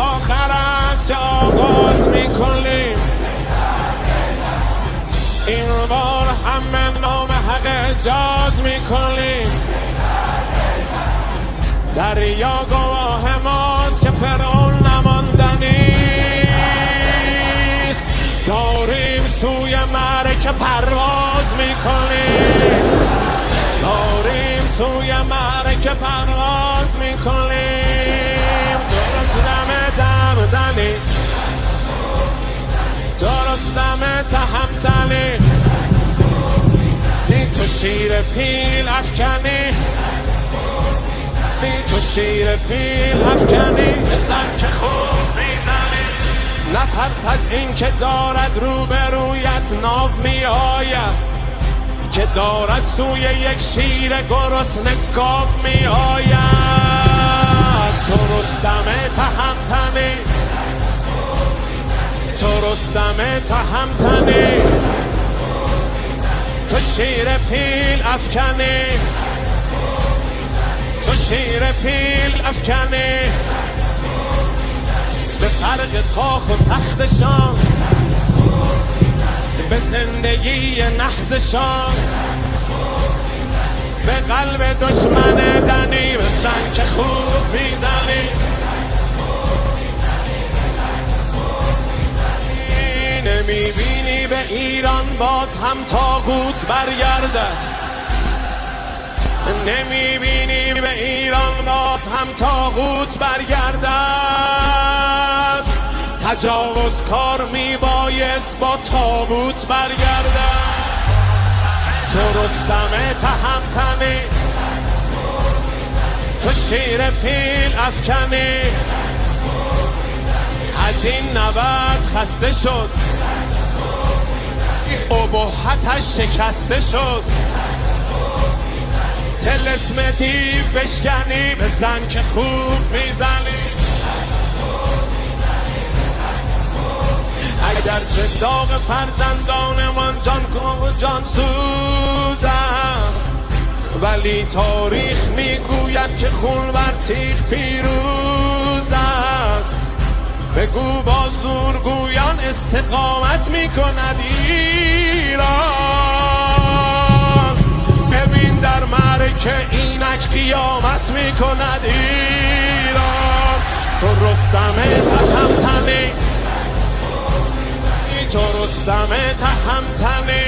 آخر است که آغاز میکنیم. این بار همه نام حق اجاز میکنیم. دریا گواه ماست که فرعون نماندنیست. داریم سوی معرکه پرواز میکنیم. داریم سوی معرکه پرواز میکنیم. درست دم دمدنی، درست دم تهمتنی. تو شیر پیل افکنی، تو شیر پیل افکنی. بزن که خوب میزنی. نترس از این که دارد روبرویت ناو می آید، که دارد سوی یک شیر گرسنه گاو می آید. تو رستم تهمتنی، تو رستم تهمتنی. تو شیر پیل افکنی، تو شیر پیل افکنی. به فرق کاخ و تختشان، به زندگی نحزشان، به قلب دشمن دنی بزن که خوب میزنی. نمیبینی به ایران باز هم طاغوت برگردد. نمیبینی به ایران باز هم طاغوت برگردد. تجاوزکار میبایست با تابوت برگردد. تو رستم تهمتنی، تو شیر پیل افکنی. از این نبرد خسته شد، ابهتش شکسته شد. طلسم دیو بشکنی، بزن که خوب میزنی. اگرچه داغ فرزندانمان جان جان سوز است، ولی تاریخ میگوید که خون بر تیغ پیروز است. بگو با زورگویان استقامت میکند ایران. ببین در معرکه اینک قیامت میکند ایران. تو رستم تهمتنی، تو رستم تهمتنی.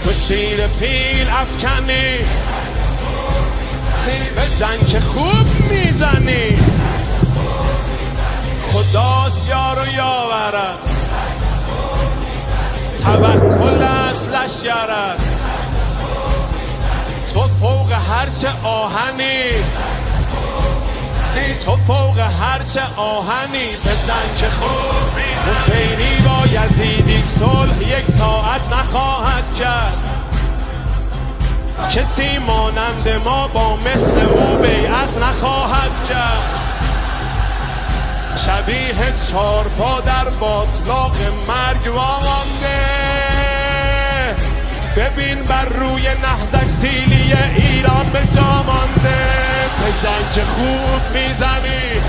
تو شیر پیل افکنی، بزن که خوب میزنی. خداست یار و یاورد، توکل است لشکرت. تو فوق هرچه آهنی، تو فوق هرچه آهنی. بزن که خوب حسینی با یزیدی صلح یک ساعت نخواهد کرد. کسی مانند ما با مثل او بیعت نخواهد کرد. شبیه چارپا در باطلاق مرگ وامانده. ببین بر روی نهضش سیلی ایران به جا مانده. بزن که خوب میزنی،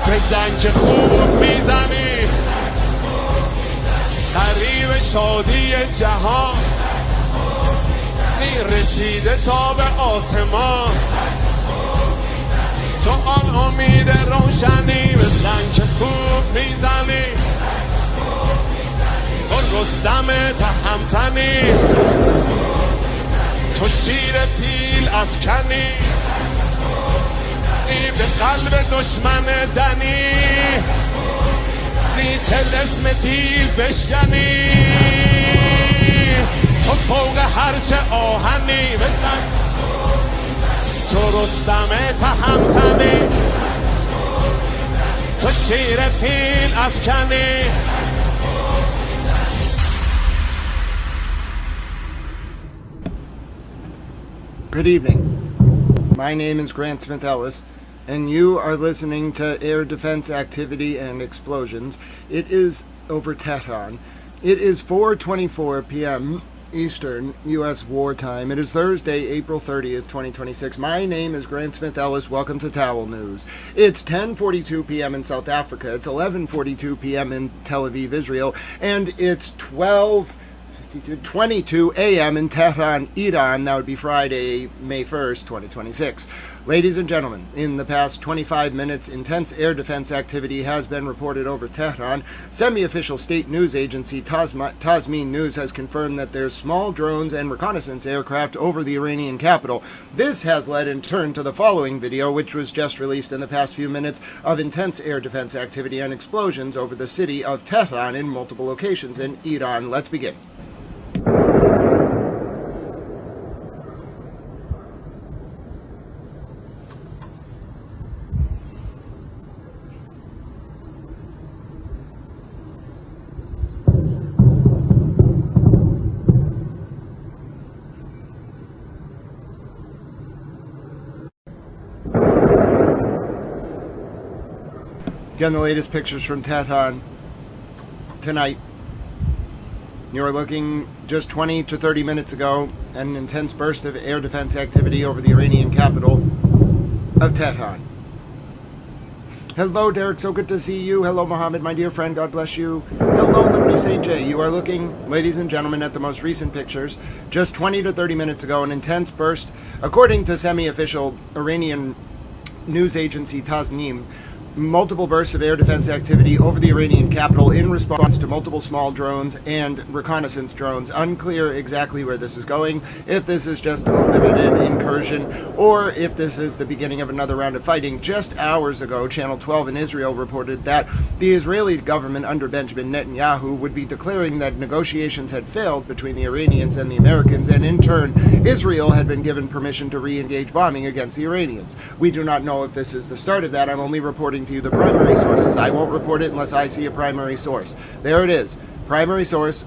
بزن که خوب میزنی. قریب شادی جهان رسیده تا به آسمان. تو آن امید روشنی، بزن که خوب میزنی. تو رستم تهمتنی، تو شیر پیل افکنی. به قلب دشمن دنی، طلسم دیو بشکنی. تو فوق هرچه آهنی، بزن. تو رستم تهمتنی، تو شیر پیل افکنی. Good evening. My name is Grant Smith Ellis, and you are listening to Air Defense Activity and Explosions. It is over Tehran. It is 4:24 p.m. Eastern U.S. wartime. It is Thursday, April 30th, 2026. My name is Grant Smith Ellis. Welcome to Towel News. It's 10:42 p.m. in South Africa. It's 11:42 p.m. in Tel Aviv, Israel. And it's 22 a.m. in Tehran, Iran. That would be Friday, May 1st, 2026. Ladies and gentlemen, in the past 25 minutes, intense air defense activity has been reported over Tehran. Semi-official state news agency Tasmin News has confirmed that there's small drones and reconnaissance aircraft over the Iranian capital. This has led in turn to the following video, which was just released in the past few minutes, of intense air defense activity and explosions over the city of Tehran in multiple locations in Iran. Let's begin. Again, the latest pictures from Tehran tonight. You are looking just 20 to 30 minutes ago at an intense burst of air defense activity over the Iranian capital of Tehran. Hello, Derek. So good to see you. Hello, Mohammed, my dear friend. God bless you. Hello, Liberty St. J. You are looking, ladies and gentlemen, at the most recent pictures. Just 20 to 30 minutes ago, an intense burst, according to semi-official Iranian news agency Tasnim, multiple bursts of air defense activity over the Iranian capital in response to multiple small drones and reconnaissance drones. Unclear exactly where this is going, if this is just a limited incursion, or if this is the beginning of another round of fighting. Just hours ago, Channel 12 in Israel reported that the Israeli government under Benjamin Netanyahu would be declaring that negotiations had failed between the Iranians and the Americans, and in turn, Israel had been given permission to re-engage bombing against the Iranians. We do not know if this is the start of that. I'm only reporting to you the primary sources. I won't report it unless I see a primary source. There it is. Primary source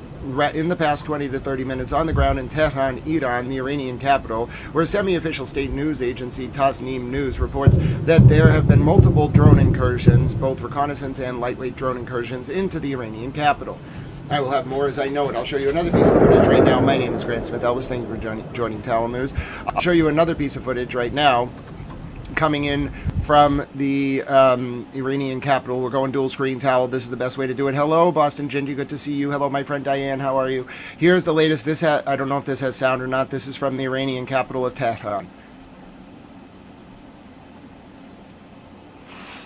in the past 20 to 30 minutes on the ground in Tehran, Iran, the Iranian capital, where semi-official state news agency Tasnim News reports that there have been multiple drone incursions, both reconnaissance and lightweight drone incursions, into the Iranian capital. I will have more as I know it. I'll show you another piece of footage right now. My name is Grant Smith Ellis. Thank you for joining Towel News. I'll show you another piece of footage right now coming in from the Iranian capital. We're going dual screen, Towel. This is the best way to do it. Hello, Boston Gingy. Good to see you. Hello, my friend Diane. How are you? Here's the latest. I don't know if this has sound or not. This is from the Iranian capital of Tehran.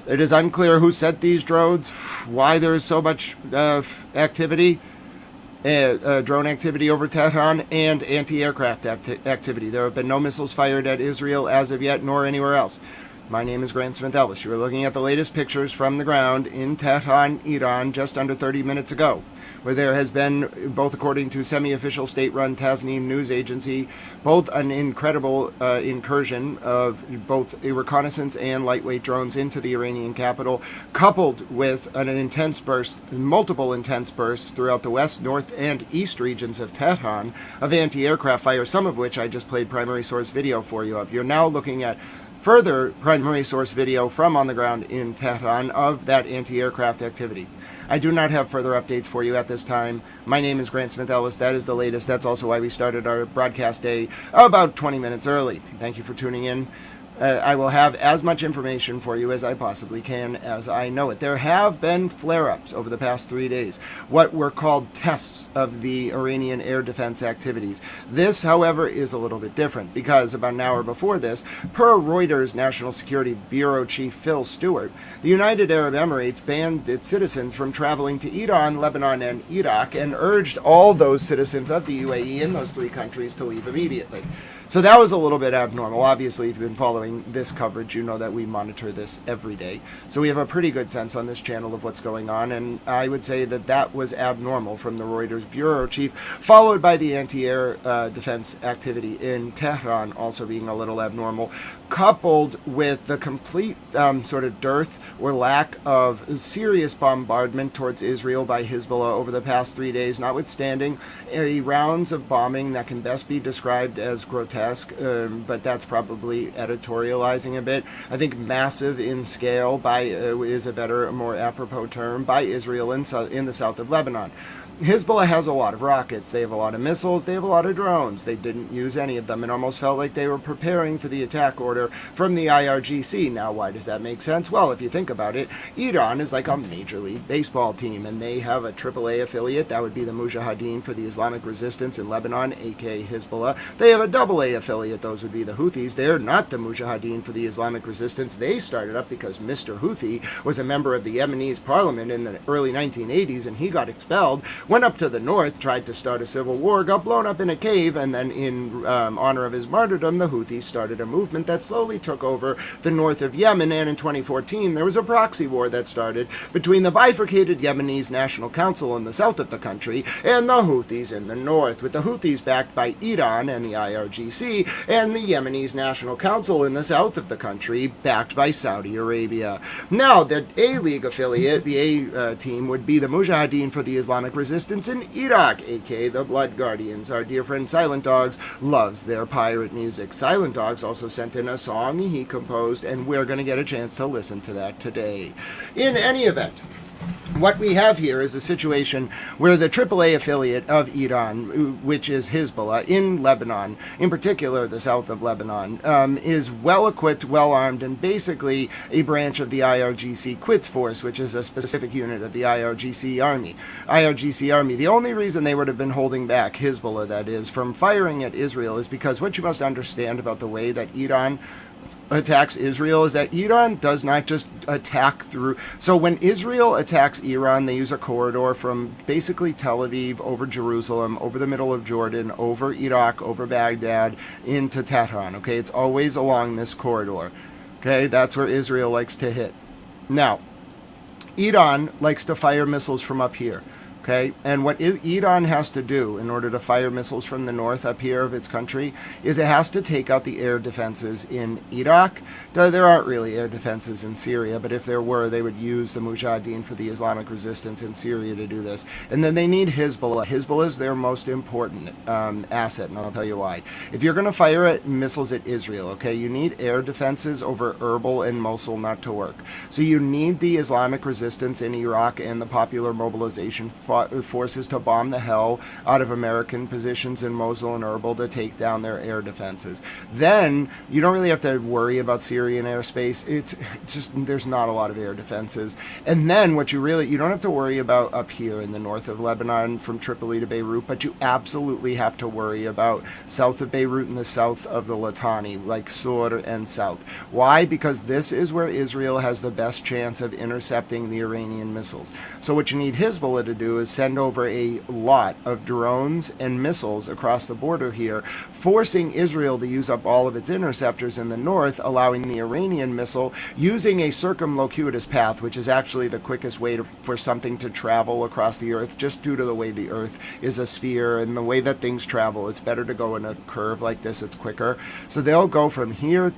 It is unclear who sent these drones, why there is so much activity. Drone activity over Tehran and anti-aircraft activity. There have been no missiles fired at Israel as of yet, nor anywhere else. My name is Grant Smith Ellis. You are looking at the latest pictures from the ground in Tehran, Iran, just under 30 minutes ago, where there has been, both according to semi-official state-run Tasnim news agency, both an incredible incursion of both a reconnaissance and lightweight drones into the Iranian capital, coupled with an intense burst, multiple intense bursts throughout the west, north, and east regions of Tehran of anti-aircraft fire, some of which I just played primary source video for you of. You're now looking at further primary source video from on the ground in Tehran of that anti-aircraft activity. I do not have further updates for you at this time. My name is Grant Smith Ellis. That is the latest. That's also why we started our broadcast day about 20 minutes early. Thank you for tuning in. I will have as much information for you as I possibly can as I know it. There have been flare-ups over the past 3 days, what were called tests of the Iranian air defense activities. This, however, is a little bit different because about an hour before this, per Reuters National Security Bureau Chief Phil Stewart, the United Arab Emirates banned its citizens from traveling to Iran, Lebanon, and Iraq and urged all those citizens of the UAE in those three countries to leave immediately. So that was a little bit abnormal. Obviously, if you've been following this coverage, you know that we monitor this every day. So we have a pretty good sense on this channel of what's going on, and I would say that that was abnormal from the Reuters bureau chief, followed by the anti-air defense activity in Tehran also being a little abnormal, coupled with the complete sort of dearth or lack of serious bombardment towards Israel by Hezbollah over the past 3 days, notwithstanding rounds of bombing that can best be described as grotesque grotesque, but that's probably editorializing a bit. I think massive in scale is a better, more apropos term, by Israel in the south of Lebanon. Hezbollah has a lot of rockets. They have a lot of missiles. They have a lot of drones. They didn't use any of them. It almost felt like they were preparing for the attack order from the IRGC. Now, why does that make sense? Well, if you think about it, Iran is like a Major League Baseball team, and they have a AAA affiliate. That would be the Mujahideen for the Islamic Resistance in Lebanon, aka Hezbollah. They have a AA affiliate. Those would be the Houthis. They're not the Mujahideen for the Islamic Resistance. They started up because Mr. Houthi was a member of the Yemenis parliament in the early 1980s, and he got expelled, went up to the north, tried to start a civil war, got blown up in a cave, and then in honor of his martyrdom, the Houthis started a movement that slowly took over the north of Yemen, and in 2014 there was a proxy war that started between the bifurcated Yemenis National Council in the south of the country and the Houthis in the north, with the Houthis backed by Iran and the IRGC, and the Yemenis National Council in the south of the country backed by Saudi Arabia. Now, the A-League affiliate, the A team, would be the Mujahideen for the Islamic Resistance in Iraq, aka the Blood Guardians. Our dear friend Silent Dogs loves their pirate music. Silent Dogs also sent in a song he composed, and we're going to get a chance to listen to that today. In any event, what we have here is a situation where the AAA affiliate of Iran, which is Hezbollah in Lebanon, in particular the south of Lebanon, is well-equipped, well-armed, and basically a branch of the IRGC Quds Force, which is a specific unit of the IRGC Army. The only reason they would have been holding back Hezbollah, that is, from firing at Israel is because what you must understand about the way that Iran attacks Israel is that Iran does not just attack through. So when Israel attacks Iran, they use a corridor from basically Tel Aviv over Jerusalem, over the middle of Jordan, over Iraq, over Baghdad, into Tehran. Okay, it's always along this corridor. Okay, that's where Israel likes to hit. Now, Iran likes to fire missiles from up here. Okay, and what Iran has to do in order to fire missiles from the north up here of its country is it has to take out the air defenses in Iraq. There aren't really air defenses in Syria, but if there were, they would use the Mujahideen for the Islamic Resistance in Syria to do this. And then they need Hezbollah. Hezbollah is their most important asset, and I'll tell you why. If you're going to fire missiles at Israel, okay, you need air defenses over Erbil and Mosul not to work. So you need the Islamic Resistance in Iraq and the Popular Mobilization forces to bomb the hell out of American positions in Mosul and Erbil to take down their air defenses. Then you don't really have to worry about Syrian airspace. It's just there's not a lot of air defenses. And then what you don't have to worry about up here in the north of Lebanon from Tripoli to Beirut, but you absolutely have to worry about south of Beirut and the south of the Litani, like Sur and south. Why? Because this is where Israel has the best chance of intercepting the Iranian missiles. So what you need Hezbollah to do is send over a lot of drones and missiles across the border here, forcing Israel to use up all of its interceptors in the north, allowing the Iranian missile using a circumlocuitous path, which is actually the quickest way for something to travel across the earth, just due to the way the earth is a sphere and the way that things travel. It's better to go in a curve like this, it's quicker. So they'll go from here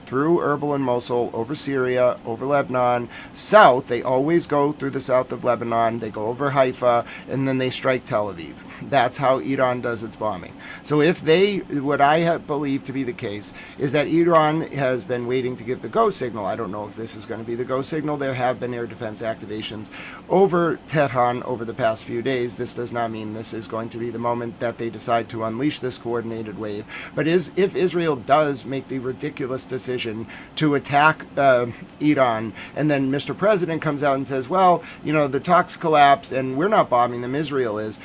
through Erbil and Mosul, over Syria, over Lebanon, south. They always go through the south of Lebanon. They go over Haifa, and then they strike Tel Aviv. That's how Iran does its bombing. So what I believe to be the case is that Iran has been waiting to give the go signal. I don't know if this is going to be the go signal. There have been air defense activations over Tehran over the past few days. This does not mean this is going to be the moment that they decide to unleash this coordinated wave. But if Israel does make the ridiculous decision to attack Iran, and then Mr. President comes out and says, well, the talks collapsed and we're not bombing them, Israel is,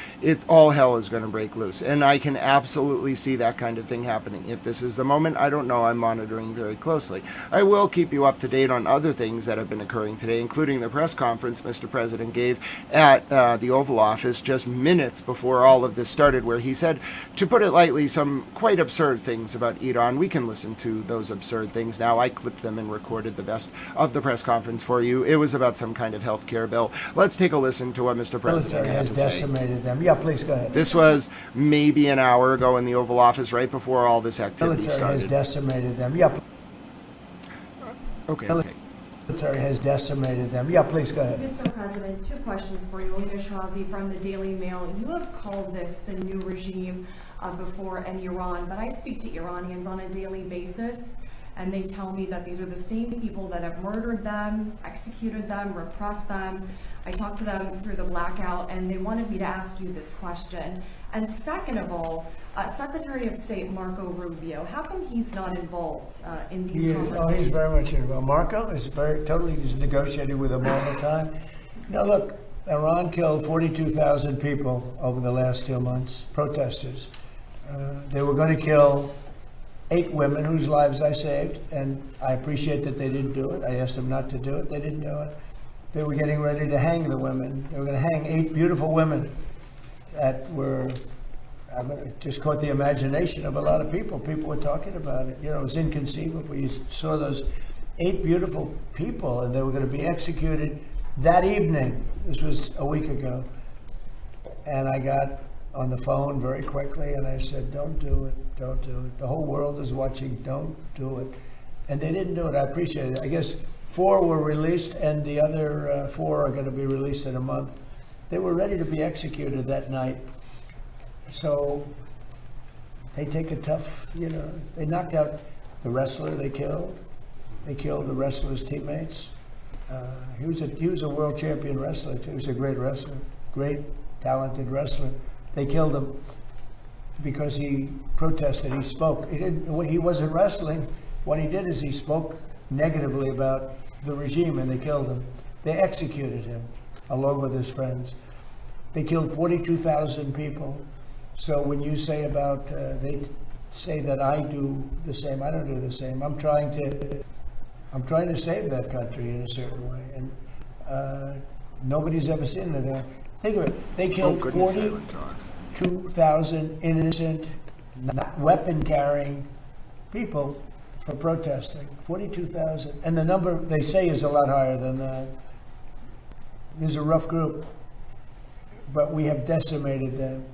all hell is going to break loose. And I can absolutely see that kind of thing happening. If this is the moment, I don't know. I'm monitoring very closely. I will keep you up to date on other things that have been occurring today, including the press conference Mr. President gave at the Oval Office just minutes before all of this started, where he said, to put it lightly, some quite absurd things about Iran. We can listen to those absurd things now. I clipped them and recorded the best of the press conference for you. It was about some kind of health care bill. Let's take a listen to what Mr. President had to say. Them. Yeah, please go ahead. This was maybe an hour ago in the Oval Office, right before all this activity military started. Has decimated them. Yeah. Okay. military has decimated them. Yeah, please go ahead. Mr. President, two questions for you. Alina Shrazi from the Daily Mail. You have called this the new regime before in Iran, but I speak to Iranians on a daily basis, and they tell me that these are the same people that have murdered them, executed them, repressed them. I talked to them through the blackout, and they wanted me to ask you this question. And second of all, Secretary of State Marco Rubio, how come he's not involved in these conversations? Oh, he's very much involved. Marco is he's negotiating with them all the time. Now look, Iran killed 42,000 people over the last 2 months, protesters. They were going to kill 8 women whose lives I saved, and I appreciate that they didn't do it. I asked them not to do it. They didn't do it. They were getting ready to hang the women. They were going to hang 8 beautiful women that were, just caught the imagination of a lot of people. People were talking about it. You know, it was inconceivable. You saw those 8 beautiful people, and they were going to be executed that evening. This was a week ago. And I got on the phone very quickly, and I said, don't do it, don't do it. The whole world is watching, don't do it. And they didn't do it. I appreciate it. I guess 4 were released, and the other 4 are going to be released in a month. They were ready to be executed that night. So they take a tough, they knocked out the wrestler they killed. They killed the wrestler's teammates. He was a world champion wrestler too. He was a great wrestler, great, talented wrestler. They killed him because he protested. He spoke. He wasn't wrestling. What he did is he spoke negatively about the regime, and they killed him. They executed him along with his friends. They killed 42,000 people. So when you say about, they say that I do the same, I don't do the same. I'm trying to save that country in a certain way, and nobody's ever seen it there. Think of it. They killed 42,000 innocent, not weapon-carrying people for protesting. 42,000, and the number they say is a lot higher than that. There's a rough group, but we have decimated them.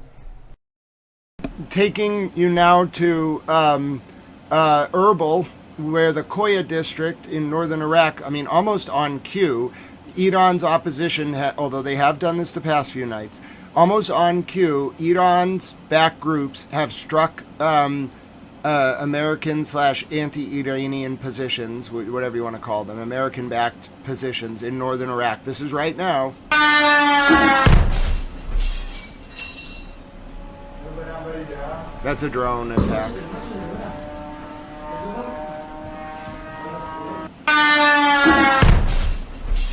Taking you now to Erbil, where the Koya district in northern Iraq, almost on cue, Iran's opposition, although they have done this the past few nights, almost on cue, Iran's backed groups have struck American/anti-Iranian positions, whatever you want to call them, American-backed positions in northern Iraq. This is right now. That's a drone attack.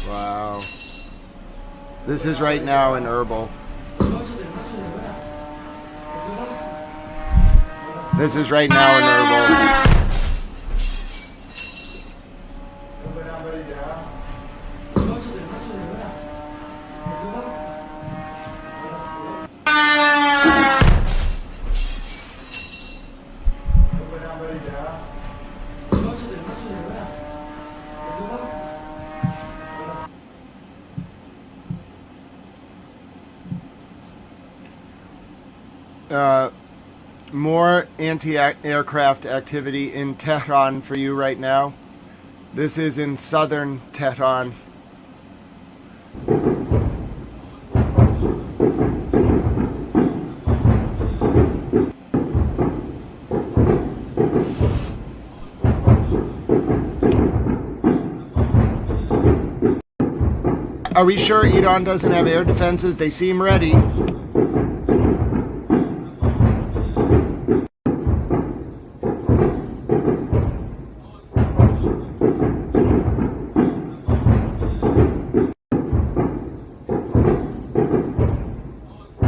Wow. This is right now in Erbil. This is right now in Erbil. More anti-aircraft activity in Tehran for you right now. This is in southern Tehran. Are we sure Iran doesn't have air defenses? They seem ready.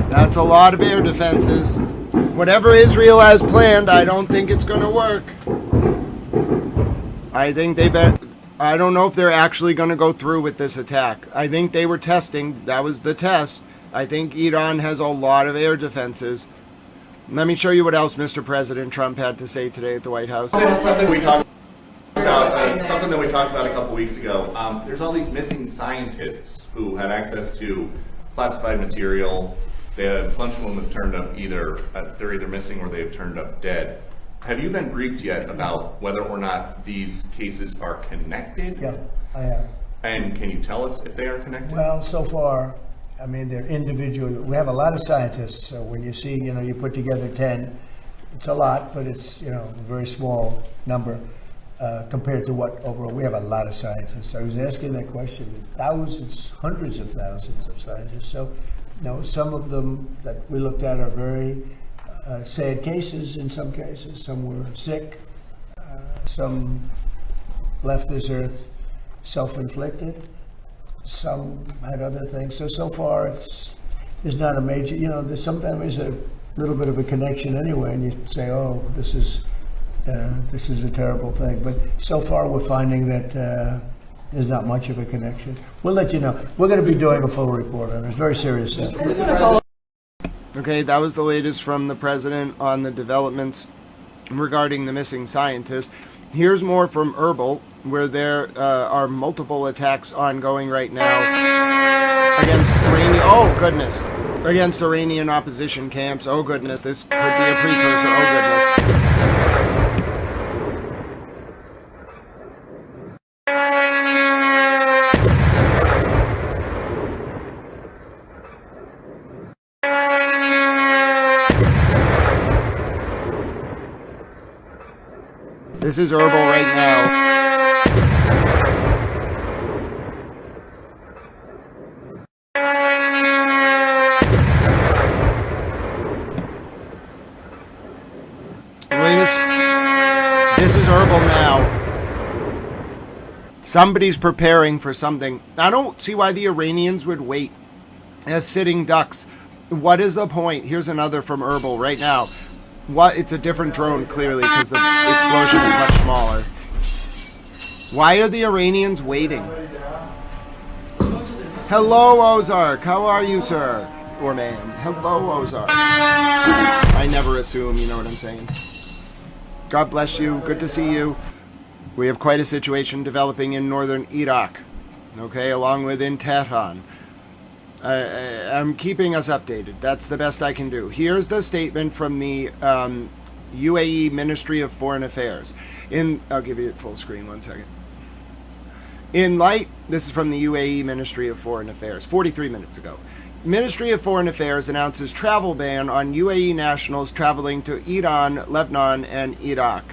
That's a lot of air defenses. Whatever Israel has planned, I don't think it's going to work. I don't know if they're actually going to go through with this attack. I think they were testing. That was the test. I think Iran has a lot of air defenses. Let me show you what else Mr. President Trump had to say today at the White House. Something we talked about a couple weeks ago. There's all these missing scientists who had access to classified material. A bunch of them have turned up they're either missing or they've turned up dead. Have you been briefed yet about whether or not these cases are connected? Yeah, I have. And can you tell us if they are connected? Well, so far, I mean, they're individual. We have a lot of scientists, so when you see, you put together 10, it's a lot, but it's, a very small number compared to what overall. We have a lot of scientists. I was asking that question with thousands, hundreds of thousands of scientists. So, some of them that we looked at are very sad cases in some cases. Some were sick. Some left this earth self-inflicted. Some had other things. So far, there's not a major. There's sometimes a little bit of a connection anyway, and you say, "Oh, this is a terrible thing." But so far, we're finding that there's not much of a connection. We'll let you know. We're going to be doing a full report on it. It's very serious stuff. Okay, that was the latest from the president on the developments regarding the missing scientists. Here's more from Erbil, where there are multiple attacks ongoing right now against against Iranian opposition camps. Oh goodness, this could be a precursor. Oh goodness. This is Erbil right now. This is Erbil now. Somebody's preparing for something. I don't see why the Iranians would wait as sitting ducks. What is the point? Here's another from Erbil right now. It's a different drone, clearly, because the explosion is much smaller. Why are the Iranians waiting? Hello, Ozark. How are you, sir? Or ma'am. Hello, Ozark. I never assume, you know what I'm saying. God bless you. Good to see you. We have quite a situation developing in northern Iraq, okay, along with in Tehran. I'm keeping us updated. That's the best I can do. Here's the statement from the UAE Ministry of Foreign Affairs. I'll give you it full screen, 1 second. This is from the UAE Ministry of Foreign Affairs, 43 minutes ago. Ministry of Foreign Affairs announces travel ban on UAE nationals traveling to Iran, Lebanon, and Iraq.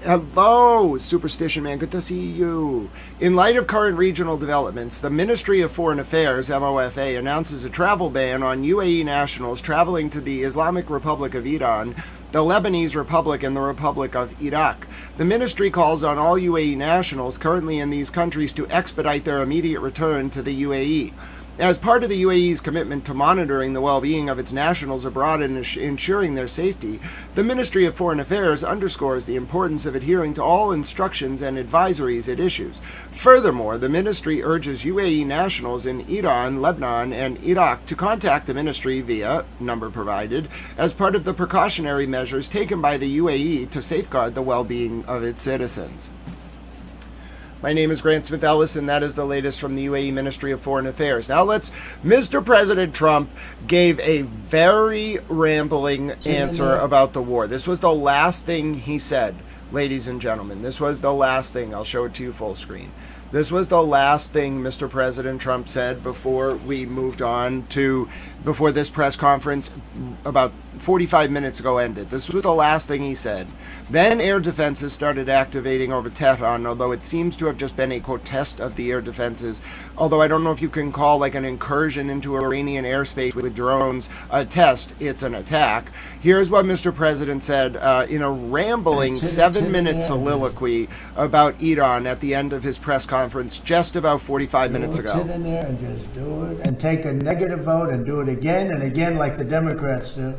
Hello, Superstition Man. Good to see you. In light of current regional developments, the Ministry of Foreign Affairs, MOFA, announces a travel ban on UAE nationals traveling to the Islamic Republic of Iran, the Lebanese Republic, and the Republic of Iraq. The ministry calls on all UAE nationals currently in these countries to expedite their immediate return to the UAE. As part of the UAE's commitment to monitoring the well-being of its nationals abroad and ensuring their safety, the Ministry of Foreign Affairs underscores the importance of adhering to all instructions and advisories it issues. Furthermore, the ministry urges UAE nationals in Iran, Lebanon, and Iraq to contact the ministry via number provided as part of the precautionary measures taken by the UAE to safeguard the well-being of its citizens. My name is Grant Smith Ellis, and that is the latest from the UAE Ministry of Foreign Affairs. Now Mr. President Trump gave a very rambling answer about the war. This was the last thing he said, ladies and gentlemen. This was the last thing. I'll show it to you full screen. This was the last thing Mr. President Trump said before we moved on to, before this press conference about 45 minutes ago ended. This was the last thing he said. Then air defenses started activating over Tehran, although it seems to have just been a, quote, test of the air defenses. Although I don't know if you can call like an incursion into Iranian airspace with drones a test. It's an attack. Here's what Mr. President said in a rambling 7-minute soliloquy about Iran at the end of his press conference just about 45 minutes ago. Sit in there and just do it and take a negative vote and do it again and again like the Democrats do.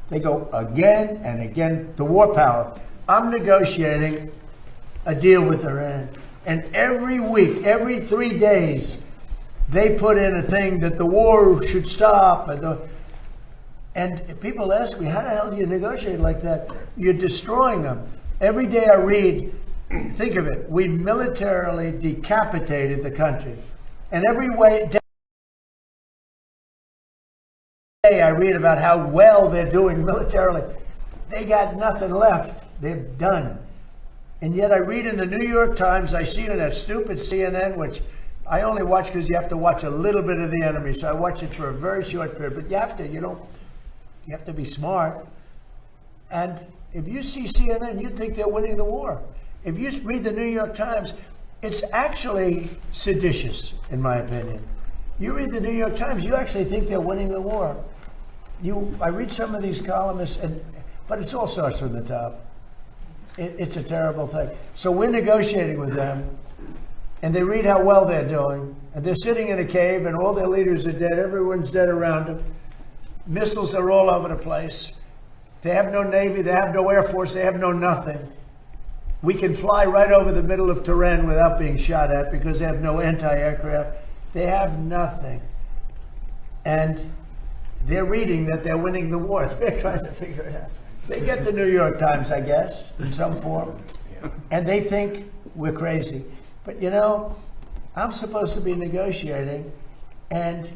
They go again and again. The war power. I'm negotiating a deal with Iran. And every week, every 3 days, they put in a thing that the war should stop. And people ask me, how the hell do you negotiate like that? You're destroying them. Every day I read, think of it, we militarily decapitated the country. And every day I read about how well they're doing militarily. They got nothing left. They're done. And yet I read in the New York Times, I see it in that stupid CNN, which I only watch because you have to watch a little bit of the enemy. So I watch it for a very short period. But you have to, you have to be smart. And if you see CNN, you think they're winning the war. If you read the New York Times, it's actually seditious, in my opinion. You read the New York Times, you actually think they're winning the war. I read some of these columnists, but it all starts from the top. It's a terrible thing. So we're negotiating with them, and they read how well they're doing, and they're sitting in a cave, and all their leaders are dead. Everyone's dead around them. Missiles are all over the place. They have no Navy, they have no Air Force, they have no nothing. We can fly right over the middle of Tehran without being shot at because they have no anti-aircraft. They have nothing. And they're reading that they're winning the war. They're trying to figure it out. They get the New York Times, I guess, in some form. And they think we're crazy. But I'm supposed to be negotiating, and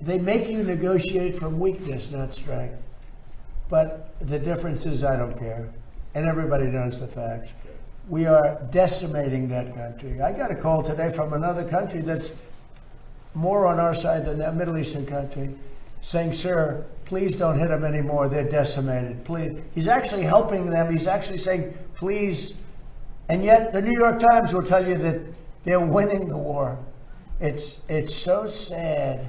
they make you negotiate from weakness, not strength. But the difference is I don't care. And everybody knows the facts. We are decimating that country. I got a call today from another country that's more on our side than that Middle Eastern country, saying, sir, please don't hit them anymore. They're decimated. Please. He's actually helping them. He's actually saying, please. And yet the New York Times will tell you that they're winning the war. It's so sad.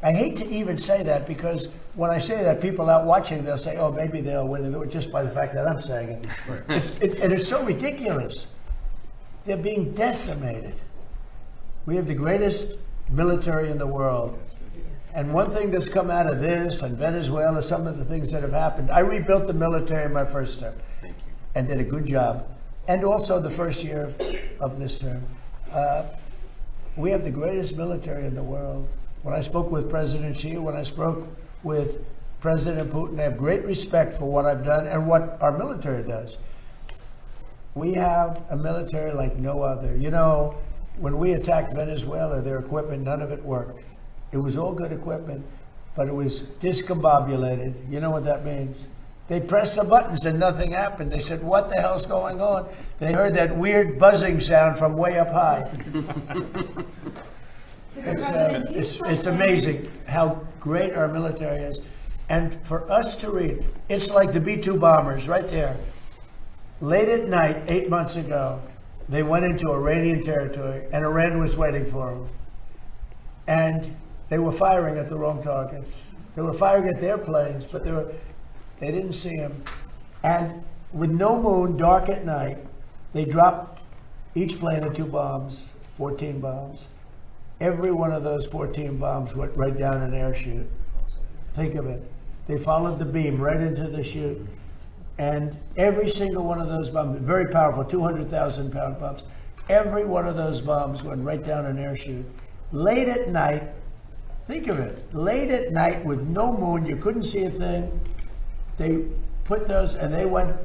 I hate to even say that because when I say that, people out watching, they'll say, oh, maybe they'll win the war just by the fact that I'm saying it. Right. And it's so ridiculous. They're being decimated. We have the greatest military in the world. And one thing that's come out of this and Venezuela, some of the things that have happened, I rebuilt the military in my first term. Thank you. And did a good job. And also the first year of this term. We have the greatest military in the world. When I spoke with President Xi, when I spoke with President Putin, I have great respect for what I've done and what our military does. We have a military like no other. When we attacked Venezuela, their equipment, none of it worked. It was all good equipment, but it was discombobulated. You know what that means? They pressed the buttons and nothing happened. They said, what the hell's going on? They heard that weird buzzing sound from way up high. It's amazing how great our military is. And for us to read, it's like the B-2 bombers right there. Late at night, 8 months ago, they went into Iranian territory and Iran was waiting for them. And they were firing at the wrong targets. They were firing at their planes, but they didn't see them. And with no moon, dark at night, they dropped each plane of 2 bombs, 14 bombs. Every one of those 14 bombs went right down an air chute. Think of it. They followed the beam right into the chute. And every single one of those bombs, very powerful, 200,000 pound bombs, every one of those bombs went right down an air chute. Late at night, think of it, late at night with no moon, you couldn't see a thing. They put those and they went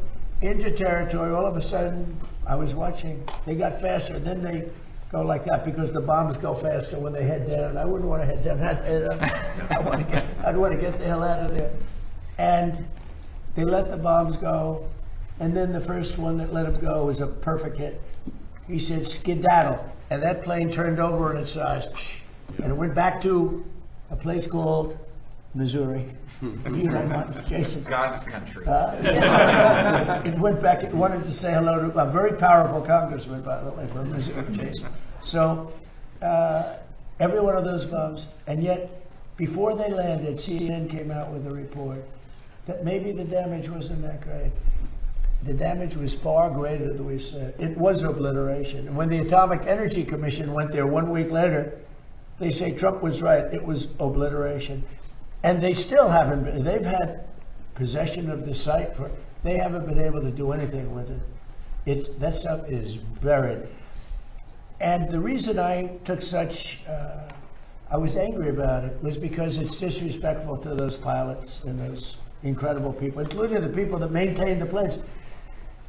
into territory. All of a sudden, I was watching, they got faster. And then they go like that because the bombs go faster when they head down. I wouldn't want to head down. I'd want to get the hell out of there. And they let the bombs go. And then the first one that let them go was a perfect hit. He said, skedaddle. And that plane turned over on its side. And it went back to a place called Missouri. Jason. God's country. It went back. It wanted to say hello to a very powerful congressman, by the way, from Missouri, Jason. So every one of those bombs, and yet before they landed, CNN came out with a report that maybe the damage wasn't that great. The damage was far greater than we said. It was obliteration. And when the Atomic Energy Commission went there 1 week later, they say Trump was right. It was obliteration. And they still haven't been. They've had possession of the site. They haven't been able to do anything with it. That stuff is buried. And the reason I took I was angry about it was because it's disrespectful to those pilots and those incredible people, including the people that maintain the planes.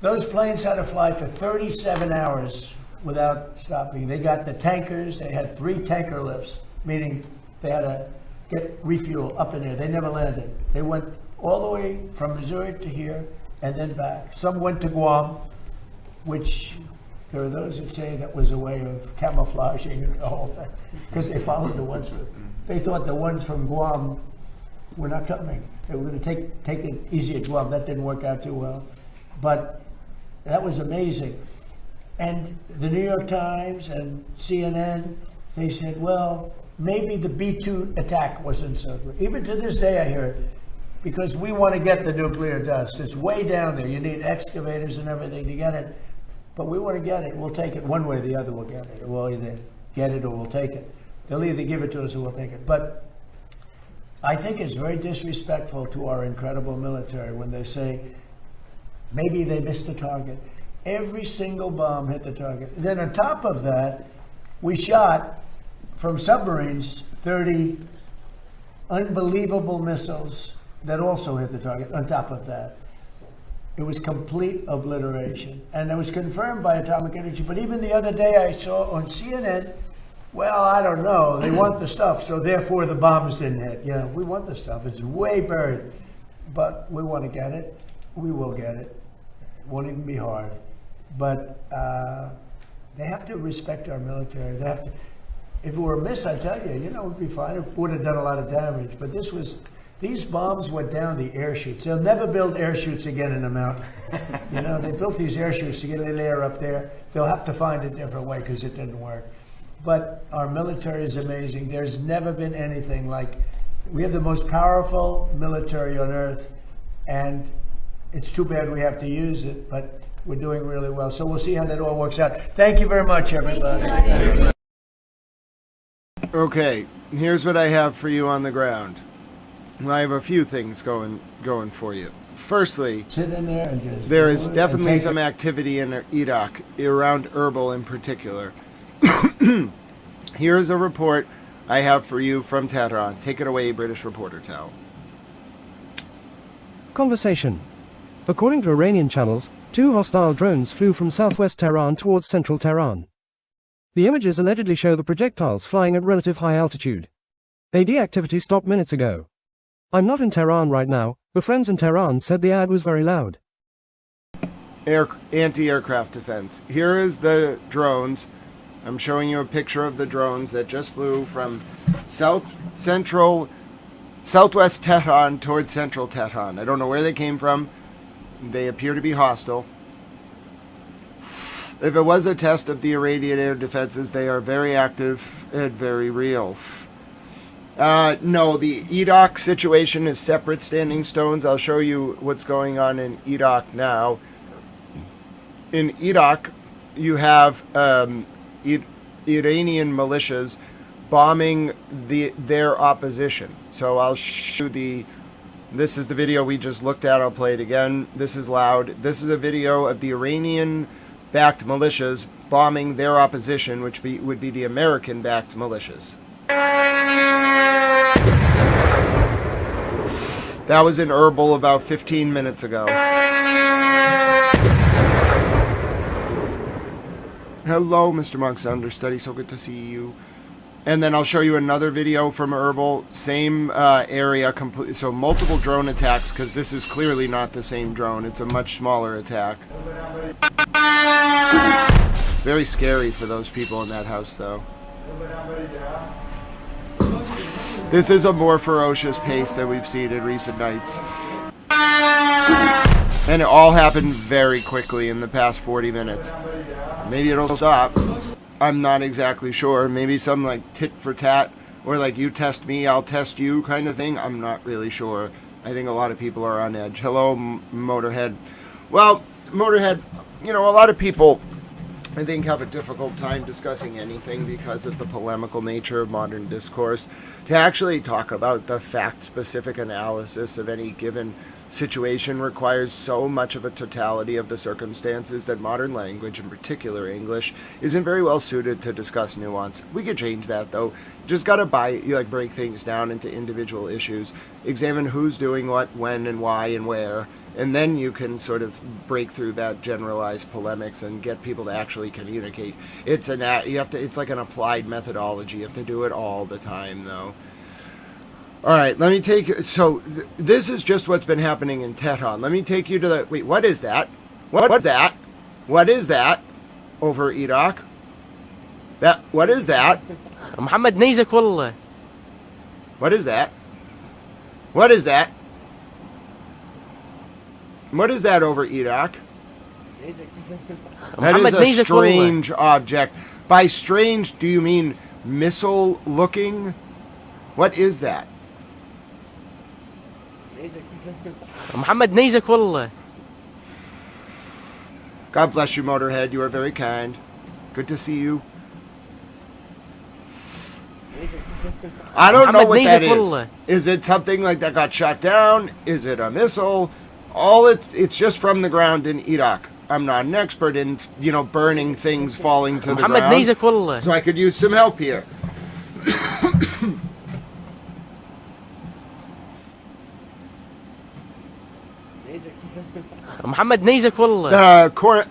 Those planes had to fly for 37 hours without stopping. They got the tankers. They had 3 tanker lifts, meaning they had to get refuel up in there. They never landed. They went all the way from Missouri to here, and then back. Some went to Guam, which there are those that say that was a way of camouflaging the whole thing, because they followed the ones they thought the ones from Guam were not coming. They were going to take it easy at Guam. That didn't work out too well, but that was amazing. And the New York Times and CNN, they said, well, maybe the B-2 attack wasn't so good. Even to this day, I hear it, because we want to get the nuclear dust. It's way down there. You need excavators and everything to get it, but we want to get it. We'll take it one way or the other. We'll get it. We'll either get it or we'll take it. They'll either give it to us or we'll take it. But I think it's very disrespectful to our incredible military when they say maybe they missed the target. Every single bomb hit the target. Then on top of that, we shot from submarines 30 unbelievable missiles that also hit the target on top of that. It was complete obliteration. And it was confirmed by Atomic Energy. But even the other day I saw on CNN, well, I don't know, they want the stuff, so therefore the bombs didn't hit. Yeah, we want the stuff. It's way buried. But we want to get it. We will get it. It won't even be hard. But they have to respect our military. They have to. If it were a miss, I tell you, we'd be fine. It would have done a lot of damage. But these bombs went down the air chutes. They'll never build air chutes again in a mountain. They built these air chutes to get a layer up there. They'll have to find a different way because it didn't work. But our military is amazing. There's never been anything like. We have the most powerful military on earth, and it's too bad we have to use it, but we're doing really well. So we'll see how that all works out. Thank you very much, everybody. Okay, here's what I have for you on the ground. I have a few things going for you. Firstly, Sit in there and just there is do it definitely and take some it. activity in Iraq, around Erbil in particular. Here is a report I have for you from Tehran. Take it away, British reporter Tao. Conversation. According to Iranian channels, 2 hostile drones flew from southwest Tehran towards central Tehran. The images allegedly show the projectiles flying at relative high altitude. AD activity stopped minutes ago. I'm not in Tehran right now, but friends in Tehran said the ad was very loud. Anti-aircraft defense. Here is the drones. I'm showing you a picture of the drones that just flew from southwest Tehran towards central Tehran. I don't know where they came from. They appear to be hostile. If it was a test of the Iranian air defenses, they are very active and very real. No, the Iraq situation is separate standing stones. I'll show you what's going on in Iraq now. In Iraq, you have Iranian militias bombing their opposition. So I'll show this is the video we just looked at. I'll play it again. This is loud. This is a video of the Iranian-backed militias bombing their opposition, which would be the American-backed militias. That was in Erbil about 15 minutes ago. Hello, Mr. Monk's understudy. So good to see you. And then I'll show you another video from Erbil. Same area, so multiple drone attacks, because this is clearly not the same drone. It's a much smaller attack. Very scary for those people in that house, though. This is a more ferocious pace than we've seen in recent nights. And it all happened very quickly in the past 40 minutes. Maybe it'll stop. I'm not exactly sure. Maybe some like tit for tat, or like you test me, I'll test you kind of thing. I'm not really sure. I think a lot of people are on edge. Hello, Motorhead. Well, Motorhead, a lot of people, I think, have a difficult time discussing anything because of the polemical nature of modern discourse. To actually talk about the fact-specific analysis of any given situation requires so much of a totality of the circumstances that modern language, in particular English, isn't very well suited to discuss nuance. We could change that, though. Just gotta break things down into individual issues, examine who's doing what, when, and why, and where, and then you can sort of break through that generalized polemics and get people to actually communicate. It's like an applied methodology. You have to do it all the time, though. All right, let me take you. So this is just what's been happening in Tehran. Let me take you to the. Wait, what is that? What's that? What is that? Over Iraq. That. What is that? محمد نيزك والله. What is that? What is that? What is that over Iraq? That is a strange object. By strange, do you mean missile looking? What is that? محمد نيزك والله. God bless you, Motorhead. You are very kind. Good to see you. I don't know what that is. Is it something like that got shot down? Is it a missile? It's just from the ground in Iraq. I'm not an expert in, burning things falling to the ground. So I could use some help here. محمد نيزك والله.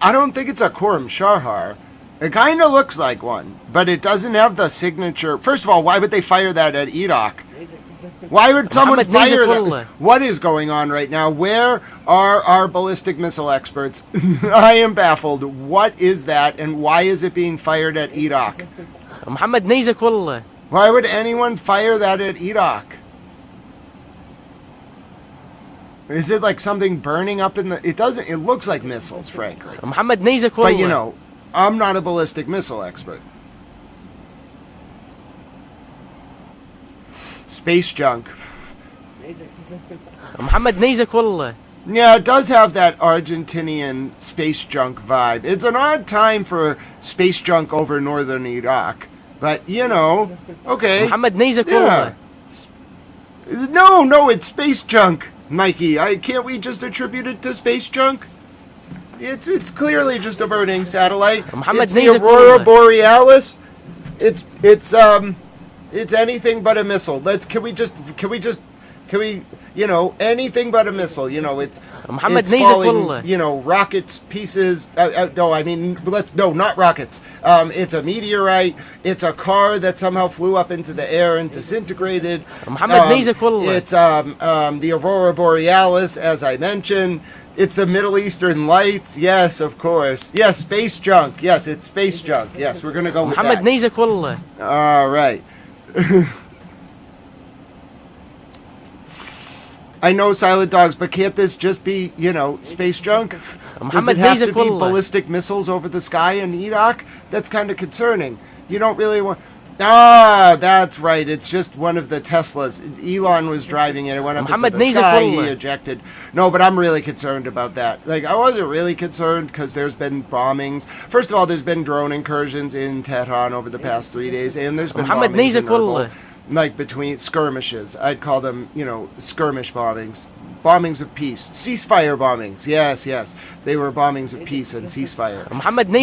I don't think it's a Khorram Shahar. It kind of looks like one, but it doesn't have the signature. First of all, why would they fire that at Iraq? Why would someone fire that? What is going on right now? Where are our ballistic missile experts? I am baffled. What is that, and why is it being fired at Iraq? محمد نيزك والله. Why would anyone fire that at Iraq? Is it like something burning up in the... It looks like missiles, frankly. محمد نيزك والله. But, I'm not a ballistic missile expert. Space junk. محمد نيزك والله. Yeah, it does have that Argentinian space junk vibe. It's an odd time for space junk over northern Iraq. But, okay. محمد نيزك Yeah. والله. No, it's space junk, Mikey. Can't we just attribute it to space junk? It's clearly just a burning satellite. It's the Aurora Borealis. It's anything but a missile. Can we anything but a missile. It's falling, rockets pieces. Not rockets. It's a meteorite. It's a car that somehow flew up into the air and disintegrated. It's the Aurora Borealis, as I mentioned. It's the Middle Eastern Lights. Yes, of course. Yes, space junk. Yes, it's space junk. Yes, we're going to go with محمد that. نيزك والله. All right. I know Silent Dogs, but can't this just be, space junk? Does it have to be ballistic missiles over the sky in Iraq? That's kind of concerning. You don't really want... that's right. It's just one of the Teslas. Elon was driving it. It went up into the sky. He ejected. No, but I'm really concerned about that. I wasn't really concerned because there's been bombings. First of all, there's been drone incursions in Tehran over the past 3 days, and there's been bombings in Erbil, between skirmishes. I'd call them, skirmish bombings. Bombings of peace. Ceasefire bombings. Yes. They were bombings of peace and ceasefire.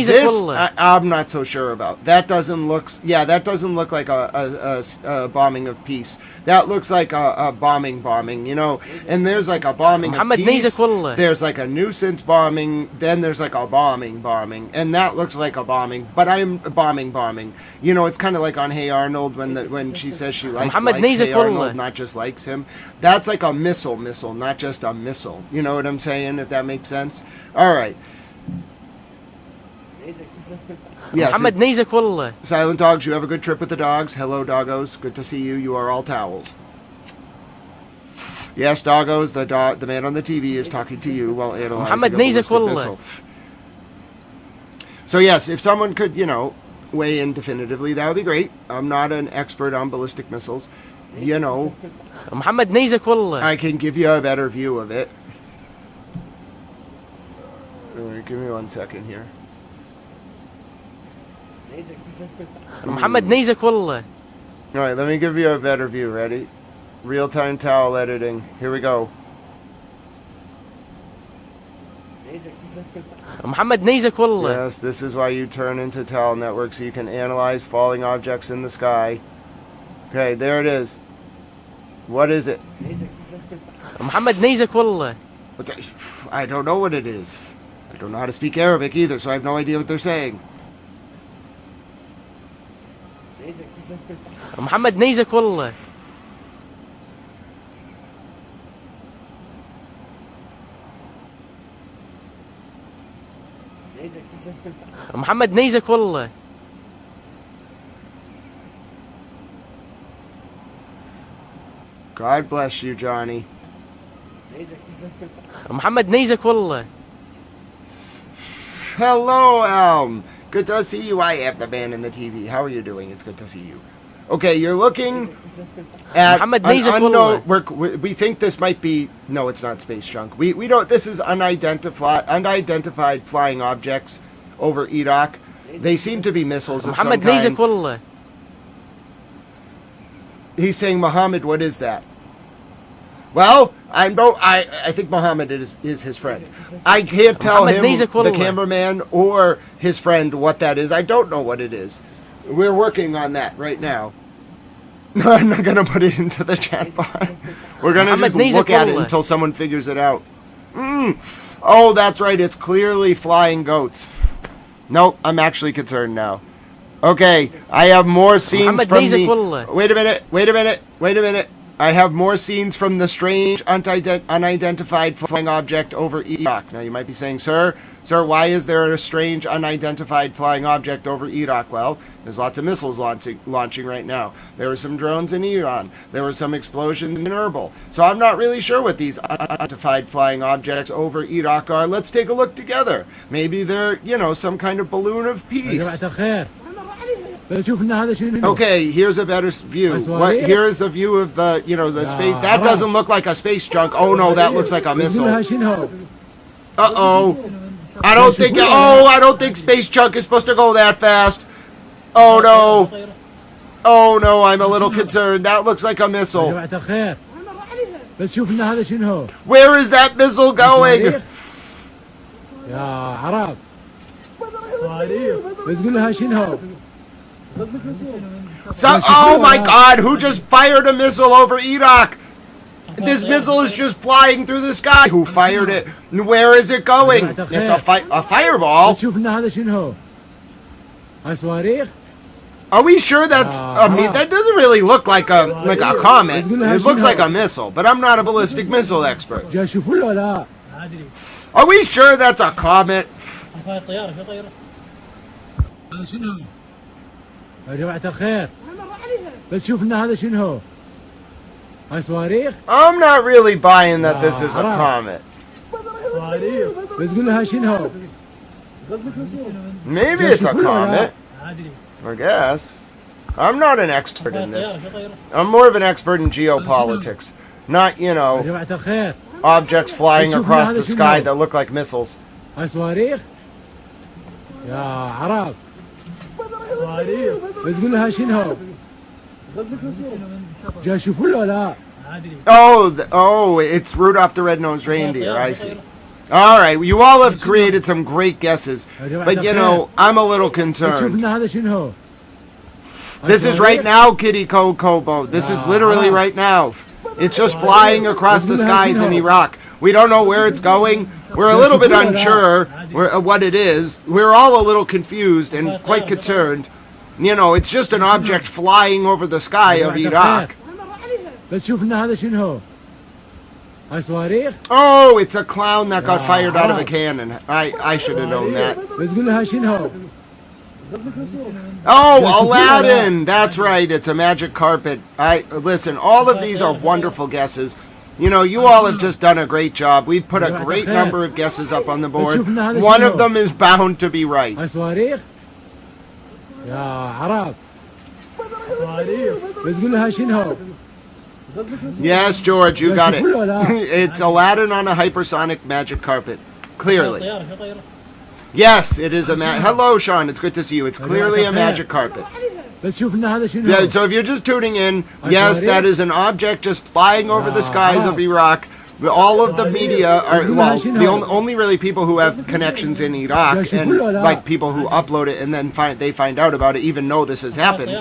This, I'm not so sure about. That doesn't look like a bombing of peace. That looks like a bombing, And there's like a bombing of peace. There's like a nuisance bombing. Then there's like a bombing. And that looks like a bombing. But I'm bombing. It's kind of like on Hey Arnold when she says she likes Hey Arnold, not just likes him. That's like a missile, not just a missile. You know what I'm saying, if that makes sense? All right. Yes. محمد نيزك والله. Silent Dogs, you have a good trip with the dogs. Hello, doggos. Good to see you. You are all towels. Yes, doggos, the man on the TV is talking to you while analyzing a ballistic missile. So yes, if someone could, weigh in definitively, that would be great. I'm not an expert on ballistic missiles. محمد نيزك والله. I can give you a better view of it. Give me 1 second here. محمد نيزك والله. All right, let me give you a better view. Ready? Real-time towel editing. Here we go. محمد نيزك والله. Yes, this is why you turn into Towel Network, so you can analyze falling objects in the sky. Okay, there it is. What is it? محمد نيزك والله. I don't know what it is. I don't know how to speak Arabic either, so I have no idea what they're saying. محمد نيزك والله. محمد نيزك والله. God bless you, Johnny. محمد نيزك والله. Hello, Elm. Good to see you. I am the man in the TV. How are you doing? It's good to see you. Okay, you're looking at an unknown. We think this might be. No, it's not space junk. We don't. This is unidentified flying objects over Iraq. They seem to be missiles of some محمد نيزك kind. والله. He's saying, Muhammad, what is that? Well, I think Muhammad is his friend. I can't tell him, the cameraman, or his friend what that is. I don't know what it is. We're working on that right now. No, I'm not going to put it into the chat bot. We're going to just look at it until someone figures it out. Oh, that's right. It's clearly flying goats. Nope, I'm actually concerned now. Okay, I have more scenes from the... Wait a minute. I have more scenes from the strange unidentified flying object over Iraq. Now you might be saying, Sir, why is there a strange unidentified flying object over Iraq? Well, there's lots of missiles launching right now. There were some drones in Iran. There were some explosions in Erbil. So I'm not really sure what these unidentified flying objects over Iraq are. Let's take a look together. Maybe they're, some kind of balloon of peace. Okay, here's a better view. Here is the view of the space. That doesn't look like a space junk. Oh no, that looks like a missile. Uh-oh. I don't think space junk is supposed to go that fast. Oh no. Oh no, I'm a little concerned. That looks like a missile. Where is that missile going? Oh my God, who just fired a missile over Iraq? This missile is just flying through the sky. Who fired it? Where is it going? It's a fireball. Are we sure that's that doesn't really look like a comet. It looks like a missile, but I'm not a ballistic missile expert. Are we sure that's a comet? I'm not really buying that this is a comet. Maybe it's a comet. I guess. I'm not an expert in this. I'm more of an expert in geopolitics. Not, objects flying across the sky that look like missiles. Oh, it's Rudolph the Red-Nosed Reindeer, I see. Alright, you all have created some great guesses, but I'm a little concerned. This is right now, Kitty Kobo. This is literally right now. It's just flying across the skies in Iraq. We don't know where it's going. We're a little bit unsure what it is. We're all a little confused and quite concerned. It's just an object flying over the sky of Iraq. Oh, it's a clown that got fired out of a cannon. I should have known that. Oh, Aladdin! That's right, it's a magic carpet. Listen, all of these are wonderful guesses. You all have just done a great job. We've put a great number of guesses up on the board. One of them is bound to be right. Yes, George, you got it. It's Aladdin on a hypersonic magic carpet. Clearly. Yes, it is a Hello, Sean. It's good to see you. It's clearly a magic carpet. Yeah, so if you're just tuning in, yes, that is an object just flying over the skies of Iraq. All of the media are, the only really people who have connections in Iraq and people who upload it and then they find out about it even know this has happened.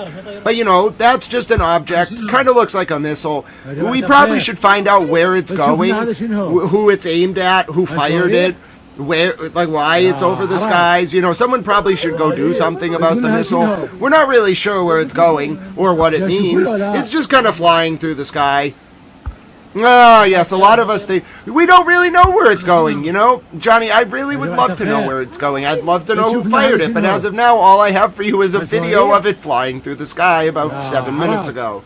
But that's just an object, kind of looks like a missile. We probably should find out where it's going, who it's aimed at, who fired it. Why it's over the skies. Someone probably should go do something about the missile. We're not really sure where it's going or what it means. It's just kind of flying through the sky. Oh, yes, a lot of us, we don't really know where it's going, you know? Johnny, I really would love to know where it's going. I'd love to know who fired it, but as of now, all I have for you is a video of it flying through the sky about 7 minutes ago.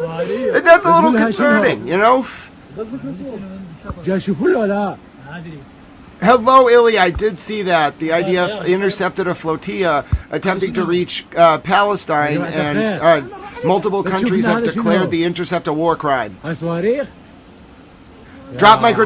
And that's a little concerning, you know? Hello, Illy. I did see that. The IDF intercepted a flotilla attempting to reach Palestine, and multiple countries have declared the intercept a war crime. Drop micro.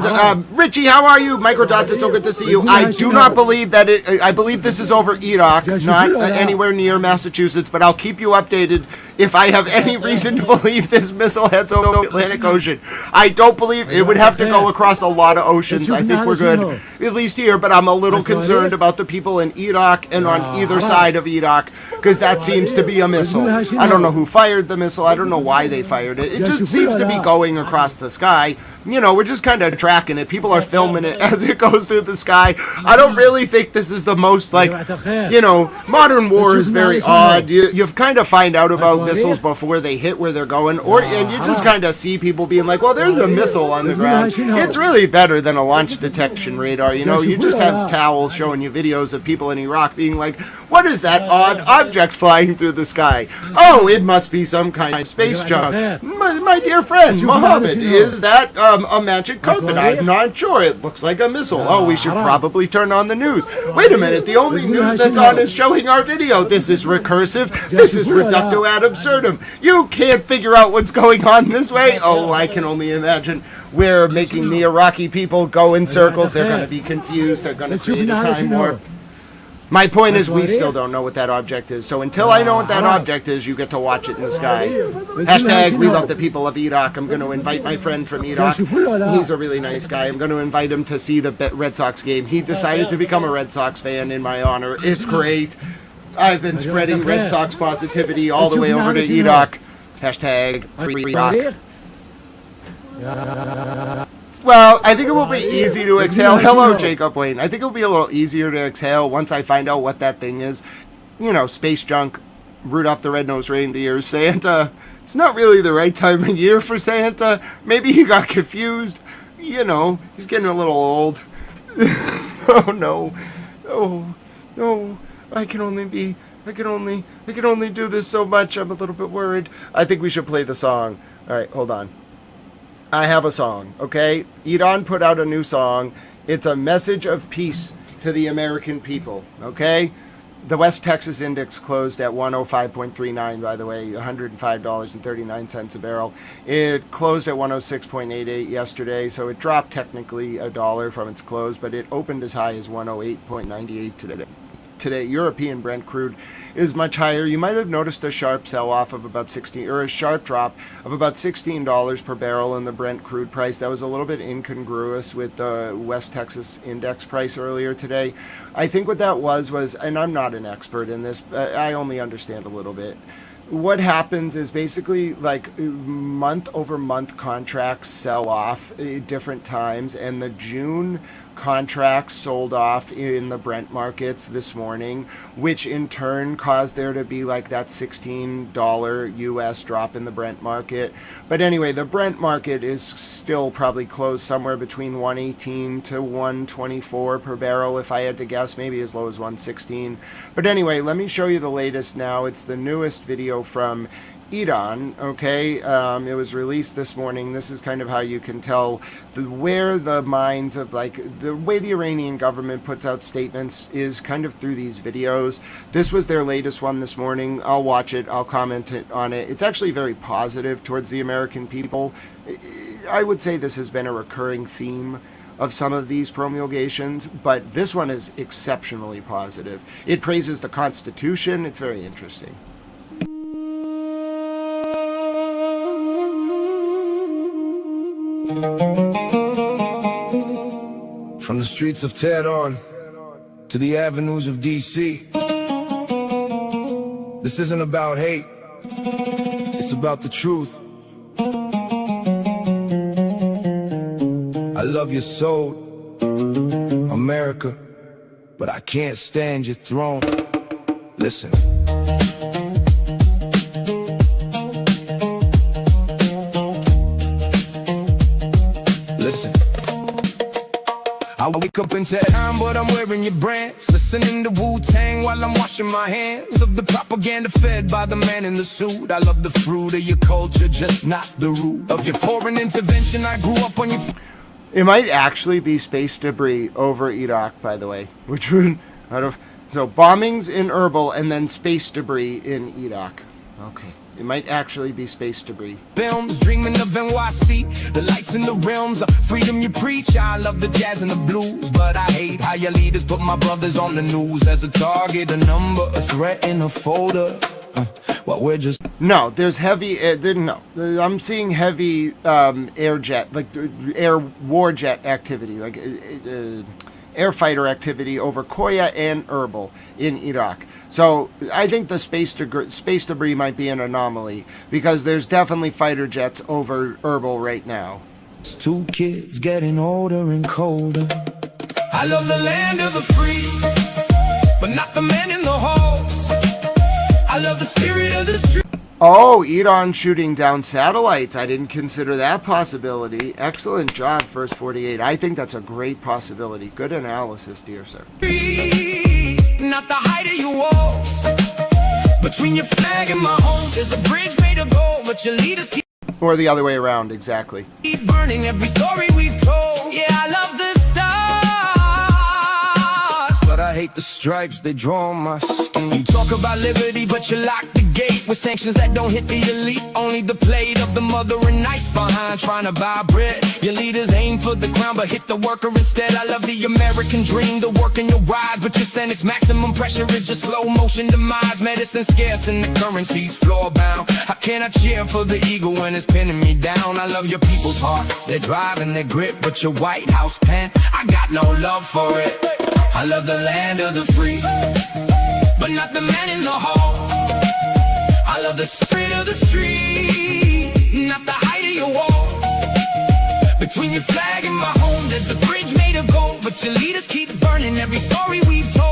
Richie, how are you? Microdots, it's so good to see you. I do not believe that I believe this is over Iraq, not anywhere near Massachusetts, but I'll keep you updated if I have any reason to believe this missile heads over the Atlantic Ocean. I don't believe it would have to go across a lot of oceans. I think we're good, at least here, but I'm a little concerned about the people in Iraq and on either side of Iraq, because that seems to be a missile. I don't know who fired the missile. I don't know why they fired it. It just seems to be going across the sky. You know, we're just kind of tracking it. People are filming it as it goes through the sky. I don't really think this is the most, like, you know, modern war is very odd. You've kind of find out about missiles before they hit where they're going, and you just kind of see people being like, well, there's a missile on the ground. It's really better than a launch detection radar, you know. You just have towels showing you videos of people in Iraq being like, what is that odd object flying through the sky? Oh, it must be some kind of space junk. My dear friend, Mohammed, is that a magic carpet? I'm not sure. It looks like a missile. Oh, we should probably turn on the news. Wait a minute, the only news that's on is showing our video. This is recursive. This is reducto ad absurdum. You can't figure out what's going on this way? Oh, I can only imagine. We're making the Iraqi people go in circles. They're going to be confused. They're going to create a time warp. My point is, we still don't know what that object is. So until I know what that object is, you get to watch it in the sky. Hashtag, we love the people of Iraq. I'm going to invite my friend from Iraq. He's a really nice guy. I'm going to invite him to see the Red Sox game. He decided to become a Red Sox fan in my honor. It's great. I've been spreading Red Sox positivity all the way over to Iraq. Hashtag, free Iraq. Well, I think it will be easy to exhale. Hello, Jacob Wayne. I think it will be a little easier to exhale once I find out what that thing is. You know, space junk, Rudolph the Red-Nosed Reindeer, Santa. It's not really the right time of year for Santa. Maybe he got confused. You know, he's getting a little old. Oh, no. Oh, no. I can only do this so much. I'm a little bit worried. I think we should play the song. All right, hold on. I have a song, okay? Iran put out a new song. It's a message of peace to the American people, okay? The West Texas Index closed at 105.39, by the way, $105.39 a barrel. It closed at 106.88 yesterday, so it dropped technically $1 from its close, but it opened as high as 108.98 today. European Brent crude is much higher. You might have noticed a sharp sell-off of about a sharp drop of about $16 per barrel in the Brent crude price. That was a little bit incongruous with the West Texas Index price earlier today. I think what that was, and I'm not an expert in this, I only understand a little bit. What happens is basically like month-over-month contracts sell off at different times, and the June contracts sold off in the Brent markets this morning, which in turn caused there to be like that $16 US drop in the Brent market. But anyway, the Brent market is still probably closed somewhere between 118 to 124 per barrel, if I had to guess, maybe as low as 116. But anyway, let me show you the latest now. It's the newest video from Iran, okay? It was released this morning. This is kind of how you can tell where the minds of, like, the way the Iranian government puts out statements is kind of through these videos. This was their latest one this morning. I'll watch it. I'll comment on it. It's actually very positive towards the American people. I would say this has been a recurring theme of some of these promulgations, but this one is exceptionally positive. It praises the Constitution. It's very interesting. From the streets of Tehran to the avenues of DC, this isn't about hate, it's about the truth. I love your soul, America, but I can't stand your throne. Listen. I wake up in Tehran, but I'm wearing your brands. Listening to Wu-Tang while I'm washing my hands of the propaganda fed by the man in the suit. I love the fruit of your culture, just not the root of your foreign intervention. I grew up on your... It might actually be space debris over Iraq, by the way, which would so bombings in Erbil and then space debris in Iraq. Okay, it might actually be space debris. Films, dreaming of NYC, the lights in the realms of freedom you preach. I love the jazz and the blues, but I hate how your leaders put my brothers on the news as a target, a number, a threat in a folder. Well, we're just... No, there's heavy... no, I'm seeing heavy air jet, like air war jet activity, like air fighter activity over Koya and Erbil in Iraq. So I think the space debris might be an anomaly because there's definitely fighter jets over Erbil right now. Two kids getting older and colder. I love the land of the free, but not the man in the halls. I love the spirit of the street. Oh, Iran shooting down satellites. I didn't consider that possibility. Excellent job, First 48. I think that's a great possibility. Good analysis, dear sir. Not the height of your walls. Between your flag and my home, there's a bridge made of gold, but your leaders keep... Or the other way around, exactly. Keep burning every story we've told. Yeah, I love the stars, but I hate the stripes they draw on my skin. You talk about liberty, but you lock the gate with sanctions that don't hit the elite. Only the plate of the mother and nice behind trying to buy bread. Your leaders aim for the crown, but hit the worker instead. I love the American dream, the work in your rise, but your Senate's maximum pressure is just slow motion demise. Medicine scarce and the currency's floor bound. How can I cheer for the eagle when it's pinning me down? I love your people's heart, their drive and their grit, but your White House pen, I got no love for it. I love the land of the free, but not the man in the hall. I love the spirit of the street, not the height of your wall. Between your flag and my home, there's a bridge made of gold, but your leaders keep burning every story we've told.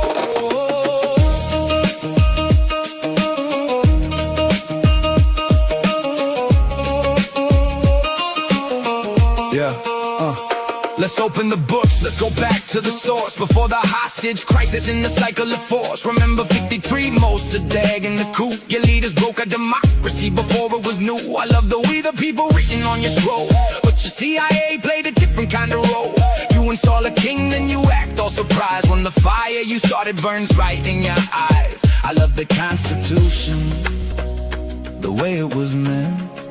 Let's open the books, let's go back to the source. Before the hostage crisis in the cycle of force. Remember 53, Mossadegh and the coup. Your leaders broke a democracy before it was new. I love the we the people written on your scroll, but your CIA played a different kind of role. You install a king, then you act all surprised when the fire you started burns right in your eyes. I love the Constitution, the way it was meant,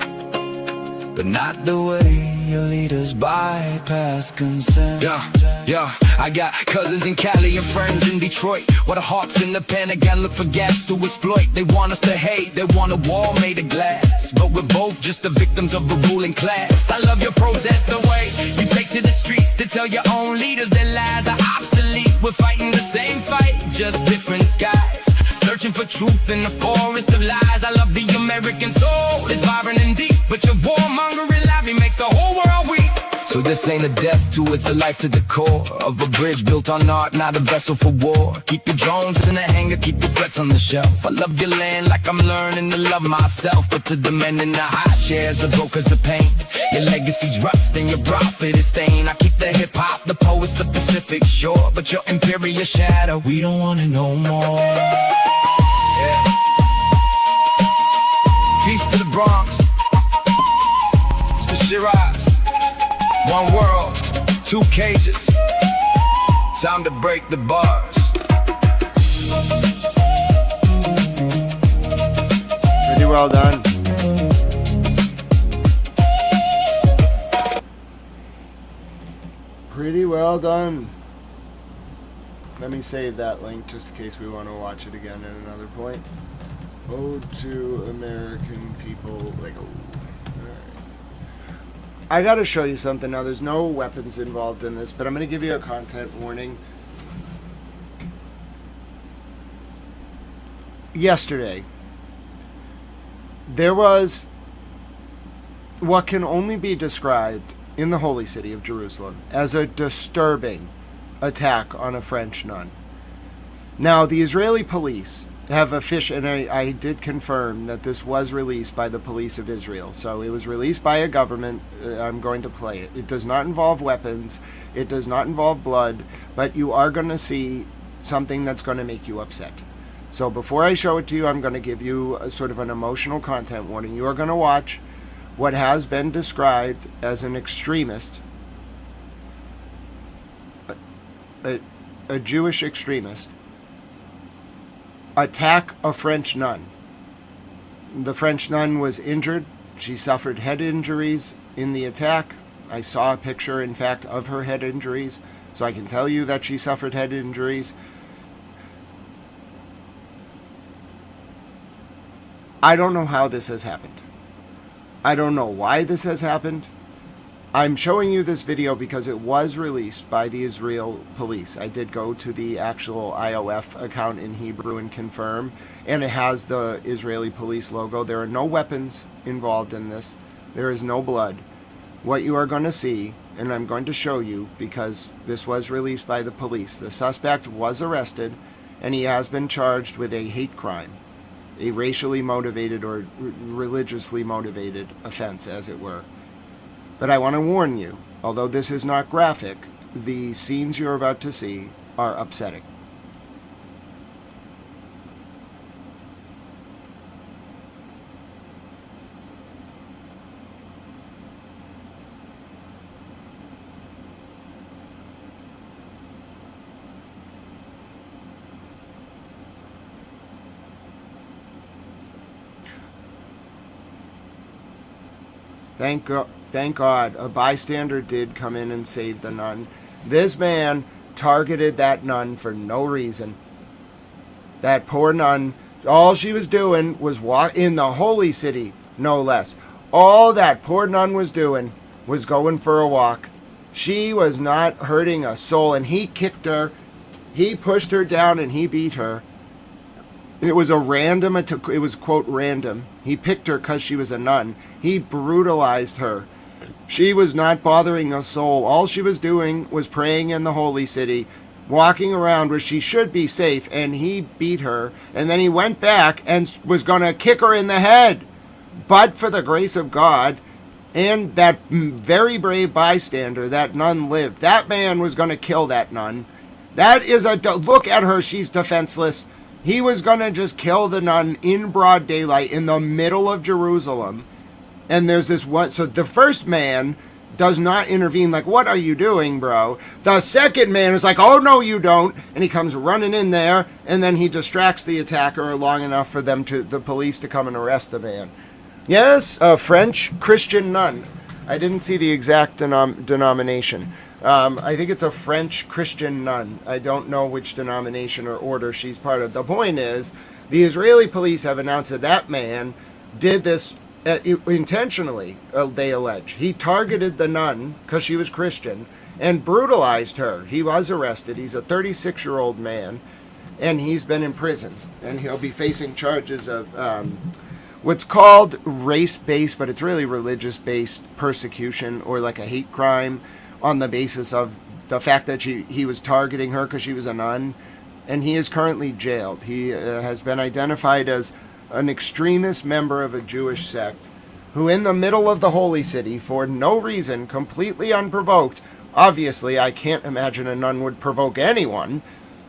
but not the way your leaders bypass consent. Yeah, I got cousins in Cali and friends in Detroit, where the hawks in the Pentagon look for gaps to exploit. They want us to hate, they want a wall made of glass, but we're both just the victims of a ruling class. I love your protest, the way you take to the street to tell your own leaders their lies are obsolete. We're fighting the same fight, just different skies, searching for truth in the forest of lies. I love the American soul, it's vibrant and deep, but your warmongering lobby makes the whole world weak. So this ain't a death to, it's a life to the core of a bridge built on art, not a vessel for war. Keep your drones in the hangar, keep your threats on the shelf. I love your land like I'm learning to love myself, but to the men in the high chairs, the brokers of pain, your legacy's rust and your profit is stained. I keep the hip-hop, the poets, the Pacific shore, but your imperial shadow, we don't want it no more. Peace to the Bronx, it's the Shiraz. One world, two cages, time to break the bars. Pretty well done. Pretty well done. Let me save that link just in case we want to watch it again at another point. Ode to American people, Lego. I gotta show you something now. There's no weapons involved in this, but I'm gonna give you a content warning. Yesterday, there was what can only be described in the holy city of Jerusalem as a disturbing attack on a French nun. Now, the Israeli police have and I did confirm that this was released by the police of Israel. So it was released by a government. I'm going to play it. It does not involve weapons. It does not involve blood. But you are going to see something that's going to make you upset. So before I show it to you, I'm going to give you a sort of an emotional content warning. You are going to watch what has been described as an extremist, a Jewish extremist, attack a French nun. The French nun was injured. She suffered head injuries in the attack. I saw a picture, in fact, of her head injuries, so I can tell you that she suffered head injuries. I don't know how this has happened. I don't know why this has happened. I'm showing you this video because it was released by the Israel police. I did go to the actual IOF account in Hebrew and confirm, and it has the Israeli police logo. There are no weapons involved in this. There is no blood. What you are going to see, and I'm going to show you because this was released by the police, the suspect was arrested and he has been charged with a hate crime, a racially motivated or religiously motivated offense, as it were. But I want to warn you, although this is not graphic, the scenes you're about to see are upsetting. Thank God, a bystander did come in and save the nun. This man targeted that nun for no reason. That poor nun, all she was doing was walk in the holy city, no less. All that poor nun was doing was going for a walk. She was not hurting a soul, and he kicked her, he pushed her down, and he beat her. It was a random, it was, quote, random. He picked her because she was a nun. He brutalized her. She was not bothering a soul. All she was doing was praying in the holy city, walking around where she should be safe, and he beat her. And then he went back and was going to kick her in the head. But for the grace of God and that very brave bystander, that nun lived. That man was going to kill that nun. That is look at her. She's defenseless. He was going to just kill the nun in broad daylight in the middle of Jerusalem. And there's this one. So the first man does not intervene, like, what are you doing, bro? The second man is like, oh, no, you don't. And he comes running in there. And then he distracts the attacker long enough for the police to come and arrest the man. Yes, a French Christian nun. I didn't see the exact denomination. I think it's a French Christian nun. I don't know which denomination or order she's part of. The point is, the Israeli police have announced that that man did this intentionally, they allege. He targeted the nun because she was Christian and brutalized her. He was arrested. He's a 36-year-old man, and he's been imprisoned. And he'll be facing charges of what's called race-based, but it's really religious-based persecution, or like a hate crime, on the basis of the fact that he was targeting her because she was a nun, and he is currently jailed. He has been identified as an extremist member of a Jewish sect who, in the middle of the holy city, for no reason, completely unprovoked, obviously I can't imagine a nun would provoke anyone,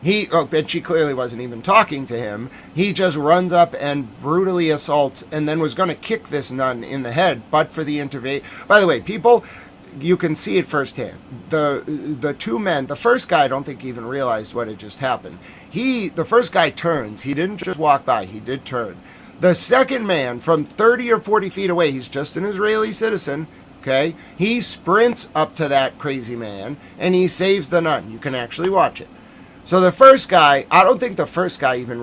and she clearly wasn't even talking to him, he just runs up and brutally assaults, and then was going to kick this nun in the head, but for the intervention. By the way, people, you can see it firsthand. The two men, the first guy I don't think even realized what had just happened. The first guy turns. He didn't just walk by. He did turn. The second man, from 30 or 40 feet away, he's just an Israeli citizen, okay? He sprints up to that crazy man, and he saves the nun. You can actually watch it. So the first guy, I don't think the first guy even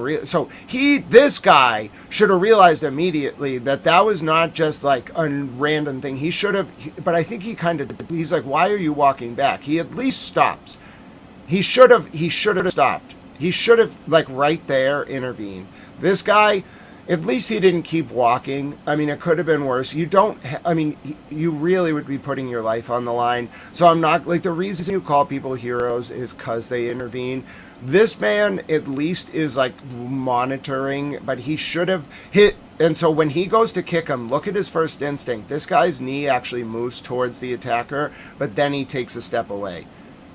this guy should have realized immediately that was not just like a random thing. He should have, but I think he's like, why are you walking back? He at least stops. He should have stopped. He should have, like, right there intervened. This guy, At least he didn't keep walking. I mean, it could have been worse. You don't, I mean, you really would be putting your life on the line. So I'm not, like, the reason you call people heroes is because they intervene. This man at least is, like, monitoring, but he should have hit. And so when he goes to kick him, look at his first instinct. This guy's knee actually moves towards the attacker, but then he takes a step away.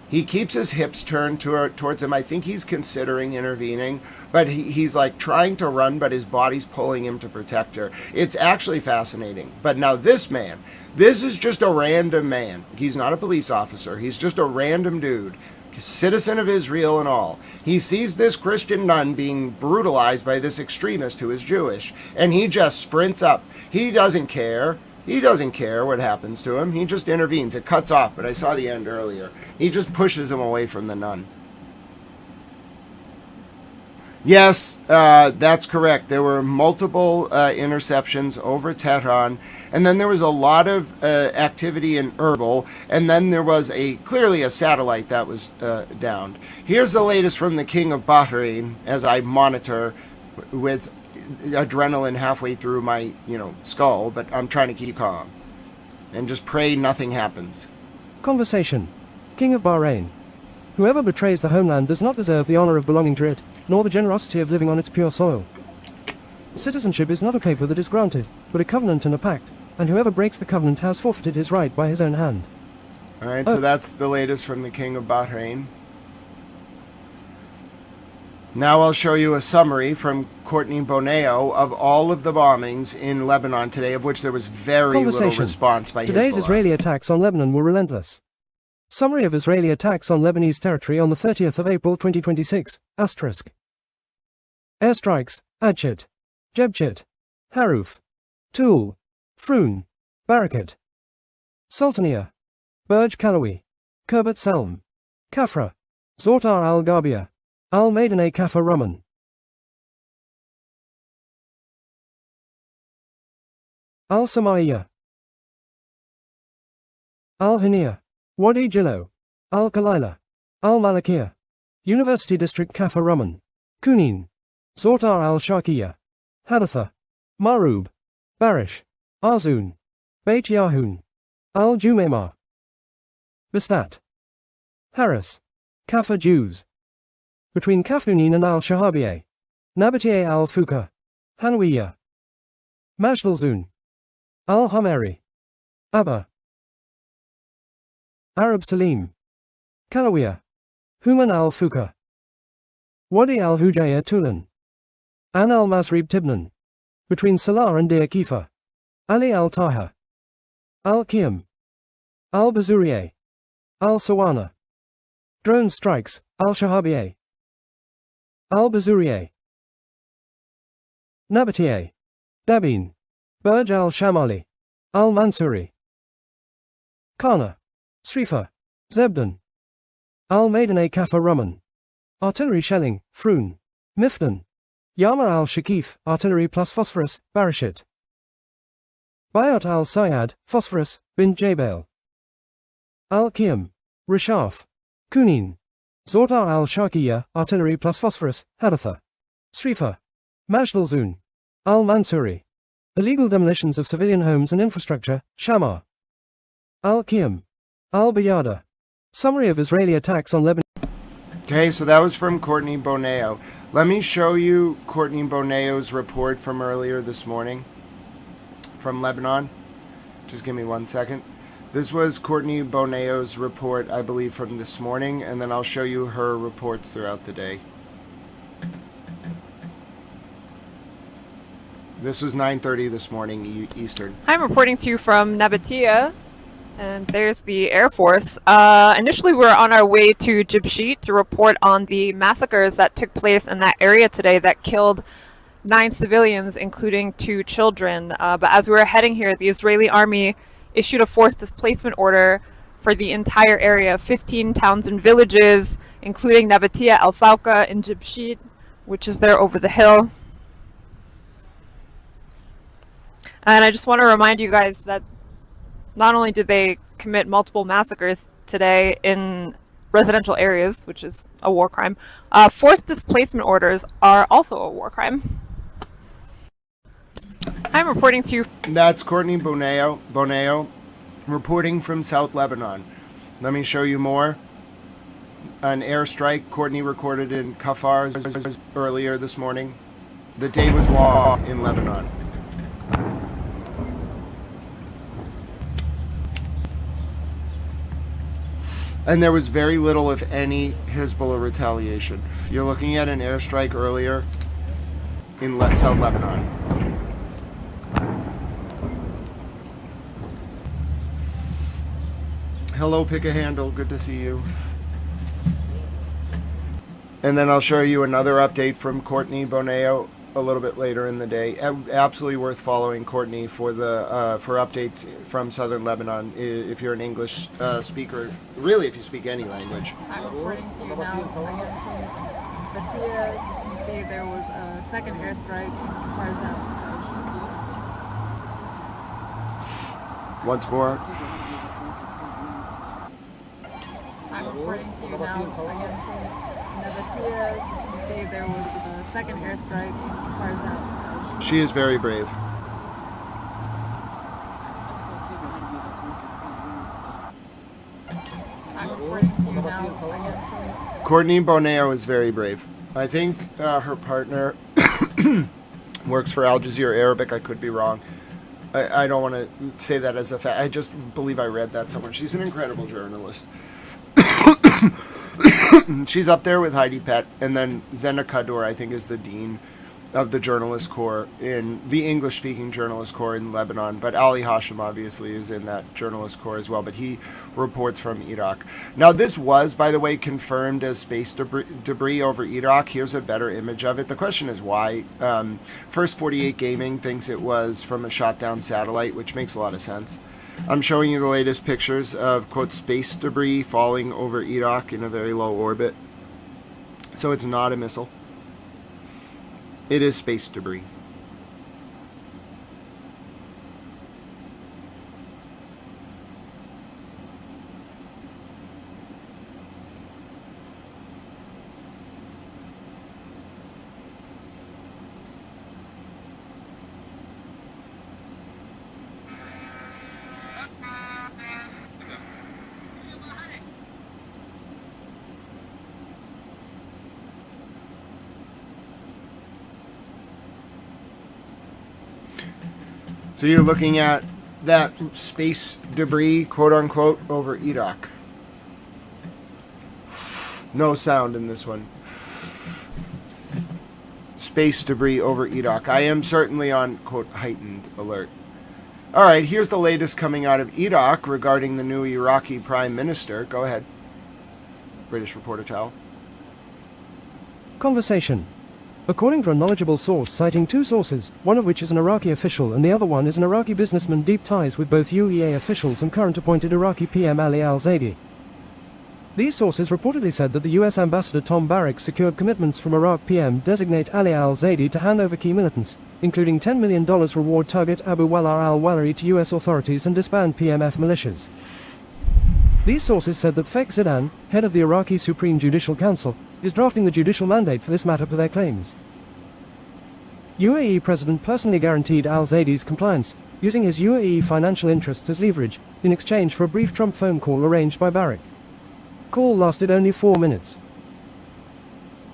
He keeps his hips turned towards him. I think he's considering intervening, but he's like trying to run, but his body's pulling him to protect her. It's actually fascinating. But now this man, this is just a random man. He's not a police officer. He's just a random dude, citizen of Israel and all. He sees this Christian nun being brutalized by this extremist who is Jewish, and he just sprints up. He doesn't care. He doesn't care what happens to him. He just intervenes. It cuts off, but I saw the end earlier. He just pushes him away from the nun. Yes, that's correct. There were multiple interceptions over Tehran, and then there was a lot of activity in Erbil, and then there was clearly a satellite that was downed. Here's the latest from the King of Bahrain as I monitor with adrenaline halfway through my, skull, but I'm trying to keep calm and just pray nothing happens. Conversation. King of Bahrain. Whoever betrays the homeland does not deserve the honor of belonging to it, nor the generosity of living on its pure soil. Citizenship is not a paper that is granted, but a covenant and a pact, and whoever breaks the covenant has forfeited his right by his own hand. All right, so that's the latest from the King of Bahrain. Now I'll show you a summary from Courtney Boneo of all of the bombings in Lebanon today, of which there was very little response by Today's Hezbollah. Israeli attacks on Lebanon were relentless. Summary of Israeli attacks on Lebanese territory on the 30th of April 2026, asterisk. Airstrikes, Adchit, Jebchit, Haruf, Toul, Froun, Barakat, Sultaniya, Burj Kalawi, Kirbet Selm, Kafra, Zortar al-Ghabia, Al-Maidane Kafar Rumman. Al-Samaiya, Al-Haniya, Wadi Jillo, Al-Kalaila, Al-Malakiya, University District Kafar Rumman, Kunin, Zortar al-Sharkiya, Hadatha, Marub, Barish, Arzun, Beit Yahun, Al-Jumaymah, Bistat, Haris, Kafar Jews. Between Kafunin and al-Shahabiyeh, Nabatieh al-Fuka, Hanwiya, Majdalzun, al-Hameri, Abba, Arab Salim, Kalawiya, Human al-Fuka, Wadi al-Hujayya Tulan, An al-Masrib Tibnan, between Salah and Deir Kifa, Ali al-Taha, al-Qiyam, al-Bazuriyeh, al-Sawana, drone strikes, al-Shahabiyeh, Al-Bazuriyeh, Nabatieh, Dabin, Burj al-Shamali, Al-Mansuri, Kana, Srifa, Zebdan, Al-Maidane Kafar Rumman, artillery shelling, Froun, Miftan, Yama al-Shakif, artillery plus phosphorus, Barashit, Bayat al-Sayad, phosphorus, bin Jabal, Al-Qiyam, Rishaf, Kunin, Zortar al-Sharkiya, artillery plus phosphorus, Hadatha, Srifa, Majdalzun, al-Mansuri, illegal demolitions of civilian homes and infrastructure, Shamar, Al-Qiyam, al-Bayada. Summary of Israeli attacks on Lebanon. Okay, so that was from Courtney Boneo. Let me show you Courtney Boneo's report from earlier this morning from Lebanon. Just give me 1 second. This was Courtney Boneo's report, I believe, from this morning, and then I'll show you her reports throughout the day. This was 9:30 this morning Eastern. I'm reporting to you from Nabatieh, and there's the Air Force. Initially, we were on our way to Jibshit to report on the massacres that took place in that area today that killed 9 civilians, including 2 children. But as we were heading here, the Israeli army issued a forced displacement order for the entire area, 15 towns and villages, including Nabatieh, Al-Fawqa, and Jibshit, which is there over the hill. And I just want to remind you guys that not only did they commit multiple massacres today in residential areas, which is a war crime, forced displacement orders are also a war crime. I'm reporting to you. That's Courtney Boneo reporting from South Lebanon. Let me show you more. An airstrike Courtney recorded in Kafar earlier this morning. The day was long in Lebanon. And there was very little, if any, Hezbollah retaliation. You're looking at an airstrike earlier in South Lebanon. Hello, Pick a Handle. Good to see you. And then I'll show you another update from Courtney Boneo a little bit later in the day. Absolutely worth following Courtney for updates from southern Lebanon if you're an English speaker. Really, if you speak any language. I'm reporting to you now again from Batia. You can see there was a second airstrike in Kuzastan. Once more. I'm reporting to you now again from Batia. You can see there was a second airstrike in Kuzastan. She is very brave. I'm reporting to you now again from Courtney Boneo is very brave. I think her partner works for Al Jazeera Arabic. I could be wrong. I don't want to say that as a fact. I just believe I read that somewhere. She's an incredible journalist. She's up there with Heidi Pett, and then Zena Kaddour, I think, is the dean of the journalist corps in the English-speaking journalist corps in Lebanon. But Ali Hashim obviously is in that journalist corps as well, but he reports from Iraq. Now, this was, by the way, confirmed as space debris over Iraq. Here's a better image of it. The question is why. First 48 Gaming thinks it was from a shot-down satellite, which makes a lot of sense. I'm showing you the latest pictures of, quote, space debris falling over Iraq in a very low orbit. So it's not a missile. It is space debris. So you're looking at that space debris, quote unquote, over Iraq. No sound in this one. Space debris over Iraq. I am certainly on, quote, heightened alert. All right, here's the latest coming out of Iraq regarding the new Iraqi Prime Minister. Go ahead. British reporter Tal. Conversation. According to a knowledgeable source citing two sources, one of which is an Iraqi official and the other one is an Iraqi businessman deep ties with both UEA officials and current appointed Iraqi PM Ali al-Zaidi. These sources reportedly said that the US Ambassador Tom Barrack secured commitments from Iraq PM designate Ali al-Zaidi to hand over key militants, including $10 million reward target Abu Walar al-Walari to US authorities and disband PMF militias. These sources said that Fek Zidan, head of the Iraqi Supreme Judicial Council, is drafting the judicial mandate for this matter per their claims. UAE President personally guaranteed al-Zaidi's compliance, using his UAE financial interests as leverage, in exchange for a brief Trump phone call arranged by Barrack. Call lasted only 4 minutes.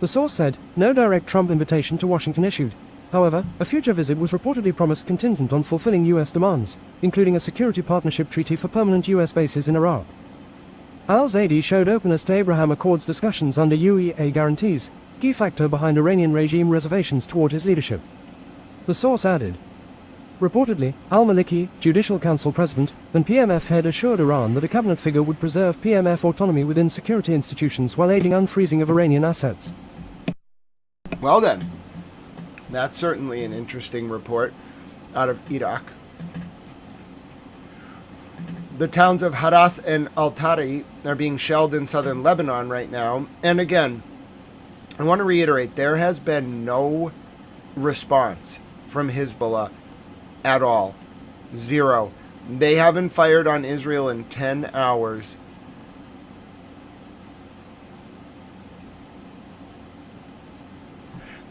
The source said, no direct Trump invitation to Washington issued. However, a future visit was reportedly promised contingent on fulfilling US demands, including a security partnership treaty for permanent US bases in Iraq. Al-Zaidi showed openness to Abraham Accords discussions under UEA guarantees, key factor behind Iranian regime reservations toward his leadership. The source added, reportedly, al-Maliki, Judicial Council President, and PMF head assured Iran that a cabinet figure would preserve PMF autonomy within security institutions while aiding unfreezing of Iranian assets. Well then, that's certainly an interesting report out of Iraq. The towns of Harath and Al-Tari are being shelled in southern Lebanon right now. And again, I want to reiterate, there has been no response from Hezbollah at all. Zero. They haven't fired on Israel in 10 hours.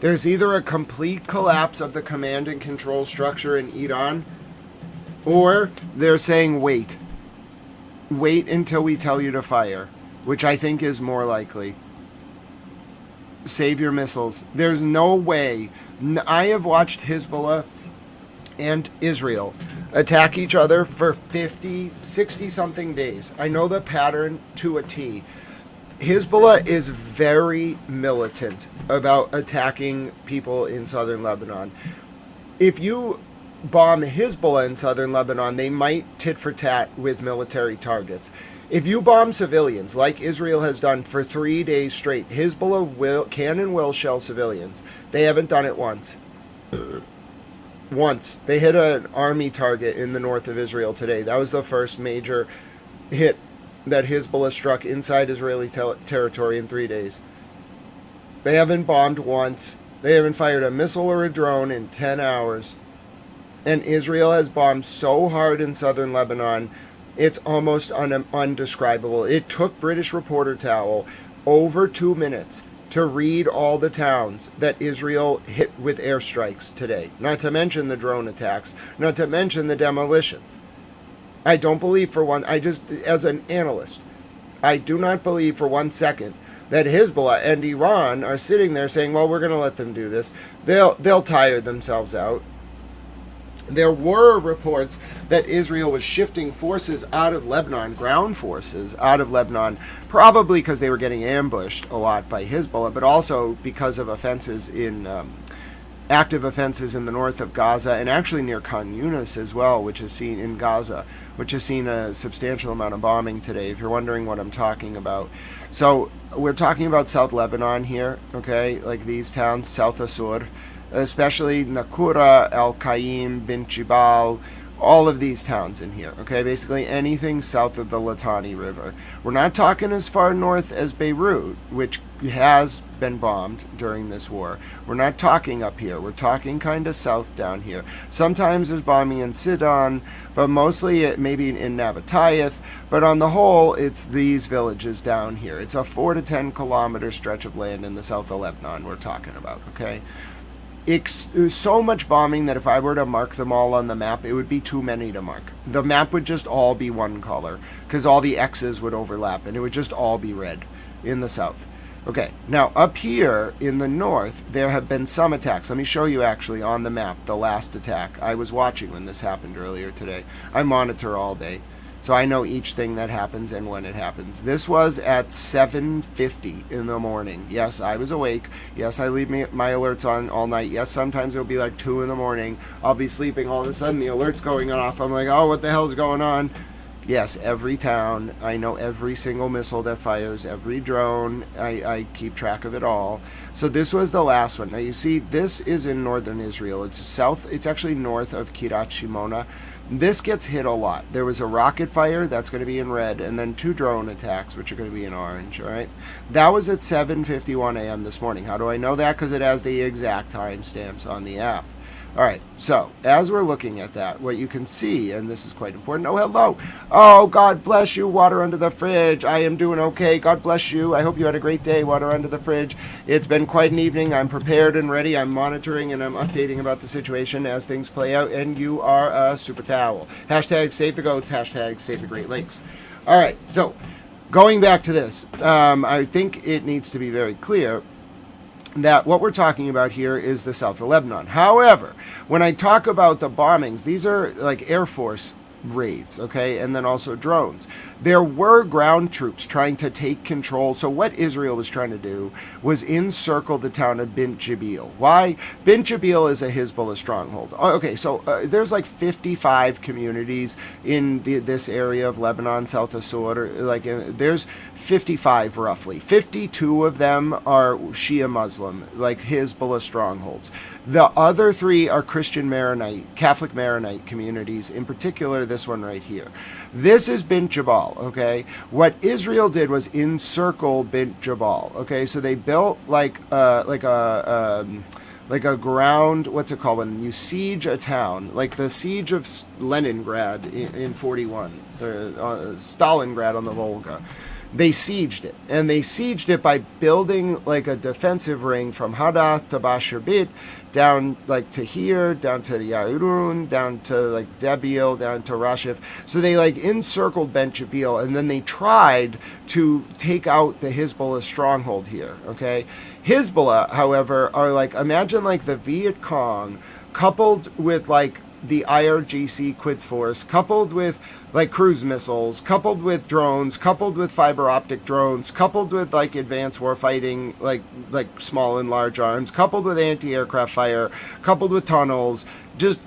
There's either a complete collapse of the command and control structure in Iran, or they're saying wait until we tell you to fire, which I think is more likely. Save your missiles. There's no way. I have watched Hezbollah and Israel attack each other for 50, 60 something days. I know the pattern to a T. Hezbollah is very militant about attacking people in southern Lebanon. If you bomb Hezbollah in southern Lebanon, they might tit for tat with military targets. If you bomb civilians, like Israel has done for 3 days straight, Hezbollah can and will shell civilians. They haven't done it once. Once. They hit an army target in the north of Israel today. That was the first major hit that Hezbollah struck inside Israeli territory in 3 days. They haven't bombed once. They haven't fired a missile or a drone in 10 hours. And Israel has bombed so hard in southern Lebanon, it's almost undescribable. It took British reporter Towell over 2 minutes to read all the towns that Israel hit with airstrikes today. Not to mention the drone attacks, not to mention the demolitions. I don't believe for one, as an analyst, I do not believe for 1 second that Hezbollah and Iran are sitting there saying, well, we're going to let them do this. They'll tire themselves out. There were reports that Israel was shifting forces out of Lebanon, ground forces out of Lebanon, probably because they were getting ambushed a lot by Hezbollah, but also because of offenses in active offenses in the north of Gaza, and actually near Khan Yunis as well, which is seen in Gaza, which has seen a substantial amount of bombing today, if you're wondering what I'm talking about. So we're talking about South Lebanon here, okay, like these towns, South Assur, especially Nakura, Al-Qaim, Bint Jibal, all of these towns in here, okay? Basically anything south of the Litani River. We're not talking as far north as Beirut, which has been bombed during this war. We're not talking up here. We're talking kind of south down here. Sometimes there's bombing in Sidon, but mostly maybe in Nabatayeth. But on the whole, it's these villages down here. It's a 4 to 10 kilometer stretch of land in the south of Lebanon we're talking about, okay? So much bombing that if I were to mark them all on the map, it would be too many to mark. The map would just all be one color because all the X's would overlap and it would just all be red in the south. Okay, now up here in the north, there have been some attacks. Let me show you actually on the map the last attack. I was watching when this happened earlier today. I monitor all day, so I know each thing that happens and when it happens. This was at 7:50 in the morning. Yes, I was awake. Yes, I leave my alerts on all night. Yes, sometimes it'll be like 2 in the morning. I'll be sleeping. All of a sudden, the alert's going off. I'm like, oh, what the hell is going on? Yes, every town. I know every single missile that fires, every drone. I keep track of it all. So this was the last one. Now, you see, this is in northern Israel. It's south. It's actually north of Kiryat Shimona. This gets hit a lot. There was a rocket fire, that's going to be in red, and then 2 drone attacks, which are going to be in orange, all right? That was at 7:51 a.m. this morning. How do I know that? Because it has the exact timestamps on the app. All right, so as we're looking at that, what you can see, and this is quite important. Oh, hello. Oh, God bless you, water under the fridge. I am doing okay. God bless you. I hope you had a great day, water under the fridge. It's been quite an evening. I'm prepared and ready. I'm monitoring and I'm updating about the situation as things play out, and you are a super towel. Hashtag save the goats, hashtag save the Great Lakes. All right, so going back to this, I think it needs to be very clear that what we're talking about here is the south of Lebanon. However, when I talk about the bombings, these are like Air Force raids, okay, and then also drones. There were ground troops trying to take control. So what Israel was trying to do was encircle the town of Bint Jibal. Why? Bint Jibal is a Hezbollah stronghold. Okay, so there's like 55 communities in this area of Lebanon, South Assur. There's 55 roughly. 52 of them are Shia Muslim, like Hezbollah strongholds. The other 3 are Christian Maronite, Catholic Maronite communities, in particular this one right here. This is Bint Jibal, okay? What Israel did was encircle Bint Jibal, okay? So they built like a ground, what's it called, when you siege a town, like the siege of Leningrad in 41, Stalingrad on the Volga. they sieged it. And they sieged it by building like a defensive ring from Hadath to Bashar Bit, down like to here, down to Yairun, down to like Debil, down to Rashif. So they like encircled Ben Jabil, and then they tried to take out the Hezbollah stronghold here, okay? Hezbollah, however, are like, imagine like the Viet Cong coupled with like the IRGC Quds Force, coupled with like cruise missiles, coupled with drones, coupled with fiber optic drones, coupled with like advanced warfighting, like small and large arms, coupled with anti-aircraft fire, coupled with tunnels, just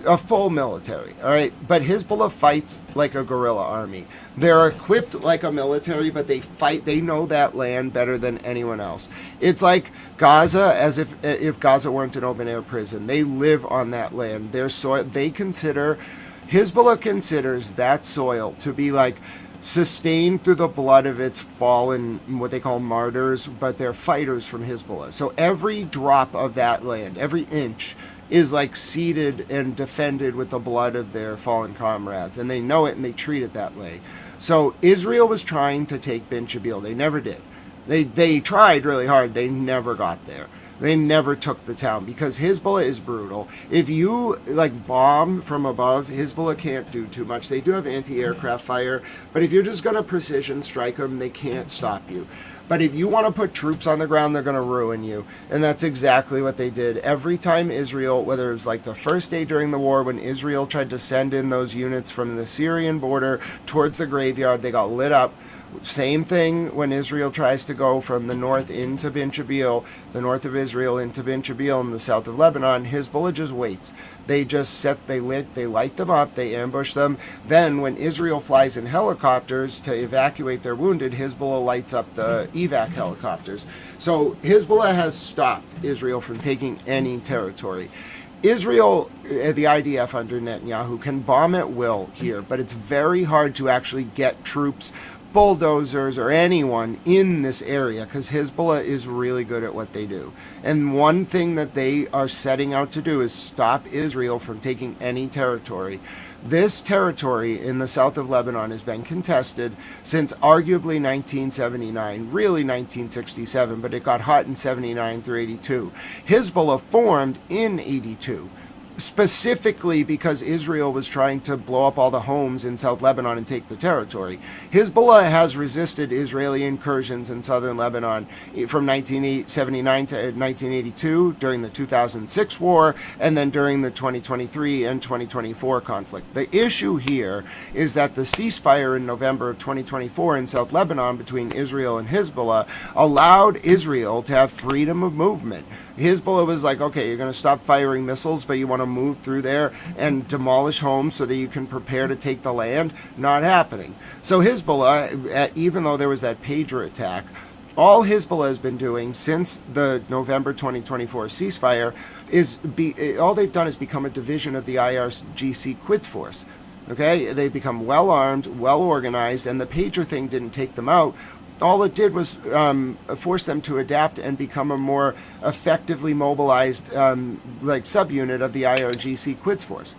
a full military, all right? But Hezbollah fights like a guerrilla army. They're equipped like a military, but they fight, they know that land better than anyone else. It's like Gaza, as if Gaza weren't an open-air prison. They live on that land. Their soil, Hezbollah considers that soil to be like sustained through the blood of its fallen, what they call martyrs, but they're fighters from Hezbollah. So every drop of that land, every inch, is like seeded and defended with the blood of their fallen comrades, and they know it and they treat it that way. So Israel was trying to take Ben Jabil. They never did. They tried really hard. They never got there. They never took the town because Hezbollah is brutal. If you like bomb from above, Hezbollah can't do too much. They do have anti-aircraft fire, but if you're just going to precision strike them, they can't stop you. But if you want to put troops on the ground, they're going to ruin you. And that's exactly what they did. Every time Israel, whether it was like the first day during the war when Israel tried to send in those units from the Syrian border towards the graveyard, they got lit up. Same thing when Israel tries to go from the north into Ben Jabil, the north of Israel into Ben Jabil in the south of Lebanon. Hezbollah just waits. They just they light them up, they ambush them. Then when Israel flies in helicopters to evacuate their wounded, Hezbollah lights up the evac helicopters. So Hezbollah has stopped Israel from taking any territory. Israel, the IDF under Netanyahu, can bomb at will here, but it's very hard to actually get troops, bulldozers, or anyone in this area because Hezbollah is really good at what they do. And one thing that they are setting out to do is stop Israel from taking any territory. This territory in the south of Lebanon has been contested since arguably 1979, really 1967, but it got hot in 79 through 82. Hezbollah formed in 82. Specifically because Israel was trying to blow up all the homes in South Lebanon and take the territory. Hezbollah has resisted Israeli incursions in southern Lebanon from 1979 to 1982 during the 2006 war and then during the 2023 and 2024 conflict. The issue here is that the ceasefire in November of 2024 in South Lebanon between Israel and Hezbollah allowed Israel to have freedom of movement. Hezbollah was like, okay, you're going to stop firing missiles, but you want to move through there and demolish homes so that you can prepare to take the land? Not happening. So Hezbollah, even though there was that pager attack, all Hezbollah has been doing since the November 2024 ceasefire is all they've done is become a division of the IRGC Quds Force. Okay, they become well armed, well organized, and the pager thing didn't take them out. All it did was force them to adapt and become a more effectively mobilized like subunit of the IRGC Quds Force.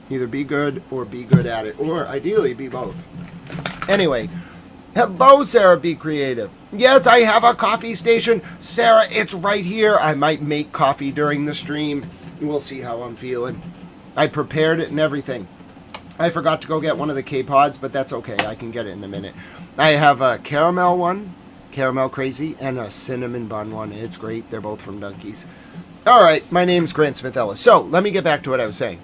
Either be good or be good at it, or ideally be both. Anyway, hello, Sarah, be creative. Yes, I have a coffee station. Sarah, it's right here. I might make coffee during the stream. We'll see how I'm feeling. I prepared it and everything. I forgot to go get one of the K-Pods, but that's okay. I can get it in a minute. I have a caramel one, caramel crazy, and a cinnamon bun one. It's great. They're both from Dunkies. All right, my name's Grant Smith Ellis. So let me get back to what I was saying.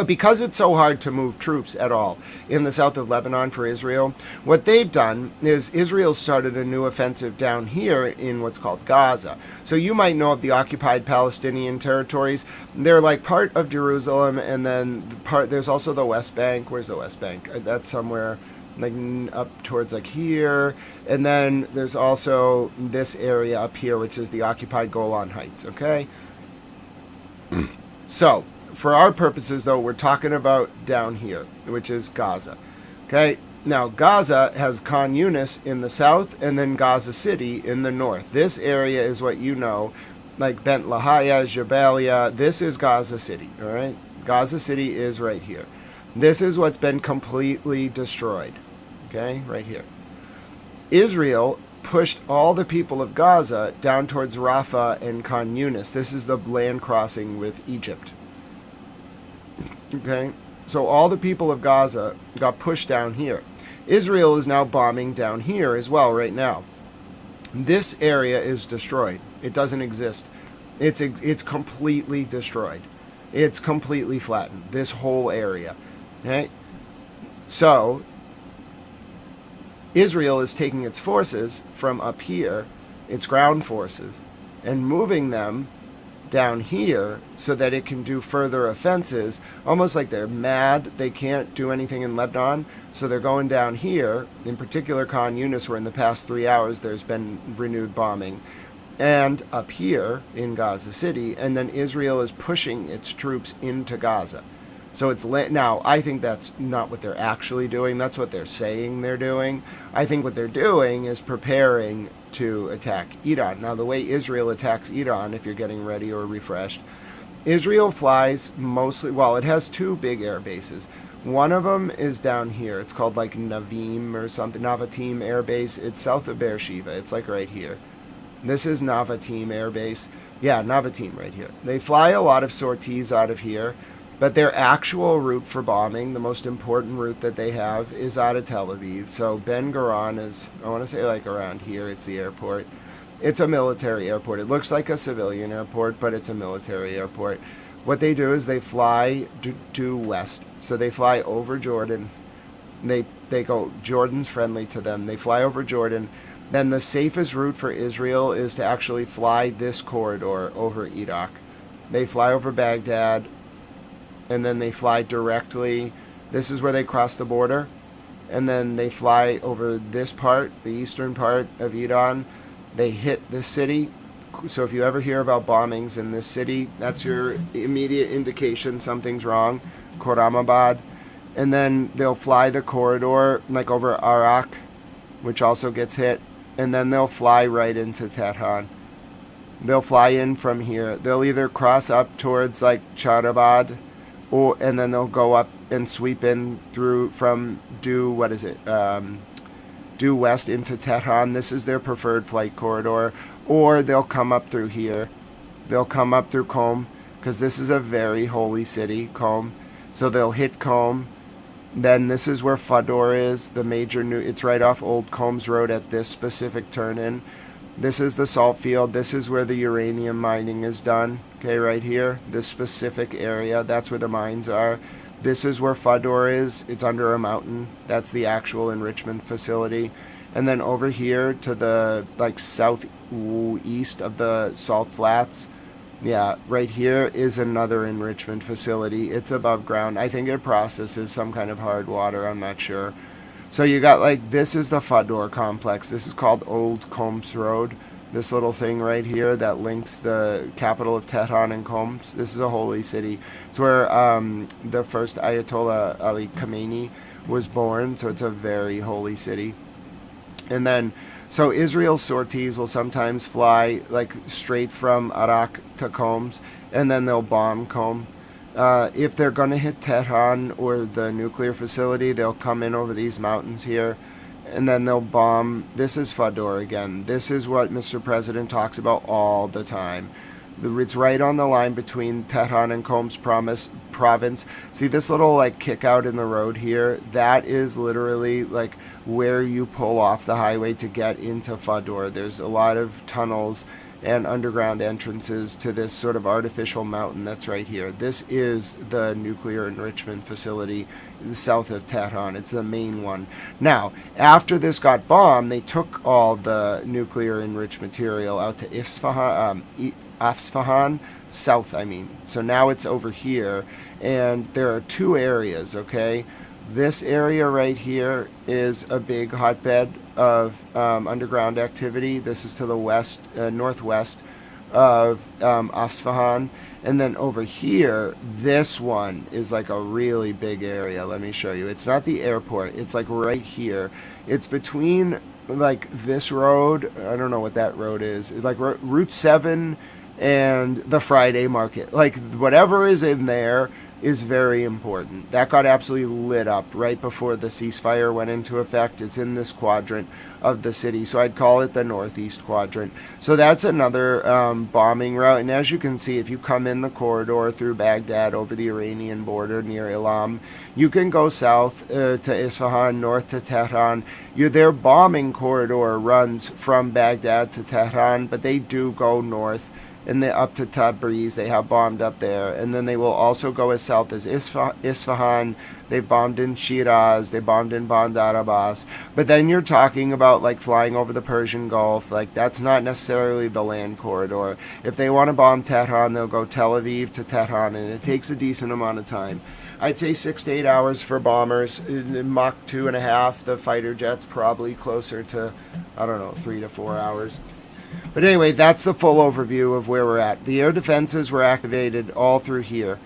Because it's so hard to move troops at all in the south of Lebanon for Israel, what they've done is Israel started a new offensive down here in what's called Gaza. So you might know of the occupied Palestinian territories. They're like part of Jerusalem, and then there's also the West Bank. Where's the West Bank? That's somewhere like up towards like here. And then there's also this area up here, which is the occupied Golan Heights, okay? So for our purposes, though, we're talking about down here, which is Gaza. Okay? Now, Gaza has Khan Yunis in the south and then Gaza City in the north. This area is what you know, like Bent Lahaya, Jabalia. This is Gaza City, all right? Gaza City is right here. This is what's been completely destroyed. Okay, right here. Israel pushed all the people of Gaza down towards Rafah and Khan Yunis. This is the land crossing with Egypt. Okay, so all the people of Gaza got pushed down here. Israel is now bombing down here as well right now. This area is destroyed. It doesn't exist. It's completely destroyed. It's completely flattened. This whole area. Okay, so Israel is taking its forces from up here, its ground forces, and moving them down here so that it can do further offenses, almost like they're mad. They can't do anything in Lebanon, so they're going down here, in particular Khan Yunis, where in the past 3 hours there's been renewed bombing, and up here in Gaza City, and then Israel is pushing its troops into Gaza. So it's now, I think that's not what they're actually doing. That's what they're saying they're doing. I think what they're doing is preparing to attack Iran. Now, the way Israel attacks Iran, if you're getting ready or refreshed, Israel flies mostly, well, it has two big air bases. One of them is down here. It's called like Navim or something, Navatim Air Base. It's south of Beersheba. It's like right here. This is Navatim Air Base. Yeah, Navatim right here. They fly a lot of sorties out of here. But their actual route for bombing, the most important route that they have, is out of Tel Aviv. So Ben Gurion is, I want to say like around here, it's the airport. It's a military airport. It looks like a civilian airport, but it's a military airport. What they do is they fly due west. So they fly over Jordan. They go, Jordan's friendly to them. They fly over Jordan. Then the safest route for Israel is to actually fly this corridor over Iraq. They fly over Baghdad, and then they fly directly. This is where they cross the border, and then they fly over this part, the eastern part of Iran. They hit this city. So if you ever hear about bombings in this city, that's your immediate indication something's wrong. Khorramabad. And then they'll fly the corridor like over Iraq, which also gets hit, and then they'll fly right into Tehran. They'll fly in from here. They'll either cross up towards like Charabad, and then they'll go up and sweep in through from due west into Tehran. This is their preferred flight corridor. Or they'll come up through here. They'll come up through Qom, because this is a very holy city, Qom. So they'll hit Qom. Then this is where Fador is, the major it's right off Old Combs Road at this specific turn-in. This is the salt field. This is where the uranium mining is done. Okay, right here, this specific area, that's where the mines are. This is where Fador is. It's under a mountain. That's the actual enrichment facility. And then over here to the southeast of the salt flats, yeah, right here is another enrichment facility. It's above ground. I think it processes some kind of hard water. I'm not sure. So you got this is the Fador complex. This is called Old Combs Road. This little thing right here that links the capital of Tehran and Combs. This is a holy city. It's where the first Ayatollah Ali Khamenei was born. So it's a very holy city. And then, so Israel's sorties will sometimes fly straight from Iraq to Combs, and then they'll bomb Qom. If they're going to hit Tehran or the nuclear facility, they'll come in over these mountains here, and then they'll bomb. This is Fador again. This is what Mr. President talks about all the time. It's right on the line between Tehran and Qom's province. See this little kick out in the road here? That is literally where you pull off the highway to get into Fador. There's a lot of tunnels and underground entrances to this sort of artificial mountain that's right here. This is the nuclear enrichment facility south of Tehran. It's the main one. Now, after this got bombed, they took all the nuclear enriched material out to Isfahan, south, I mean. So now it's over here, and there are two areas, okay? This area right here is a big hotbed of underground activity. This is to the west, northwest of Isfahan. And then over here, this one is a really big area. Let me show you. It's not the airport. It's right here. It's between this road. I don't know what that road is. It's Route 7 and the Friday market. Whatever is in there, is very important. That got absolutely lit up right before the ceasefire went into effect. It's in this quadrant of the city, so I'd call it the northeast quadrant. So that's another bombing route. And as you can see, if you come in the corridor through Baghdad over the Iranian border near Elam, you can go south to Isfahan, north to Tehran. Their bombing corridor runs from Baghdad to Tehran, but they do go north and up to Tabriz. They have bombed up there, and then they will also go as south as Isfahan. They bombed in Shiraz, they bombed in Bandar Abbas, but then you're talking about like flying over the Persian Gulf. Like, that's not necessarily the land corridor. If they want to bomb Tehran, they'll go Tel Aviv to Tehran, and it takes a decent amount of time. I'd say 6 to 8 hours for bombers. In Mach 2.5, the fighter jets probably closer to, I don't know, 3 to 4 hours. But anyway, that's the full overview of where we're at. The air defenses were activated all through here.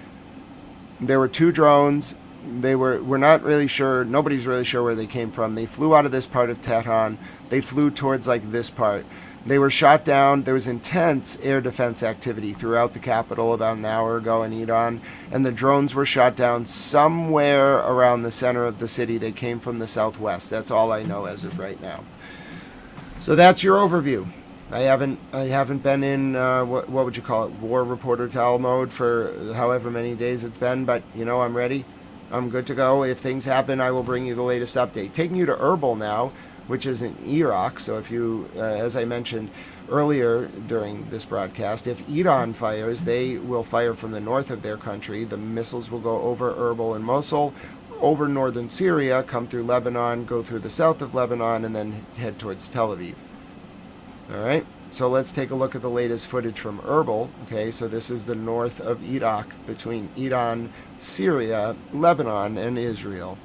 There were 2 drones. We're not really sure, nobody's really sure where they came from. They flew out of this part of Tehran. They flew towards like this part. They were shot down. There was intense air defense activity throughout the capital about an hour ago in Iran, and the drones were shot down somewhere around the center of the city. They came from the southwest. That's all I know as of right now. So that's your overview. I haven't been in what would you call it, war reporter towel mode for however many days it's been, but you know, I'm ready. I'm good to go. If things happen, I will bring you the latest update. Taking you to Erbil now, which is in Iraq. So if you, as I mentioned earlier during this broadcast, if Iran fires, they will fire from the north of their country. The missiles will go over Erbil and Mosul, over northern Syria, come through Lebanon, go through the south of Lebanon, and then head towards Tel Aviv. All right, so let's take a look at the latest footage from Erbil. Okay, so this is the north of Iraq, between Iran, Syria, Lebanon, and Israel.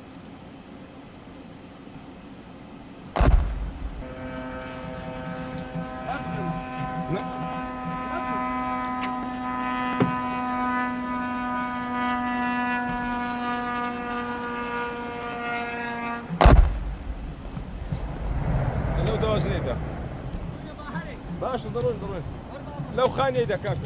لو خاني ايدك كاكا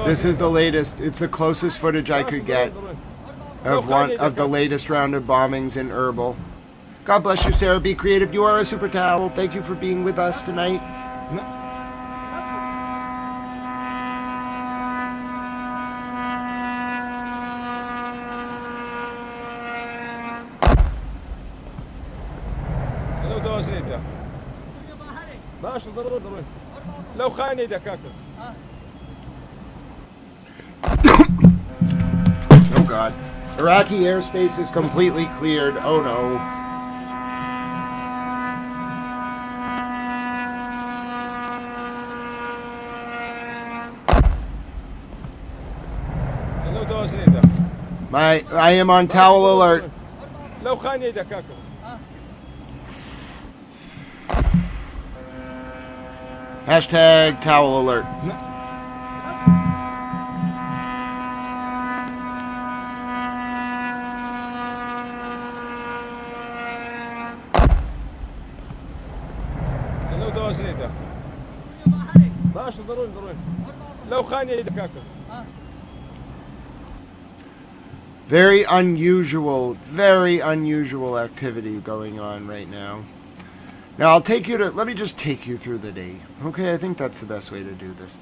This is the latest. It's the closest footage I could get of the latest round of bombings in Erbil. God bless you, Sarah. Be creative. You are a super towel. Thank you for being with us tonight. لو خاني ايدك كاكا Oh God. Iraqi airspace is completely cleared. Oh no. I am on towel alert. لو خاني ايدك كاكا Hashtag towel alert. لو خاني ايدك كاكا Very unusual activity going on right now. Now let me just take you through the day. Okay, I think that's the best way to do this.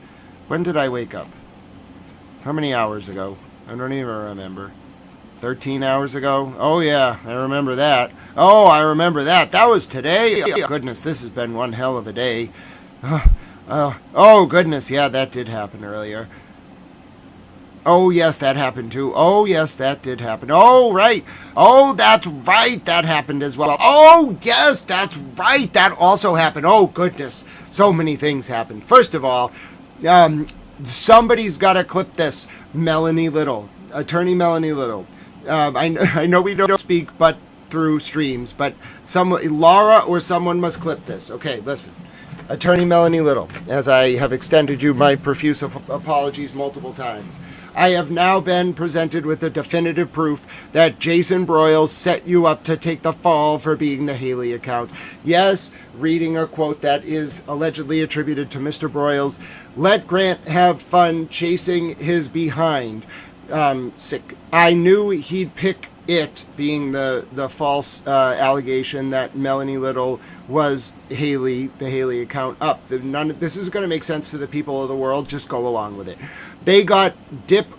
When did I wake up? How many hours ago? I don't even remember. 13 hours ago? Oh yeah, I remember that. Oh, I remember that. That was today? Oh, goodness, this has been one hell of a day. Oh goodness, yeah, that did happen earlier. Oh, yes, that happened too. Oh, yes, that did happen. Oh, right. Oh, that's right. That happened as well. Oh, yes, that's right. That also happened. Oh, goodness. So many things happened. First of all, somebody's got to clip this. Melanie Little. Attorney Melanie Little. I know we don't speak but through streams, but Laura or someone must clip this. Okay, listen. Attorney Melanie Little, as I have extended you my profuse apologies multiple times, I have now been presented with the definitive proof that Jason Broyles set you up to take the fall for being the Haley account. Yes, reading a quote that is allegedly attributed to Mr. Broyles, let Grant have fun chasing his behind. Sick. I knew he'd pick it, being the false allegation that Melanie Little was Haley, the Haley account, up. This is going to make sense to the people of the world. Just go along with it. They got dip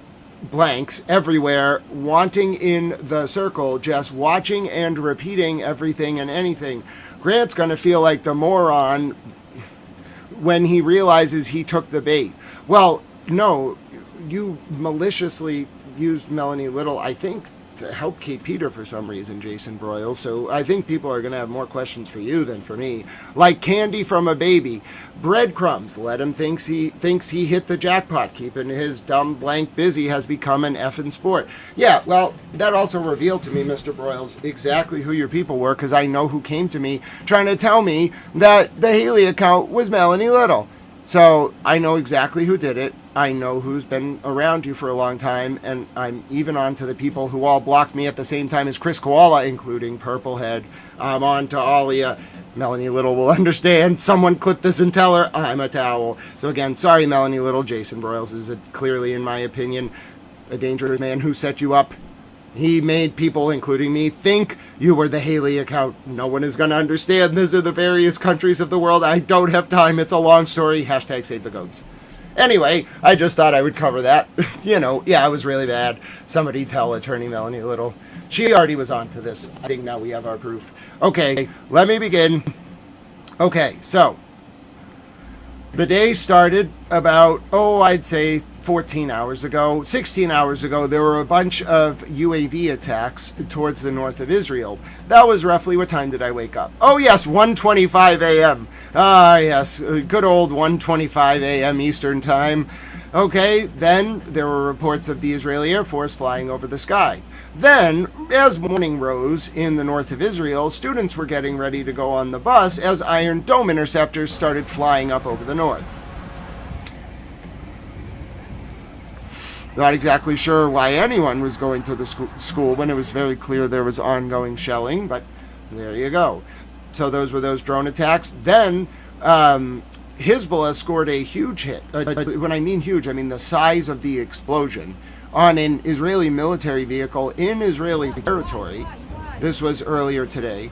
blanks everywhere, wanting in the circle, just watching and repeating everything and anything. Grant's going to feel like the moron when he realizes he took the bait. Well, no, you maliciously used Melanie Little, I think, to help Kate Peter for some reason, Jason Broyles. So I think people are going to have more questions for you than for me. Like candy from a baby. Breadcrumbs. Let him thinks he hit the jackpot. Keeping his dumb blank busy has become an effing sport. Yeah, well, that also revealed to me, Mr. Broyles, exactly who your people were, because I know who came to me trying to tell me that the Haley account was Melanie Little. So I know exactly who did it. I know who's been around you for a long time, and I'm even on to the people who all blocked me at the same time as Chris Koala, including Purplehead. I'm on to Alia. Melanie Little will understand. Someone clip this and tell her I'm a towel. So again, sorry, Melanie Little. Jason Broyles is clearly, in my opinion, a dangerous man who set you up. He made people, including me, think you were the Haley account. No one is going to understand. These are the various countries of the world. I don't have time. It's a long story. Hashtag save the goats. Anyway, I just thought I would cover that. Yeah, it was really bad. Somebody tell Attorney Melanie Little. She already was on to this. I think now we have our proof. Okay, let me begin. Okay, so the day started about, I'd say 14 hours ago, 16 hours ago. There were a bunch of UAV attacks towards the north of Israel. That was roughly, what time did I wake up? Oh yes, 1:25 a.m. Ah yes, good old 1:25 a.m. Eastern time. Okay, then there were reports of the Israeli Air Force flying over the sky. Then, as morning rose in the north of Israel, students were getting ready to go on the bus as Iron Dome interceptors started flying up over the north. Not exactly sure why anyone was going to the school when it was very clear there was ongoing shelling, but there you go. So those were those drone attacks. Then Hezbollah scored a huge hit. When I mean huge, I mean the size of the explosion on an Israeli military vehicle in Israeli territory. This was earlier today.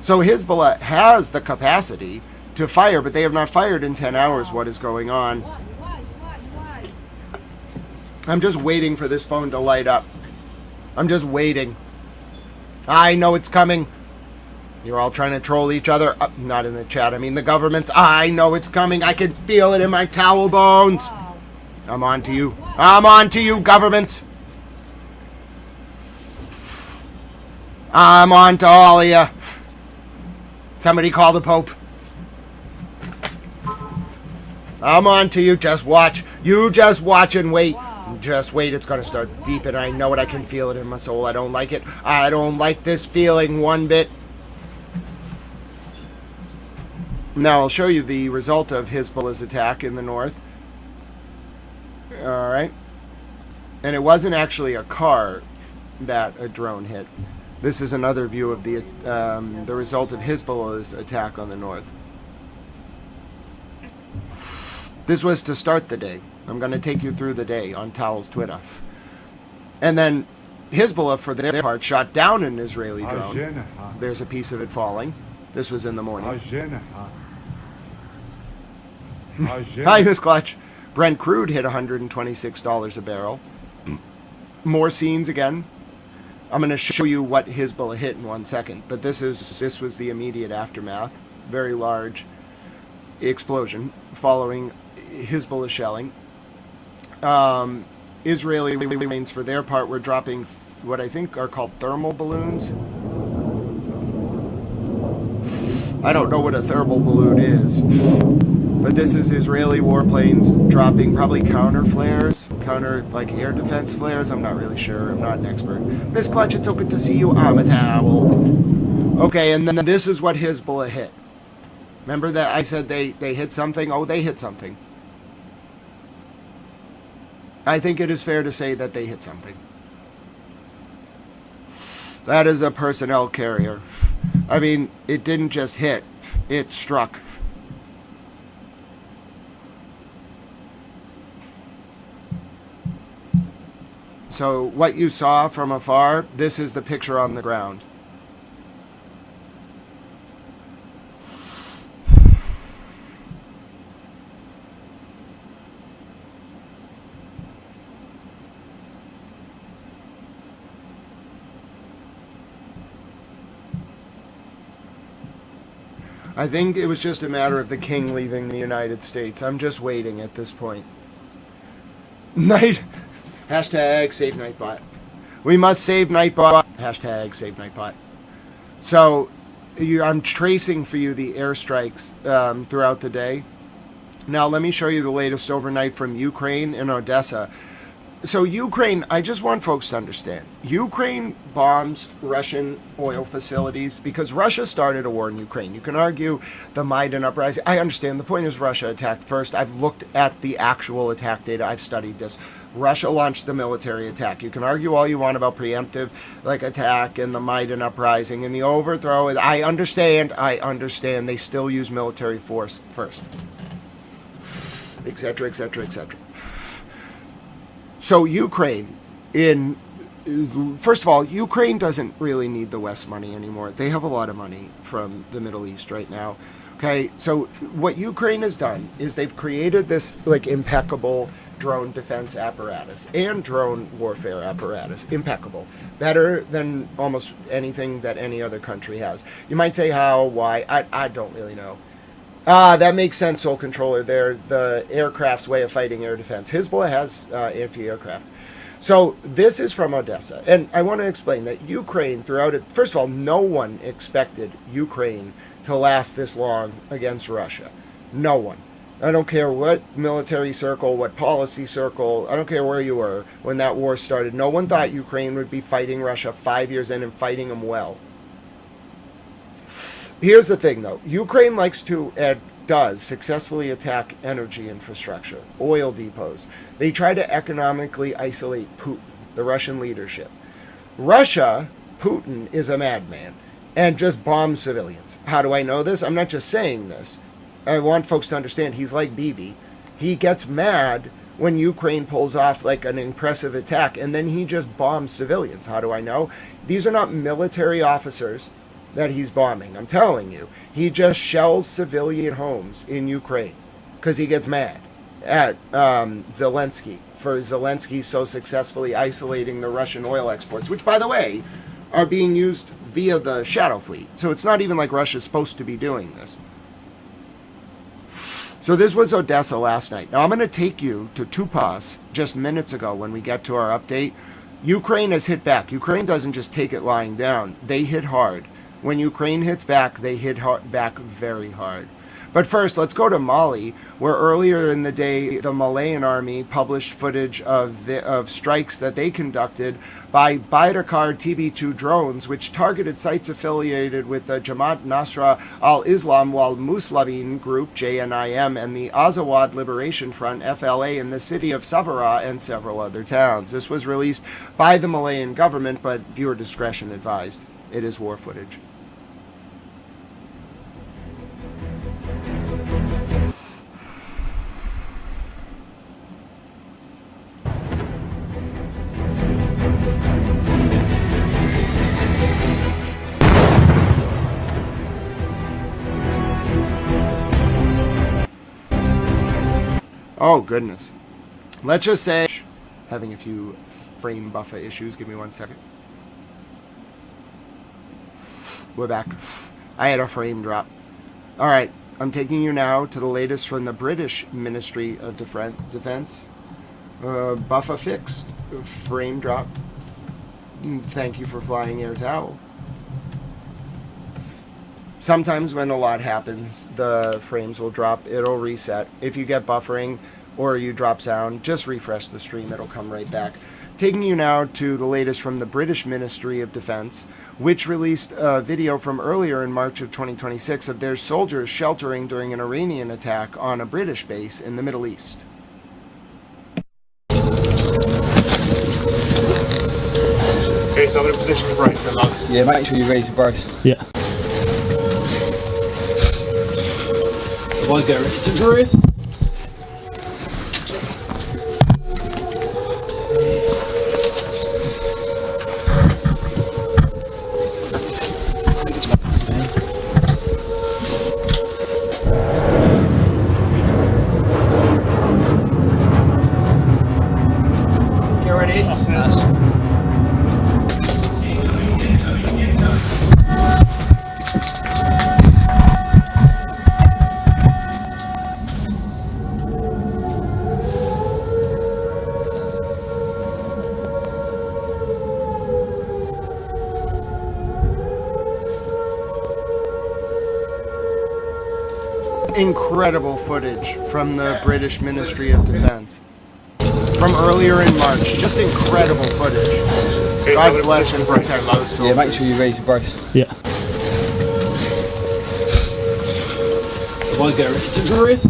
So Hezbollah has the capacity to fire, but they have not fired in 10 hours. What is going on? I'm just waiting for this phone to light up. I'm just waiting. I know it's coming. You're all trying to troll each other. Not in the chat. I mean the government's. I know it's coming. I can feel it in my towel bones. I'm on to you. I'm on to you, government. I'm on to all of you. Somebody call the Pope. I'm on to you. Just watch. You just watch and wait. Just wait. It's going to start beeping. I know it. I can feel it in my soul. I don't like it. I don't like this feeling one bit. Now I'll show you the result of Hezbollah's attack in the north. All right. And it wasn't actually a car that a drone hit. This is another view of the result of Hezbollah's attack on the north. This was to start the day. I'm going to take you through the day on Towel's Twitter. And then Hezbollah, for their part, shot down an Israeli drone. There's a piece of it falling. This was in the morning. Hi, Miss Clutch. Brent crude hit $126 a barrel. More scenes again. I'm going to show you what Hezbollah hit in 1 second, but this was the immediate aftermath. Very large explosion following Hezbollah shelling. Israeli planes, for their part, were dropping what I think are called thermal balloons. I don't know what a thermal balloon is. But this is Israeli warplanes dropping probably counter flares, like air defense flares. I'm not really sure. I'm not an expert. Miss Clutch, it's so good to see you. I'm a towel. Okay, and then this is what Hezbollah hit. Remember that I said they hit something? Oh, they hit something. I think it is fair to say that they hit something. That is a personnel carrier. I mean, it didn't just hit, it struck. So what you saw from afar, this is the picture on the ground. I think it was just a matter of the king leaving the United States. I'm just waiting at this point. Night. Hashtag save Nightbot. We must save Nightbot. Hashtag save Nightbot. So I'm tracing for you the airstrikes throughout the day. Now let me show you the latest overnight from Ukraine and Odessa. So Ukraine, I just want folks to understand. Ukraine bombs Russian oil facilities because Russia started a war in Ukraine. You can argue the Maidan uprising. I understand. The point is Russia attacked first. I've looked at the actual attack data. I've studied this. Russia launched the military attack. You can argue all you want about preemptive attack and the Maidan uprising and the overthrow. I understand. They still use military force first. Etc., etc., etc. So Ukraine, first of all, Ukraine doesn't really need the West money anymore. They have a lot of money from the Middle East right now. Okay, so what Ukraine has done is they've created this impeccable drone defense apparatus and drone warfare apparatus. Impeccable. Better than almost anything that any other country has. You might say how, why, I don't really know. That makes sense, Soul Controller. They're the aircraft's way of fighting air defense. Hezbollah has anti-aircraft. So this is from Odessa. And I want to explain that Ukraine, throughout it, first of all, no one expected Ukraine to last this long against Russia. No one. I don't care what military circle, what policy circle, I don't care where you were when that war started. No one thought Ukraine would be fighting Russia 5 years in and fighting them well. Here's the thing, though. Ukraine likes to, and does, successfully attack energy infrastructure, oil depots. They try to economically isolate Putin, the Russian leadership. Russia, Putin, is a madman and just bombs civilians. How do I know this? I'm not just saying this. I want folks to understand he's like Bibi. He gets mad when Ukraine pulls off an impressive attack, and then he just bombs civilians. How do I know? These are not military officers that he's bombing. I'm telling you. He just shells civilian homes in Ukraine because he gets mad at Zelensky for Zelensky so successfully isolating the Russian oil exports, which, by the way, are being used via the Shadow Fleet. So it's not even like Russia's supposed to be doing this. So this was Odessa last night. Now I'm going to take you to Tupas just minutes ago when we get to our update. Ukraine has hit back. Ukraine doesn't just take it lying down. They hit hard. When Ukraine hits back, they hit back very hard. But first, let's go to Mali, where earlier in the day, the Malayan army published footage of strikes that they conducted by Bayraktar TB2 drones, which targeted sites affiliated with the Jamaat Nasra al-Islam wal Muslimin group, JNIM, and the Azawad Liberation Front, FLA, in the city of Savara and several other towns. This was released by the Malayan government, but viewer discretion advised. It is war footage. Oh, goodness. Let's just say, having a few frame buffer issues. Give me 1 second. We're back. I had a frame drop. All right. I'm taking you now to the latest from the British Ministry of Defense. Buffer fixed. Frame drop. Thank you for flying Air Towel. Sometimes when a lot happens, the frames will drop. It'll reset. If you get buffering or you drop sound, just refresh the stream. It'll come right back. Taking you now to the latest from the British Ministry of Defense, which released a video from earlier in March of 2026 of their soldiers sheltering during an Iranian attack on a British base in the Middle East. Okay, so I'm in a position to brace, so lads. Yeah, make sure you're ready to brace. Yeah. Boys, get ready to brace. Incredible footage from the British Ministry of Defense from earlier in March. Just incredible footage. God bless and protect those soldiers. Yeah, make sure you're ready to brace. Yeah. Boys, get ready to brace.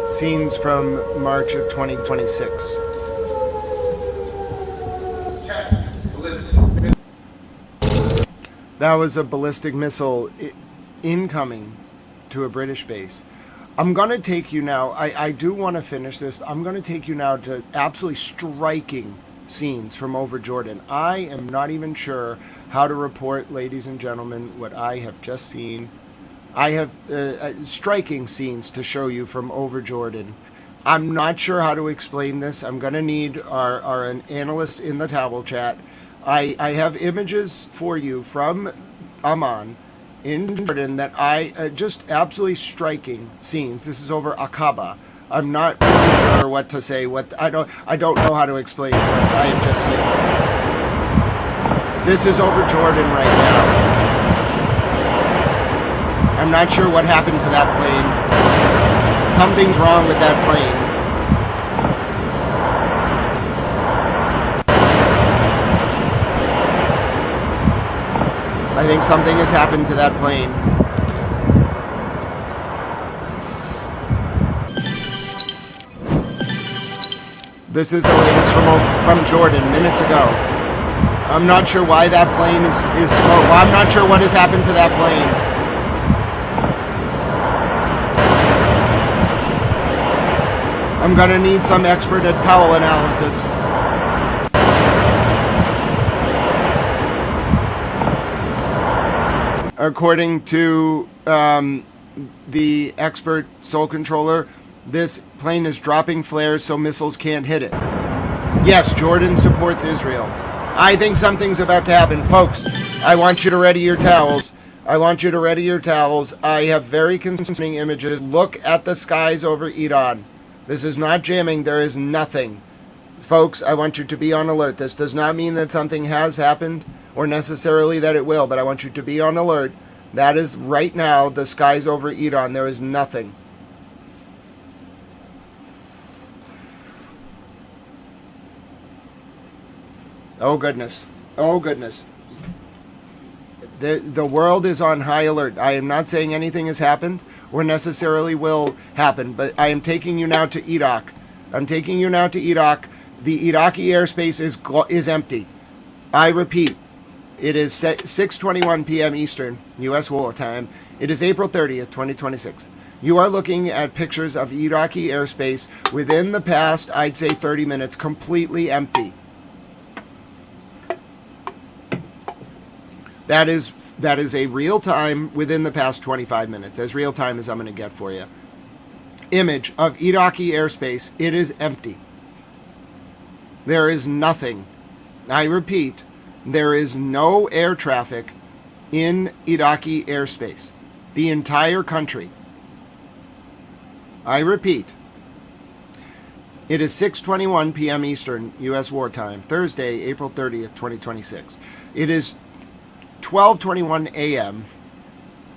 Scenes from March of 2026. That was a ballistic missile incoming to a British base. I'm going to take you now, I do want to finish this, but I'm going to take you now to absolutely striking scenes from over Jordan. I am not even sure how to report, ladies and gentlemen, what I have just seen. I have striking scenes to show you from over Jordan. I'm not sure how to explain this. I'm going to need our analysts in the Tabble chat. I have images for you from Amman in Jordan that just absolutely striking scenes. This is over Aqaba. I'm not really sure what to say. I don't know how to explain what I have just seen. This is over Jordan right now. I'm not sure what happened to that plane. Something's wrong with that plane. I think something has happened to that plane. This is the latest from Jordan minutes ago. I'm not sure why that plane is smoke. Well, I'm not sure what has happened to that plane. I'm gonna need some expert at towel analysis. According to the expert Soul Controller, this plane is dropping flares so missiles can't hit it. Yes, Jordan supports Israel. I think something's about to happen. Folks, I want you to ready your towels. I want you to ready your towels. I have very concerning images. Look at the skies over Iran. This is not jamming. There is nothing. Folks, I want you to be on alert. This does not mean that something has happened or necessarily that it will, but I want you to be on alert. That is right now the skies over Iran. There is nothing. Oh goodness. Oh goodness. The world is on high alert. I am not saying anything has happened or necessarily will happen, but I am taking you now to Iraq. I'm taking you now to Iraq. The Iraqi airspace is empty. I repeat, it is 6:21 p.m. Eastern, U.S. war time. It is April 30th, 2026. You are looking at pictures of Iraqi airspace within the past, I'd say 30 minutes, completely empty. That is a real time within the past 25 minutes, as real time as I'm going to get for you. Image of Iraqi airspace. It is empty. There is nothing. I repeat, there is no air traffic in Iraqi airspace. The entire country. I repeat, it is 6:21 p.m. Eastern, U.S. wartime, Thursday, April 30th, 2026. It is 12:21 a.m.,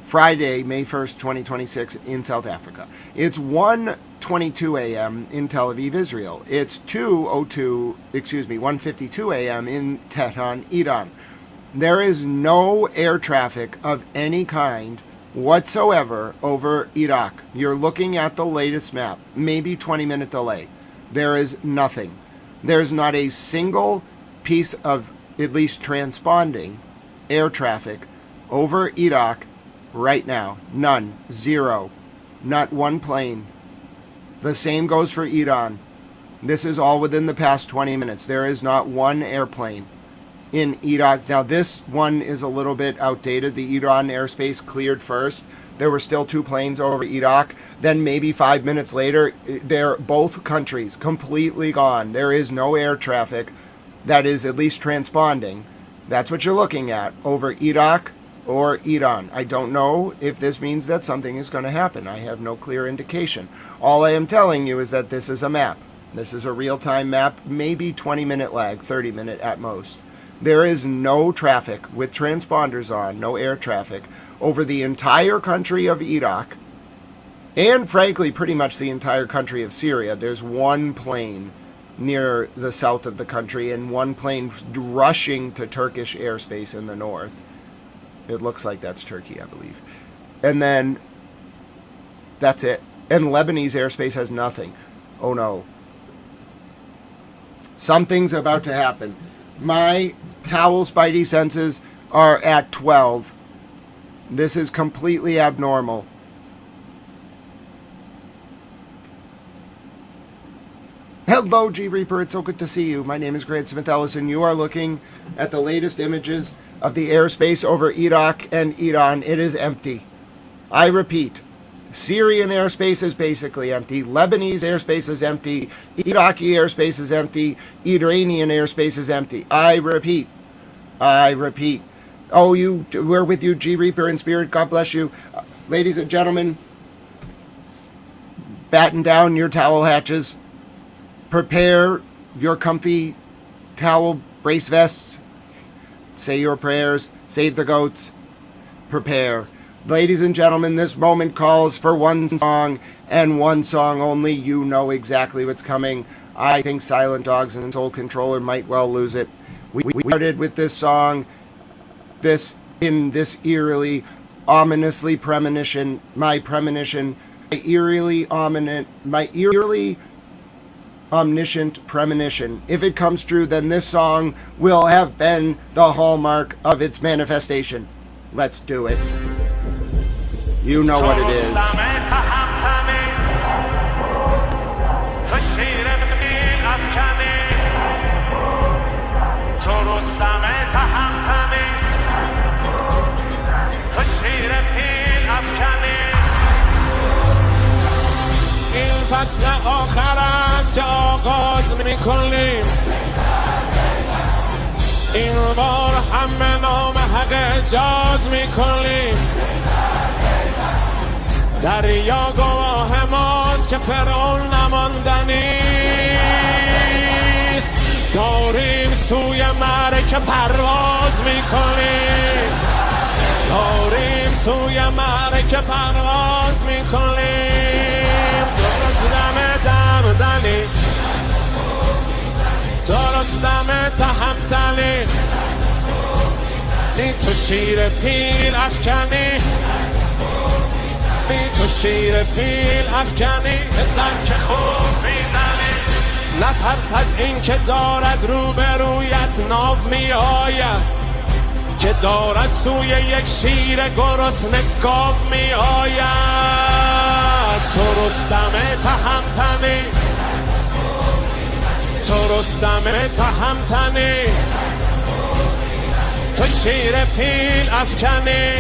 Friday, May 1st, 2026, in South Africa. It's 1:22 a.m. in Tel Aviv, Israel. It's 1:52 a.m. in Tehran, Iran. There is no air traffic of any kind whatsoever over Iraq. You're looking at the latest map, maybe 20-minute delay. There is nothing. There's not a single piece of, at least transponding, air traffic over Iraq right now. None. Zero. Not one plane. The same goes for Iran. This is all within the past 20 minutes. There is not one airplane in Iraq. Now, this one is a little bit outdated. The Iran airspace cleared first. There were still 2 planes over Iraq. Then maybe 5 minutes later, they're both countries completely gone. There is no air traffic that is at least transponding. That's what you're looking at over Iraq or Iran. I don't know if this means that something is going to happen. I have no clear indication. All I am telling you is that this is a map. This is a real-time map, maybe 20-minute lag, 30-minute at most. There is no traffic with transponders on, no air traffic, over the entire country of Iraq, and frankly, pretty much the entire country of Syria. There's one plane near the south of the country and one plane rushing to Turkish airspace in the north. It looks like that's Turkey, I believe. And then that's it. And Lebanese airspace has nothing. Oh no. Something's about to happen. My towel spidey senses are at 12. This is completely abnormal. Hello, G Reaper. It's so good to see you. My name is Grant Smith Ellis, and you are looking at the latest images of the airspace over Iraq and Iran. It is empty. I repeat, Syrian airspace is basically empty. Lebanese airspace is empty. Iraqi airspace is empty. Iranian airspace is empty. I repeat. Oh, we're with you, G Reaper in spirit. God bless you. Ladies and gentlemen, batten down your towel hatches. Prepare your comfy towel brace vests. Say your prayers. Save the goats. Prepare. Ladies and gentlemen, this moment calls for one song and one song only. You know exactly what's coming. I think Silent Dogs and Soul Controller might well lose it. We started with this song, this eerily, ominously premonition, my eerily omniscient premonition. If it comes true, then this song will have been the hallmark of its manifestation. Let's do it. You know what it is. این فصل آخر است که آغاز می‌کنیم این بار هم به نام حق اجاز می‌کنیم دریا گواه ماست که فرعون نماندنیست داریم سوی معرکه پرواز میکنیم درست دم تهمتنی نی تو شیر پیل افکنی بزن که خوب میزنی نترس از این که دارد روبرویت ناو میآید که دارد سوی یک شیر گرسنه گاو میآید تو رستم تهمتنی تو رستم تهمتنی تو شیر پیل افکنی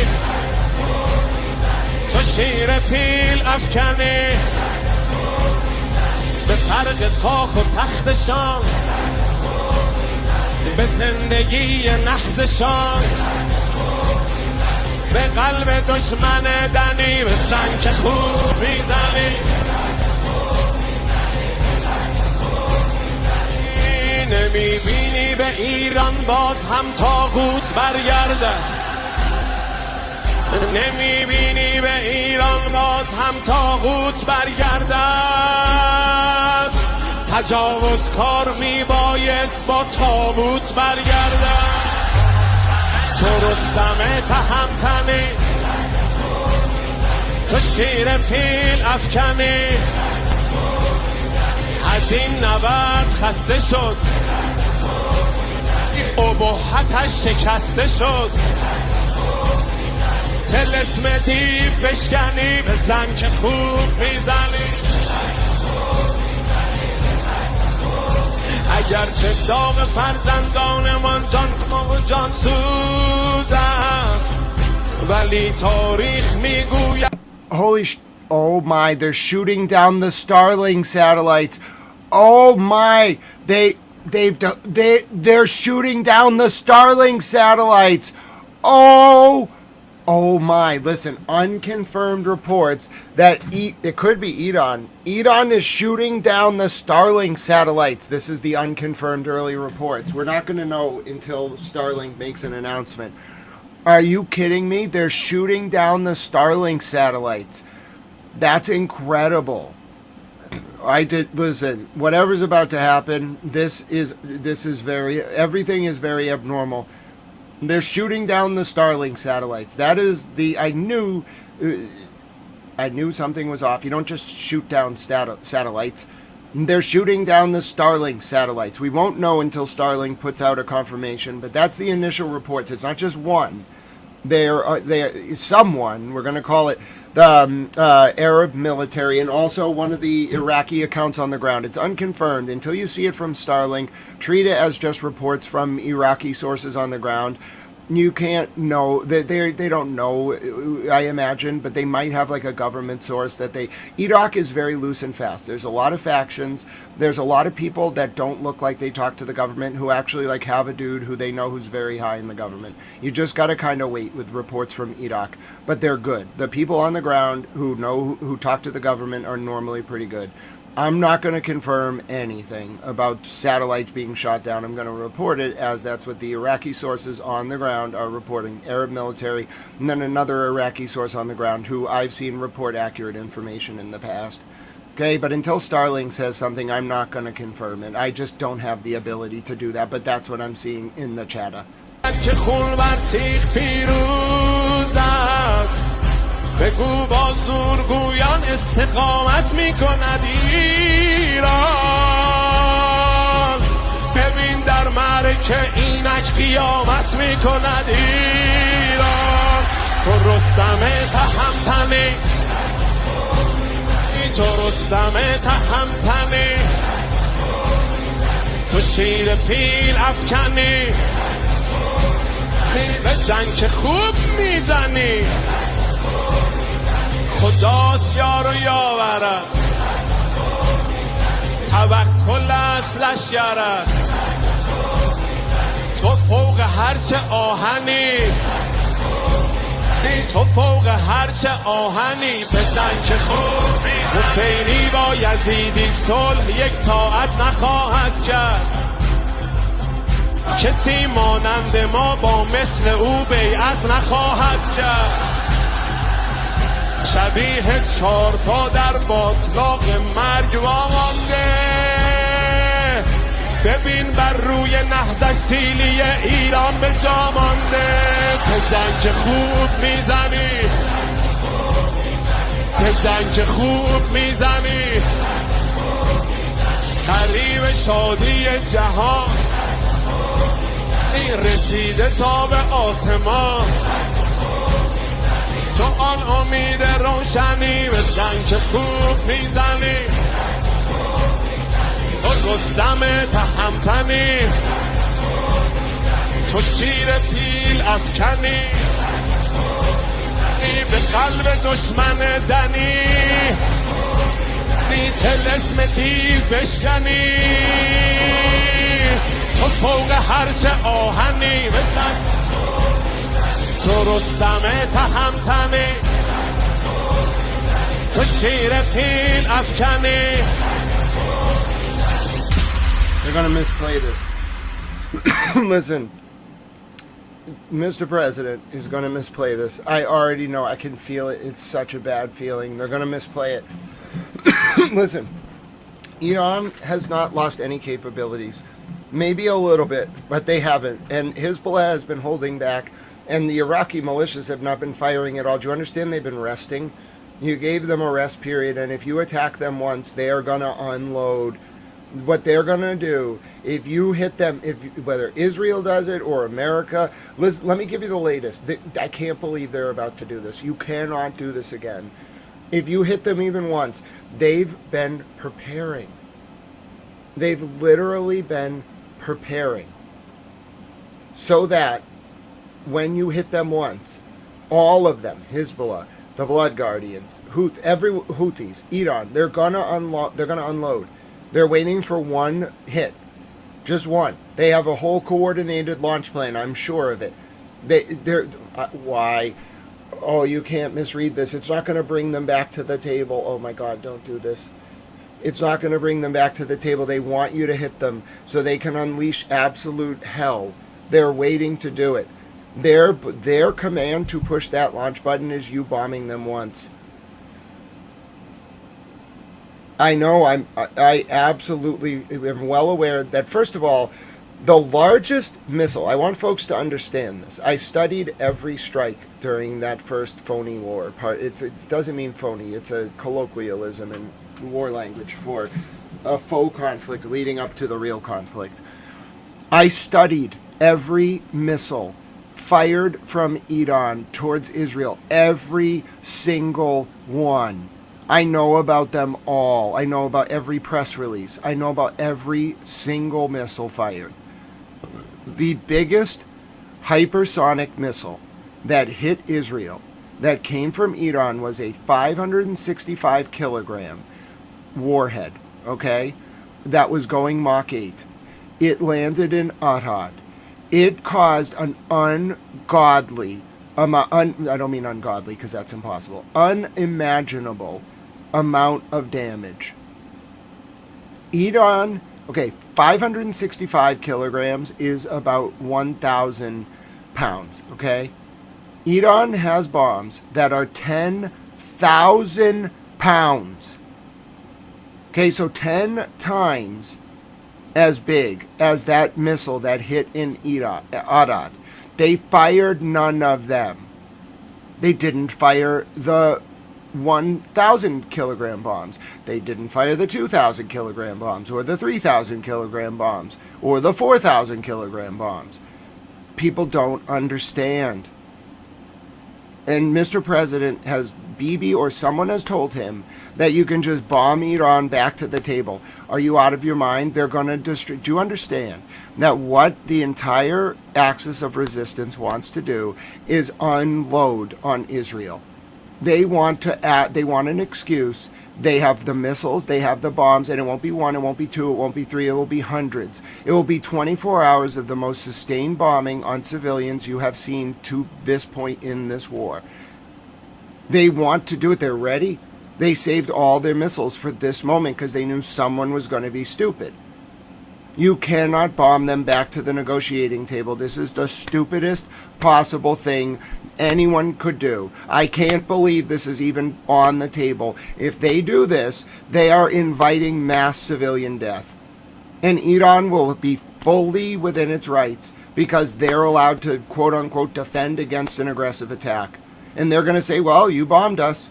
تو شیر پیل افکنی به فرق کاخ و تختشان به زندگی نحزشان به قلب دشمن دنی بزن که خوب میزنی نمیبینی به ایران باز هم طاغوت برگردد نمیبینی به ایران باز هم طاغوت برگردد تجاوز کار میبایست با تابوت برگردد تو رستم تهمتنی تو شیر پیل افکنی از این نبرد خسته شد ابهتش شکسته شد طلسم دیو بشکنی بزن که خوب میزنی اگرچه داغ فرزندانمان جان سوز است ولی تاریخ میگوید Oh my, they're shooting down the Starlink satellites. Oh my, they're shooting down the Starlink satellites. Oh my, listen, unconfirmed reports that it could be Iran. Iran is shooting down the Starlink satellites. This is the unconfirmed early reports. We're not going to know until Starlink makes an announcement. Are you kidding me? They're shooting down the Starlink satellites. That's incredible. Listen, whatever's about to happen, everything is very abnormal. They're shooting down the Starlink satellites. That is I knew something was off. You don't just shoot down satellites. They're shooting down the Starlink satellites. We won't know until Starlink puts out a confirmation, but that's the initial reports. It's not just one. Someone, we're going to call it the Arab military, and also one of the Iraqi accounts on the ground. It's unconfirmed. Until you see it from Starlink, treat it as just reports from Iraqi sources on the ground. You can't know that they don't know, I imagine, but they might have like a government source that Iraq is very loose and fast. There's a lot of factions. There's a lot of people that don't look like they talk to the government who actually like have a dude who they know who's very high in the government. You just got to kind of wait with reports from Iraq, but they're good. The people on the ground who talk to the government are normally pretty good. I'm not going to confirm anything about satellites being shot down. I'm going to report it as that's what the Iraqi sources on the ground are reporting, Arab military, and then another Iraqi source on the ground who I've seen report accurate information in the past. Okay, but until Starlink says something, I'm not going to confirm it. I just don't have the ability to do that, but that's what I'm seeing in the chatter. بگو با زورگویان استقامت میکند ایران ببین در معرکه اینک قیامت میکند ایران تو رستم تهمتنی تو رستم تهمتنی تو شیر پیل افکنی بزن که خوب میزنی خداست یار و یاورد توکل اصلش یارد تو فوق هرچه آهنی تو فوق هرچه آهنی بزن که خوب حسینی با یزیدی صلح یک ساعت نخواهد کرد کسی مانند ما با مثل او بیعت نخواهد کرد شبیه چارپا در باطلاق مرگ وامانده ببین بر روی نهضش سیلی ایران به جا مانده بزن که خوب میزنی بزن که خوب میزنی قریب شادی جهان رسیده تا به آسمان تو سوال امید روشنی به زنگ خوب میزنی تو رستم تهمتنی تو شیر پیل افکنی به قلب دشمن دنی بی تلسم دیو بشکنی تو فوق هرچه آهنی بزن تو رستم تهمتنی تو شیر پیل افکنی. They're gonna misplay this. Listen, Mr. President is going to misplay this. I already know. I can feel it. It's such a bad feeling. They're going to misplay it. Listen, Iran has not lost any capabilities. Maybe a little bit, but they haven't. And Hezbollah has been holding back, and the Iraqi militias have not been firing at all. Do you understand? They've been resting. You gave them a rest period, and if you attack them once, they are going to unload. What they're going to do, if you hit them, whether Israel does it or America, let me give you the latest. I can't believe they're about to do this. You cannot do this again. If you hit them even once, they've been preparing. They've literally been preparing so that when you hit them once, all of them, Hezbollah, the Blood Guardians, Houthis, Iran, they're going to unload. They're waiting for one hit. Just one. They have a whole coordinated launch plan. I'm sure of it. Why? Oh, you can't misread this. It's not going to bring them back to the table. Oh my God, don't do this. It's not going to bring them back to the table. They want you to hit them so they can unleash absolute hell. They're waiting to do it. Their command to push that launch button is you bombing them once. I know, I absolutely am well aware that, first of all, the largest missile, I want folks to understand this. I studied every strike during that first phony war. It doesn't mean phony, it's a colloquialism in war language for a faux conflict leading up to the real conflict. I studied every missile fired from Iran towards Israel, every single one. I know about them all. I know about every press release. I know about every single missile fired. The biggest hypersonic missile that hit Israel that came from Iran was a 565 kilogram warhead, okay, that was going Mach 8. It landed in Arad. It caused an ungodly, I don't mean ungodly because that's impossible, unimaginable amount of damage. Iran, okay, 565 kilograms is about 1,000 pounds, okay? Iran has bombs that are 10,000 pounds. Okay, so 10 times as big as that missile that hit in Arad. They fired none of them. They didn't fire the 1,000 kilogram bombs. They didn't fire the 2,000 kilogram bombs or the 3,000 kilogram bombs or the 4,000 kilogram bombs. People don't understand. And Mr. President has, Bibi or someone has told him that you can just bomb Iran back to the table. Are you out of your mind? They're going to destroy. Do you understand that what the entire axis of resistance wants to do is unload on Israel? They want an excuse. They have the missiles, they have the bombs, and it won't be one, it won't be two, it won't be three, it will be hundreds. It will be 24 hours of the most sustained bombing on civilians you have seen to this point in this war. They want to do it. They're ready. They saved all their missiles for this moment because they knew someone was going to be stupid. You cannot bomb them back to the negotiating table. This is the stupidest possible thing anyone could do. I can't believe this is even on the table. If they do this, they are inviting mass civilian death. And Iran will be fully within its rights because they're allowed to, quote unquote, defend against an aggressive attack. And they're going to say, well, you bombed us.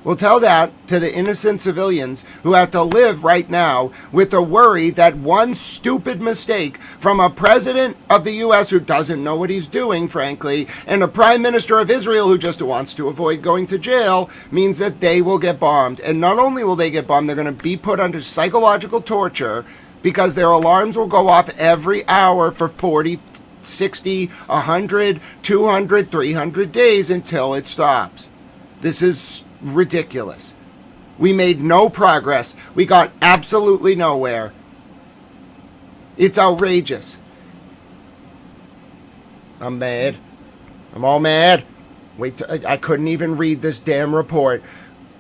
Well, tell that to the innocent civilians who have to live right now with the worry that one stupid mistake from a president of the U.S. who doesn't know what he's doing, frankly, and a prime minister of Israel who just wants to avoid going to jail means that they will get bombed. And not only will they get bombed, they're going to be put under psychological torture because their alarms will go off every hour for 40, 60, 100, 200, 300 days until it stops. This is ridiculous. We made no progress. We got absolutely nowhere. It's outrageous. I'm mad. I'm all mad. I couldn't even read this damn report.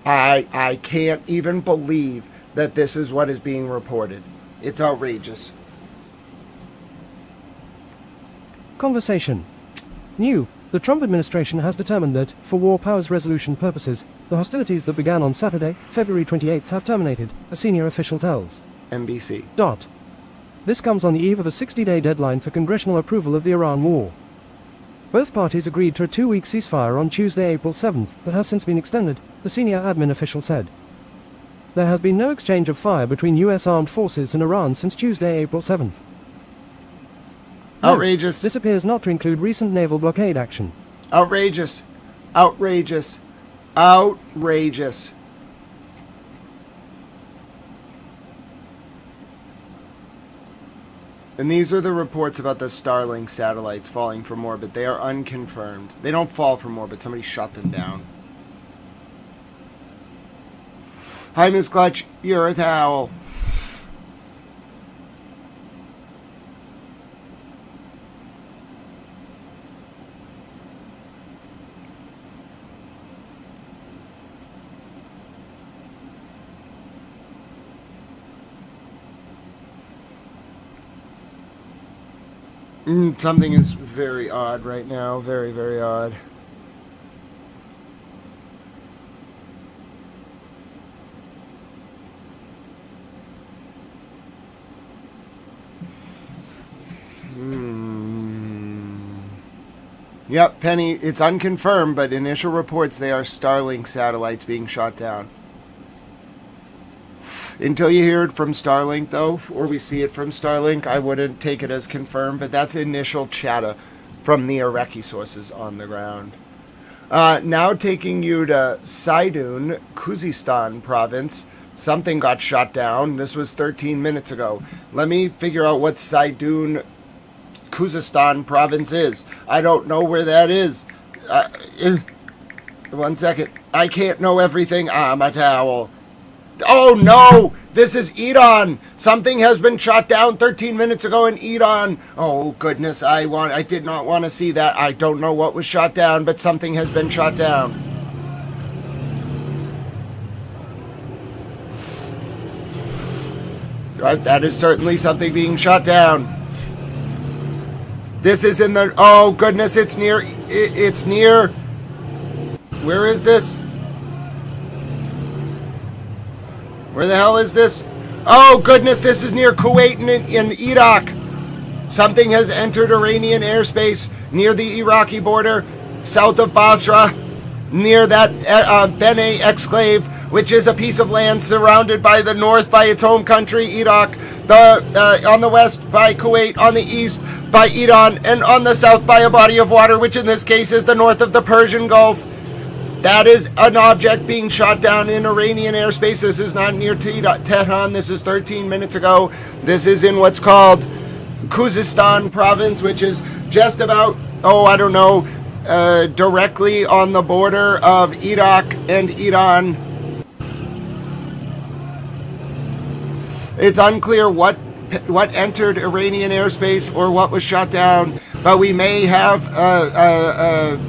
I can't even believe that this is what is being reported. It's outrageous. Conversation. New. The Trump administration has determined that, for war powers resolution purposes, the hostilities that began on Saturday, February 28th have terminated, a senior official tells NBC. This comes on the eve of a 60-day deadline for congressional approval of the Iran war. Both parties agreed to a 2-week ceasefire on Tuesday, April 7th, that has since been extended, the senior admin official said. There has been no exchange of fire between U.S. armed forces and Iran since Tuesday, April 7th. Outrageous. This appears not to include recent naval blockade action. Outrageous. Outrageous. Outrageous. And these are the reports about the Starlink satellites falling from orbit. They are unconfirmed. They don't fall from orbit. Somebody shot them down. Hi, Miss Clutch. You're a towel. Something is very odd right now. Very, very odd. Yep, Penny, it's unconfirmed, but initial reports, they are Starlink satellites being shot down. Until you hear it from Starlink, though, or we see it from Starlink, I wouldn't take it as confirmed, but that's initial chatter from the Iraqi sources on the ground. Now taking you to Saidun, Kuzastan province. Something got shot down. This was 13 minutes ago. Let me figure out what Saidun, Kuzastan province is. I don't know where that is. 1 second. I can't know everything. I'm a towel. Oh no! This is Iran! Something has been shot down 13 minutes ago in Iran. Oh goodness, I did not want to see that. I don't know what was shot down, but something has been shot down. Right, that is certainly something being shot down. This is in the... Oh goodness, it's near... It's near... Where is this? Where the hell is this? Oh goodness, this is near Kuwait in Iraq. Something has entered Iranian airspace near the Iraqi border, south of Basra, near that Bene exclave, which is a piece of land surrounded by the north by its home country, Iraq, on the west by Kuwait, on the east by Iran, and on the south by a body of water, which in this case is the north of the Persian Gulf. That is an object being shot down in Iranian airspace. This is not near Tehran. This is 13 minutes ago. This is in what's called Kuzastan province, which is just about, directly on the border of Iraq and Iran. It's unclear what entered Iranian airspace or what was shot down, but we may have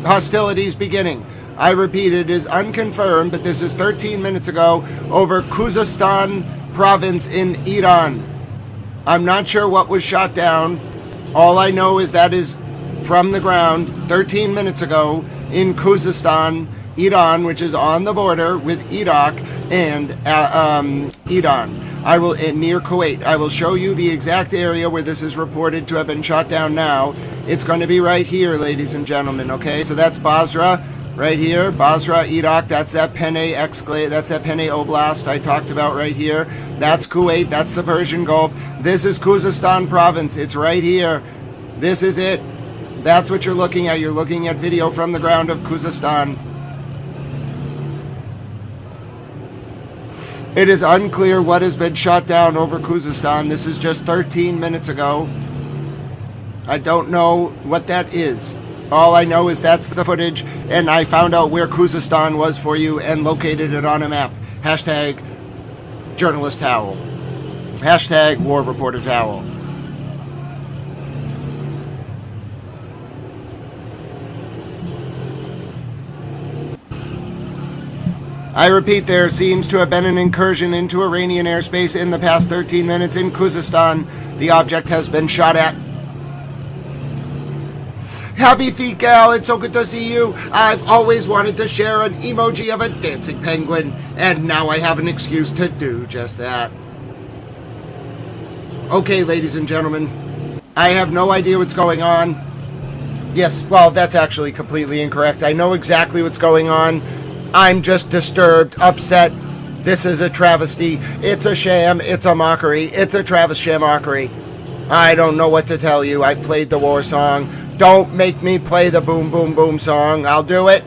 hostilities beginning. I repeat, it is unconfirmed, but this is 13 minutes ago over Kuzastan province in Iran. I'm not sure what was shot down. All I know is that is from the ground 13 minutes ago in Kuzastan, Iran, which is on the border with Iraq and Iran. Near Kuwait. I will show you the exact area where this is reported to have been shot down now. It's going to be right here, ladies and gentlemen, okay? So that's Basra. right here. Basra, Iraq, that's that Penay Oblast I talked about right here. That's Kuwait, that's the Persian Gulf. This is Kuzastan province, it's right here. This is it. That's what you're looking at. You're looking at video from the ground of Kuzastan. It is unclear what has been shot down over Kuzastan. This is just 13 minutes ago. I don't know what that is. All I know is that's the footage, and I found out where Kuzastan was for you and located it on a map. Hashtag journalist towel. Hashtag war reporter towel. I repeat, there seems to have been an incursion into Iranian airspace in the past 13 minutes in Kuzastan. The object has been shot at. Happy feet, gal. It's so good to see you. I've always wanted to share an emoji of a dancing penguin, and now I have an excuse to do just that. Okay, ladies and gentlemen, I have no idea what's going on. Yes, well, that's actually completely incorrect. I know exactly what's going on. I'm just disturbed, upset. This is a travesty. It's a sham. It's a mockery. It's a Travis shamockery. I don't know what to tell you. I've played the war song. Don't make me play the boom, boom, boom song. I'll do it.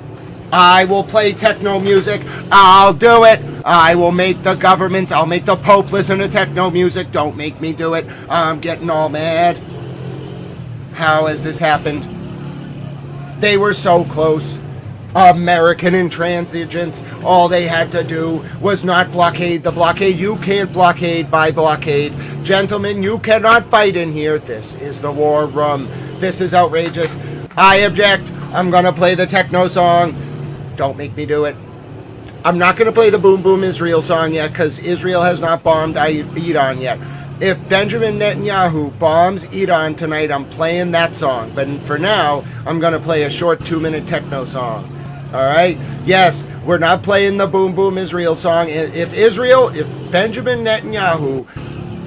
I will play techno music. I'll do it. I will make the governments, I'll make the Pope listen to techno music. Don't make me do it. I'm getting all mad. How has this happened? They were so close. American intransigence. All they had to do was not blockade the blockade. You can't blockade by blockade. Gentlemen, you cannot fight in here. This is the war room. This is outrageous. I object. I'm gonna play the techno song. Don't make me do it. I'm not gonna play the Boom Boom Israel song yet because Israel has not bombed Iran yet. If Benjamin Netanyahu bombs Iran tonight, I'm playing that song. But for now, I'm gonna play a short 2-minute techno song. Alright? Yes, we're not playing the Boom Boom Israel song. If Benjamin Netanyahu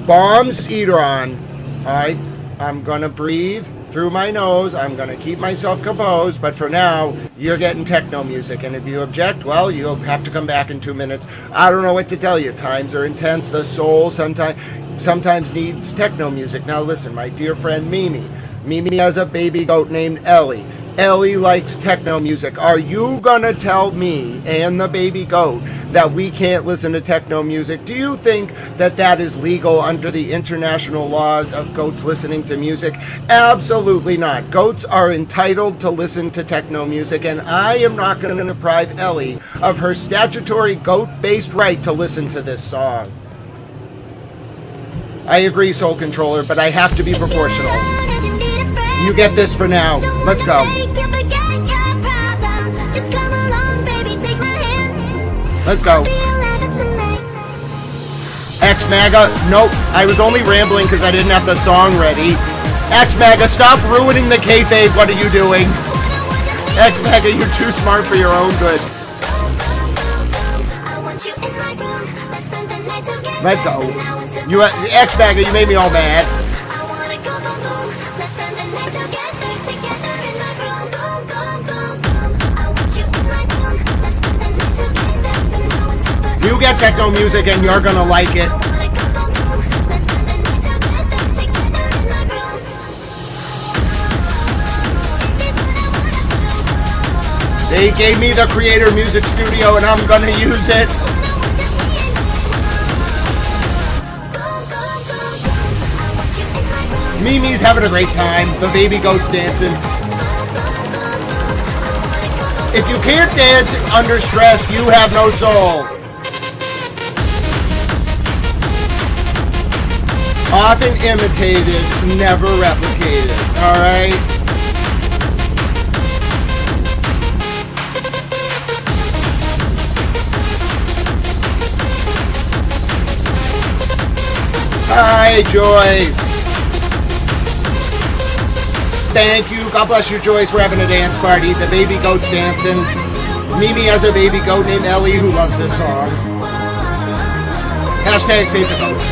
bombs Iran, alright, I'm gonna breathe through my nose. I'm gonna keep myself composed, but for now, you're getting techno music. And if you object, well, you'll have to come back in 2 minutes. I don't know what to tell you. Times are intense. The soul sometimes needs techno music. Now listen, my dear friend Mimi. Mimi has a baby goat named Ellie. Ellie likes techno music. Are you gonna tell me and the baby goat that we can't listen to techno music? Do you think that that is legal under the international laws of goats listening to music? Absolutely not. Goats are entitled to listen to techno music, and I am not going to deprive Ellie of her statutory goat-based right to listen to this song. I agree, Soul Controller, but I have to be proportional. You get this for now. Let's go. Let's go. X-MAGA, nope. I was only rambling because I didn't have the song ready. X-MAGA, stop ruining the kayfabe. What are you doing? X-MAGA, you're too smart for your own good. Let's go. You, X-MAGA, you made me all mad. You get techno music and you're gonna like it. They gave me the Creator Music Studio and I'm gonna use it. Mimi's having a great time. The baby goat's dancing. If you can't dance under stress, you have no soul. Often imitated, never replicated. Alright? Hi, Joyce. Thank you. God bless you, Joyce. We're having a dance party. The baby goat's dancing. Mimi has a baby goat named Ellie who loves this song. Hashtag save the goats.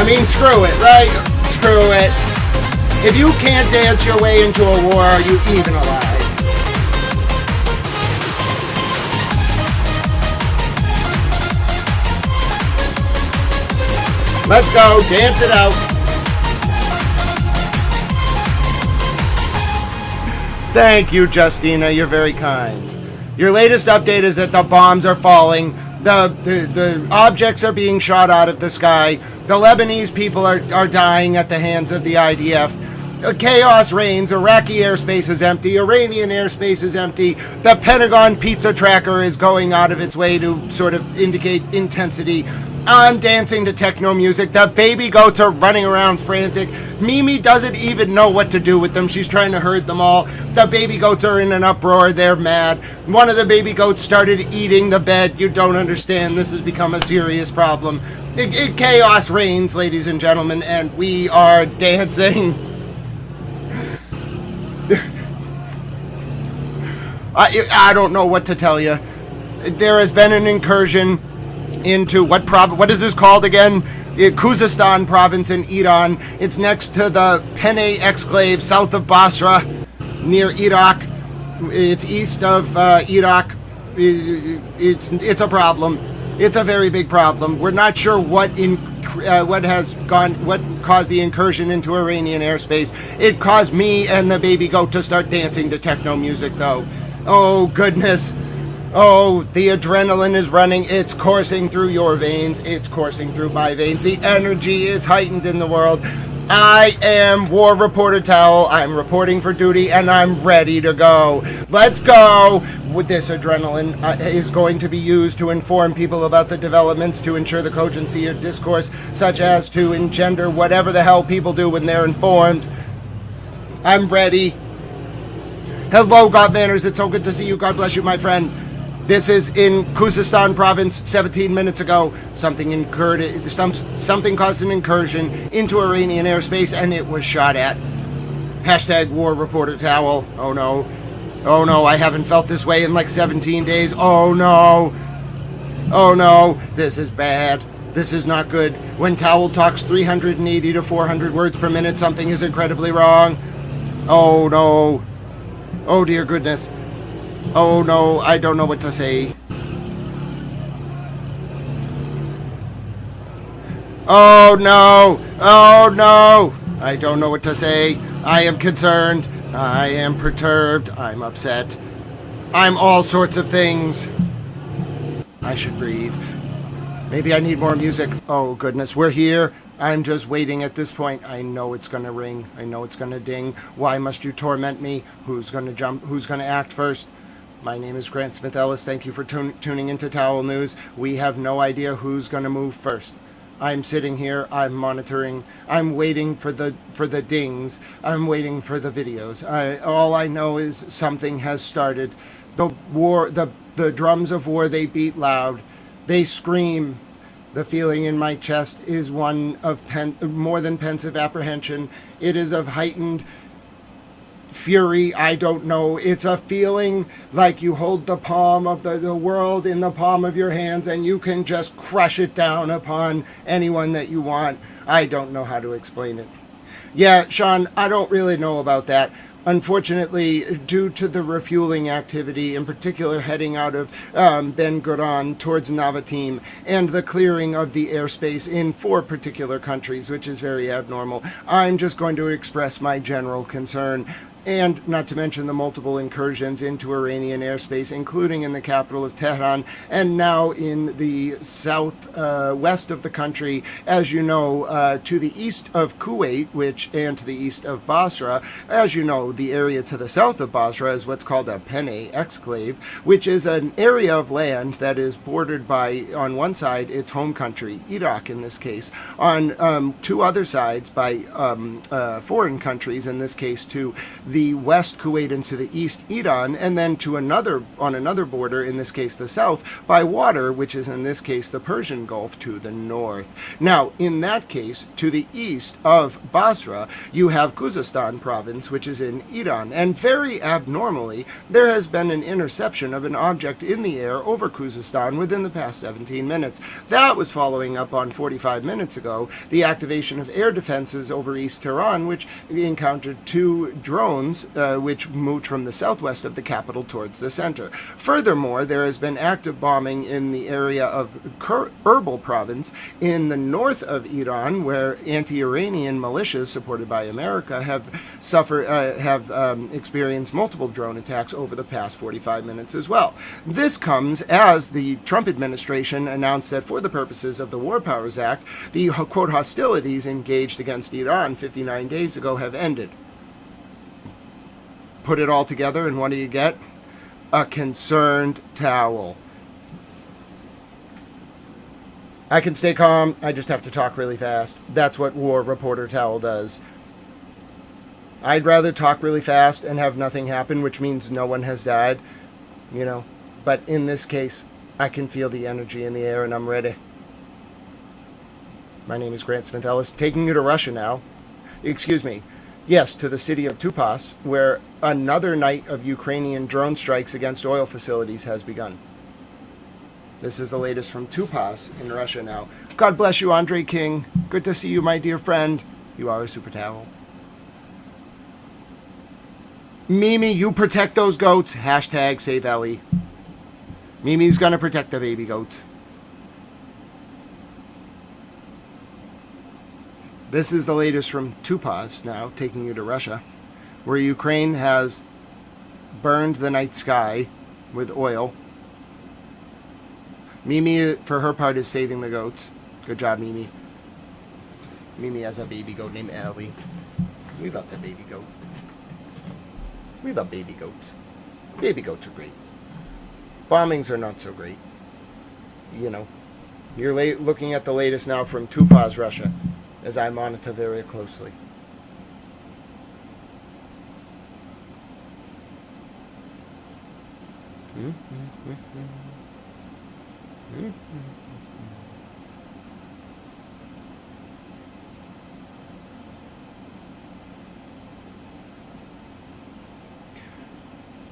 I mean, screw it, right? Screw it. If you can't dance your way into a war, are you even alive? Let's go, dance it out. Thank you, Justina. You're very kind. Your latest update is that the bombs are falling. The objects are being shot out of the sky. The Lebanese people are dying at the hands of the IDF. Chaos reigns. Iraqi airspace is empty. Iranian airspace is empty. The Pentagon pizza tracker is going out of its way to sort of indicate intensity. I'm dancing to techno music. The baby goats are running around frantic. Mimi doesn't even know what to do with them. She's trying to herd them all. The baby goats are in an uproar. They're mad. One of the baby goats started eating the bed. You don't understand. This has become a serious problem. Chaos reigns, ladies and gentlemen, and we are dancing. I don't know what to tell you. There has been an incursion into what is this called again? Kuzastan province in Iran. It's next to the Pene exclave south of Basra, near Iraq. It's east of Iraq. It's a problem. It's a very big problem. We're not sure what caused the incursion into Iranian airspace. It caused me and the baby goat to start dancing to techno music, though. Oh goodness. Oh, the adrenaline is running. It's coursing through your veins. It's coursing through my veins. The energy is heightened in the world. I am War Reporter Towel. I'm reporting for duty, and I'm ready to go. Let's go! With this adrenaline is going to be used to inform people about the developments, to ensure the cogency of discourse, such as to engender whatever the hell people do when they're informed. I'm ready. Hello, God Manners. It's so good to see you. God bless you, my friend. This is in Kuzastan province. 17 minutes ago, something caused an incursion into Iranian airspace, and it was shot at. Hashtag War Reporter Towel. Oh no. Oh no, I haven't felt this way in like 17 days. Oh no. Oh no, this is bad. This is not good. When Towel talks 380 to 400 words per minute, something is incredibly wrong. Oh no. Oh dear goodness. Oh no, I don't know what to say. Oh no! Oh no! I don't know what to say. I am concerned. I am perturbed. I'm upset. I'm all sorts of things. I should breathe. Maybe I need more music. Oh goodness, we're here. I'm just waiting at this point. I know it's gonna ring. I know it's gonna ding. Why must you torment me? Who's gonna jump? Who's gonna act first? My name is Grant Smith Ellis. Thank you for tuning into Towel News. We have no idea who's going to move first. I'm sitting here. I'm monitoring. I'm waiting for the dings. I'm waiting for the videos. All I know is something has started. The war, the drums of war, they beat loud. They scream. The feeling in my chest is one of more than pensive apprehension. It is of heightened fury. I don't know. It's a feeling like you hold the palm of the world in the palm of your hands and you can just crush it down upon anyone that you want. I don't know how to explain it. Yeah, Sean, I don't really know about that. Unfortunately, due to the refueling activity, in particular heading out of Ben Gurion towards Navatim, and the clearing of the airspace in 4 particular countries, which is very abnormal, I'm just going to express my general concern. And not to mention the multiple incursions into Iranian airspace, including in the capital of Tehran, and now in the southwest of the country, as you know, to the east of Kuwait, and to the east of Basra. As you know, the area to the south of Basra is what's called a Pene exclave, which is an area of land that is bordered by, on one side, its home country, Iraq in this case, on 2 other sides by foreign countries, in this case too. the west Kuwait and to the east Iran, and then to on another border, in this case the south, by water, which is in this case the Persian Gulf to the north. Now, in that case, to the east of Basra, you have Kuzastan province, which is in Iran, and very abnormally, there has been an interception of an object in the air over Kuzastan within the past 17 minutes. That was following up on 45 minutes ago, the activation of air defenses over East Tehran, which encountered 2 drones which moved from the southwest of the capital towards the center. Furthermore, there has been active bombing in the area of Erbil province in the north of Iran, where anti-Iranian militias supported by America have experienced multiple drone attacks over the past 45 minutes as well. This comes as the Trump administration announced that for the purposes of the War Powers Act, the quote hostilities engaged against Iran 59 days ago have ended. Put it all together, and what do you get? A concerned towel. I can stay calm, I just have to talk really fast. That's what War Reporter Towel does. I'd rather talk really fast and have nothing happen, which means no one has died, you know. But in this case, I can feel the energy in the air and I'm ready. My name is Grant Smith Ellis, taking you to Russia now. Excuse me. Yes, to the city of Tupas, where another night of Ukrainian drone strikes against oil facilities has begun. This is the latest from Tupas in Russia now. God bless you, Andre King. Good to see you, my dear friend. You are a super towel. Mimi, you protect those goats. Hashtag save Ellie. Mimi's gonna protect the baby goats. This is the latest from Tupas now, taking you to Russia, where Ukraine has burned the night sky with oil. Mimi, for her part, is saving the goats. Good job, Mimi. Mimi has a baby goat named Ellie. We love that baby goat. We love baby goats. Baby goats are great. Bombings are not so great. You know, you're looking at the latest now from Tupas, Russia, as I monitor very closely.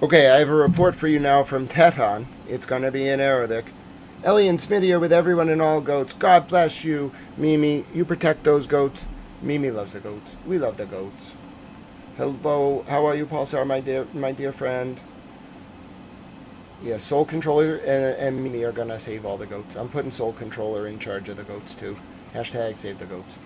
Okay, I have a report for you now from Tehran. It's going to be in Arabic. Ellie and Smitty are with everyone and all goats. God bless you, Mimi. You protect those goats. Mimi loves the goats. We love the goats. Hello, how are you, Pulsar, my dear friend? Yeah, Soul Controller and Mimi are gonna save all the goats. I'm putting Soul Controller in charge of the goats too. Hashtag save the goats.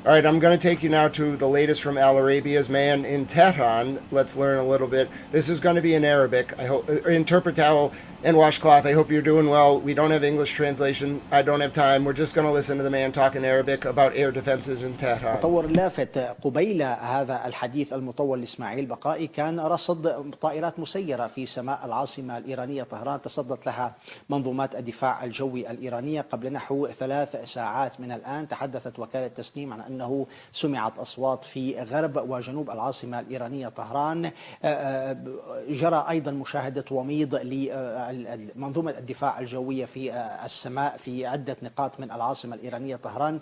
All right, I'm going to take you now to the latest from Al Arabia's man in Tehran. Let's learn a little bit. This is going to be in Arabic. I hope interpret towel and washcloth. I hope you're doing well. We don't have English translation. I don't have time. We're just going to listen to the man talk in Arabic about air defenses in Tehran. تطور لافت قبيل هذا الحديث المطول لإسماعيل بقائي كان رصد طائرات مسيرة في سماء العاصمة الإيرانية طهران تصدت لها منظومات الدفاع الجوي الإيرانية قبل نحو 3 ساعات من الآن. تحدثت وكالة تسنيم عن أنه سمعت أصوات في غرب وجنوب العاصمة الإيرانية طهران. جرى أيضا مشاهدة وميض لمنظومة الدفاع الجوية في السماء في عدة نقاط من العاصمة الإيرانية طهران.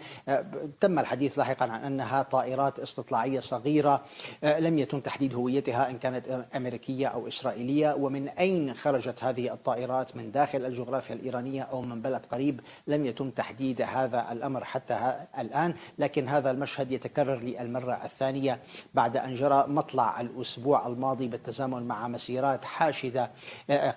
تم الحديث لاحقا عن أنها طائرات استطلاعية صغيرة لم يتم تحديد هويتها إن كانت أمريكية أو إسرائيلية، ومن أين خرجت هذه الطائرات من داخل الجغرافيا الإيرانية أو من بلد قريب لم يتم تحديد هذا الأمر حتى الآن. لكن هذا المشهد يتكرر للمرة الثانية بعد أن جرى مطلع الأسبوع الماضي بالتزامن مع مسيرات حاشدة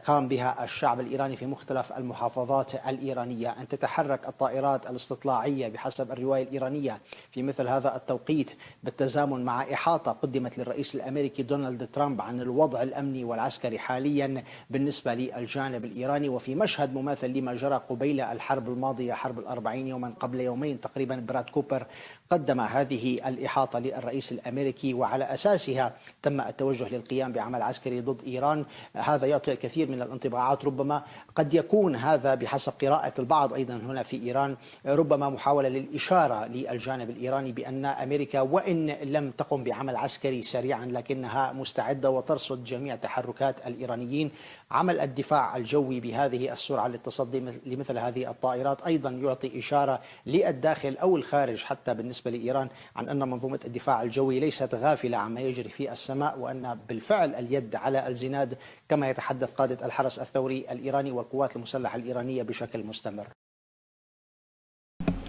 قام بها الشعب الإيراني في مختلف المحافظات الإيرانية. أن تتحرك الطائرات الاستطلاعية بحسب الرواية الإيرانية في مثل هذا التوقيت بالتزامن مع إحاطة قدمت للرئيس الأمريكي دونالد ترامب عن الوضع الأمني والعسكري حاليا بالنسبة للجانب الإيراني، وفي مشهد مماثل لما جرى قبيل الحرب الماضية حرب 40 يوما قبل يومين تقريبا. براد كوبر قدم هذه الإحاطة للرئيس الأمريكي وعلى أساسها تم التوجه للقيام بعمل عسكري ضد إيران. هذا يعطي الكثير من الانطباعات الاندفاعات ربما قد يكون هذا بحسب قراءة البعض أيضا هنا في إيران ربما محاولة للإشارة للجانب الإيراني بأن أمريكا وإن لم تقم بعمل عسكري سريعا لكنها مستعدة وترصد جميع تحركات الإيرانيين. عمل الدفاع الجوي بهذه السرعة للتصدي لمثل هذه الطائرات أيضا يعطي إشارة للداخل أو الخارج حتى بالنسبة لإيران عن أن منظومة الدفاع الجوي ليست غافلة عما يجري في السماء، وأن بالفعل اليد على الزناد كما يتحدث قادة الحرس الثوري الإيراني والقوات المسلحة الإيرانية بشكل مستمر.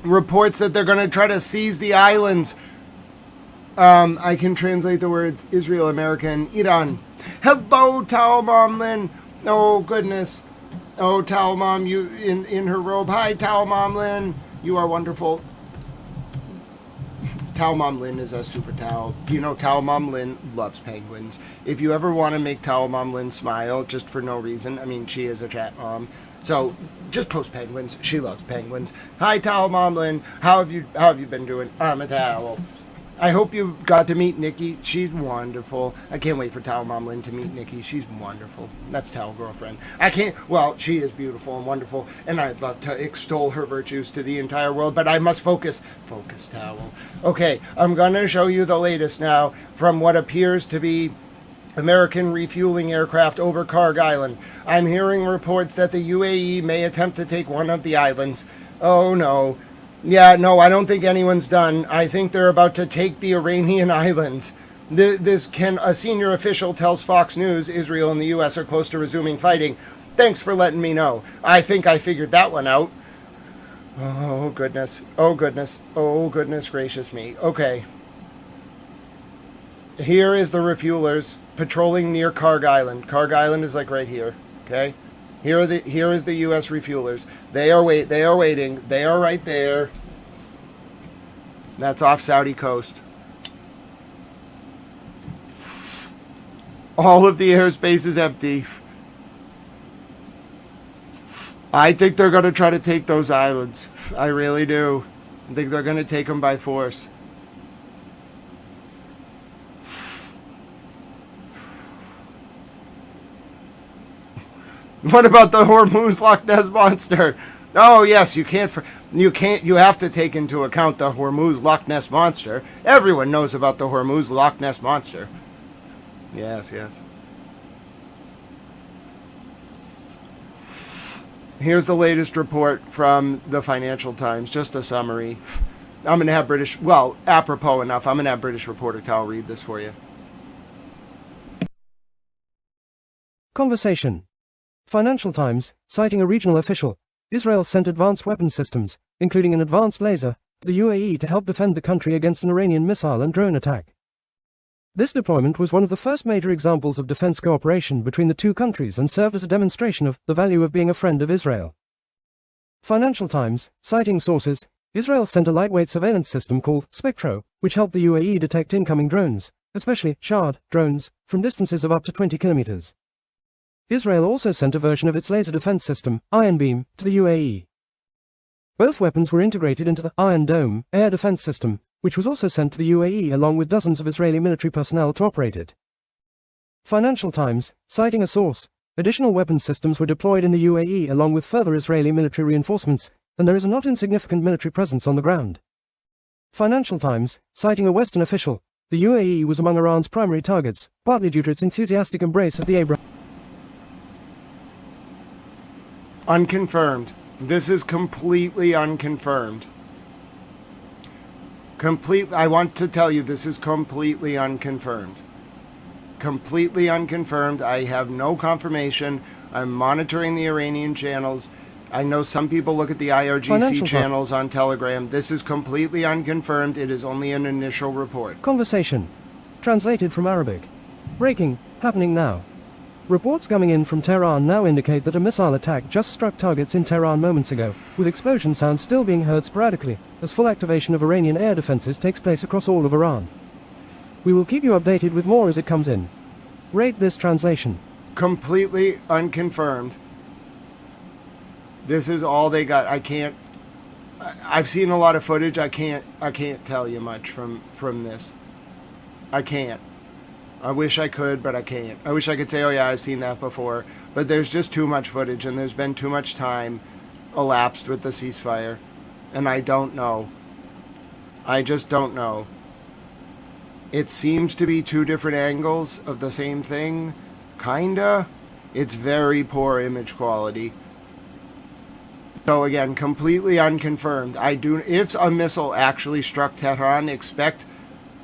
Reports that they're going to try to seize the islands. I can translate the words Israel, America, and Iran. Hello, Tao Mom Lin. Oh, goodness. Oh, Tao Mom, you in her robe. Hi, Tao Mom Lin. You are wonderful. Tao Mom Lin is a super Tao. You know, Tao Mom Lin loves penguins. If you ever want to make Tao Mom Lin smile just for no reason, I mean, she is a chat mom. So just post penguins. She loves penguins. Hi, Tao Mom Lin. How have you been doing? I'm a Tao. I hope you got to meet Nikki. She's wonderful. I can't wait for Tao Mom Lin to meet Nikki. She's wonderful. That's Tao girlfriend. She is beautiful and wonderful, and I'd love to extol her virtues to the entire world, but I must focus. Focus, Tao. Okay, I'm going to show you the latest now from what appears to be American refueling aircraft over Karg Island. I'm hearing reports that the UAE may attempt to take one of the islands. Oh no. Yeah, no, I don't think anyone's done. I think they're about to take the Iranian islands. A senior official tells Fox News Israel and the U.S. are close to resuming fighting. Thanks for letting me know. I think I figured that one out. Oh, goodness. Oh, goodness. Oh, goodness gracious me. Okay. Here is the refuelers patrolling near Karg Island. Karg Island is like right here. Okay? Here is the U.S. refuelers. They are waiting. They are right there. That's off Saudi coast. All of the airspace is empty. I think they're going to try to take those islands. I really do. I think they're going to take them by force. What about the Hormuz Loch Ness Monster? Oh yes, you have to take into account the Hormuz Loch Ness Monster. Everyone knows about the Hormuz Loch Ness Monster. Yes. Here's the latest report from the Financial Times, just a summary. I'm going to have apropos enough, I'm going to have British reporter Tal read this for you. Conversation. Financial Times, citing a regional official, Israel sent advanced weapons systems, including an advanced laser, to the UAE to help defend the country against an Iranian missile and drone attack. This deployment was one of the first major examples of defense cooperation between the two countries and served as a demonstration of the value of being a friend of Israel. Financial Times, citing sources, Israel sent a lightweight surveillance system called Spectro, which helped the UAE detect incoming drones, especially Shahd drones, from distances of up to 20 kilometers. Israel also sent a version of its laser defense system, Iron Beam, to the UAE. Both weapons were integrated into the Iron Dome air defense system, which was also sent to the UAE along with dozens of Israeli military personnel to operate it. Financial Times, citing a source, additional weapons systems were deployed in the UAE along with further Israeli military reinforcements, and there is a not insignificant military presence on the ground. Financial Times, citing a Western official, the UAE was among Iran's primary targets, partly due to its enthusiastic embrace of the Abraham. Unconfirmed. This is completely unconfirmed. I want to tell you this is completely unconfirmed. Completely unconfirmed. I have no confirmation. I'm monitoring the Iranian channels. I know some people look at the IRGC channels on Telegram. This is completely unconfirmed. It is only an initial report. Conversation. Translated from Arabic. Breaking. Happening now. Reports coming in from Tehran now indicate that a missile attack just struck targets in Tehran moments ago, with explosion sounds still being heard sporadically, as full activation of Iranian air defenses takes place across all of Iran. We will keep you updated with more as it comes in. Rate this translation. Completely unconfirmed. This is all they got. I've seen a lot of footage. I can't tell you much from this. I can't. I wish I could, but I can't. I wish I could say, oh yeah, I've seen that before. But there's just too much footage, and there's been too much time elapsed with the ceasefire. And I don't know. I just don't know. It seems to be two different angles of the same thing. Kinda. It's very poor image quality. So again, completely unconfirmed. If a missile actually struck Tehran, expect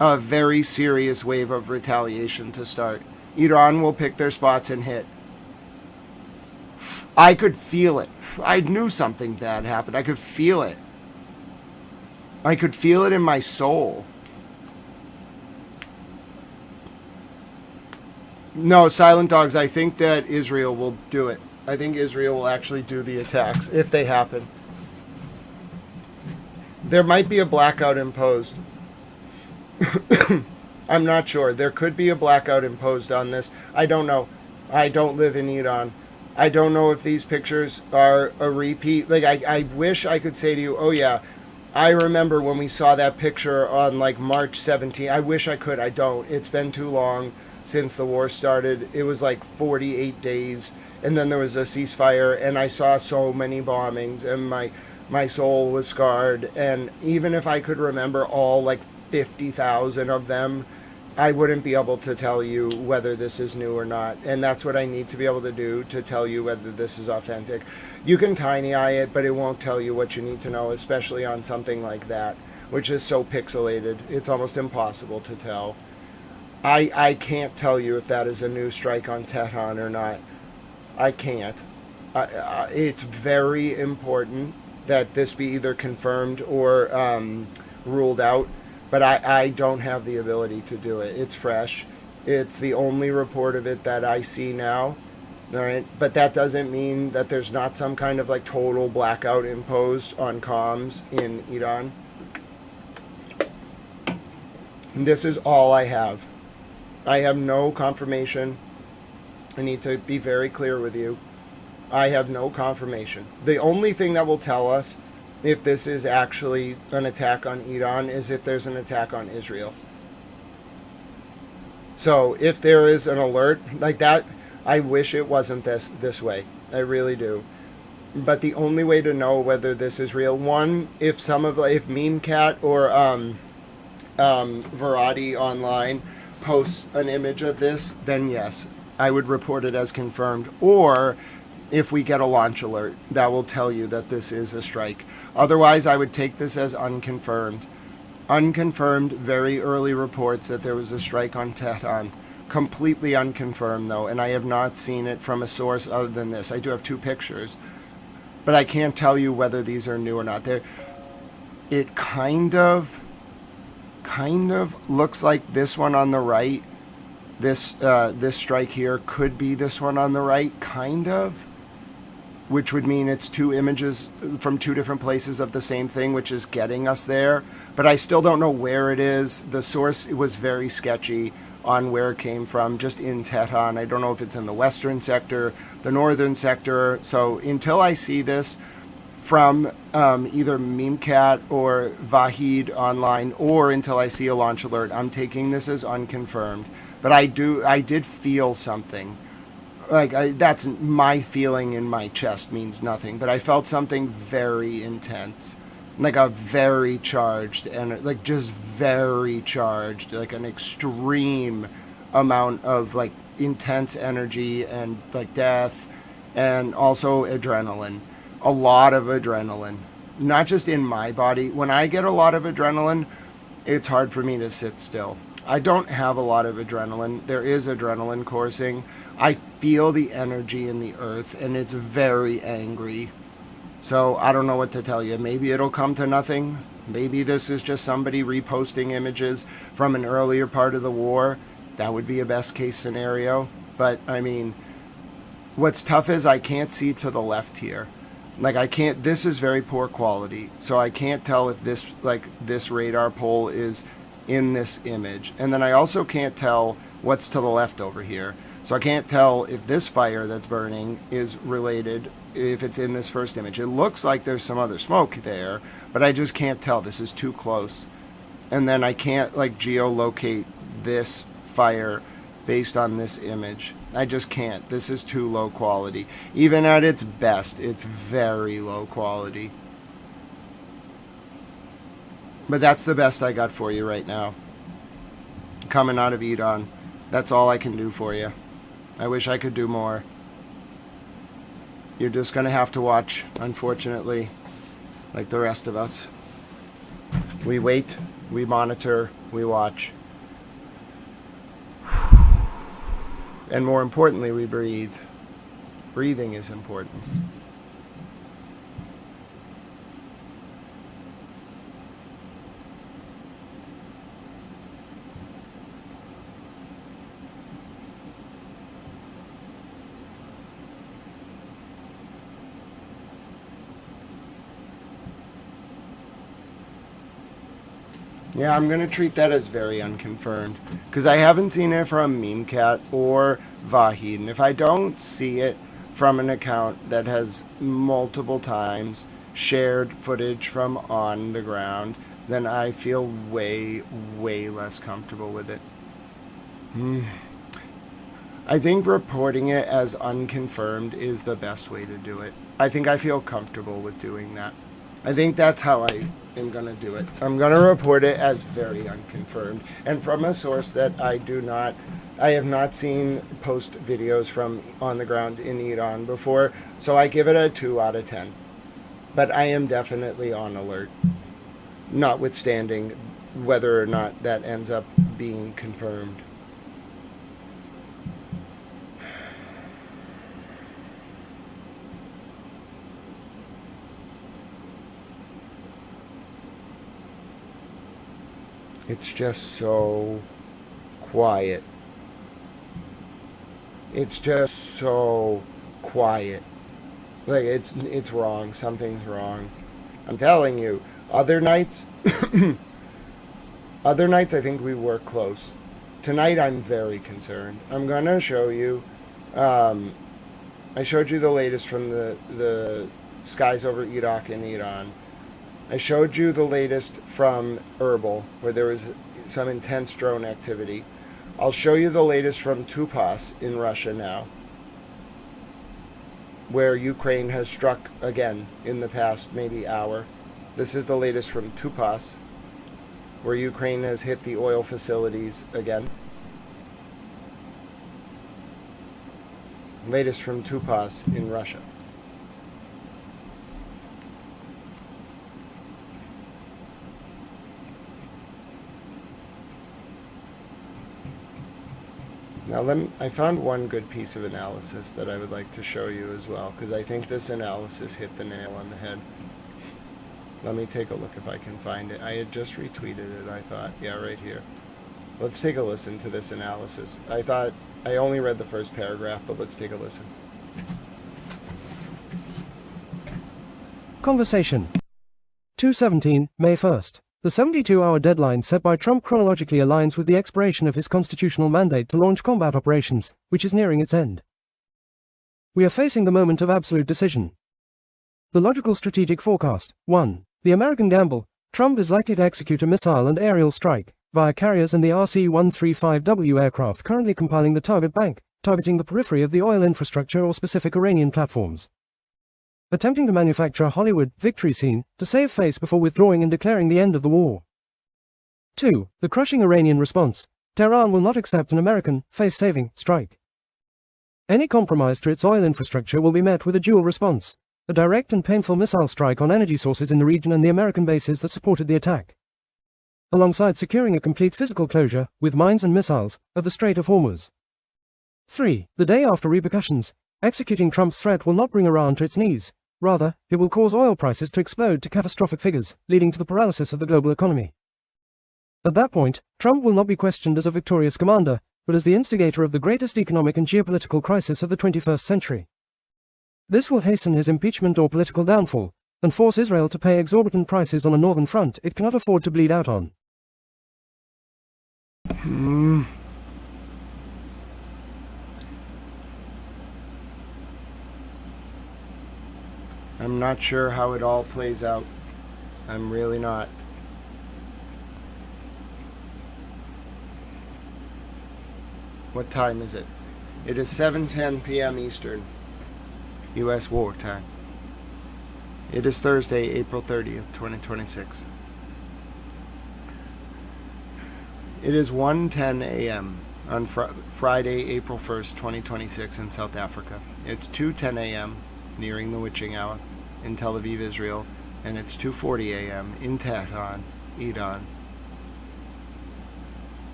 a very serious wave of retaliation to start. Iran will pick their spots and hit. I could feel it. I knew something bad happened. I could feel it. I could feel it in my soul. No, Silent Dogs, I think that Israel will do it. I think Israel will actually do the attacks, if they happen. There might be a blackout imposed. I'm not sure. There could be a blackout imposed on this. I don't know. I don't live in Iran. I don't know if these pictures are a repeat. Like, I wish I could say to you, oh yeah, I remember when we saw that picture on like March 17th. I wish I could. I don't. It's been too long since the war started. It was like 48 days. And then there was a ceasefire, and I saw so many bombings, and my soul was scarred. And even if I could remember all like 50,000 of them, I wouldn't be able to tell you whether this is new or not. And that's what I need to be able to do to tell you whether this is authentic. You can tiny eye it, but it won't tell you what you need to know, especially on something like that, which is so pixelated. It's almost impossible to tell. I can't tell you if that is a new strike on Tehran or not. I can't. It's very important that this be either confirmed or ruled out, but I don't have the ability to do it. It's fresh. It's the only report of it that I see now. All right, but that doesn't mean that there's not some kind of like total blackout imposed on comms in Iran. And this is all I have. I have no confirmation. I need to be very clear with you. I have no confirmation. The only thing that will tell us if this is actually an attack on Iran is if there's an attack on Israel. So if there is an alert like that, I wish it wasn't this way. I really do. But the only way to know whether this is real, one, if MemeCat or Verati online posts an image of this, then yes, I would report it as confirmed. Or if we get a launch alert, that will tell you that this is a strike. Otherwise, I would take this as unconfirmed. Unconfirmed, very early reports that there was a strike on Tehran. Completely unconfirmed, though, and I have not seen it from a source other than this. I do have two pictures, but I can't tell you whether these are new or not. It kind of looks like this one on the right. This strike here could be this one on the right, kind of, which would mean it's two images from two different places of the same thing, which is getting us there. But I still don't know where it is. The source, it was very sketchy on where it came from, just in Tehran. I don't know if it's in the western sector, the northern sector. So until I see this from either MemeCat or Vahid online, or until I see a launch alert, I'm taking this as unconfirmed. But I did feel something. Like, that's my feeling in my chest means nothing, but I felt something very intense, like a very charged, and like just very charged, like an extreme amount of like intense energy and like death, and also adrenaline, a lot of adrenaline, not just in my body. When I get a lot of adrenaline, it's hard for me to sit still. I don't have a lot of adrenaline. There is adrenaline coursing. I feel the energy in the earth, and it's very angry. So I don't know what to tell you. Maybe it'll come to nothing. Maybe this is just somebody reposting images from an earlier part of the war. That would be a best case scenario. But I mean, what's tough is I can't see to the left here. Like I can't, this is very poor quality. So I can't tell if this radar pole is in this image. And then I also can't tell what's to the left over here. So I can't tell if this fire that's burning is related, if it's in this first image. It looks like there's some other smoke there, but I just can't tell. This is too close. And then I can't like geolocate this fire based on this image. I just can't. This is too low quality. Even at its best, it's very low quality. But that's the best I got for you right now. Coming out of Iran. That's all I can do for you. I wish I could do more. You're just going to have to watch, unfortunately, like the rest of us. We wait, we monitor, we watch. And more importantly, we breathe. Breathing is important. Yeah, I'm going to treat that as very unconfirmed, because I haven't seen it from Memecat or Vahid. And if I don't see it from an account that has multiple times shared footage from on the ground, then I feel way, way less comfortable with it. I think reporting it as unconfirmed is the best way to do it. I think I feel comfortable with doing that. I think that's how I am going to do it. I'm going to report it as very unconfirmed, and from a source that I have not seen post videos from on the ground in Iran before, so I give it a 2 out of 10. But I am definitely on alert, notwithstanding whether or not that ends up being confirmed. It's just so quiet. It's just so quiet. Like, it's wrong. Something's wrong. I'm telling you. Other nights, I think we were close. Tonight, I'm very concerned. I'm going to show you. I showed you the latest from the skies over Iraq and Iran. I showed you the latest from Erbil, where there was some intense drone activity. I'll show you the latest from Tupas in Russia now, where Ukraine has struck again in the past maybe hour. This is the latest from Tupas, where Ukraine has hit the oil facilities again. Latest from Tupas in Russia. Now, I found one good piece of analysis that I would like to show you as well, because I think this analysis hit the nail on the head. Let me take a look if I can find it. I had just retweeted it, I thought. Yeah, right here. Let's take a listen to this analysis. I thought I only read the first paragraph, but let's take a listen. Conversation. 2:17, May 1st. The 72-hour deadline set by Trump chronologically aligns with the expiration of his constitutional mandate to launch combat operations, which is nearing its end. We are facing the moment of absolute decision. The logical strategic forecast. 1. The American gamble. Trump is likely to execute a missile and aerial strike via carriers and the RC-135W aircraft currently compiling the target bank, targeting the periphery of the oil infrastructure or specific Iranian platforms. Attempting to manufacture a Hollywood victory scene to save face before withdrawing and declaring the end of the war. 2. The crushing Iranian response. Tehran will not accept an American face-saving strike. Any compromise to its oil infrastructure will be met with a dual response: a direct and painful missile strike on energy sources in the region and the American bases that supported the attack, alongside securing a complete physical closure, with mines and missiles, of the Strait of Hormuz. 3. The day after repercussions. Executing Trump's threat will not bring Iran to its knees. Rather, it will cause oil prices to explode to catastrophic figures, leading to the paralysis of the global economy. At that point, Trump will not be questioned as a victorious commander, but as the instigator of the greatest economic and geopolitical crisis of the 21st century. This will hasten his impeachment or political downfall, and force Israel to pay exorbitant prices on a northern front it cannot afford to bleed out on. I'm not sure how it all plays out. I'm really not. What time is it? It is 7:10 p.m. Eastern, U.S. war time. It is Thursday, April 30th, 2026. It is 1:10 a.m. on Friday, April 1st, 2026 in South Africa. It's 2:10 a.m., nearing the witching hour, in Tel Aviv, Israel, and it's 2:40 a.m. in Tehran, Iran.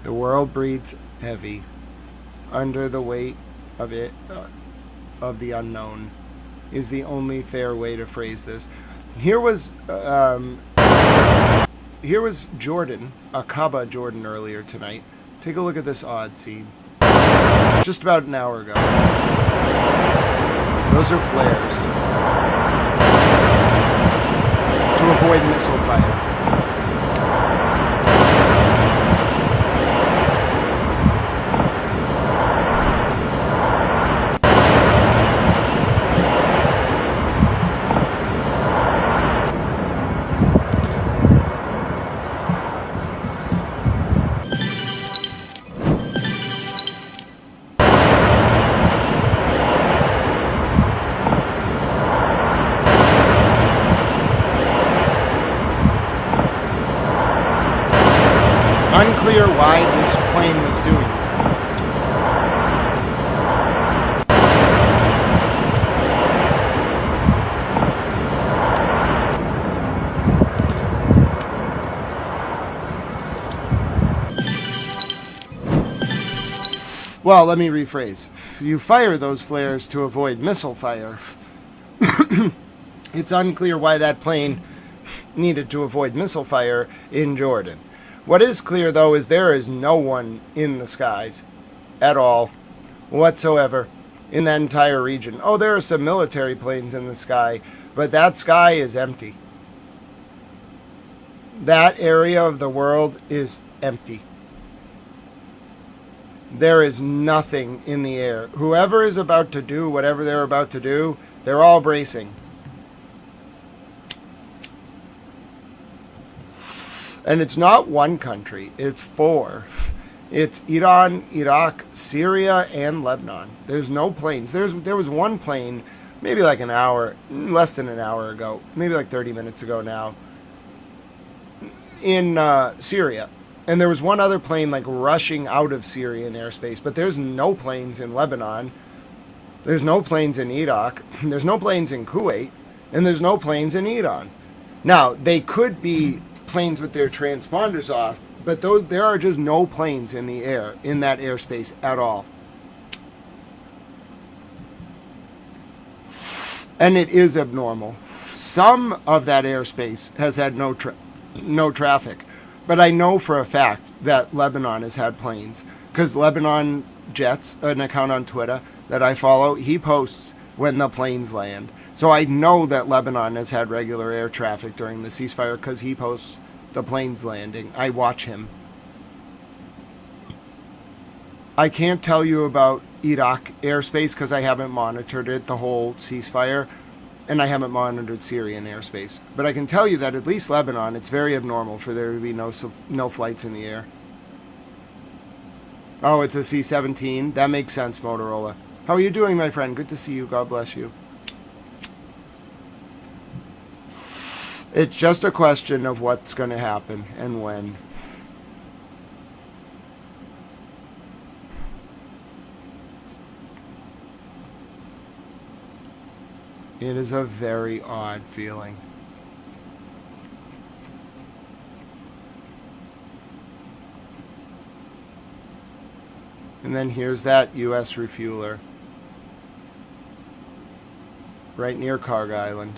The world breathes heavy under the weight of it, of the unknown, is the only fair way to phrase this. Here was Jordan, Aqaba, Jordan, earlier tonight. Take a look at this odd scene. Just about an hour ago. Those are flares to avoid missile fire. Unclear why this plane was doing that. Well, let me rephrase. You fire those flares to avoid missile fire. It's unclear why that plane needed to avoid missile fire in Jordan. What is clear, though, is there is no one in the skies at all, whatsoever, in that entire region. Oh, there are some military planes in the sky, but that sky is empty. That area of the world is empty. There is nothing in the air. Whoever is about to do whatever they're about to do, they're all bracing. And it's not one country, it's four. It's Iran, Iraq, Syria, and Lebanon. There's no planes. There was one plane, maybe like an hour, less than an hour ago, maybe like 30 minutes ago now, in Syria. And there was one other plane like rushing out of Syrian airspace, but there's no planes in Lebanon. There's no planes in Iraq. There's no planes in Kuwait. And there's no planes in Iran. Now, they could be planes with their transponders off, but there are just no planes in the air, in that airspace at all. And it is abnormal. Some of that airspace has had no traffic, but I know for a fact that Lebanon has had planes, because Lebanon Jets, an account on Twitter that I follow, he posts when the planes land. So I know that Lebanon has had regular air traffic during the ceasefire because he posts the planes landing. I watch him. I can't tell you about Iraq airspace because I haven't monitored it the whole ceasefire, and I haven't monitored Syrian airspace. But I can tell you that at least Lebanon, it's very abnormal for there to be no flights in the air. Oh, it's a C-17. That makes sense, Motorola. How are you doing, my friend? Good to see you. God bless you. It's just a question of what's going to happen and when. It is a very odd feeling. And then here's that U.S. refueler right near Carg Island.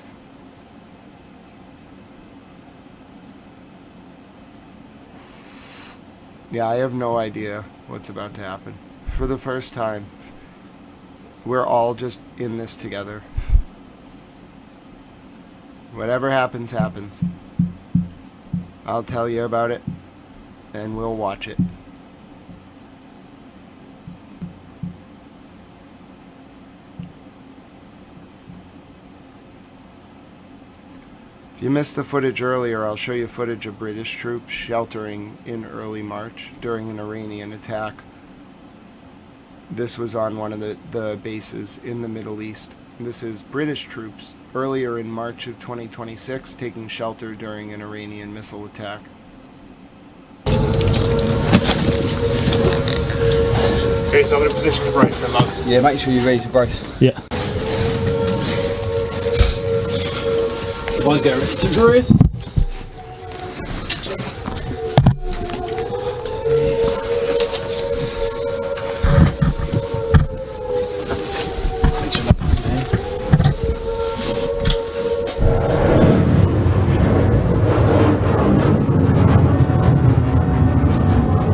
Yeah, I have no idea what's about to happen. For the first time, we're all just in this together. Whatever happens, happens. I'll tell you about it, and we'll watch it. If you missed the footage earlier, I'll show you footage of British troops sheltering in early March during an Iranian attack This was on one of the bases in the Middle East. This is British troops earlier in March of 2026 taking shelter during an Iranian missile attack. Okay, so I'm in a position to brace then, lads. Yeah, make sure you raise your brace. Yeah. Boys, get ready to brace.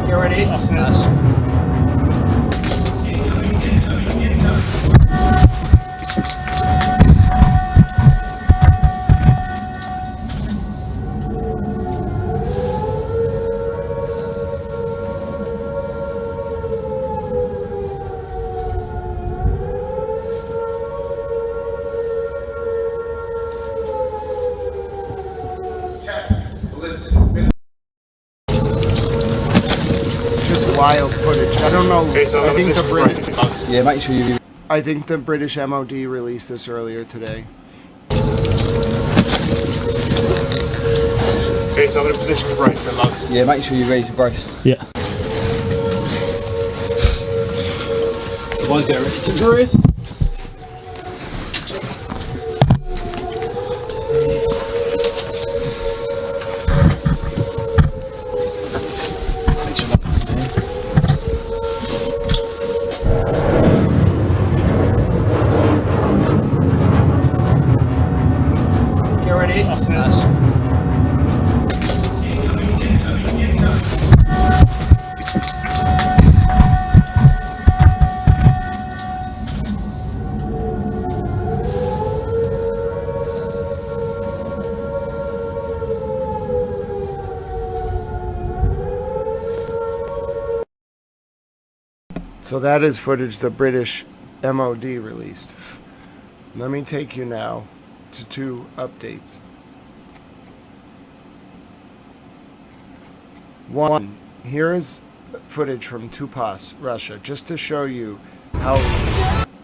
Get ready. Just wild footage. I don't know. Okay, so I think the British. Yeah, make sure you... I think the British MOD released this earlier today. Okay, so I'm in a position to brace then, lads. Yeah, make sure you raise your brace. Yeah. Boys, get ready to brace. Get ready. So that is footage the British MOD released. Let me take you now to two updates. One, here is footage from Tupas, Russia, just to show you how...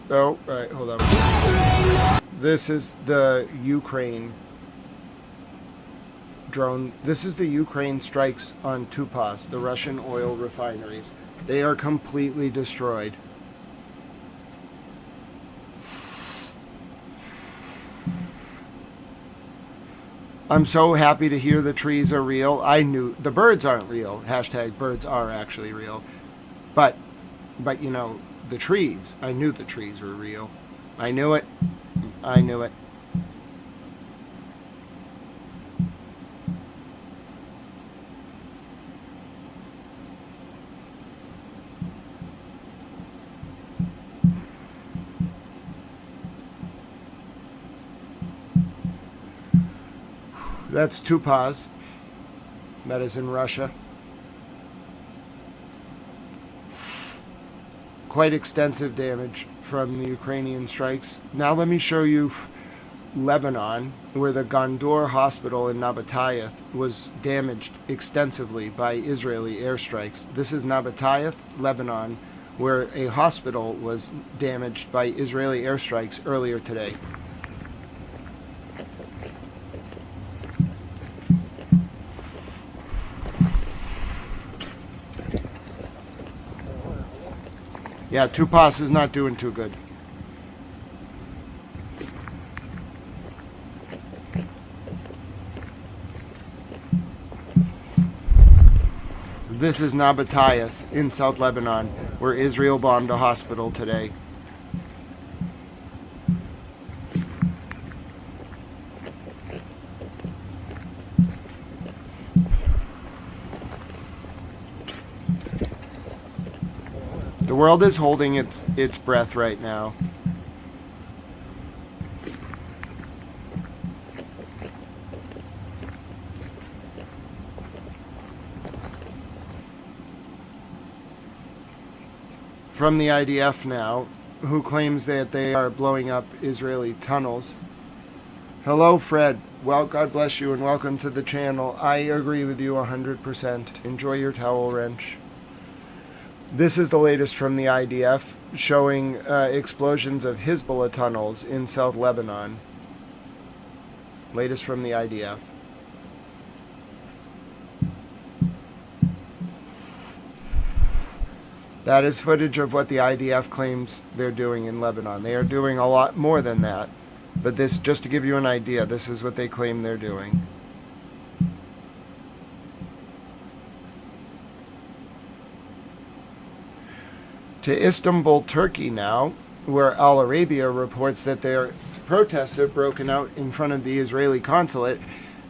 Oh, right, hold on. This is the Ukraine drone. This is the Ukraine strikes on Tupas, the Russian oil refineries. They are completely destroyed. I'm so happy to hear the trees are real. I knew the birds aren't real. Hashtag birds are actually real. But you know, the trees, I knew the trees were real. I knew it. I knew it. That's Tupas. That is in Russia. Quite extensive damage from the Ukrainian strikes. Now let me show you Lebanon, where the Gondor hospital in Nabatayth was damaged extensively by Israeli airstrikes. This is Nabatayth, Lebanon, where a hospital was damaged by Israeli airstrikes earlier today. Yeah, Tupas is not doing too good. This is Nabatayth in South Lebanon, where Israel bombed a hospital today. The world is holding its breath right now. From the IDF now, who claims that they are blowing up Israeli tunnels. Hello, Fred. Well, God bless you and welcome to the channel. I agree with you 100%. Enjoy your towel wrench. This is the latest from the IDF, showing explosions of Hezbollah tunnels in South Lebanon. Latest from the IDF. That is footage of what the IDF claims they're doing in Lebanon. They are doing a lot more than that. But this, just to give you an idea, this is what they claim they're doing. To Istanbul, Turkey now, where Al Arabiya reports that their protests have broken out in front of the Israeli consulate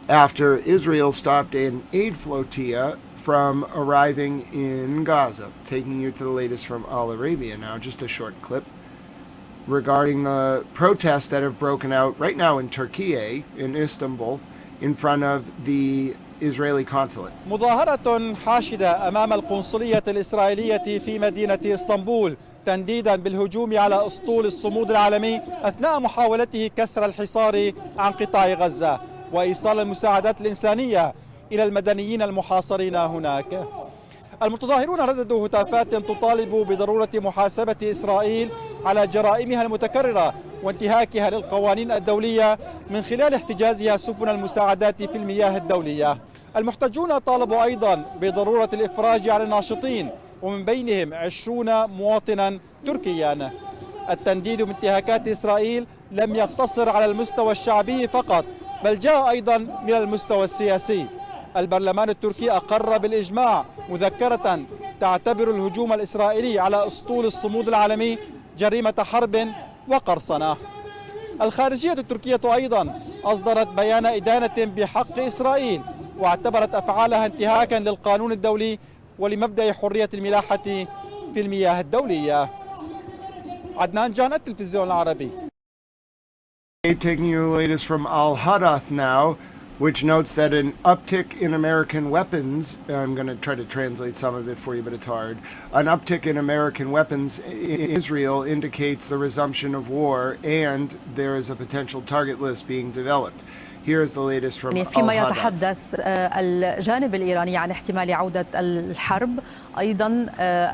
after Israel stopped an aid flotilla from arriving in Gaza. Taking you to the latest from Al Arabiya now, just a short clip regarding the protests that have broken out right now in Turkey, in Istanbul, in front of the Israeli consulate. مظاهرة حاشدة أمام القنصلية الإسرائيلية في مدينة اسطنبول تنديدا بالهجوم على أسطول الصمود العالمي أثناء محاولته كسر الحصار عن قطاع غزة وإيصال المساعدات الإنسانية إلى المدنيين المحاصرين هناك. المتظاهرون رددوا هتافات تطالب بضرورة محاسبة إسرائيل على جرائمها المتكررة وانتهاكها للقوانين الدولية من خلال احتجازها سفن المساعدات في المياه الدولية. المحتجون طالبوا أيضا بضرورة الإفراج عن الناشطين ومن بينهم 20 مواطنا تركيا. التنديد بانتهاكات إسرائيل لم يقتصر على المستوى الشعبي فقط بل جاء أيضا من المستوى السياسي. البرلمان التركي أقر بالإجماع مذكرة تعتبر الهجوم الإسرائيلي على أسطول الصمود العالمي جريمة حرب وقرصنة. الخارجية التركية أيضا أصدرت بيان إدانة بحق إسرائيل واعتبرت أفعالها انتهاكا للقانون الدولي ولمبدأ حرية الملاحة في المياه الدولية. عدنان جان، التلفزيون العربي. Taking you the latest from Al Hadath now, which notes that an uptick in American weapons, I'm going to try to translate some of it for you, but it's hard. An uptick in American weapons in Israel indicates the resumption of war, and there is a potential target list being developed. Here is the latest from فيما يتحدث الجانب الإيراني عن احتمال عودة الحرب، أيضا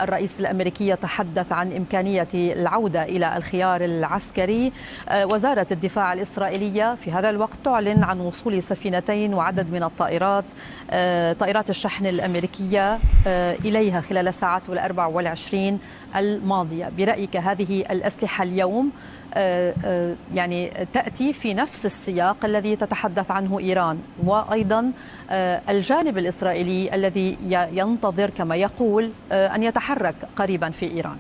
الرئيس الأمريكي يتحدث عن إمكانية العودة إلى الخيار العسكري. وزارة الدفاع الإسرائيلية في هذا الوقت تعلن عن وصول سفينتين وعدد من الطائرات، طائرات الشحن الأمريكية إليها خلال الساعات 24 الماضية. برأيك هذه الأسلحة اليوم يعني تأتي في نفس السياق الذي تتحدث عنه إيران، وأيضا الجانب الإسرائيلي الذي ينتظر كما يقول أن يتحرك قريبا في إيران؟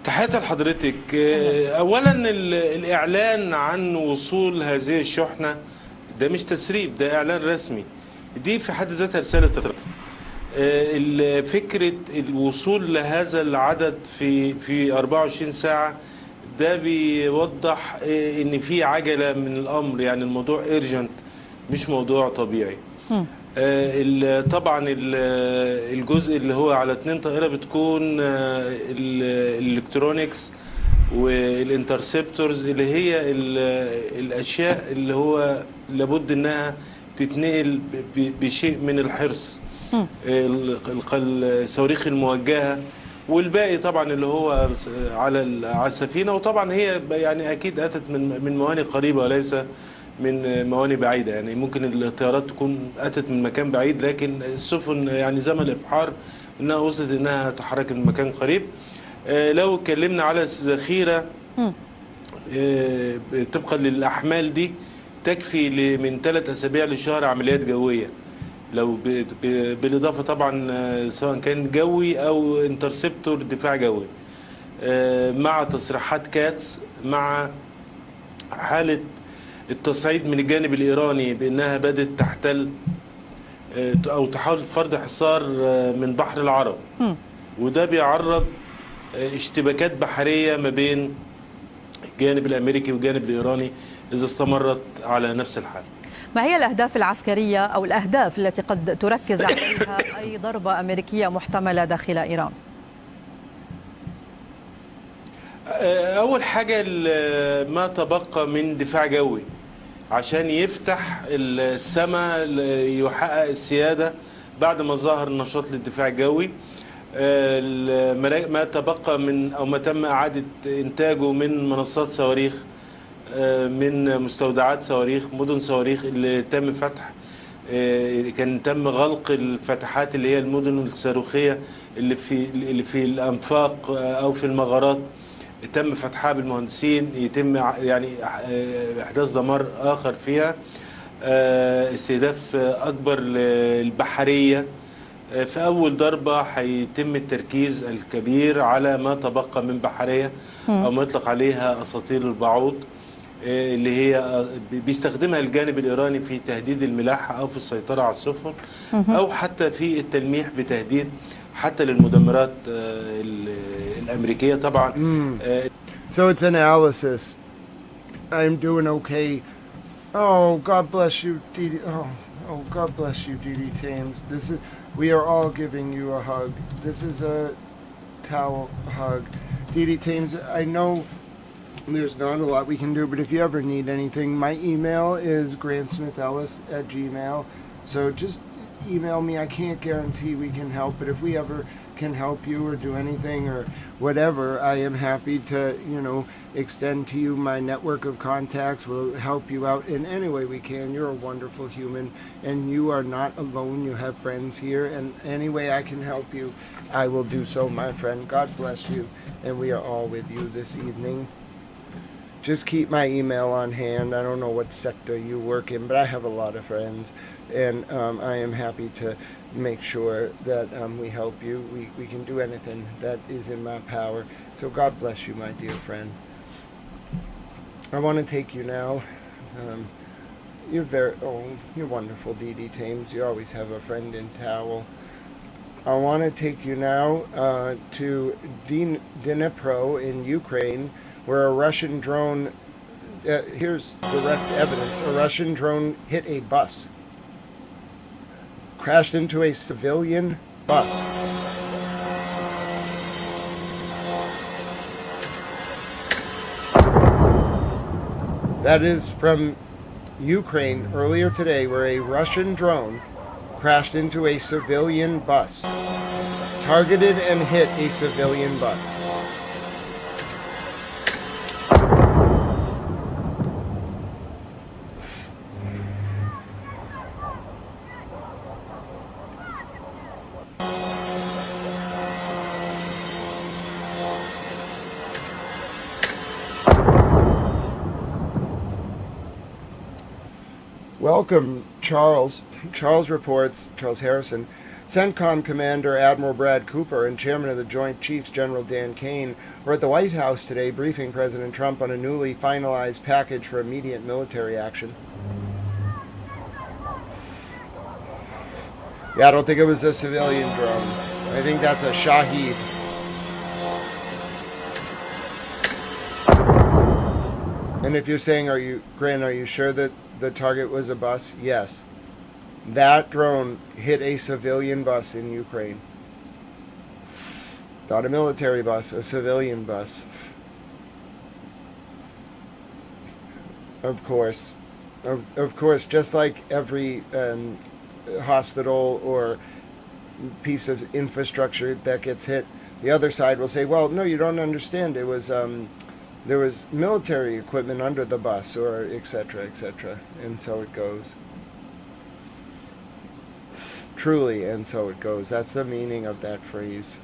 تحياتي لحضرتك. أولا الإعلان عن وصول هذه الشحنة ده مش تسريب، ده إعلان رسمي. دي في حد ذاتها رسالة. فكرة الوصول لهذا العدد في 24 ساعة ده بيوضح ان في عجلة من الامر، يعني الموضوع urgent مش موضوع طبيعي. طبعا الجزء اللي هو على 2 طائرة بتكون الالكترونيكس والانترسبتورز اللي هي الاشياء اللي هو لابد انها تتنقل بشيء من الحرص، الصواريخ الموجهة والباقي طبعا اللي هو على السفينة. وطبعا هي يعني اكيد اتت من موانئ قريبة وليس من موانئ بعيدة، يعني ممكن الطيارات تكون اتت من مكان بعيد لكن السفن يعني زمن الابحار انها وصلت انها تحركت من مكان قريب. لو اتكلمنا على الذخيرة طبقا للاحمال دي تكفي من 3 أسابيع لشهر عمليات جوية، لو بالإضافة طبعا سواء كان جوي أو انترسبتور دفاع جوي، مع تصريحات كاتس، مع حالة التصعيد من الجانب الإيراني بأنها بدأت تحتل أو تحاول فرض حصار من بحر العرب، وده بيعرض اشتباكات بحرية ما بين الجانب الأمريكي والجانب الإيراني إذا استمرت على نفس الحال. ما هي الأهداف العسكرية أو الأهداف التي قد تركز عليها أي ضربة أمريكية محتملة داخل إيران؟ أول حاجة ما تبقى من دفاع جوي عشان يفتح السماء يحقق السيادة بعد ما ظهر نشاط الدفاع الجوي. ما تبقى من أو ما تم إعادة إنتاجه من منصات صواريخ، من مستودعات صواريخ، مدن صواريخ اللي تم فتح، كان تم غلق الفتحات اللي هي المدن الصاروخية اللي في الأنفاق أو في المغارات، تم فتحها بالمهندسين، يتم يعني إحداث دمار آخر فيها، استهداف أكبر البحرية. في أول ضربة هيتم التركيز الكبير على ما تبقى من بحرية أو ما يطلق عليها أساطيل البعوض، اللي هي بيستخدمها الجانب الإيراني في تهديد الملاحة أو في السيطرة على السفن، أو حتى في التلميح بتهديد حتى للمدمرات الأمريكية طبعا. So it's analysis. I'm doing okay. Oh, God bless you, Didi. Oh, God bless you, Didi Thames. We are all giving you a hug. This is a towel hug. Didi Thames, I know there's not a lot we can do, but if you ever need anything, my email is grantsmithellis@gmail. So just email me. I can't guarantee we can help, but if we ever can help you or do anything or whatever, I am happy to, extend to you my network of contacts. We'll help you out in any way we can. You're a wonderful human and you are not alone. You have friends here, and any way I can help you, I will do so, my friend. God bless you, and we are all with you this evening. Just keep my email on hand. I don't know what sector you work in, but I have a lot of friends, and I am happy to make sure that we help you. We can do anything that is in my power. So God bless you, my dear friend. I want to take you now. You're wonderful, Didi Thames. You always have a friend in towel. I want to take you now to Dnipro in Ukraine, where a Russian drone, here's direct evidence, a Russian drone hit a bus, crashed into a civilian bus. That is from Ukraine earlier today, where a Russian drone crashed into a civilian bus, targeted and hit a civilian bus. Welcome, Charles. Charles reports, Charles Harrison, CENTCOM Commander Admiral Brad Cooper and Chairman of the Joint Chiefs General Dan Kane were at the White House today briefing President Trump on a newly finalized package for immediate military action. Yeah, I don't think it was a civilian drone. I think that's a Shahed. And if you're saying, are you sure that the target was a bus? Yes. That drone hit a civilian bus in Ukraine. Not a military bus, a civilian bus. Of course, just like every hospital or piece of infrastructure that gets hit, the other side will say, well, no, you don't understand. It was there was military equipment under the bus, or etc., etc. And so it goes. Truly, and so it goes. That's the meaning of that phrase.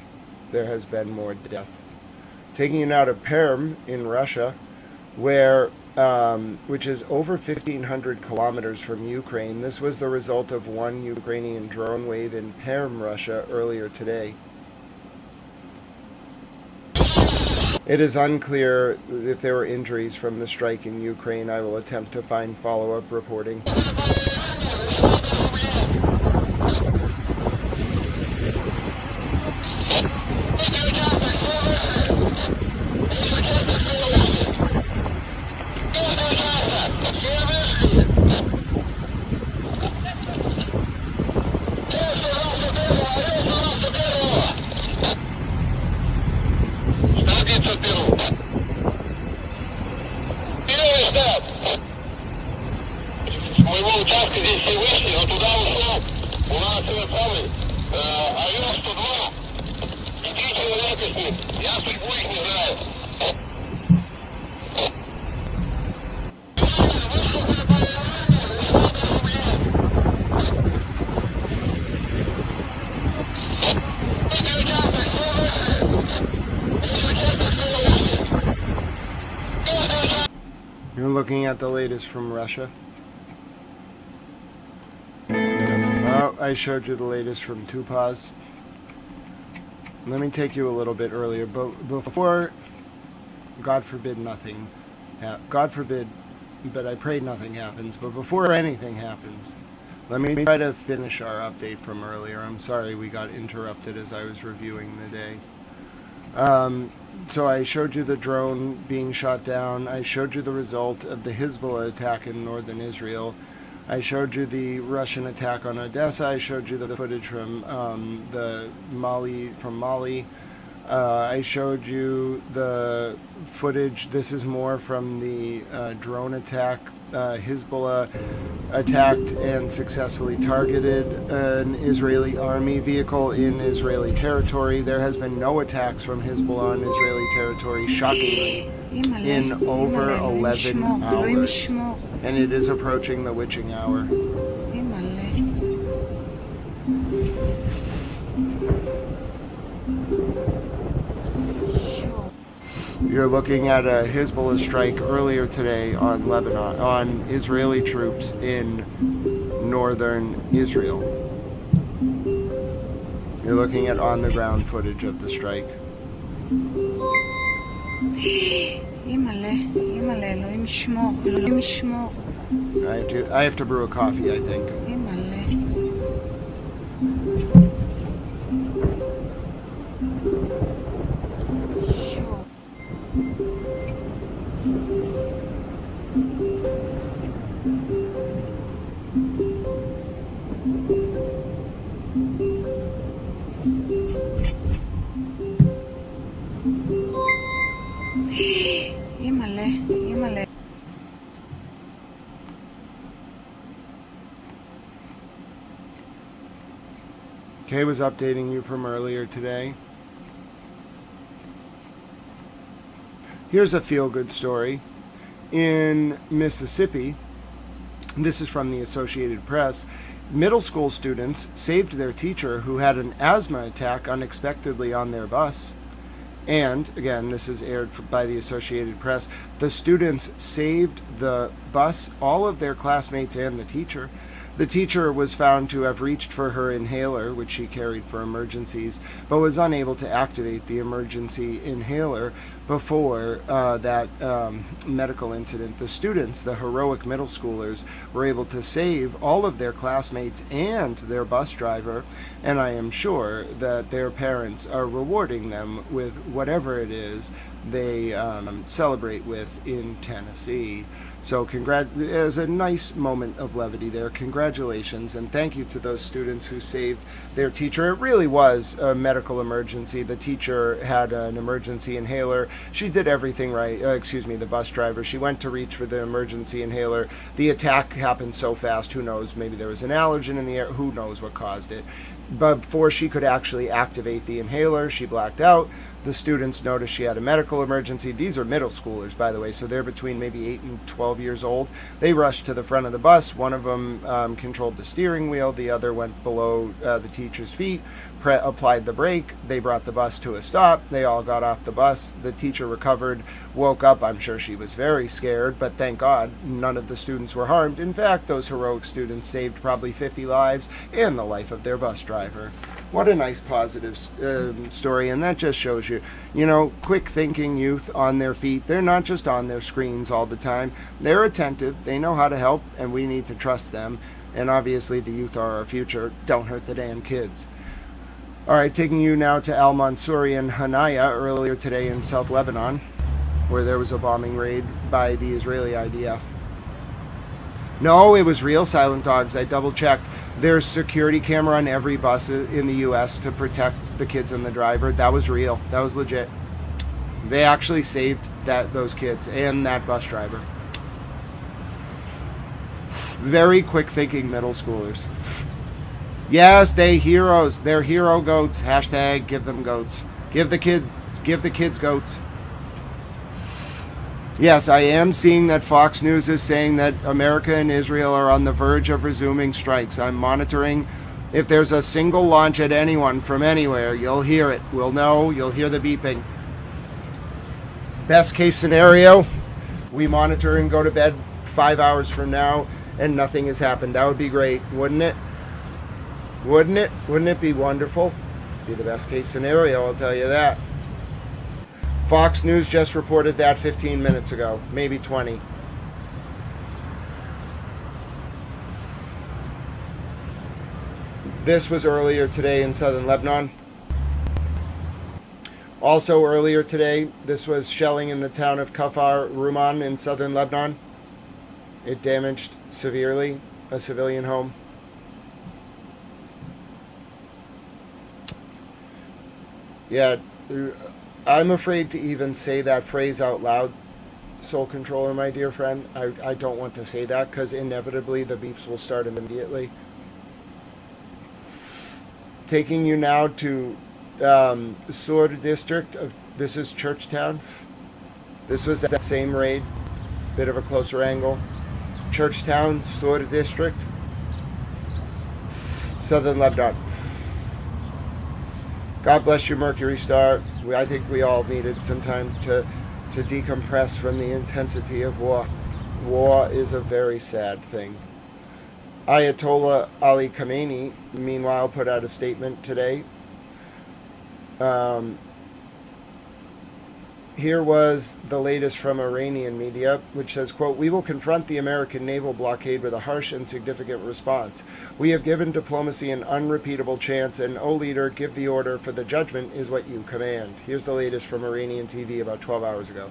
There has been more death. Taking you now to Perm in Russia, where which is over 1,500 kilometers from Ukraine. This was the result of one Ukrainian drone wave in Perm, Russia, earlier today. It is unclear if there were injuries from the strike in Ukraine. I will attempt to find follow-up reporting. Моего участка здесь все вышли, но туда ушло You're looking at the latest from Russia. Oh, I showed you the latest from Tupaz. Let me take you a little bit earlier, but before, God forbid nothing, God forbid, but I pray nothing happens, but before anything happens, let me try to finish our update from earlier. I'm sorry we got interrupted as I was reviewing the day. So I showed you the drone being shot down. I showed you the result of the Hezbollah attack in northern Israel. I showed you the Russian attack on Odessa. I showed you the footage from Mali. I showed you the footage. This is more from the drone attack. Hezbollah attacked and successfully targeted an Israeli army vehicle in Israeli territory. There has been no attacks from Hezbollah on Israeli territory, shockingly, in over 11 hours. And it is approaching the witching hour. You're looking at a Hezbollah strike earlier today on Lebanon, on Israeli troops in northern Israel. You're looking at on-the-ground footage of the strike. I have to brew a coffee, I think. Kay was updating you from earlier today. Here's a feel-good story. In Mississippi, this is from the Associated Press, middle school students saved their teacher who had an asthma attack unexpectedly on their bus. And, again, this is aired by the Associated Press, the students saved the bus, all of their classmates, and the teacher. The teacher was found to have reached for her inhaler, which she carried for emergencies, but was unable to activate the emergency inhaler before that medical incident. The students, the heroic middle schoolers, were able to save all of their classmates and their bus driver, and I am sure that their parents are rewarding them with whatever it is they celebrate with in Tennessee. So as a nice moment of levity there. Congratulations, and thank you to those students who saved their teacher. It really was a medical emergency. The teacher had an emergency inhaler. She did everything right. The bus driver. She went to reach for the emergency inhaler. The attack happened so fast. Who knows? Maybe there was an allergen in the air. Who knows what caused it? But before she could actually activate the inhaler, she blacked out. The students noticed she had a medical emergency. These are middle schoolers, by the way, so they're between maybe 8 and 12 years old. They rushed to the front of the bus. One of them controlled the steering wheel. The other went below the teacher's feet, applied the brake. They brought the bus to a stop. They all got off the bus. The teacher recovered, woke up. I'm sure she was very scared, but thank God none of the students were harmed. In fact, those heroic students saved probably 50 lives and the life of their bus driver. What a nice positive story, and that just shows you, quick thinking youth on their feet. They're not just on their screens all the time. They're attentive. They know how to help, and we need to trust them. And obviously the youth are our future. Don't hurt the damn kids. All right, taking you now to Al Mansouri and Hanaya earlier today in South Lebanon, where there was a bombing raid by the Israeli IDF. No, it was real, Silent Dogs. I double-checked. There's security camera on every bus in the U.S. to protect the kids and the driver. That was real. That was legit. They actually saved those kids and that bus driver. Very quick-thinking middle schoolers. Yes, they heroes. They're hero goats. Hashtag give them goats. Give the kids goats. Yes, I am seeing that Fox News is saying that America and Israel are on the verge of resuming strikes. I'm monitoring. If there's a single launch at anyone from anywhere, you'll hear it. We'll know. You'll hear the beeping. Best case scenario, we monitor and go to bed 5 hours from now and nothing has happened. That would be great, wouldn't it? Wouldn't it? Wouldn't it be wonderful? Be the best case scenario, I'll tell you that. Fox News just reported that 15 minutes ago, maybe 20. This was earlier today in southern Lebanon. Also earlier today, this was shelling in the town of Kafar Ruman in southern Lebanon. It damaged severely a civilian home. Yeah, I'm afraid to even say that phrase out loud, Soul Controller, my dear friend. I don't want to say that because inevitably the beeps will start immediately. Taking you now to Sur district of, this is Churchtown. This was that same raid, bit of a closer angle. Churchtown, Sur district, southern Lebanon. God bless you, Mercury Star. I think we all needed some time to decompress from the intensity of war. War is a very sad thing. Ayatollah Ali Khamenei, meanwhile, put out a statement today. Here was the latest from Iranian media, which says, quote, "We will confront the American naval blockade with a harsh and significant response. We have given diplomacy an unrepeatable chance, and, O leader, give the order, for the judgment is what you command." Here's the latest from Iranian TV about 12 hours ago.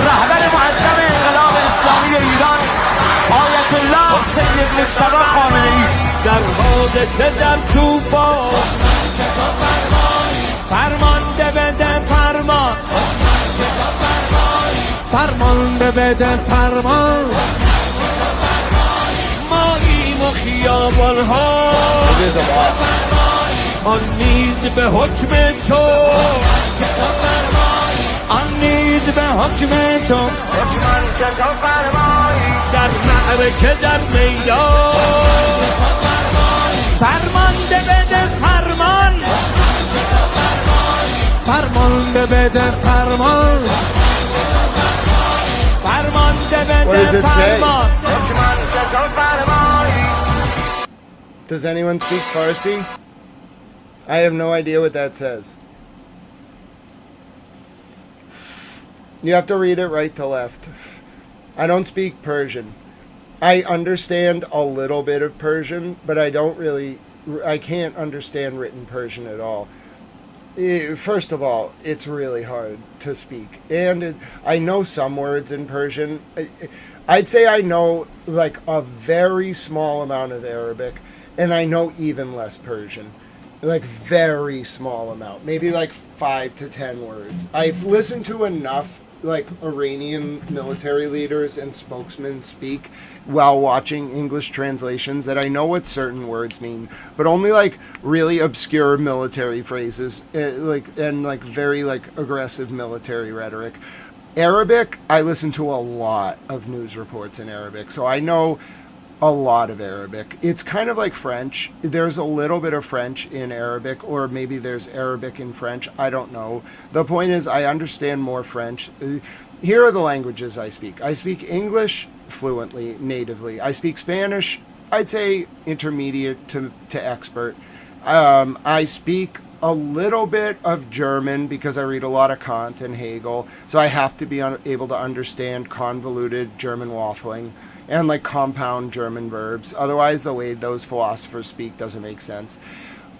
رهبر معظم انقلاب اسلامی ایران آیت الله سید مجتبی خامنه‌ای در حادثه در طوفان فرمانده بده فرمان فرمانده بده فرمان ماییم و خیابان‌ها آن نیز به حکم تو آن نیز به حکم تو در معرکه در میدان فرمانده بده فرمان فرمانده بده فرمان فرمانده بده فرمان. Does anyone speak Farsi? I have no idea what that says. You have to read it right to left. I don't speak Persian. I understand a little bit of Persian, but I can't understand written Persian at all. First of all, it's really hard to speak. And I know some words in Persian. I'd say I know like a very small amount of Arabic, and I know even less Persian. Like very small amount. Maybe like 5 to 10 words. I've listened to enough like Iranian military leaders and spokesmen speak while watching English translations that I know what certain words mean, but only like really obscure military phrases, and very aggressive military rhetoric. Arabic, I listen to a lot of news reports in Arabic, so I know a lot of Arabic. It's kind of like French. There's a little bit of French in Arabic, or maybe there's Arabic in French. I don't know. The point is, I understand more French. Here are the languages I speak. I speak English fluently, natively. I speak Spanish, I'd say intermediate to expert. I speak a little bit of German because I read a lot of Kant and Hegel, so I have to be able to understand convoluted German waffling and like compound German verbs. Otherwise, the way those philosophers speak doesn't make sense.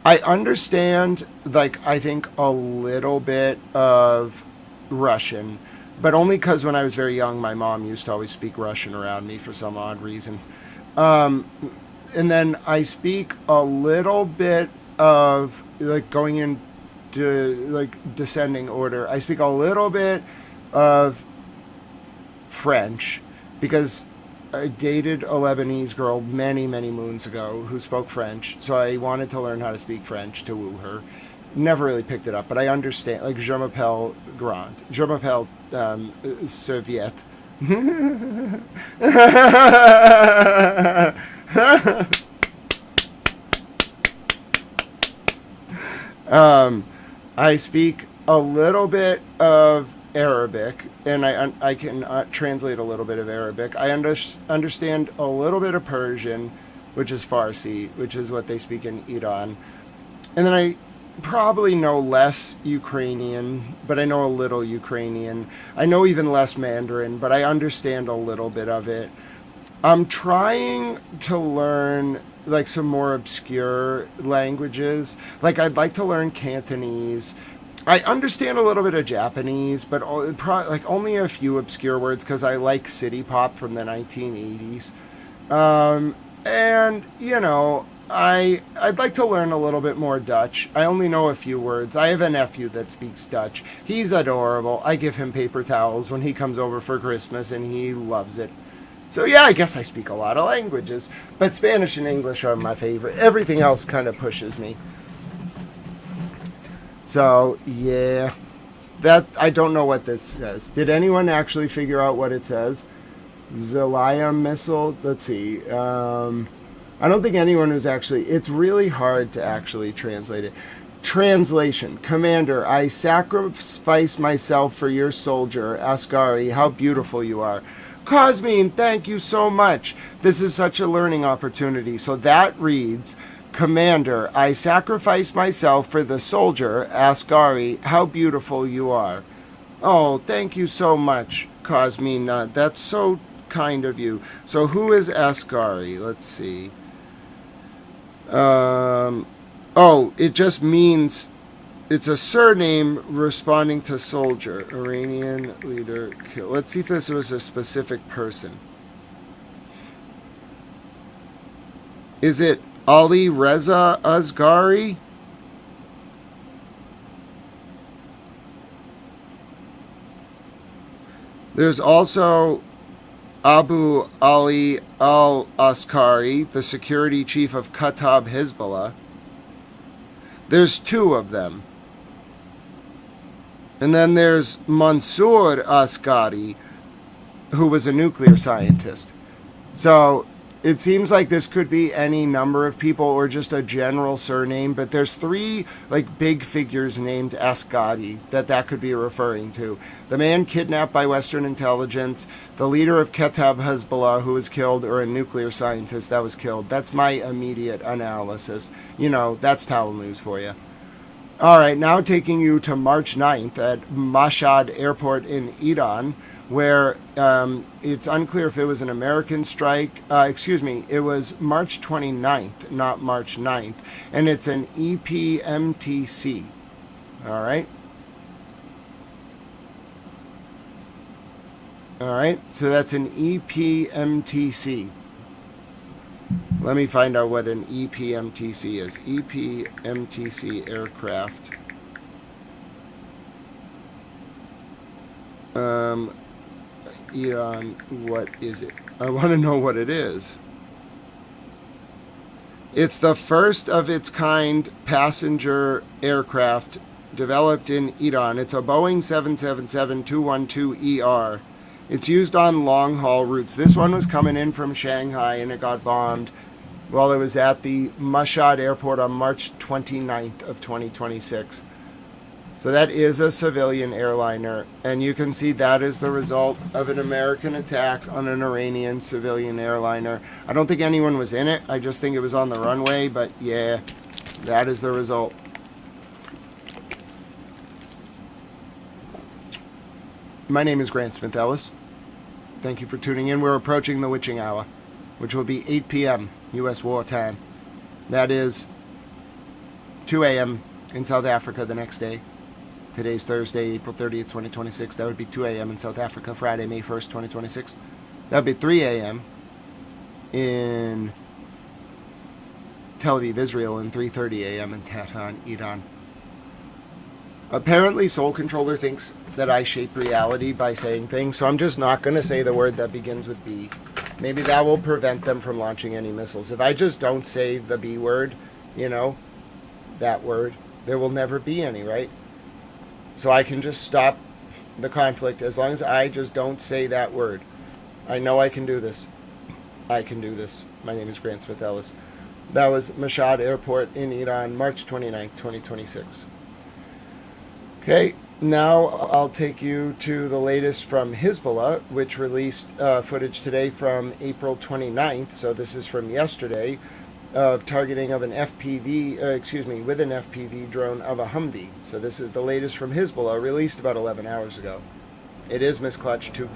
I understand, I think a little bit of Russian, but only because when I was very young, my mom used to always speak Russian around me for some odd reason. And then I speak a little bit of like going into like descending order. I speak a little bit of French because I dated a Lebanese girl many, many moons ago who spoke French, so I wanted to learn how to speak French to woo her. Never really picked it up, but I understand, like, je m'appelle Grand. Je m'appelle Soviet. I speak a little bit of Arabic, and I can translate a little bit of Arabic. I understand a little bit of Persian, which is Farsi, which is what they speak in Iran. And then I probably know less Ukrainian, but I know a little Ukrainian. I know even less Mandarin, but I understand a little bit of it. I'm trying to learn like some more obscure languages. Like I'd like to learn Cantonese. I understand a little bit of Japanese, but like only a few obscure words because I like city pop from the 1980s. And, you know, I'd like to learn a little bit more Dutch. I only know a few words. I have a nephew that speaks Dutch. He's adorable. I give him paper towels when he comes over for Christmas, and he loves it. So yeah, I guess I speak a lot of languages, but Spanish and English are my favorite. Everything else kind of pushes me. So yeah, that I don't know what this says. Did anyone actually figure out what it says? Zelaya missile. Let's see. I don't think anyone was actually... It's really hard to actually translate it. Translation. Commander, I sacrifice myself for your soldier, Asghari. How beautiful you are. Cosmin, thank you so much. This is such a learning opportunity. So that reads, Commander, I sacrifice myself for the soldier, Asghari. How beautiful you are. Oh, thank you so much, Cosmin. That's so kind of you. So who is Asghari? Let's see. Oh, it just means it's a surname responding to soldier. Iranian leader killed. Let's see if this was a specific person. Is it Ali Reza Asghari? There's also Abu Ali al-Askari, the security chief of Kataib Hezbollah. There's two of them. And then there's Mansour Asghari, who was a nuclear scientist. So it seems like this could be any number of people or just a general surname, but there's three like big figures named Asghari that could be referring to. The man kidnapped by Western intelligence, the leader of Kataib Hezbollah who was killed, or a nuclear scientist that was killed. That's my immediate analysis. You know, that's Towel News for you. All right, now taking you to March 9th at Mashhad Airport in Iran, where it's unclear if it was an American strike. It was March 29th, not March 9th. And it's an EPMTC. All right? All right, so that's an EPMTC. Let me find out what an EPMTC is. EPMTC aircraft. Iran, what is it? I want to know what it is. It's the first of its kind passenger aircraft developed in Iran. It's a Boeing 777-212ER. It's used on long-haul routes. This one was coming in from Shanghai, and it got bombed while it was at the Mashhad airport on March 29th of 2026. So that is a civilian airliner, and you can see that is the result of an American attack on an Iranian civilian airliner. I don't think anyone was in it. I just think it was on the runway, but yeah, that is the result. My name is Grant Smith Ellis. Thank you for tuning in. We're approaching the witching hour, which will be 8 p.m. U.S. war time. That is 2 a.m. in South Africa the next day. Today's Thursday, April 30th, 2026. That would be 2 a.m. in South Africa, Friday, May 1st, 2026. That would be 3 a.m. in Tel Aviv, Israel, and 3:30 a.m. in Tehran, Iran. Apparently, Soul Controller thinks that I shape reality by saying things, so I'm just not going to say the word that begins with B. Maybe that will prevent them from launching any missiles. If I just don't say the B word, that word, there will never be any, right? So I can just stop the conflict as long as I just don't say that word. I know I can do this. I can do this. My name is Grant Smith Ellis. That was Mashhad Airport in Iran, March 29, 2026. Okay, now I'll take you to the latest from Hezbollah, which released footage today from April 29th, so this is from yesterday, of targeting of an FPV, with an FPV drone of a Humvee. So this is the latest from Hezbollah, released about 11 hours ago. It is Miss Clutch 2.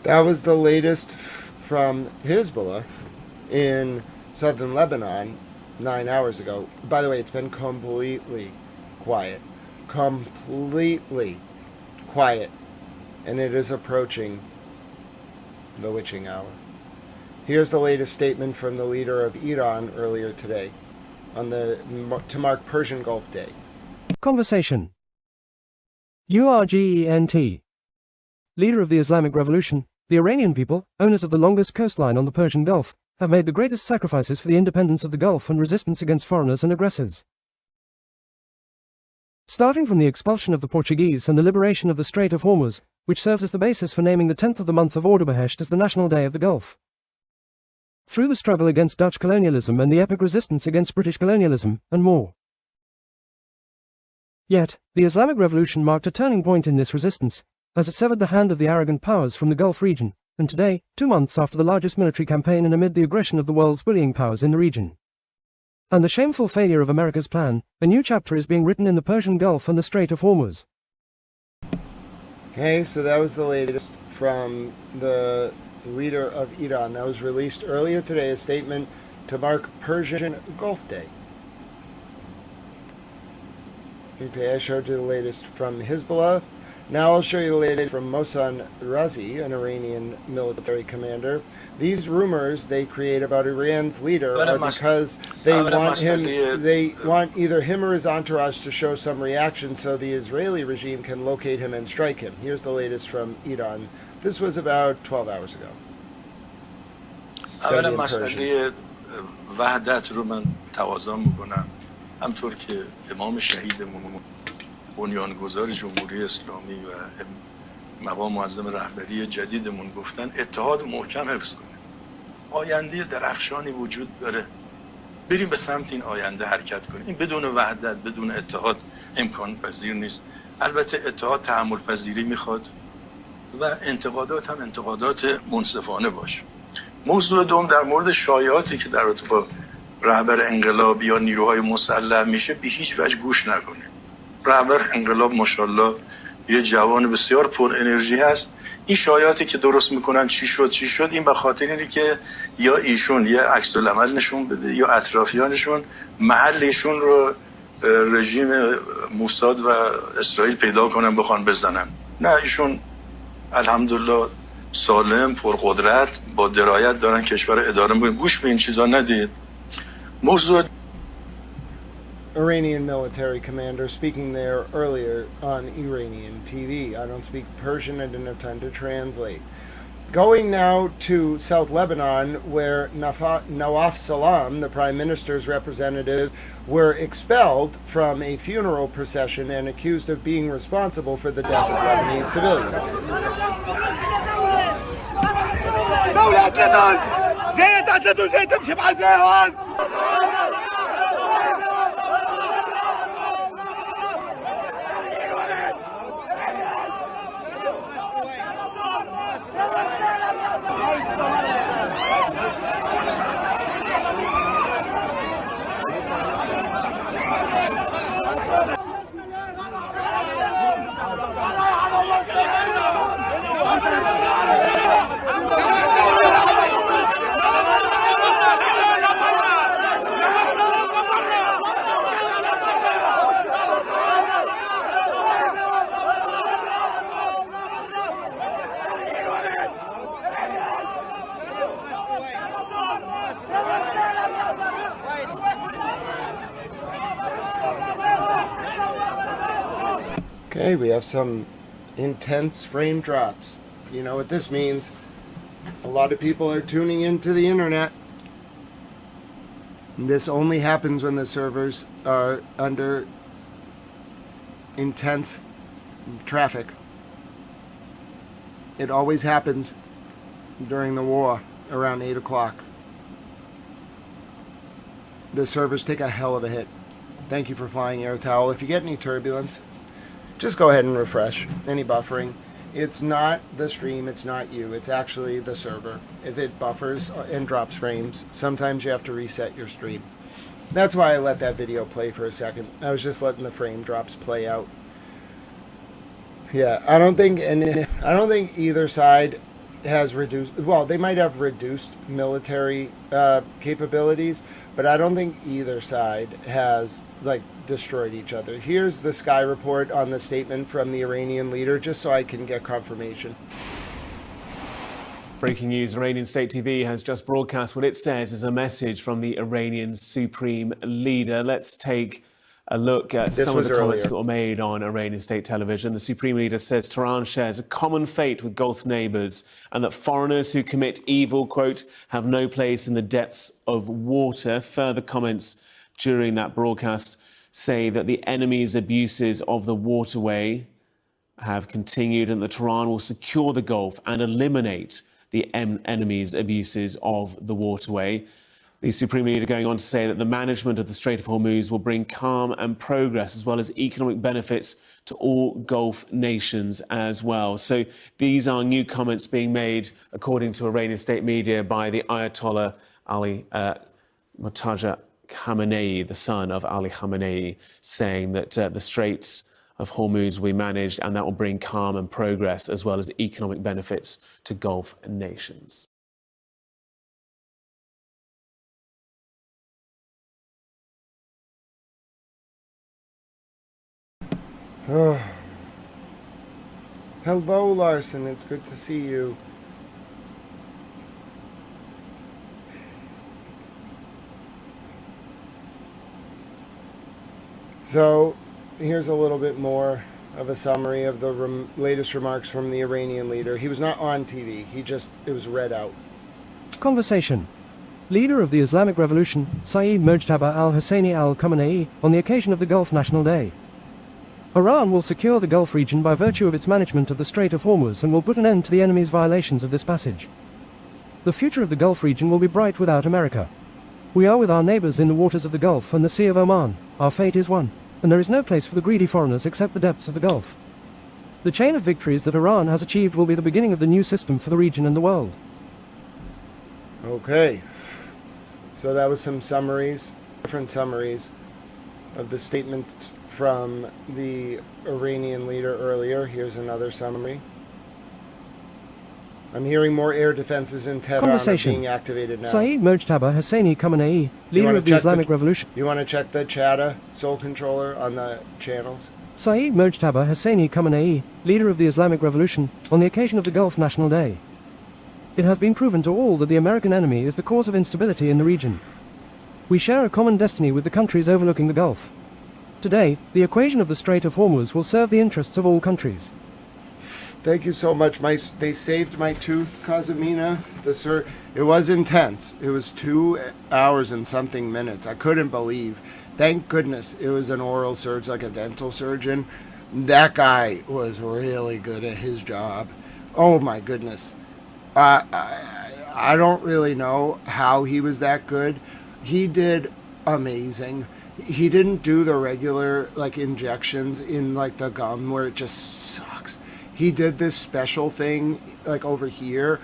That was the latest from Hezbollah in southern Lebanon 9 hours ago. By the way, it's been completely quiet. Completely quiet. And it is approaching the witching hour. Here's the latest statement from the leader of Iran earlier today to mark Persian Gulf Day. Conversation. URGENT. Leader of the Islamic Revolution, the Iranian people, owners of the longest coastline on the Persian Gulf, have made the greatest sacrifices for the independence of the Gulf and resistance against foreigners and aggressors. Starting from the expulsion of the Portuguese and the liberation of the Strait of Hormuz, which serves as the basis for naming the 10th of the month of Ordubehesht as the National Day of the Gulf. Through the struggle against Dutch colonialism and the epic resistance against British colonialism, and more. Yet, the Islamic Revolution marked a turning point in this resistance, as it severed the hand of the arrogant powers from the Gulf region, and today, 2 months after the largest military campaign and amid the aggression of the world's bullying powers in the region, and the shameful failure of America's plan, a new chapter is being written in the Persian Gulf and the Strait of Hormuz. Okay, so that was the latest from the leader of Iran. That was released earlier today, a statement to mark Persian Gulf Day. Okay, I showed you the latest from Hezbollah. Now I'll show you the latest from Mohsen Razi, an Iranian military commander. These rumors they create about Iran's leader are because they want either him or his entourage to show some reaction so the Israeli regime can locate him and strike him. Here's the latest from Iran. This was about 12 hours ago. اولا مسئله وحدت رو من تواضع میکنم همطور که امام شهیدمون بنیانگذار جمهوری اسلامی و مقام معظم رهبری جدیدمون گفتن اتحاد محکم حفظ کنیم. آینده درخشانی وجود داره. بریم به سمت این آینده حرکت کنیم. این بدون وحدت، بدون اتحاد امکان پذیر نیست. البته اتحاد تحمل پذیری میخواد و انتقادات هم انتقادات منصفانه باشه. موضوع دوم در مورد شایعاتی که در رابطه با رهبر انقلاب یا نیروهای مسلح میشه به هیچ وجه گوش نکنه. رهبر انقلاب ماشاءالله یه جوان بسیار پر انرژی هست. این شایعاتی که درست میکنن چی شد این به خاطر اینه که یا ایشون یه عکس العمل نشون بده یا اطرافیانشون محل ایشون رو رژیم موساد و اسرائیل پیدا کنن بخوان بزنن. نه، ایشون الحمدلله سالم پرقدرت با درایت دارن کشور اداره میکنن. گوش به این چیزا ندید. موضوع Iranian military commander speaking there earlier on Iranian TV. I don't speak Persian, I didn't have time to translate. Going now to South Lebanon, where Nawaf Salam, the prime minister's representatives, were expelled from a funeral procession and accused of being responsible for the death of Lebanese civilians. Okay, we have some intense frame drops. You know what this means. A lot of people are tuning into the internet. This only happens when the servers are under intense traffic. It always happens during the war around 8 o'clock. The servers take a hell of a hit. Thank you for flying AirTowel. If you get any turbulence, just go ahead and refresh. Any buffering. It's not the stream, it's not you, it's actually the server. If it buffers and drops frames, sometimes you have to reset your stream. That's why I let that video play for a second. I was just letting the frame drops play out. Yeah, I don't think either side has reduced, well, they might have reduced military capabilities, but I don't think either side has destroyed each other. Here's the Sky report on the statement from the Iranian leader, just so I can get confirmation. Breaking news, Iranian state TV has just broadcast what it says is a message from the Iranian supreme leader. Let's take a look at some of the comments that were made on Iranian state television. The supreme leader says Tehran shares a common fate with Gulf neighbours and that foreigners who commit evil, quote, have no place in the depths of water. Further comments during that broadcast say that the enemy's abuses of the waterway have continued and that Tehran will secure the Gulf and eliminate the enemy's abuses of the waterway. The Supreme Leader going on to say that the management of the Strait of Hormuz will bring calm and progress as well as economic benefits to all Gulf nations as well. So these are new comments being made, according to Iranian state media, by the Ayatollah Ali Murtaza Khamenei, the son of Ali Khamenei, saying that the Straits of Hormuz will be managed and that will bring calm and progress as well as economic benefits to Gulf nations. Oh. Hello, Larson. It's good to see you. So, here's a little bit more of a summary of the latest remarks from the Iranian leader. He was not on TV. It was read out. Conversation. Leader of the Islamic Revolution, Saeed Mojtaba al-Husseini al-Khamenei, on the occasion of the Gulf National Day. Iran will secure the Gulf region by virtue of its management of the Strait of Hormuz and will put an end to the enemy's violations of this passage. The future of the Gulf region will be bright without America. We are with our neighbors in the waters of the Gulf and the Sea of Oman. Our fate is one, and there is no place for the greedy foreigners except the depths of the Gulf. The chain of victories that Iran has achieved will be the beginning of the new system for the region and the world. Okay. So that was some summaries, different summaries of the statement from the Iranian leader earlier. Here's another summary. I'm hearing more air defenses in Tehran are being activated now. Saeed Mojtaba Husseini Khamenei, leader of the Islamic Revolution. You want to check the Chata Soul Controller on the channels? Saeed Mojtaba Husseini Khamenei, leader of the Islamic Revolution, on the occasion of the Gulf National Day. It has been proven to all that the American enemy is the cause of instability in the region. We share a common destiny with the countries overlooking the Gulf. Today, the equation of the Strait of Hormuz will serve the interests of all countries. Thank you so much. They saved my tooth, Kazamina. It was intense. It was 2 hours and something minutes. I couldn't believe. Thank goodness it was an oral surgeon, like a dental surgeon. That guy was really good at his job. Oh my goodness. I don't really know how he was that good. He did amazing. He didn't do the regular like injections in like the gum where it just sucks. He did this special thing like over here.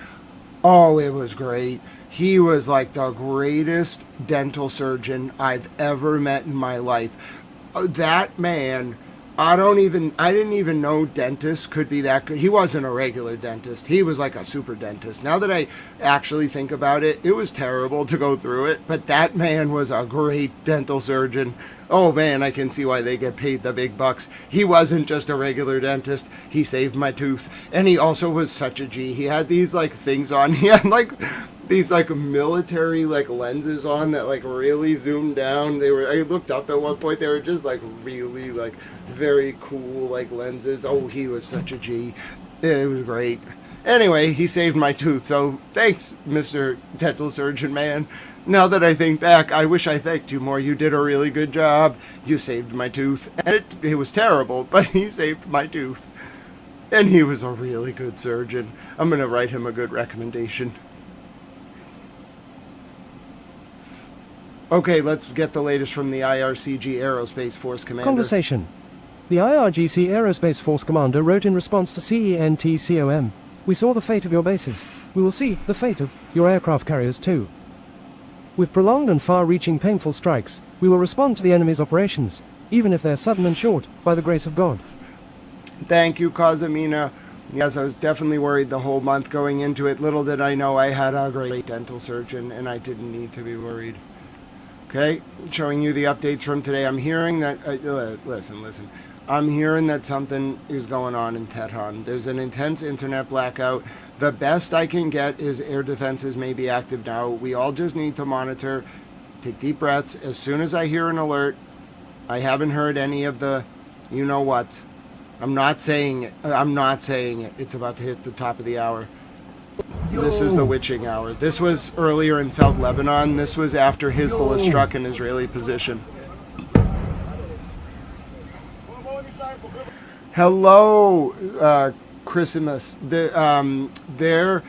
Oh, it was great. He was like the greatest dental surgeon I've ever met in my life. That man, I didn't even know dentists could be that good. He wasn't a regular dentist. He was like a super dentist. Now that I actually think about it, it was terrible to go through it, but that man was a great dental surgeon. Oh man, I can see why they get paid the big bucks. He wasn't just a regular dentist. He saved my tooth. And he also was such a G. He had these like things on. He had like these like military like lenses on that like really zoomed down. I looked up at one point, they were just like really like very cool like lenses. Oh, he was such a G. It was great. Anyway, he saved my tooth, so thanks, Mr. Dental Surgeon Man. Now that I think back, I wish I thanked you more. You did a really good job. You saved my tooth. And it was terrible, but he saved my tooth. And he was a really good surgeon. I'm going to write him a good recommendation. Okay, let's get the latest from the IRCG Aerospace Force Commander. Conversation. The IRGC Aerospace Force Commander wrote in response to CENTCOM. We saw the fate of your bases. We will see the fate of your aircraft carriers too. With prolonged and far-reaching painful strikes, we will respond to the enemy's operations, even if they're sudden and short, by the grace of God. Thank you, Kazamina. Yes, I was definitely worried the whole month going into it. Little did I know I had a great dental surgeon, and I didn't need to be worried. Okay, showing you the updates from today. I'm hearing that, listen. I'm hearing that something is going on in Tehran. There's an intense internet blackout. The best I can get is air defenses may be active now. We all just need to monitor, take deep breaths. As soon as I hear an alert, I haven't heard any of the, you know what. I'm not saying it. It's about to hit the top of the hour. This is the witching hour. This was earlier in South Lebanon. This was after Hezbollah struck an Israeli position. Hello, Christmas. There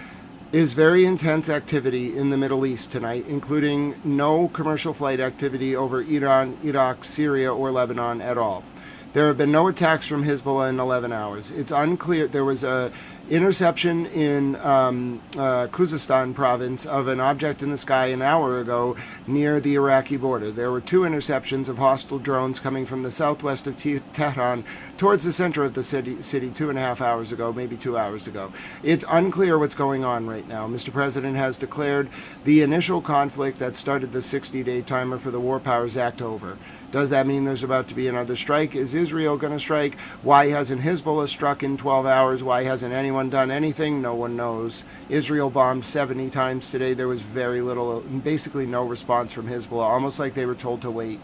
is very intense activity in the Middle East tonight, including no commercial flight activity over Iran, Iraq, Syria, or Lebanon at all. There have been no attacks from Hezbollah in 11 hours. It's unclear. There was a interception in Kuzastan province of an object in the sky an hour ago near the Iraqi border. There were 2 interceptions of hostile drones coming from the southwest of Tehran towards the center of the city 2.5 hours ago, maybe 2 hours ago. It's unclear what's going on right now. Mr. President has declared the initial conflict that started the 60-day timer for the War Powers Act over. Does that mean there's about to be another strike? Is Israel going to strike? Why hasn't Hezbollah struck in 12 hours? Why hasn't anyone done anything? No one knows. Israel bombed 70 times today. There was very little, basically no response from Hezbollah, almost like they were told to wait.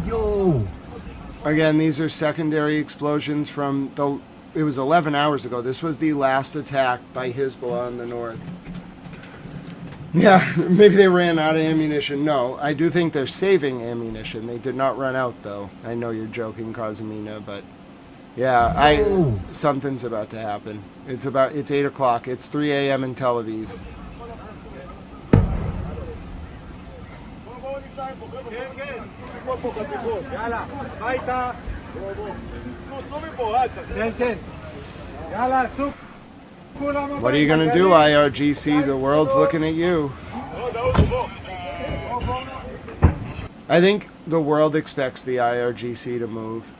Yo! Again, these are secondary explosions from it was 11 hours ago. This was the last attack by Hezbollah in the north. Yeah, maybe they ran out of ammunition. No, I do think they're saving ammunition. They did not run out, though. I know you're joking, Kazamina, but yeah, something's about to happen. It's 8 o'clock. It's 3 a.m. in Tel Aviv. What are you going to do, IRGC? The world's looking at you. I think the world expects the IRGC to move.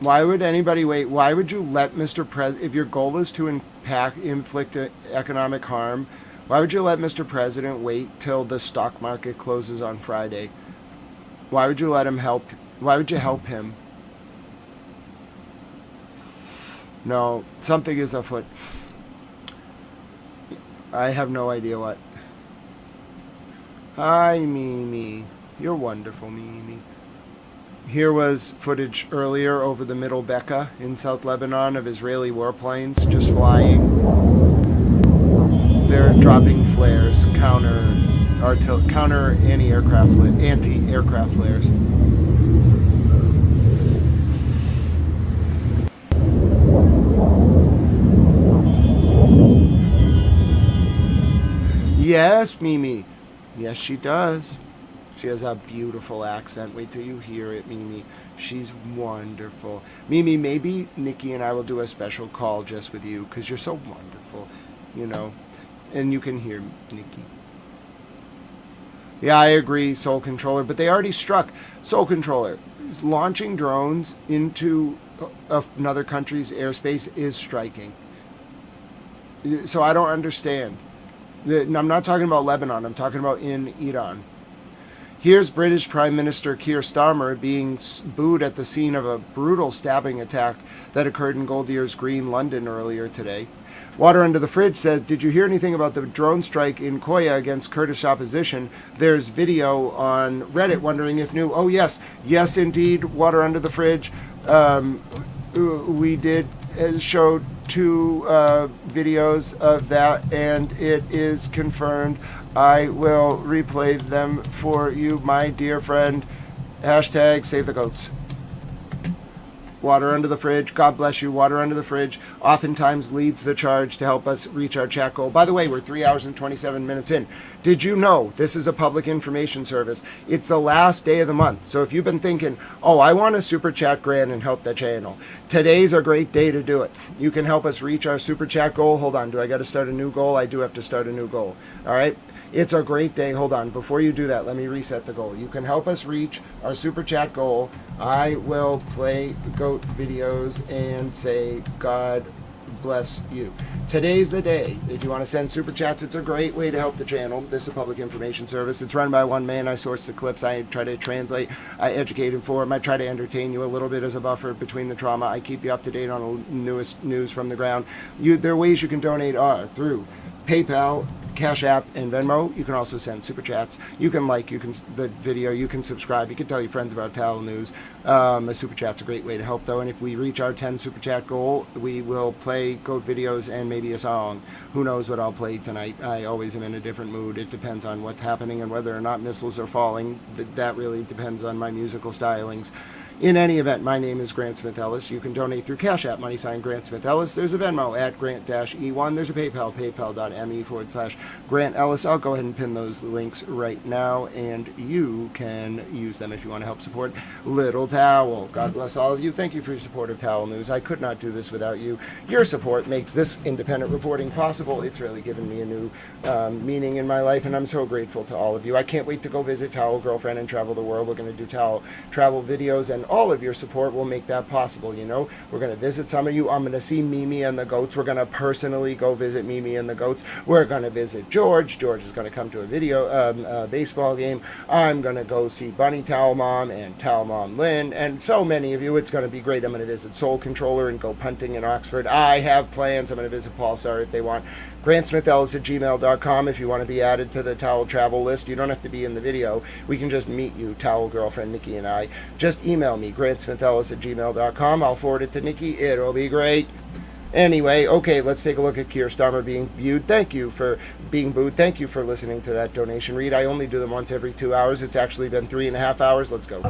Why would anybody wait? Why would you let Mr. President, if your goal is to inflict economic harm, Why would you let Mr. President wait till the stock market closes on Friday? Why would you let him help? Why would you help him? No, something is afoot. I have no idea what. Hi, Mimi. You're wonderful, Mimi. Here was footage earlier over the Middle Bekaa in South Lebanon of Israeli warplanes just flying. They're dropping flares, counter anti-aircraft flares. Yes, Mimi. Yes, she does. She has a beautiful accent. Wait till you hear it, Mimi. She's wonderful. Mimi, maybe Nikki and I will do a special call just with you because you're so wonderful, you know. And you can hear Nikki. Yeah, I agree, Soul Controller. But they already struck. Soul Controller, launching drones into another country's airspace is striking. So I don't understand. I'm not talking about Lebanon. I'm talking about in Iran. Here's British Prime Minister Keir Starmer being booed at the scene of a brutal stabbing attack that occurred in Goldier's Green, London earlier today. Water Under the Fridge says, did you hear anything about the drone strike in Koya against Kurdish opposition? There's video on Reddit wondering if new. Oh, yes. Yes, indeed. Water Under the Fridge. We did show 2 videos of that, and it is confirmed. I will replay them for you, my dear friend. Hashtag save the goats. Water Under the Fridge. God bless you. Water Under the Fridge oftentimes leads the charge to help us reach our chat goal. By the way, we're 3 hours and 27 minutes in. Did you know this is a public information service? It's the last day of the month. So if you've been thinking, oh, I want to super chat Grant and help the channel, today's a great day to do it. You can help us reach our super chat goal. Hold on. Do I got to start a new goal? I do have to start a new goal. All right. It's a great day. Hold on. Before you do that, let me reset the goal. You can help us reach our super chat goal. I will play goat videos and say, God bless you. Today's the day. If you want to send super chats, it's a great way to help the channel. This is a public information service. It's run by one man. I source the clips. I try to translate. I educate, inform. I try to entertain you a little bit as a buffer between the trauma. I keep you up to date on the newest news from the ground. There are ways you can donate through PayPal, Cash App, and Venmo. You can also send super chats. You can the video. You can subscribe. You can tell your friends about Towel News. A super chat's a great way to help, though. And if we reach our 10 super chat goal, we will play goat videos and maybe a song. Who knows what I'll play tonight? I always am in a different mood. It depends on what's happening and whether or not missiles are falling. That really depends on my musical stylings. In any event, my name is Grant Smith Ellis. You can donate through Cash App, # Grant Smith Ellis. There's a Venmo at Grant-E1. There's a PayPal, paypal.me/Grant Ellis. I'll go ahead and pin those links right now, and you can use them if you want to help support Little Towel. God bless all of you. Thank you for your support of Towel News. I could not do this without you. Your support makes this independent reporting possible. It's really given me a new meaning in my life, and I'm so grateful to all of you. I can't wait to go visit Towel Girlfriend and travel the world. We're going to do Towel travel videos, and all of your support will make that possible. You know, we're going to visit some of you. I'm going to see Mimi and the goats. We're going to personally go visit Mimi and the goats. We're going to visit George. George is going to come to a baseball game. I'm going to go see Bunny Towel Mom and Towel Mom Lynn, and so many of you. It's going to be great. I'm going to visit Soul Controller and go punting in Oxford. I have plans. I'm going to visit Paul Star if they want. GrantSmithEllis@gmail.com if you want to be added to the Towel travel list. You don't have to be in the video. We can just meet you, Towel Girlfriend, Nikki, and I. Just email me, GrantSmithEllis@gmail.com. I'll forward it to Nikki. It'll be great. Anyway, okay, let's take a look at Keir Starmer being viewed. Thank you for being booed. Thank you for listening to that donation read. I only do them once every 2 hours. It's actually been 3.5 hours. Let's go.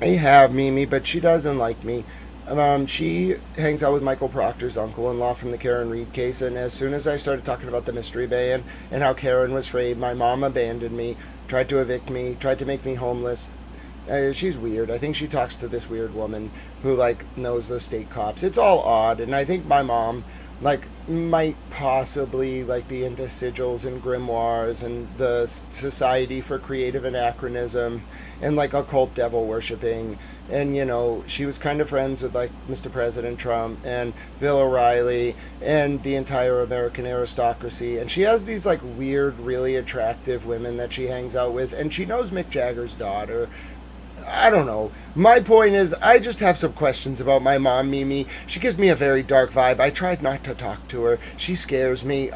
I have Mimi, but she doesn't like me. She hangs out with Michael Proctor's uncle-in-law from the Karen Reed case, and as soon as I started talking about the mystery ban and how Karen was framed, my mom abandoned me, tried to evict me, tried to make me homeless. She's weird. I think she talks to this weird woman who, knows the state cops. It's all odd, and I think my mom like might possibly like be into sigils and grimoires and the Society for Creative Anachronism and like occult devil worshipping. And, you know, she was kind of friends with like Mr. President Trump and Bill O'Reilly and the entire American aristocracy. And she has these like weird, really attractive women that she hangs out with. And she knows Mick Jagger's daughter. I don't know. My point is, I just have some questions about my mom, Mimi. She gives me a very dark vibe. I tried not to talk to her. She scares me.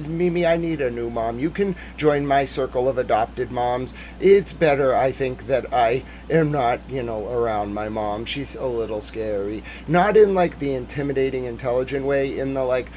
Mimi, I need a new mom. You can join my circle of adopted moms. It's better, I think, that I am not, you know, around my mom. She's a little scary. Not in, like, the intimidating, intelligent way, in the, like,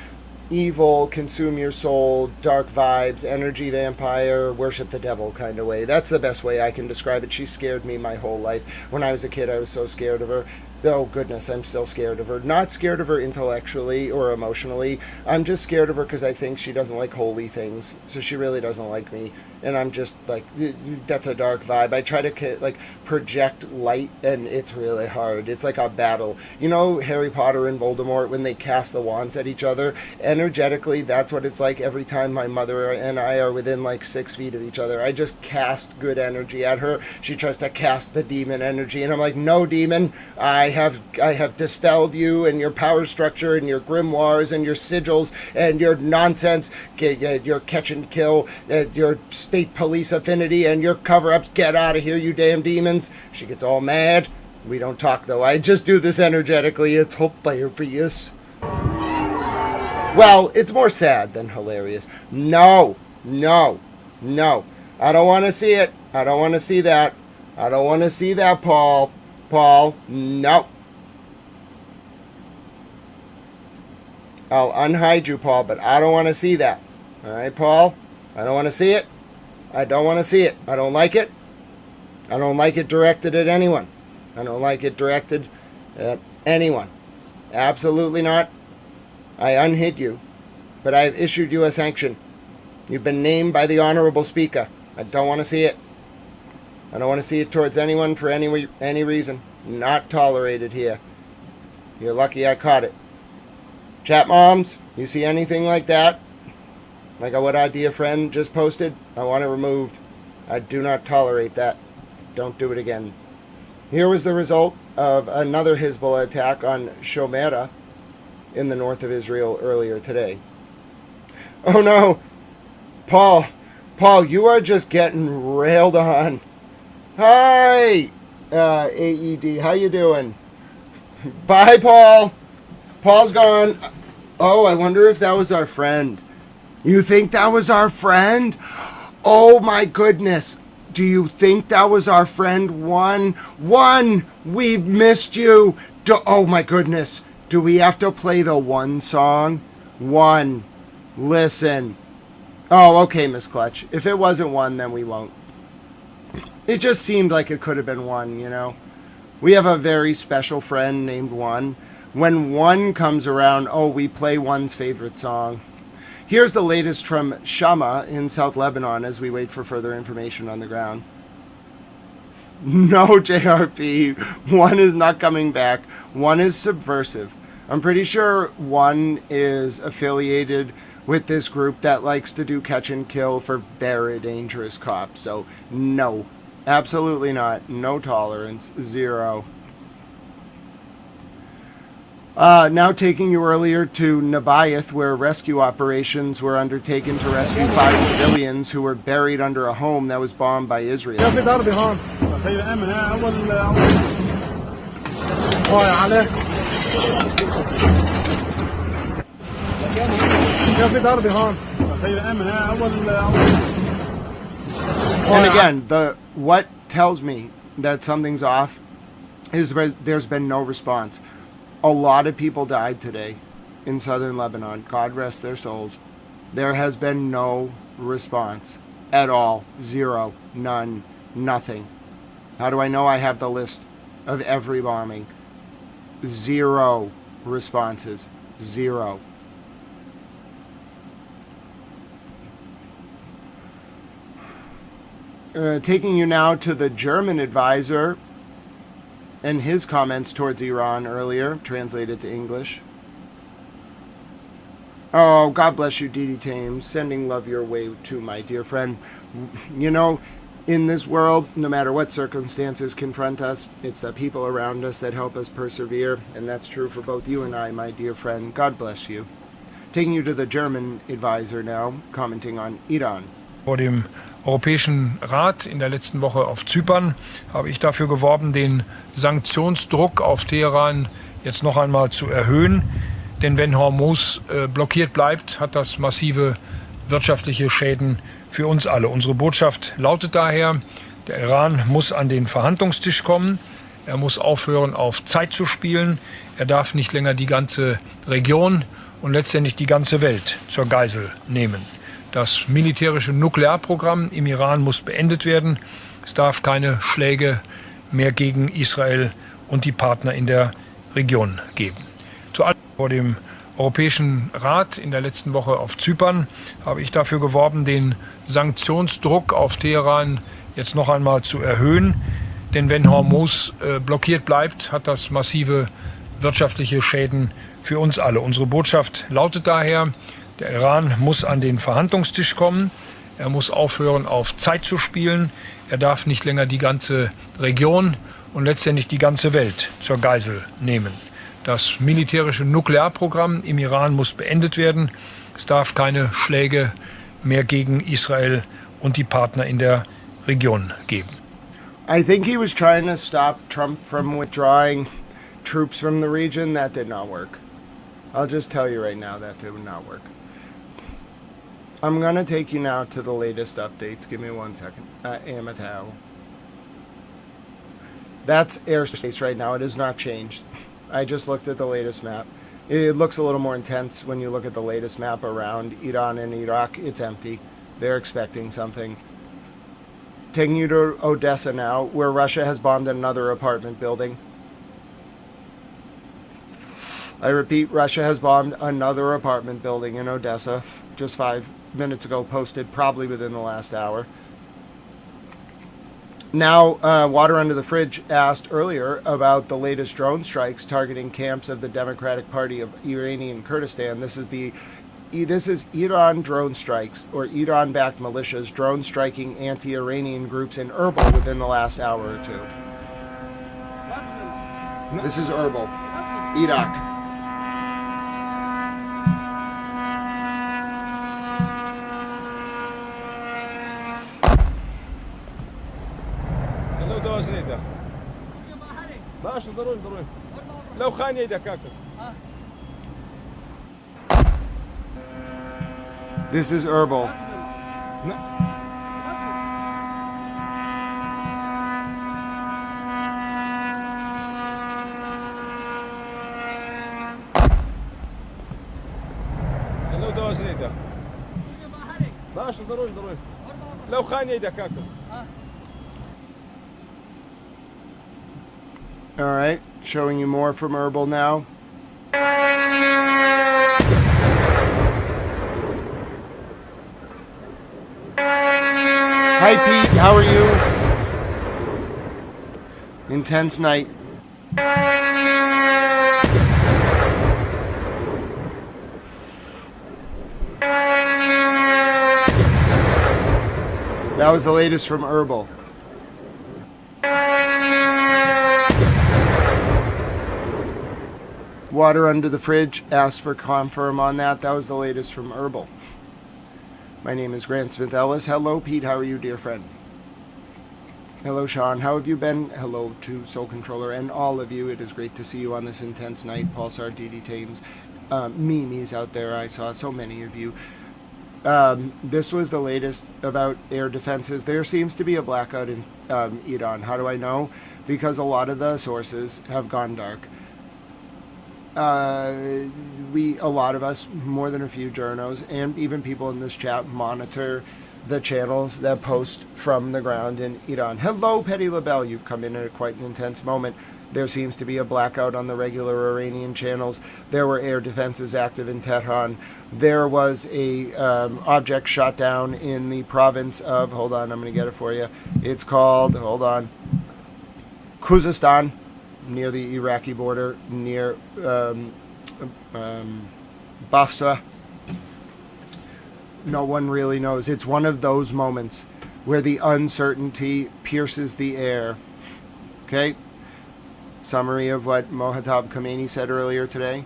evil, consume your soul, dark vibes, energy vampire, worship the devil kind of way. That's the best way I can describe it. She scared me my whole life. When I was a kid, I was so scared of her. Oh goodness, I'm still scared of her. Not scared of her intellectually or emotionally. I'm just scared of her because I think she doesn't like holy things. So she really doesn't like me. And I'm just like, that's a dark vibe. I try to like project light and it's really hard. It's like a battle. You know Harry Potter and Voldemort, when they cast the wands at each other? Energetically, that's what it's like every time my mother and I are within like 6 feet of each other. I just cast good energy at her. She tries to cast the demon energy and I'm like, no demon, I have dispelled you and your power structure and your grimoires and your sigils and your nonsense, your catch and kill, your state police affinity and your cover-ups. Get out of here, you damn demons. She gets all mad. We don't talk, though. I just do this energetically. It's hilarious. Well, it's more sad than hilarious. No. I don't want to see it. I don't want to see that. I don't want to see that, Paul. Paul, no. I'll unhide you, Paul, but I don't want to see that. All right, Paul? I don't want to see it. I don't want to see it. I don't like it. I don't like it directed at anyone. I don't like it directed at anyone. Absolutely not. I unhid you, but I've issued you a sanction. You've been named by the Honorable Speaker. I don't want to see it. I don't want to see it towards anyone for any reason. Not tolerated here. You're lucky I caught it. Chat moms, you see anything like that? Like what our dear friend just posted? I want it removed. I do not tolerate that. Don't do it again. Here was the result of another Hezbollah attack on Shomera in the north of Israel earlier today. Oh no! Paul, you are just getting railed on. Hi, AED. How you doing? Bye, Paul. Paul's gone. Oh, I wonder if that was our friend. You think that was our friend? Oh my goodness. Do you think that was our friend? One. We've missed you. Oh my goodness. Do we have to play the One song? One. Listen. Oh, okay, Miss Clutch. If it wasn't One, then we won't. It just seemed like it could have been One, you know. We have a very special friend named One. When One comes around, oh, we play One's favorite song. Here's the latest from Shama in South Lebanon as we wait for further information on the ground. No, JRP. One is not coming back. One is subversive. I'm pretty sure One is affiliated with this group that likes to do catch and kill for very dangerous cops. So, no. Absolutely not. No tolerance. Zero. Now taking you earlier to Nabayoth, where rescue operations were undertaken to rescue 5 civilians who were buried under a home that was bombed by Israel. And again, what tells me that something's off is there's been no response. A lot of people died today in southern Lebanon. God rest their souls. There has been no response at all. Zero. None. Nothing. How do I know? I have the list of every bombing. 0 responses. 0. Taking you now to the German advisor and his comments towards Iran earlier, translated to English. Oh, God bless you, Dee Dee Thames. Sending love your way too, my dear friend. You know, in this world, no matter what circumstances confront us, it's the people around us that help us persevere, and that's true for both you and I, my dear friend. God bless you. Taking you to the German advisor now, commenting on Iran. Vor dem Europäischen Rat in der letzten Woche auf Zypern habe ich dafür geworben, den Sanktionsdruck auf Teheran jetzt noch einmal zu erhöhen. Denn wenn Hormuz blockiert bleibt, hat das massive wirtschaftliche Schäden für uns alle. Unsere Botschaft lautet daher, der Iran muss an den Verhandlungstisch kommen. Er muss aufhören, auf Zeit zu spielen. Er darf nicht länger die ganze Region und letztendlich die ganze Welt zur Geisel nehmen. Das militärische Nuklearprogramm im Iran muss beendet werden. Es darf keine Schläge mehr gegen Israel und die Partner in der Region geben. Vor dem Europäischen Rat in der letzten Woche auf Zypern habe ich dafür geworben, den Sanktionsdruck auf Teheran jetzt noch einmal zu erhöhen. Denn wenn Hormuz blockiert bleibt, hat das massive wirtschaftliche Schäden für uns alle. Unsere Botschaft lautet daher, der Iran muss an den Verhandlungstisch kommen. Er muss aufhören, auf Zeit zu spielen. Er darf nicht länger die ganze Region und letztendlich die ganze Welt zur Geisel nehmen. Das militärische Nuklearprogramm im Iran muss beendet werden. Es darf keine Schläge mehr gegen Israel und die Partner in der Region geben. I think he was trying to stop Trump from withdrawing troops from the region. That did not work. I'll just tell you right now, that did not work. I'm going to take you now to the latest updates. Give me 1 second. Amatau. That's airspace right now. It has not changed. I just looked at the latest map. It looks a little more intense when you look at the latest map around Iran and Iraq. It's empty. They're expecting something. Taking you to Odessa now, where Russia has bombed another apartment building. I repeat, Russia has bombed another apartment building in Odessa just 5 minutes ago, posted probably within the last hour. Now, Water Under the Fridge asked earlier about the latest drone strikes targeting camps of the Democratic Party of Iranian Kurdistan. This is Iran drone strikes, or Iran-backed militias drone striking anti-Iranian groups in Erbil within the last hour or two. This is Erbil, Iraq. This is Erbil. All right, showing you more from Erbil now. Hi Pete, how are you? Intense night. That was the latest from Erbil. Water Under the Fridge asked for confirm on that. That was the latest from Erbil. My name is Grant Smith Ellis. Hello, Pete. How are you, dear friend? Hello, Sean. How have you been? Hello to Soul Controller and all of you. It is great to see you on this intense night. Pulsar, DD Thames, Mimi's out there. I saw so many of you. This was the latest about air defenses. There seems to be a blackout in Iran. How do I know? Because a lot of the sources have gone dark. A lot of us, more than a few journos, and even people in this chat monitor the channels that post from the ground in Iran. Hello, Petty LaBelle. You've come in at quite an intense moment. There seems to be a blackout on the regular Iranian channels. There were air defenses active in Tehran. There was a object shot down in the province of, hold on, I'm going to get it for you. It's called, hold on, Kuzastan, near the Iraqi border, near Basra. no one really knows. It's one of those moments where the uncertainty pierces the air. Okay? Summary of what Mohattab Khomeini said earlier today.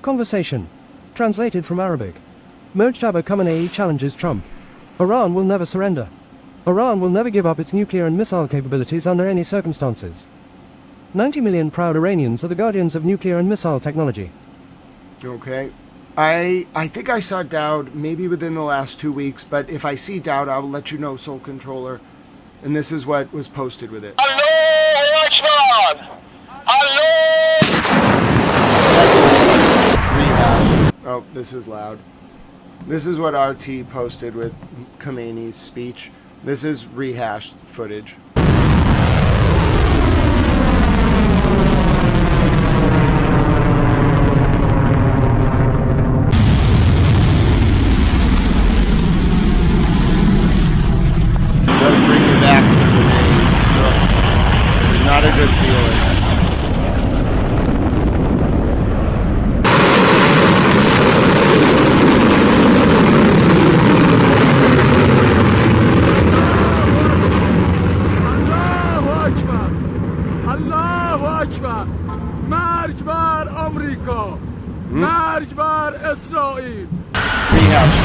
Conversation. Translated from Arabic. Mojtaba Khamenei challenges Trump. Iran will never surrender. Iran will never give up its nuclear and missile capabilities under any circumstances. 90 million proud Iranians are the guardians of nuclear and missile technology. Okay. I think I saw Dowd maybe within the last 2 weeks, but if I see Dowd, I'll let you know, Soul Controller. And this is what was posted with it. Allahu Akbar! Rehashed. Oh, this is loud. This is what RT posted with Khomeini's speech. This is rehashed footage. Not a good feeling. Allahu Akbar! Allahu Akbar! Marj bar Amerika! Marj bar Israel! Rehash.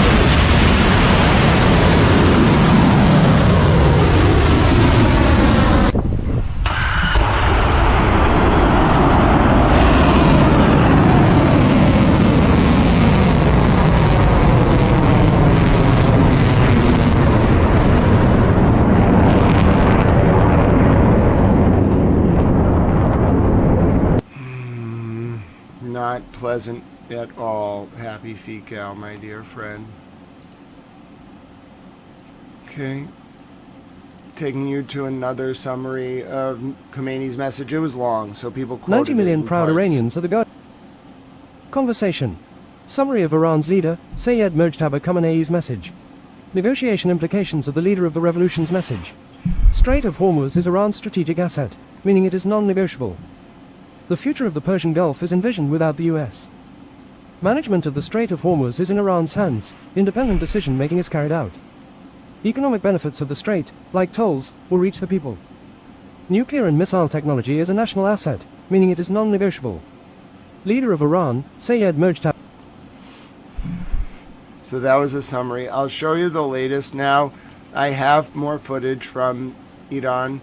Not pleasant at all. Happy Fecal, my dear friend. Okay. Taking you to another summary of Khomeini's message. It was long, so people quoted 90 million it in proud parts. Iranians are the guardians. Conversation. Summary of Iran's leader, Sayed Mojtaba Khamenei's message. Negotiation implications of the leader of the revolution's message. Strait of Hormuz is Iran's strategic asset, meaning it is non-negotiable. The future of the Persian Gulf is envisioned without the US. Management of the Strait of Hormuz is in Iran's hands. Independent decision-making is carried out. Economic benefits of the strait, like tolls, will reach the people. Nuclear and missile technology is a national asset, meaning it is non-negotiable. Leader of Iran, Sayed Mojtaba. So that was a summary. I'll show you the latest now. I have more footage from Iran.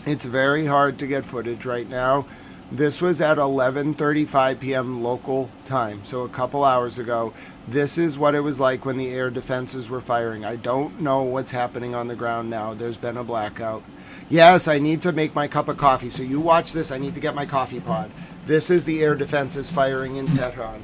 It's very hard to get footage right now. This was at 11:35 p.m. local time, so a couple hours ago. This is what it was like when the air defenses were firing. I don't know what's happening on the ground now. There's been a blackout. Yes, I need to make my cup of coffee, so you watch this. I need to get my coffee pod. This is the air defenses firing in Tehran.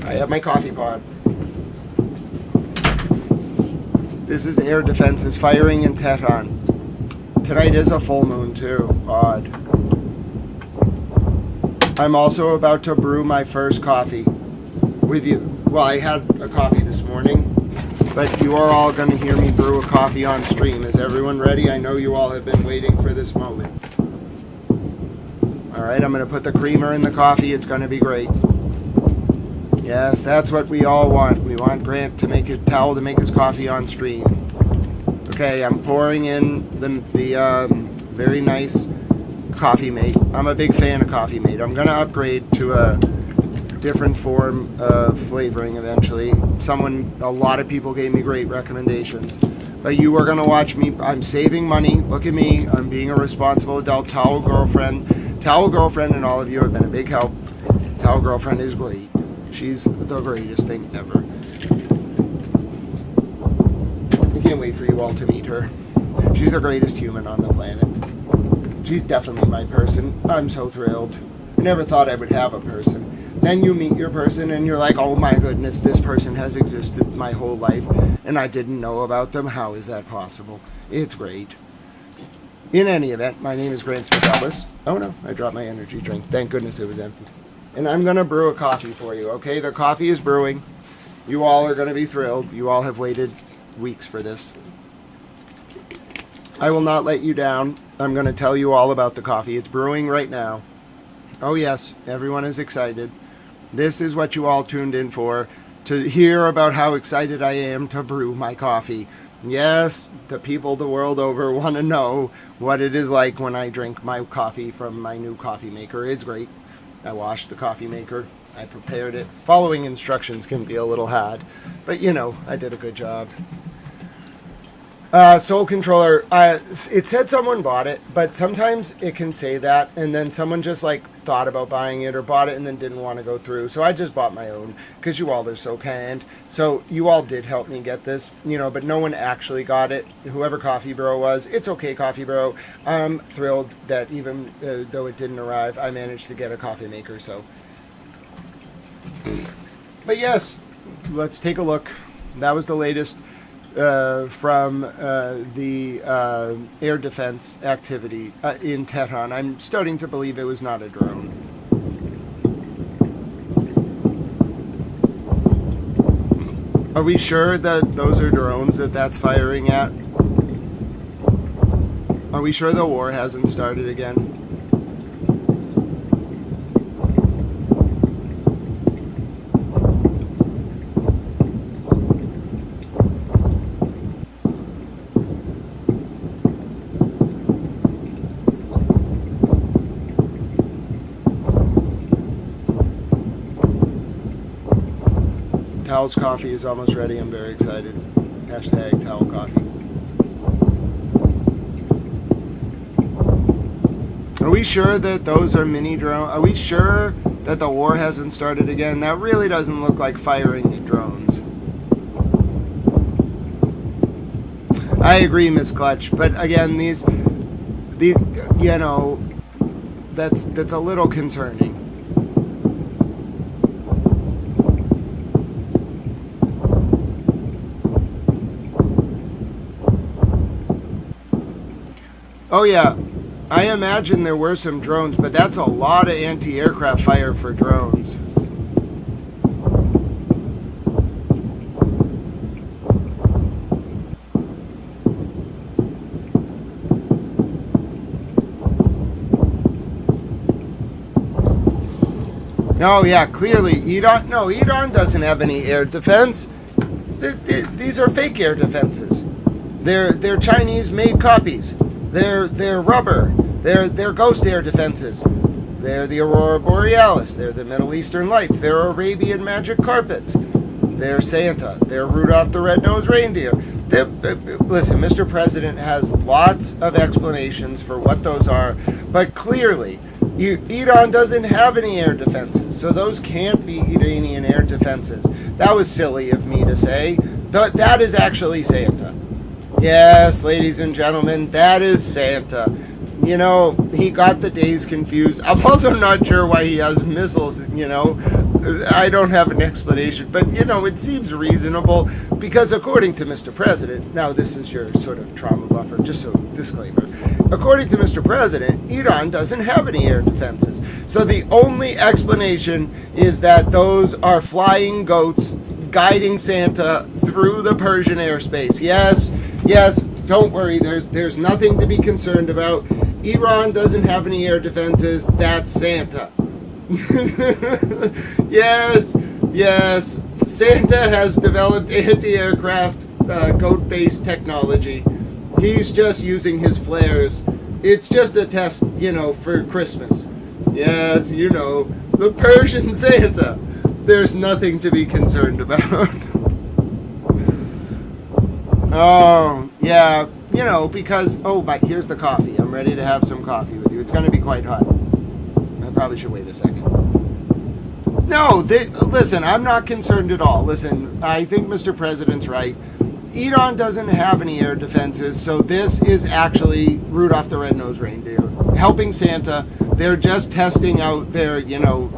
I have my coffee pod. This is air defenses firing in Tehran. Tonight is a full moon too. Odd. I'm also about to brew my first coffee with you. Well, I had a coffee this morning, but you are all going to hear me brew a coffee on stream. Is everyone ready? I know you all have been waiting for this moment. All right, I'm going to put the creamer in the coffee. It's going to be great. Yes, that's what we all want. We want Grant to make to make his coffee on stream. Okay, I'm pouring in the very nice Coffee Mate. I'm a big fan of Coffee Mate. I'm going to upgrade to a different form of flavoring eventually. A lot of people gave me great recommendations. But you are going to watch me. I'm saving money. Look at me. I'm being a responsible adult. Towel Girlfriend. Towel Girlfriend and all of you have been a big help. Towel Girlfriend is great. She's the greatest thing ever. I can't wait for you all to meet her. She's the greatest human on the planet. She's definitely my person. I'm so thrilled. I never thought I would have a person. Then you meet your person and you're like, oh my goodness, this person has existed my whole life and I didn't know about them. How is that possible? It's great. In any event, my name is Grant Smith-Ellis. Oh no, I dropped my energy drink. Thank goodness it was empty. And I'm going to brew a coffee for you, okay? The coffee is brewing. You all are going to be thrilled. You all have waited weeks for this. I will not let you down. I'm going to tell you all about the coffee. It's brewing right now. Oh yes, everyone is excited. This is what you all tuned in for, to hear about how excited I am to brew my coffee. Yes, the people the world over want to know what it is like when I drink my coffee from my new coffee maker. It's great. I washed the coffee maker. I prepared it. Following instructions can be a little hard, but you know, I did a good job. Soul Controller, it said someone bought it, but sometimes it can say that, and then someone just like thought about buying it or bought it and then didn't want to go through. So I just bought my own because you all are so kind. So you all did help me get this, you know, but no one actually got it. Whoever Coffee Bro was, it's okay, Coffee Bro. I'm thrilled that even though it didn't arrive, I managed to get a coffee maker. So, but yes, let's take a look. That was the latest from the air defense activity in Tehran. I'm starting to believe it was not a drone. Are we sure that those are drones that's firing at? Are we sure the war hasn't started again? Tal's coffee is almost ready. I'm very excited. Hashtag Tal coffee. Are we sure that those are mini drones? Are we sure that the war hasn't started again? That really doesn't look like firing at drones. I agree, Miss Clutch. But again, these you know, that's a little concerning. Oh yeah, I imagine there were some drones, but that's a lot of anti-aircraft fire for drones. Oh yeah, clearly Iran doesn't have any air defense. These are fake air defenses. They're Chinese-made copies. They're rubber. They're ghost air defenses. They're the Aurora Borealis. They're the Middle Eastern Lights. They're Arabian magic carpets. They're Santa. They're Rudolph the Red-Nosed Reindeer. Listen, Mr. President has lots of explanations for what those are, but clearly, Iran doesn't have any air defenses, so those can't be Iranian air defenses. That was silly of me to say. That is actually Santa. Yes, ladies and gentlemen, that is Santa. You know, he got the days confused. I'm also not sure why he has missiles, you know. I don't have an explanation, but, you know, it seems reasonable because according to Mr. President, now this is your sort of trauma buffer, just so disclaimer. According to Mr. President, Iran doesn't have any air defenses. So the only explanation is that those are flying goats guiding Santa through the Persian airspace. Yes, don't worry, there's nothing to be concerned about. Iran doesn't have any air defenses, that's Santa. Yes, Santa has developed anti-aircraft goat-based technology. He's just using his flares. It's just a test, you know, for Christmas. Yes, you know, the Persian Santa. There's nothing to be concerned about. Oh, yeah, you know, because, but here's the coffee. I'm ready to have some coffee with you. It's going to be quite hot. I probably should wait a second. No, listen, I'm not concerned at all. Listen, I think Mr. President's right. Iran doesn't have any air defenses, so this is actually Rudolph the Red-Nosed Reindeer helping Santa. They're just testing out their, you know,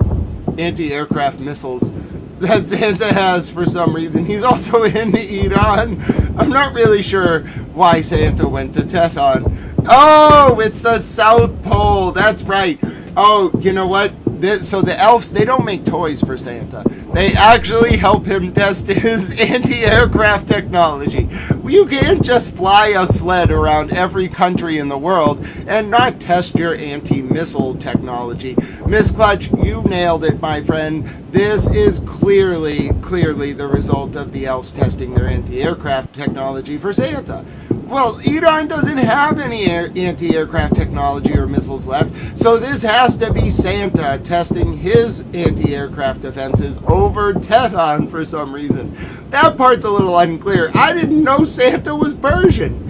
anti-aircraft missiles that Santa has for some reason. He's also in Iran. I'm not really sure why Santa went to Tehran. Oh, it's the South Pole. That's right. Oh, you know what? So the elves, they don't make toys for Santa. They actually help him test his anti-aircraft technology. You can't just fly a sled around every country in the world and not test your anti-missile technology. Miss Clutch, you nailed it, my friend. This is clearly the result of the elves testing their anti-aircraft technology for Santa. Well, Iran doesn't have any anti-aircraft technology or missiles left, so this has to be Santa testing his anti-aircraft defenses over Tehran for some reason. That part's a little unclear. I didn't know Santa was Persian,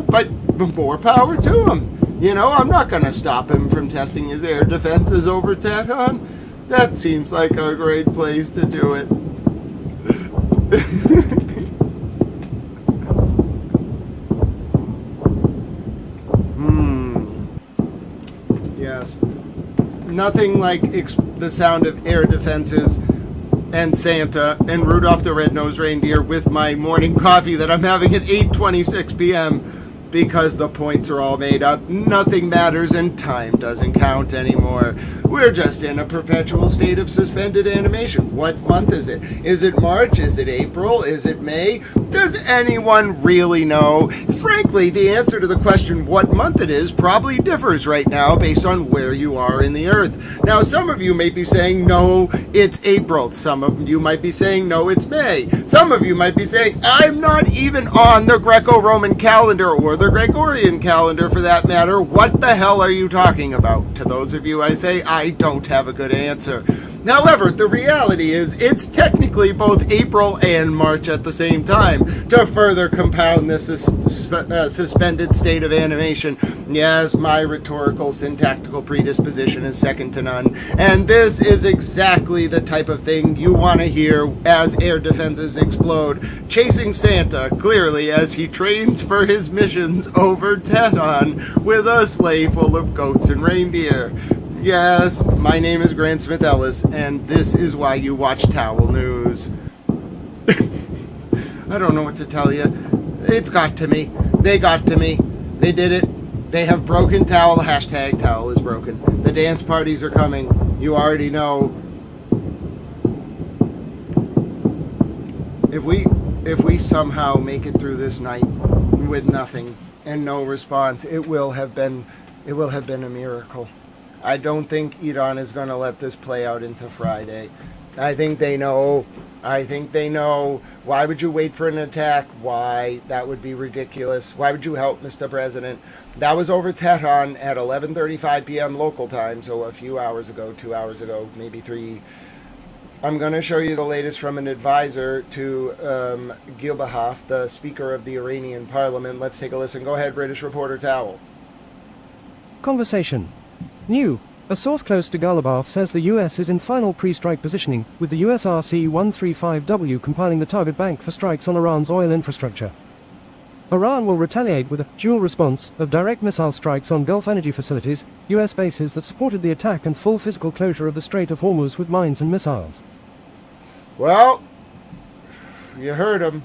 but more power to him. I'm not going to stop him from testing his air defenses over Tehran. That seems like a great place to do it. Yes. Nothing like the sound of air defenses and Santa and Rudolph the Red-Nosed Reindeer with my morning coffee that I'm having at 8:26 p.m. because the points are all made up. Nothing matters and time doesn't count anymore. We're just in a perpetual state of suspended animation. What month is it? Is it March? Is it April? Is it May? Does anyone really know? Frankly, the answer to the question what month it is probably differs right now based on where you are in the earth. Now, some of you may be saying, no, it's April. Some of you might be saying, no, it's May. Some of you might be saying, I'm not even on the Greco-Roman calendar or the Gregorian calendar for that matter. What the hell are you talking about? To those of you, I say, I don't have a good answer. However, the reality is it's technically both April and March at the same time to further compound this suspended state of animation. Yes, my rhetorical syntactical predisposition is second to none, and this is exactly the type of thing you want to hear as air defenses explode, chasing Santa clearly as he trains for his missions over Tehran with a sleigh full of goats and reindeer. Yes, my name is Grant Smith Ellis, and this is why you watch Towel News. I don't know what to tell you. It's got to me. They got to me. They did it. They have broken Towel. Hashtag Towel is broken. The dance parties are coming. You already know. If we somehow make it through this night with nothing and no response, it will have been a miracle. I don't think Iran is going to let this play out into Friday. I think they know. Why would you wait for an attack? Why? That would be ridiculous. Why would you help, Mr. President? That was over Tehran at 11:35 p.m. local time, so a few hours ago, 2 hours ago, maybe 3. I'm going to show you the latest from an advisor to Gilbahaf, the Speaker of the Iranian Parliament. Let's take a listen. Go ahead, British reporter Towel. Conversation. New. A source close to Ghalibaf says the US is in final pre-strike positioning, with the USRC-135W compiling the target bank for strikes on Iran's oil infrastructure. Iran will retaliate with a dual response of direct missile strikes on Gulf energy facilities, US bases that supported the attack, and full physical closure of the Strait of Hormuz with mines and missiles. Well, you heard him.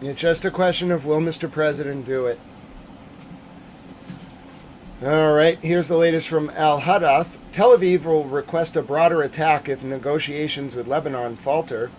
It's just a question of will Mr. President do it? All right, here's the latest from Al Hadath. Tel Aviv will request a broader attack if negotiations with Lebanon falter.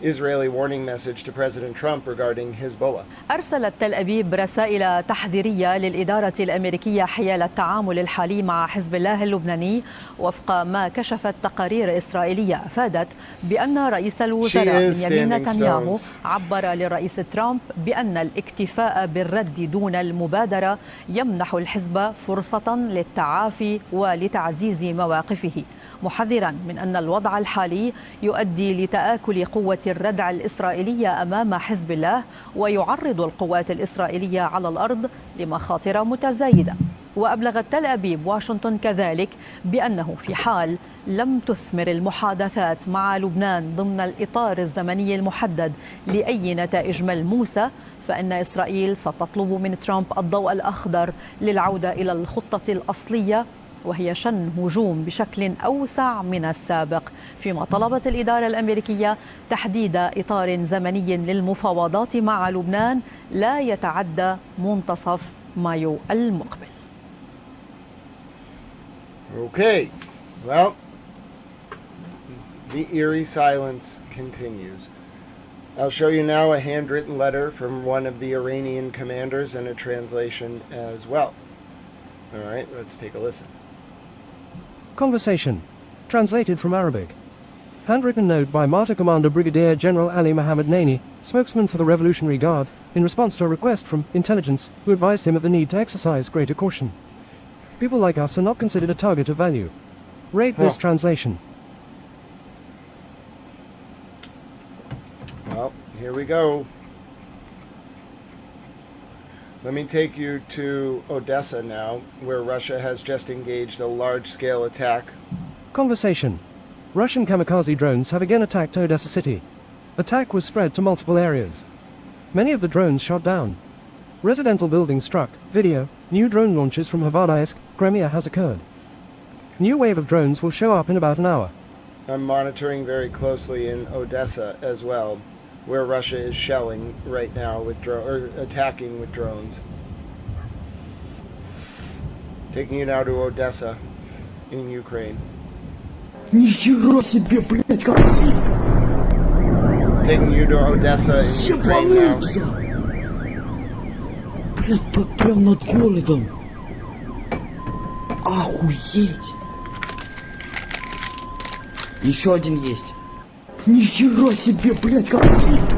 Israeli warning message to President Trump regarding Hezbollah. أرسلت تل أبيب رسائل تحذيرية للإدارة الأمريكية حيال التعامل الحالي مع حزب الله اللبناني وفق ما كشفت تقارير إسرائيلية أفادت بأن رئيس الوزراء بنيامين نتنياهو عبر للرئيس ترامب بأن الاكتفاء بالرد دون المبادرة يمنح الحزب فرصة للتعافي ولتعزيز مواقفه، محذرا من أن الوضع الحالي يؤدي لتآكل قوة الردع الإسرائيلية أمام حزب الله ويعرض القوات الإسرائيلية على الأرض لمخاطر متزايدة. وأبلغت تل أبيب واشنطن كذلك بأنه في حال لم تثمر المحادثات مع لبنان ضمن الإطار الزمني المحدد لأي نتائج ملموسة، فإن إسرائيل ستطلب من ترامب الضوء الأخضر للعودة إلى الخطة الأصلية، وهي شن هجوم بشكل أوسع من السابق، فيما طلبت الإدارة الأمريكية تحديد إطار زمني للمفاوضات مع لبنان لا يتعدى منتصف مايو المقبل. Okay, well, the eerie silence continues. I'll show you now a handwritten letter from one of the Iranian commanders and a translation as well. All right, let's take a listen. Conversation. Translated from Arabic. Handwritten note by Martyr Commander Brigadier General Ali Mohammed Naini, spokesman for the Revolutionary Guard, in response to a request from intelligence, who advised him of the need to exercise greater caution. People like us are not considered a target of value. Rate this translation. Well, here we go. Let me take you to Odessa now, where Russia has just engaged a large-scale attack. Conversation. Russian kamikaze drones have again attacked Odessa city. Attack was spread to multiple areas. Many of the drones shot down. Residential buildings struck. Video. New drone launches from Havardaisk, Crimea has occurred. New wave of drones will show up in about an hour. I'm monitoring very closely in Odessa as well, where Russia is shelling right now with attacking with drones. Taking you now to Odessa in Ukraine. Нихера себе, блядь, как близко! Taking you to Odessa in Ukraine now. Блядь, прям над городом. Охуеть! Еще один есть. Нихера себе, блядь, как близко!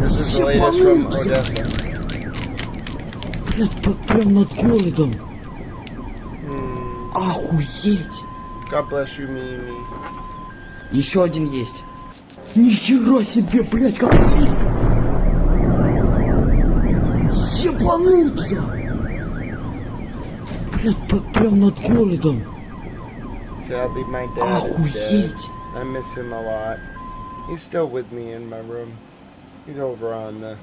This is the latest from Odessa. Блядь, прям над городом. Охуеть! God bless you, Mimi. Еще один есть. Нихера себе, блядь, как близко! Ебануться! Блядь, прям над городом. Sadly, my dad is dead. I miss him a lot. He's still with me in my room. He's over on the...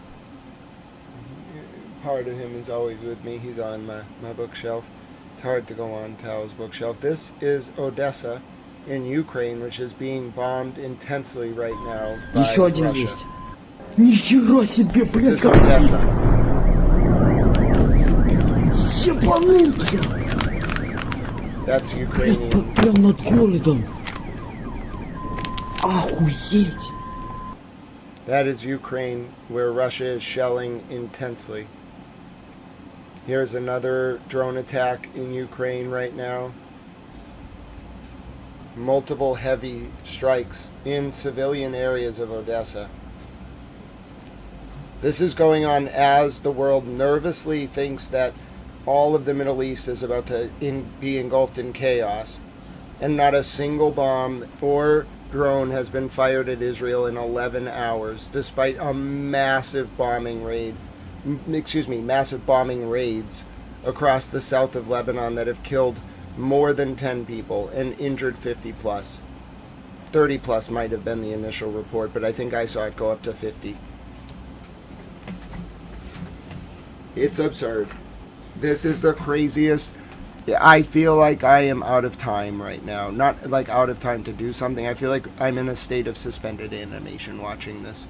Part of him is always with me. He's on my bookshelf. It's hard to go on Tao's bookshelf. This is Odessa in Ukraine, which is being bombed intensely right now by Еще один Russia. есть. Нихера себе, This блядь, is как Odessa. Ебануться! That's Ukrainian. Прям над городом. Охуеть! That is Ukraine, where Russia is shelling intensely. Here's another drone attack in Ukraine right now. Multiple heavy strikes in civilian areas of Odessa. This is going on as the world nervously thinks that all of the Middle East is about to be engulfed in chaos, and not a single bomb or drone has been fired at Israel in 11 hours, despite a massive bombing raids across the south of Lebanon that have killed more than 10 people and injured 50 plus. 30 plus might have been the initial report, but I think I saw it go up to 50. It's absurd. This is the craziest. I feel like I am out of time right now. Not like out of time to do something. I feel like I'm in a state of suspended animation watching this.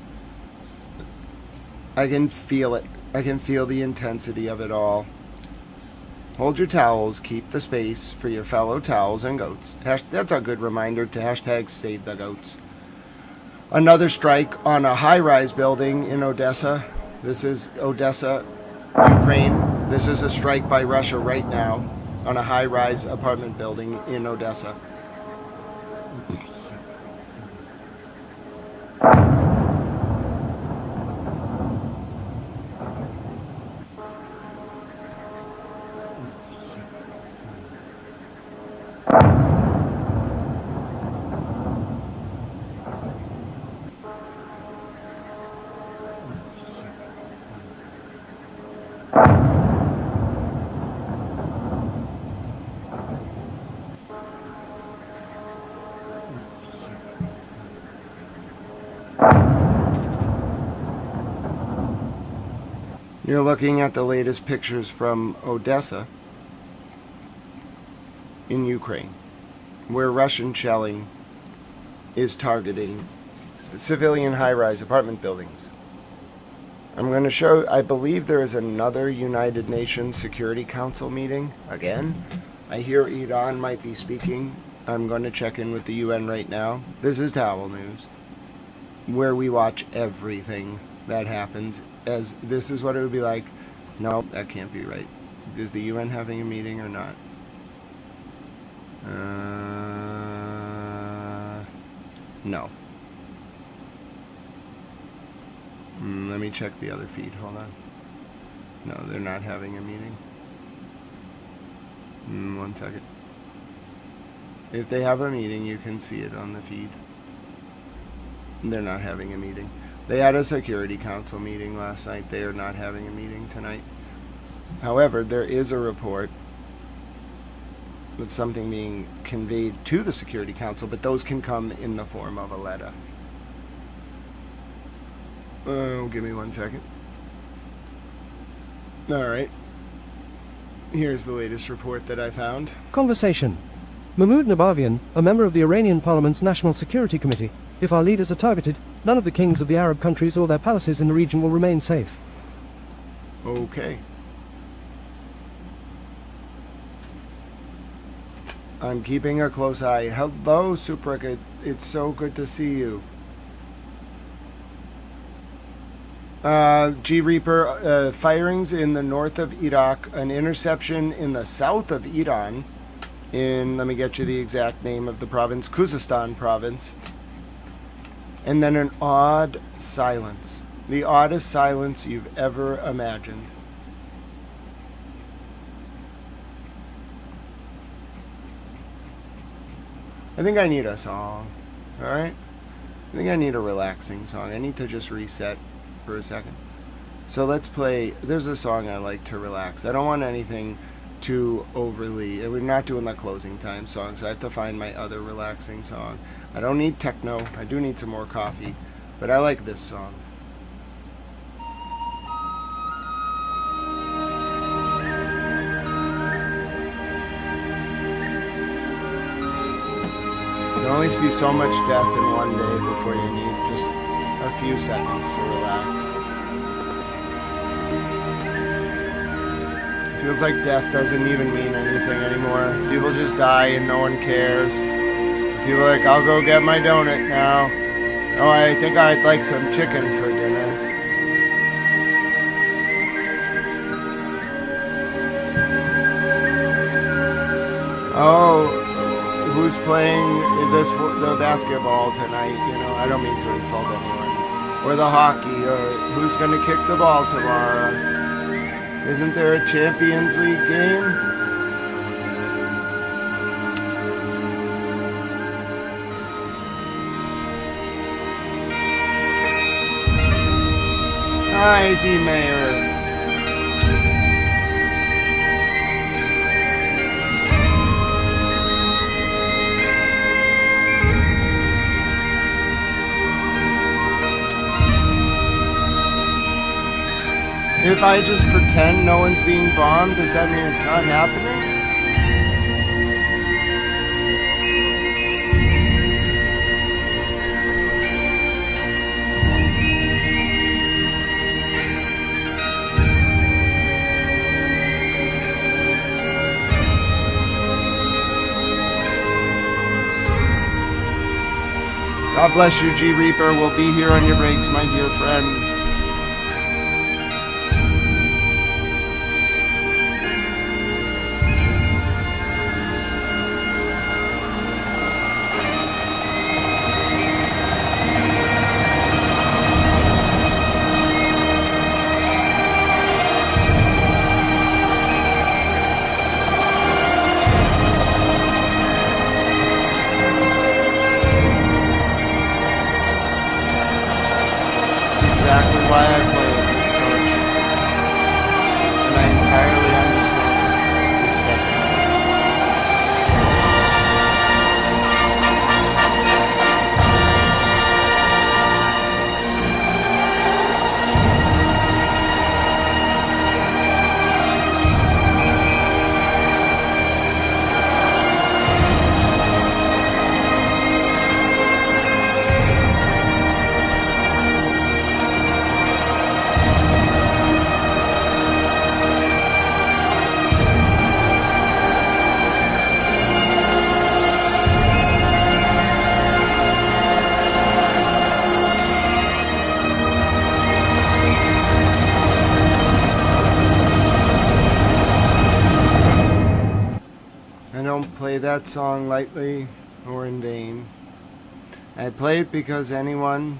I can feel it. I can feel the intensity of it all. Hold your towels. Keep the space for your fellow towels and goats. That's a good reminder to hashtag save the goats. Another strike on a high-rise building in Odessa. This is Odessa, Ukraine. This is a strike by Russia right now on a high-rise apartment building in Odessa. You're looking at the latest pictures from Odessa in Ukraine, where Russian shelling is targeting civilian high-rise apartment buildings. I'm going to show, I believe there is another United Nations Security Council meeting again. I hear Iran might be speaking. I'm going to check in with the UN right now. This is Towel News, where we watch everything that happens. As this is what it would be like. No, that can't be right. Is the UN having a meeting or not? No. Let me check the other feed. Hold on. No, they're not having a meeting. 1 second. If they have a meeting, you can see it on the feed. They're not having a meeting. They had a Security Council meeting last night. They are not having a meeting tonight. However, there is a report of something being conveyed to the Security Council, but those can come in the form of a letter. Give me 1 second. Alright. Here's the latest report that I found. Conversation. Mahmoud Nabavian, a member of the Iranian Parliament's National Security Committee. If our leaders are targeted, none of the kings of the Arab countries or their palaces in the region will remain safe. Okay. I'm keeping a close eye. Hello, Supraka. It's so good to see you. G Reaper, firings in the north of Iraq, an interception in the south of Iran, in, let me get you the exact name of the province, Kuzastan province, and then an odd silence. The oddest silence you've ever imagined. I think I need a song, alright? I think I need a relaxing song. I need to just reset for a second. So let's play, there's a song I like to relax. I don't want anything too overly, we're not doing the closing time song, so I have to find my other relaxing song. I don't need techno, I do need some more coffee, but I like this song. You can only see so much death in one day before you need just a few seconds to relax. It feels like death doesn't even mean anything anymore. People just die and no one cares. People are like, I'll go get my donut now. Oh, I think I'd like some chicken for dinner. Oh, who's playing the basketball tonight? You know, I don't mean to insult anyone. Or the hockey, or who's going to kick the ball tomorrow? Isn't there a Champions League game? Hi, D-Mayor. If I just pretend no one's being bombed, does that mean it's not happening? God bless you, G Reaper. We'll be here on your breaks, my dear friend. that song lightly or in vain. I play it because anyone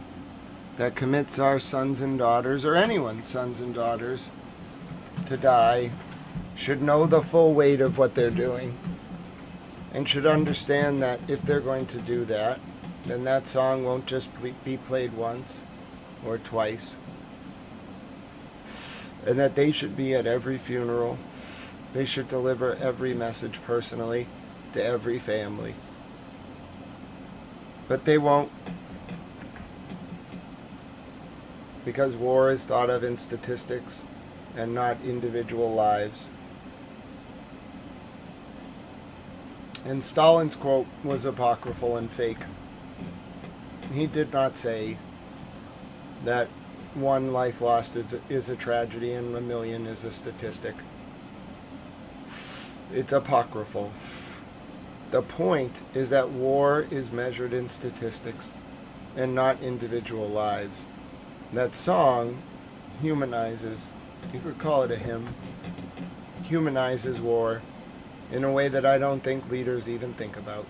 that commits our sons and daughters, or anyone's sons and daughters, to die should know the full weight of what they're doing and should understand that if they're going to do that, then that song won't just be played once or twice, and that they should be at every funeral. They should deliver every message personally to every family. But they won't, because war is thought of in statistics and not individual lives. And Stalin's quote was apocryphal and fake. He did not say that one life lost is a tragedy and 1 million is a statistic. It's apocryphal. The point is that war is measured in statistics and not individual lives. That song humanizes, you could call it a hymn, humanizes war in a way that I don't think leaders even think about.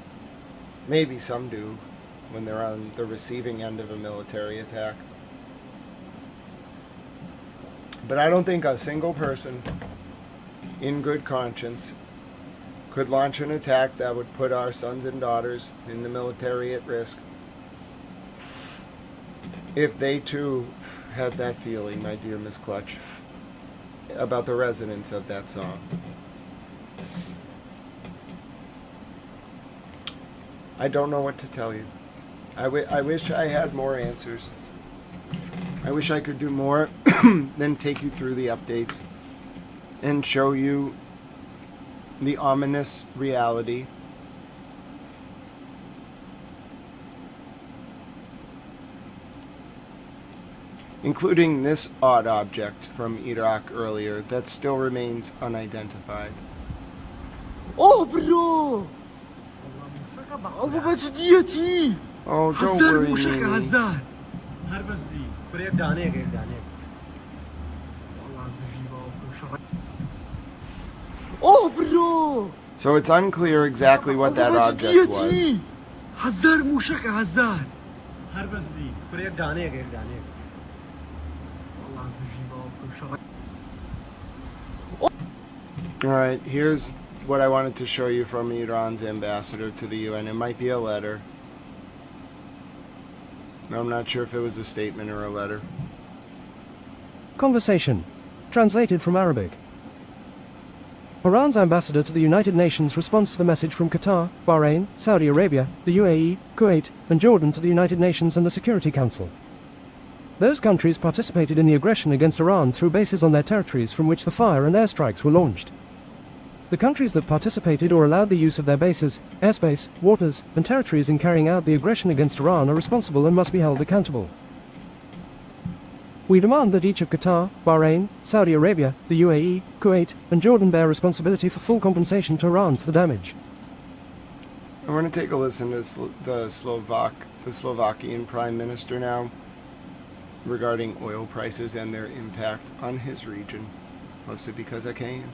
Maybe some do when they're on the receiving end of a military attack. But I don't think a single person in good conscience could launch an attack that would put our sons and daughters in the military at risk if they too had that feeling, my dear Miss Clutch, about the resonance of that song. I don't know what to tell you. I wish I had more answers. I wish I could do more than take you through the updates and show you the ominous reality. Including this odd object from Iraq earlier that still remains unidentified. Oh, bro! Oh, don't worry, Mimi. Oh, bro! So it's unclear exactly what that object was. Alright, here's what I wanted to show you from Iran's ambassador to the UN. It might be a letter. I'm not sure if it was a statement or a letter. Conversation. Translated from Arabic. Iran's ambassador to the United Nations responds to the message from Qatar, Bahrain, Saudi Arabia, the UAE, Kuwait, and Jordan to the United Nations and the Security Council. Those countries participated in the aggression against Iran through bases on their territories from which the fire and airstrikes were launched. The countries that participated or allowed the use of their bases, airspace, waters, and territories in carrying out the aggression against Iran are responsible and must be held accountable. We demand that each of Qatar, Bahrain, Saudi Arabia, the UAE, Kuwait, and Jordan bear responsibility for full compensation to Iran for the damage. I want to take a listen to the Slovakian Prime Minister now regarding oil prices and their impact on his region, mostly because I can.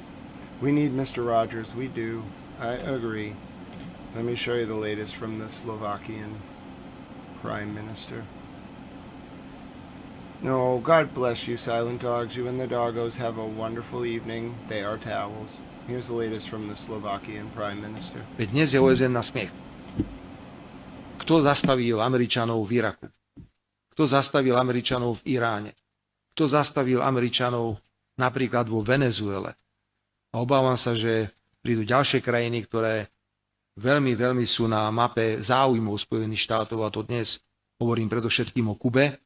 We need Mr. Rogers, we do. I agree. Let me show you the latest from the Slovakian Prime Minister. No, God bless you, silent dogs. You and the doggos have a wonderful evening. They are towels. Here's the latest from the Slovakian Prime Minister. Veď dnes je OSN na smiech. Kto zastavil Američanov v Iraku? Kto zastavil Američanov v Iráne? Kto zastavil Američanov napríklad vo Venezuele? A obávam sa, že prídu ďalšie krajiny, ktoré veľmi sú na mape záujmov Spojených štátov, a to dnes hovorím predovšetkým o Kube.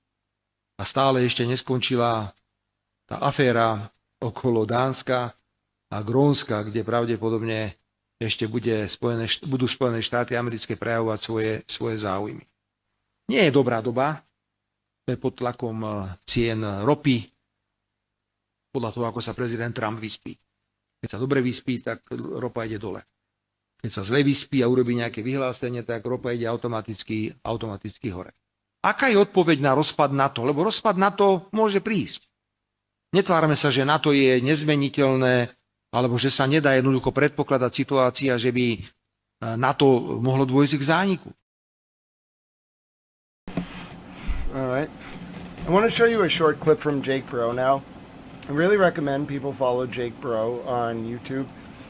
A stále ešte neskončila tá aféra okolo Dánska a Grónska, kde pravdepodobne ešte budú Spojené štáty americké prejavovať svoje záujmy. Nie je dobrá doba, sme pod tlakom cien ropy, podľa toho, ako sa prezident Trump vyspí. Keď sa dobre vyspí, tak ropa ide dole. Keď sa zle vyspí a urobí nejaké vyhlásenie, tak ropa ide automaticky hore. Aká je odpoveď na rozpad NATO? Lebo rozpad NATO môže prísť. Netvárme sa, že NATO je nezmeniteľné, alebo že sa nedá jednoducho predpokladať situácia, že by na to mohlo dôjsť k zániku. All right. I want to show you a short clip from Jake Bro now. I really recommend people follow Jake Bro on YouTube.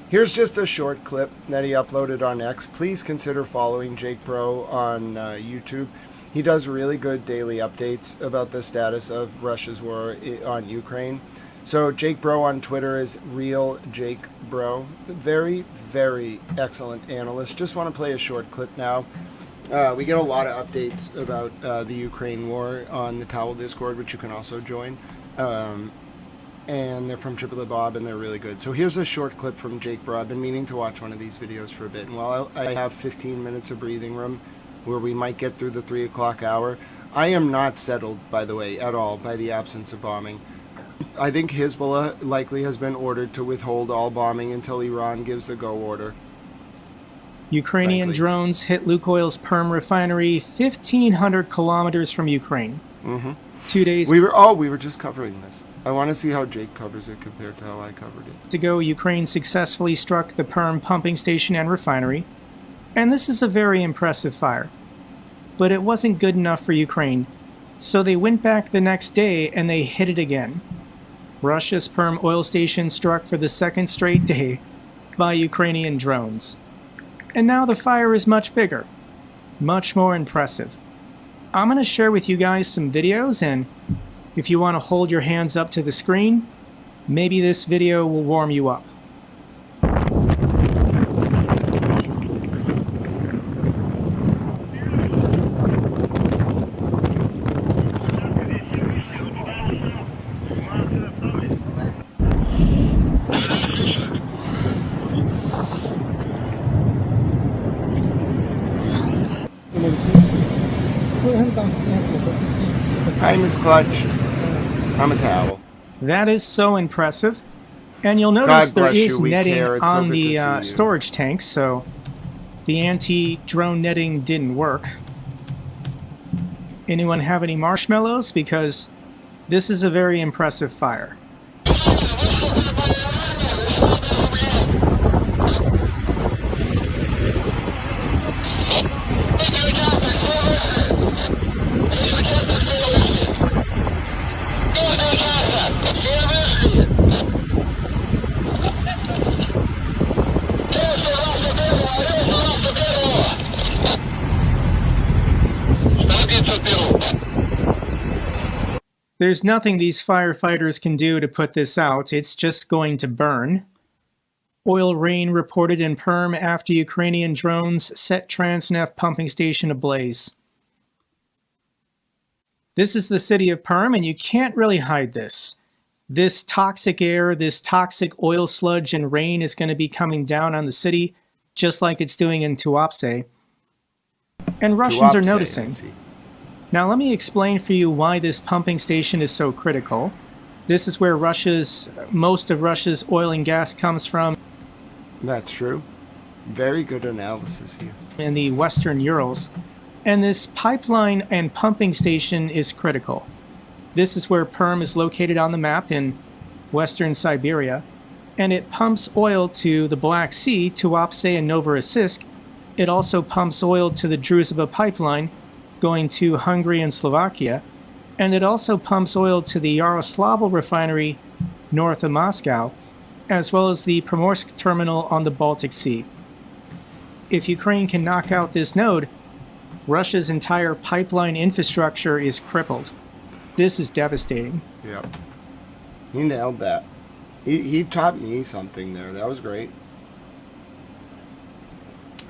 Here's just a short clip that he uploaded on X. Please consider following Jake Bro on YouTube. He does really good daily updates about the status of Russia's war on Ukraine. So Jake Bro on Twitter is Real Jake Bro. Very, very excellent analyst. Just want to play a short clip now. We get a lot of updates about the Ukraine war on the Towel Discord, which you can also join. And they're from Triple Bob, and they're really good. So here's a short clip from Jake Bro. I've been meaning to watch one of these videos for a bit. And while I have 15 minutes of breathing room where we might get through the 3 o'clock hour, I am not settled, by the way, at all by the absence of bombing. I think Hezbollah likely has been ordered to withhold all bombing until Iran gives the go order. Ukrainian drones hit Lukoil's Perm refinery 1,500 kilometers from Ukraine. 2 days we were just covering this. I want to see how Jake covers it compared to how I covered it. ago, Ukraine successfully struck the Perm pumping station and refinery, and this is a very impressive fire. But it wasn't good enough for Ukraine, so they went back the next day and they hit it again. Russia's Perm oil station struck for the second straight day by Ukrainian drones. And now the fire is much bigger, much more impressive. I'm going to share with you guys some videos, and if you want to hold your hands up to the screen, maybe this video will warm you up. Hi, Miss Clutch. I'm a towel. That is so impressive. And you'll notice there is netting on the storage tanks, so the anti-drone netting didn't work. Anyone have any marshmallows? Because this is a very impressive fire. There's nothing these firefighters can do to put this out. It's just going to burn. Oil rain reported in Perm after Ukrainian drones set Transneft pumping station ablaze. This is the city of Perm, and you can't really hide this. This toxic air, this toxic oil sludge and rain is going to be coming down on the city, just like it's doing in Tuapse. And Russians are noticing. Now let me explain for you why this pumping station is so critical. This is where most of Russia's oil and gas comes from. That's true. Very good analysis here. In the Western Urals. And this pipeline and pumping station is critical. This is where Perm is located on the map in Western Siberia. And it pumps oil to the Black Sea, Tuapse and Novorossiysk. It also pumps oil to the Druzhba pipeline, going to Hungary and Slovakia, and it also pumps oil to the Yaroslavl refinery north of Moscow, as well as the Primorsk terminal on the Baltic Sea. If Ukraine can knock out this node, Russia's entire pipeline infrastructure is crippled. This is devastating. Yeah. He nailed that. He taught me something there. That was great.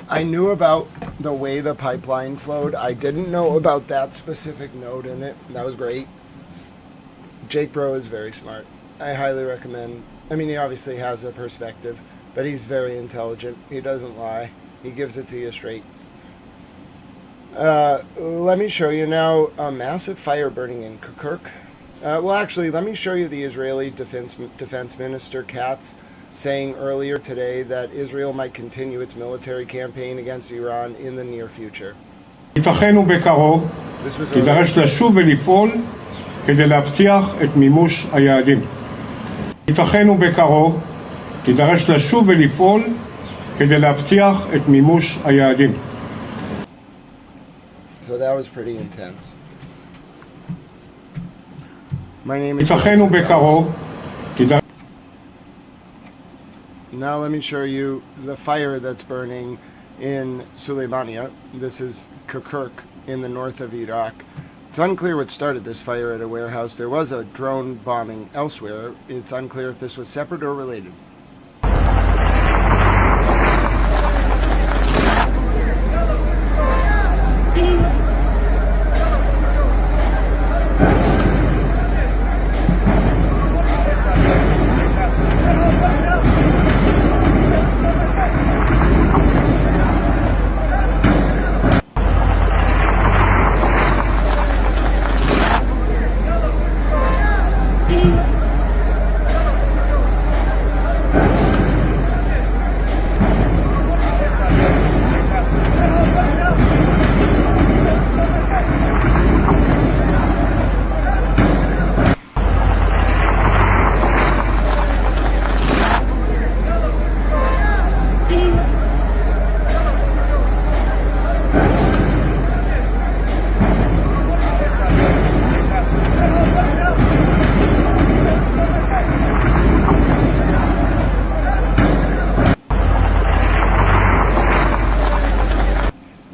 I knew about the way the pipeline flowed. I didn't know about that specific node in it. That was great. Jake Bro is very smart. I highly recommend. I mean, he obviously has a perspective, but he's very intelligent. He doesn't lie. He gives it to you straight. Let me show you now a massive fire burning in Kirkuk. Well, actually, let me show you the Israeli Defense Minister Katz saying earlier today that Israel might continue its military campaign against Iran in the near future. ייתכן ובקרוב תידרש לשוב ולפעול כדי להבטיח את מימוש היעדים. ייתכן ובקרוב תידרש לשוב ולפעול כדי להבטיח את מימוש היעדים. So that was pretty intense. My name is ייתכן ובקרוב Now let me show you the fire that's burning in Suleimania. This is Kirkuk in the north of Iraq. It's unclear what started this fire at a warehouse. There was a drone bombing elsewhere. It's unclear if this was separate or related.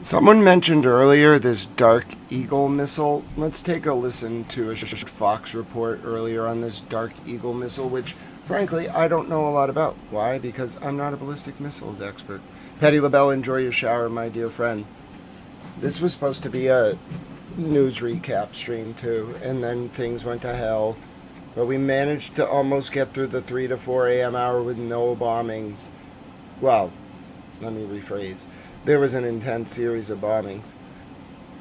Someone mentioned earlier this Dark Eagle missile. Let's take a listen to a Fox report earlier on this Dark Eagle missile, which, frankly, I don't know a lot about. Why? Because I'm not a ballistic missiles expert. Patty LaBelle, enjoy your shower, my dear friend. This was supposed to be a news recap stream, too, and then things went to hell. But we managed to almost get through the 3 to 4 a.m. hour with no bombings. Well, let me rephrase. There was an intense series of bombings.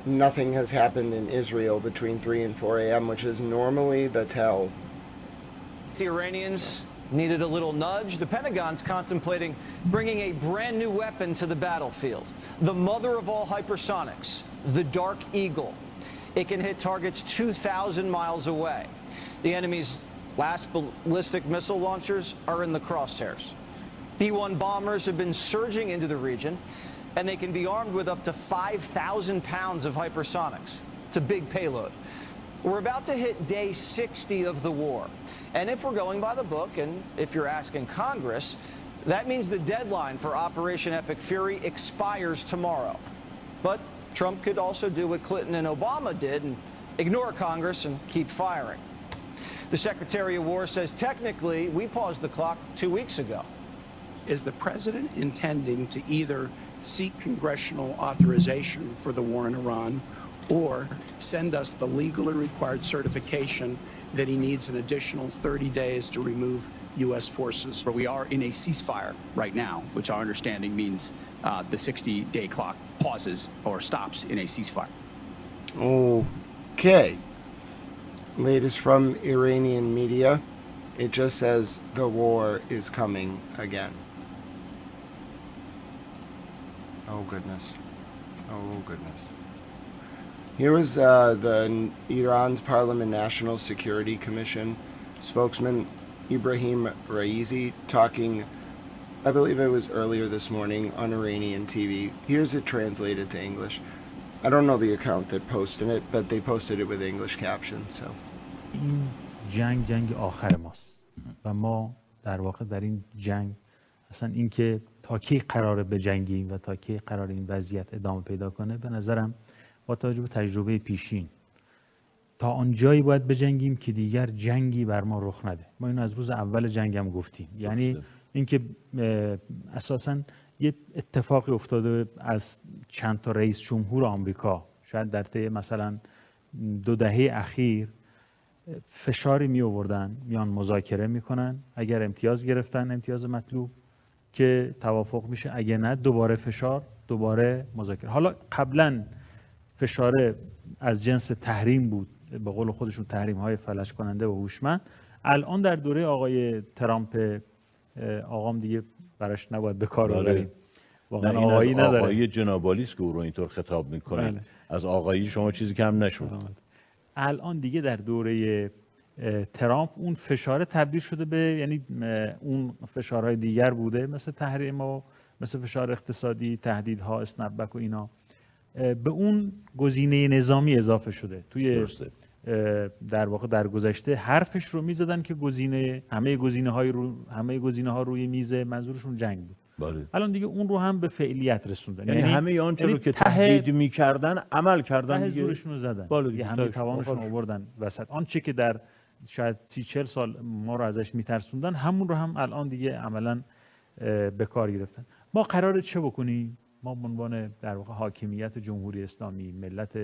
Nothing has happened in Israel between 3 and 4 a.m., which is normally the tell. The Iranians needed a little nudge. The Pentagon's contemplating bringing a brand new weapon to the battlefield. The mother of all hypersonics, the Dark Eagle. It can hit targets 2,000 miles away. The enemy's last ballistic missile launchers are in the crosshairs. B-1 bombers have been surging into the region, and they can be armed with up to 5,000 pounds of hypersonics. It's a big payload. We're about to hit day 60 of the war. And if we're going by the book, and if you're asking Congress, that means the deadline for Operation Epic Fury expires tomorrow. But Trump could also do what Clinton and Obama did and ignore Congress and keep firing. The Secretary of War says technically we paused the clock 2 weeks ago. Is the president intending to either seek congressional authorization for the war in Iran or send us the legally required certification that he needs an additional 30 days to remove U.S. forces? We are in a ceasefire right now, which our understanding means the 60-day clock pauses or stops in a ceasefire. Okay. Latest from Iranian media. It just says the war is coming again. Oh, goodness. Oh, goodness. Here was the Iran's Parliament National Security Commission spokesman Ibrahim Raisi talking, I believe it was earlier this morning on Iranian TV. Here's it translated to English. I don't know the account that posted it, but they posted it with English captions, so. این جنگ آخر ماست و ما در واقع در این جنگ اصلا اینکه تا کی قراره بجنگیم و تا کی قراره این وضعیت ادامه پیدا کنه به نظرم با توجه به تجربه پیشین تا آنجایی باید بجنگیم که دیگر جنگی بر ما رخ نده. ما اینو از روز اول جنگ هم گفتیم. یعنی اینکه اساساً یه اتفاقی افتاده از چند تا رئیس جمهور آمریکا شاید در طی مثلا 2 دهه اخیر فشاری می آوردن، میان مذاکره میکنن، اگر امتیاز گرفتن امتیاز مطلوب که توافق میشه، اگر نه دوباره فشار، دوباره مذاکره. حالا قبلا فشار از جنس تحریم بود، به قول خودشون تحریم های فلج کننده و هوشمند. الان در دوره آقای ترامپ آقام دیگه براش نباید به کار ببریم. واقعا آقایی نداره. آقای جنابالی است که او رو اینطور خطاب میکنه. بله. از آقایی شما چیزی کم نشد. الان دیگه در دوره ترامپ اون فشار تبدیل شده به، یعنی اون فشارهای دیگر بوده مثل تحریم و مثل فشار اقتصادی، تهدیدها، اسنپبک و اینا، به اون گزینه نظامی اضافه شده. توی در واقع در گذشته حرفش رو میزدن که همه گزینه ها روی میز، منظورشون جنگ بود. بله. الان دیگه اون رو هم به فعلیت رسوندن، یعنی همه آنچه رو که تهدید میکردن عمل کردن، دیگه زورشون رو زدن، بله، همه توانشون آوردن وسط. آنچه که در شاید 30-40 سال ما رو ازش میترسوندن، همون رو هم الان دیگه عملاً به کار گرفتن. ما قراره چه بکنیم؟ ما به عنوان در واقع حاکمیت جمهوری اسلامی، ملت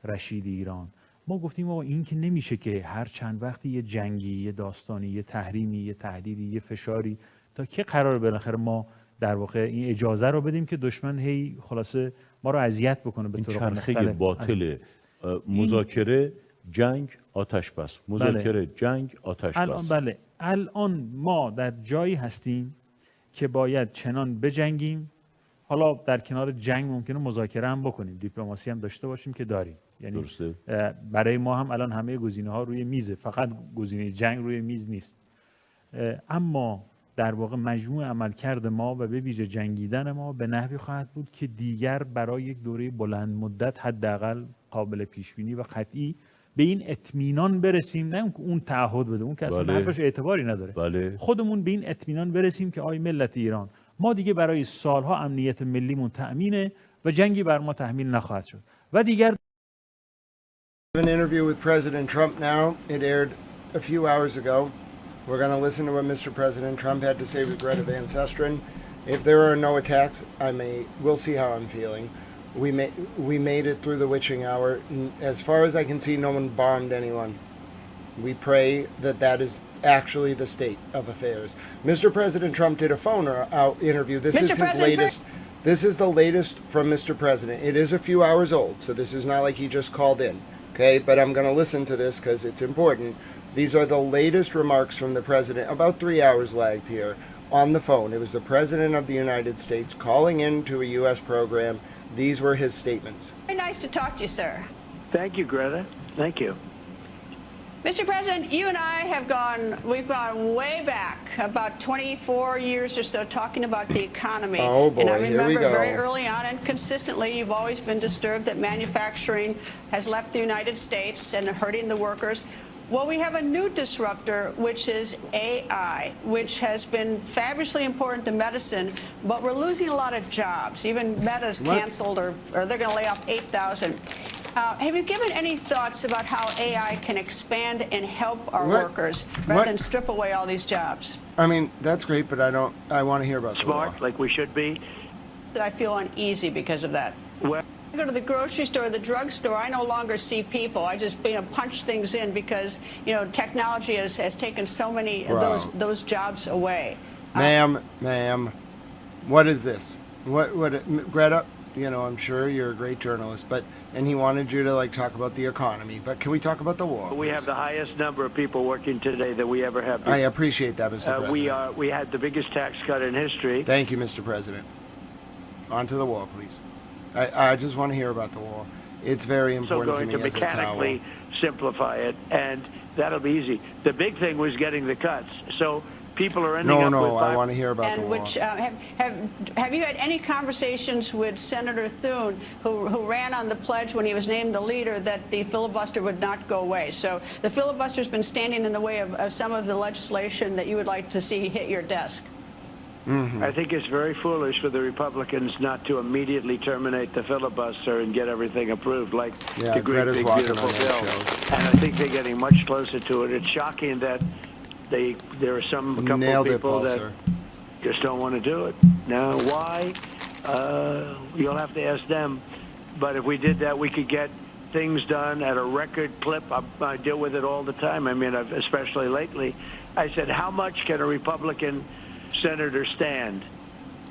رشید ایران، ما گفتیم آقا این که نمیشه که هر چند وقتی یه جنگی، یه داستانی، یه تحریمی، یه تهدیدی، یه فشاری، تا که قرار بالاخره ما در واقع این اجازه رو بدیم که دشمن هی خلاصه ما رو اذیت بکنه به طور مختلف. چرخه باطل مذاکره، جنگ، آتش بس، مذاکره، جنگ، آتش بس. بله، الان ما در جایی هستیم که باید چنان بجنگیم. حالا در کنار جنگ ممکنه مذاکره هم بکنیم، دیپلماسی هم داشته باشیم که داریم. یعنی درسته. برای ما هم الان همه گزینه ها روی میزه، فقط گزینه جنگ روی میز نیست. اما در واقع مجموع عملکرد ما و به ویژه جنگیدن ما به نحوی خواهد بود که دیگر برای یک دوره بلند مدت حداقل قابل پیش بینی و قطعی به این اطمینان برسیم، نه اون تعهد بده، اون که اصلا حرفش اعتباری نداره. بله. خودمون به این اطمینان برسیم که آی ملت ایران، ما دیگه برای سالها امنیت ملیمون تأمینه و جنگی بر ما تحمیل نخواهد شد و دیگر. An interview with President Trump now. It aired a few hours ago. We're going to listen to what Mr. President Trump had to say with Greta Van Susteren. If there are no attacks, we'll see how I'm feeling. We made it through the witching hour. As far as I can see, no one bombed anyone. We pray that that is actually the state of affairs. Mr. President Trump did a phone interview. This is his latest. This is the latest from Mr. President. It is a few hours old, so this is not like he just called in. Okay, but I'm going to listen to this because it's important. These are the latest remarks from the president, about 3 hours lagged here, on the phone. It was the President of the United States calling into a U.S. program. These were his statements. Very nice to talk to you, sir. Thank you, Greta. Thank you. Mr. President, you and I we've gone way back, about 24 years or so, talking about the economy. Oh boy, and I remember here we go. very early on and consistently, you've always been disturbed that manufacturing has left the United States and hurting the workers. Well, we have a new disruptor, which is AI, which has been fabulously important to medicine, but we're losing a lot of jobs. Even Meta's canceled, or they're going to lay off 8,000. Have you given any thoughts about how AI can expand and help our workers rather than strip away all these jobs? I mean, that's great, but I want to hear about smart, the law. like we should be. I feel uneasy because of that. Well, I go to the grocery store or the drugstore, I no longer see people. I just punch things in because technology has taken so many of those jobs away. Ma'am, what is this? What Greta? I'm sure you're a great journalist, and he wanted you to talk about the economy, but can we talk about the war? We have the highest number of people working today that we ever have. I appreciate that, Mr. President. We had the biggest tax cut in history. Thank you, Mr. President. On to the war, please. I just want to hear about the war. It's very important to me as a towel. Mechanically simplify it, and that'll be easy. The big thing was getting the cuts. So people are ending up with... No, I want to hear about the war. Have you had any conversations with Senator Thune, who ran on the pledge when he was named the leader that the filibuster would not go away? So the filibuster's been standing in the way of some of the legislation that you would like to see hit your desk. Mm-hmm. I think it's very foolish for the Republicans not to immediately terminate the filibuster and get everything approved, like the great big beautiful bill. And I think they're getting much closer to it. It's shocking that there are a couple of people that just don't want to do it. Now, why? You'll have to ask them. But if we did that, we could get things done at a record clip. I deal with it all the time. I mean, especially lately. I said, how much can a Republican senator stand?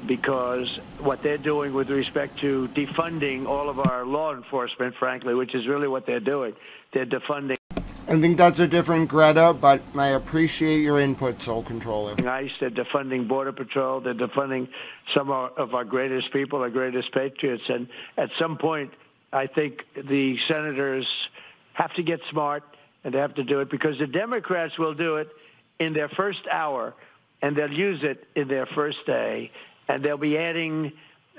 Because what they're doing with respect to defunding all of our law enforcement, frankly, which is really what they're doing, they're defunding. I think that's a different Greta, but I appreciate your input, Soul Controller. ICE, they're defunding Border Patrol, they're defunding some of our greatest people, our greatest patriots. And at some point, I think the senators have to get smart and they have to do it, because the Democrats will do it in their first hour and they'll use it in their first day. and they'll be adding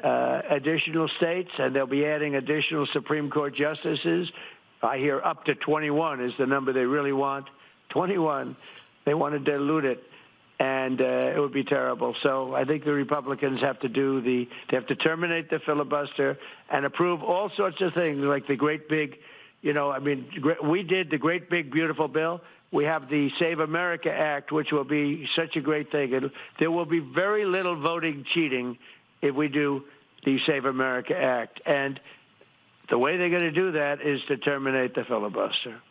additional states, and they'll be adding additional Supreme Court justices. I hear up to 21 is the number they really want. 21. They want to dilute it, and it would be terrible. So I think the Republicans have to they have to terminate the filibuster and approve all sorts of things, like the great big, we did the great big beautiful bill. We have the Save America Act, which will be such a great thing. There will be very little voting cheating if we do the Save America Act. And the way they're going to do that is to terminate the filibuster.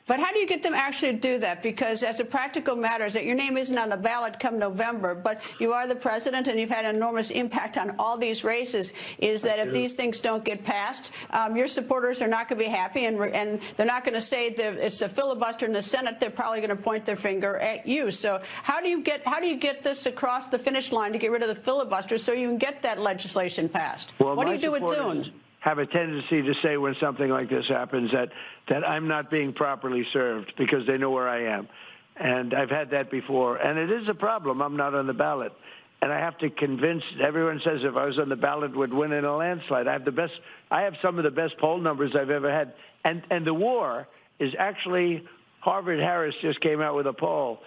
But how do you get them actually to do that? Because as a practical matter, is that your name isn't on the ballot come November, but you are the president and you've had an enormous impact on all these races, is that if these things don't get passed, your supporters are not going to be happy, and they're not going to say that it's a filibuster in the Senate. They're probably going to point their finger at you. So how do you get this across the finish line to get rid of the filibuster so you can get that legislation passed? Well, what do you do with Dune? Have a tendency to say when something like this happens that I'm not being properly served because they know where I am. And I've had that before. And it is a problem. I'm not on the ballot. And I have to convince, everyone says if I was on the ballot would win in a landslide. I have some of the best poll numbers I've ever had. And the war is actually, Harvard-Harris just came out with a poll.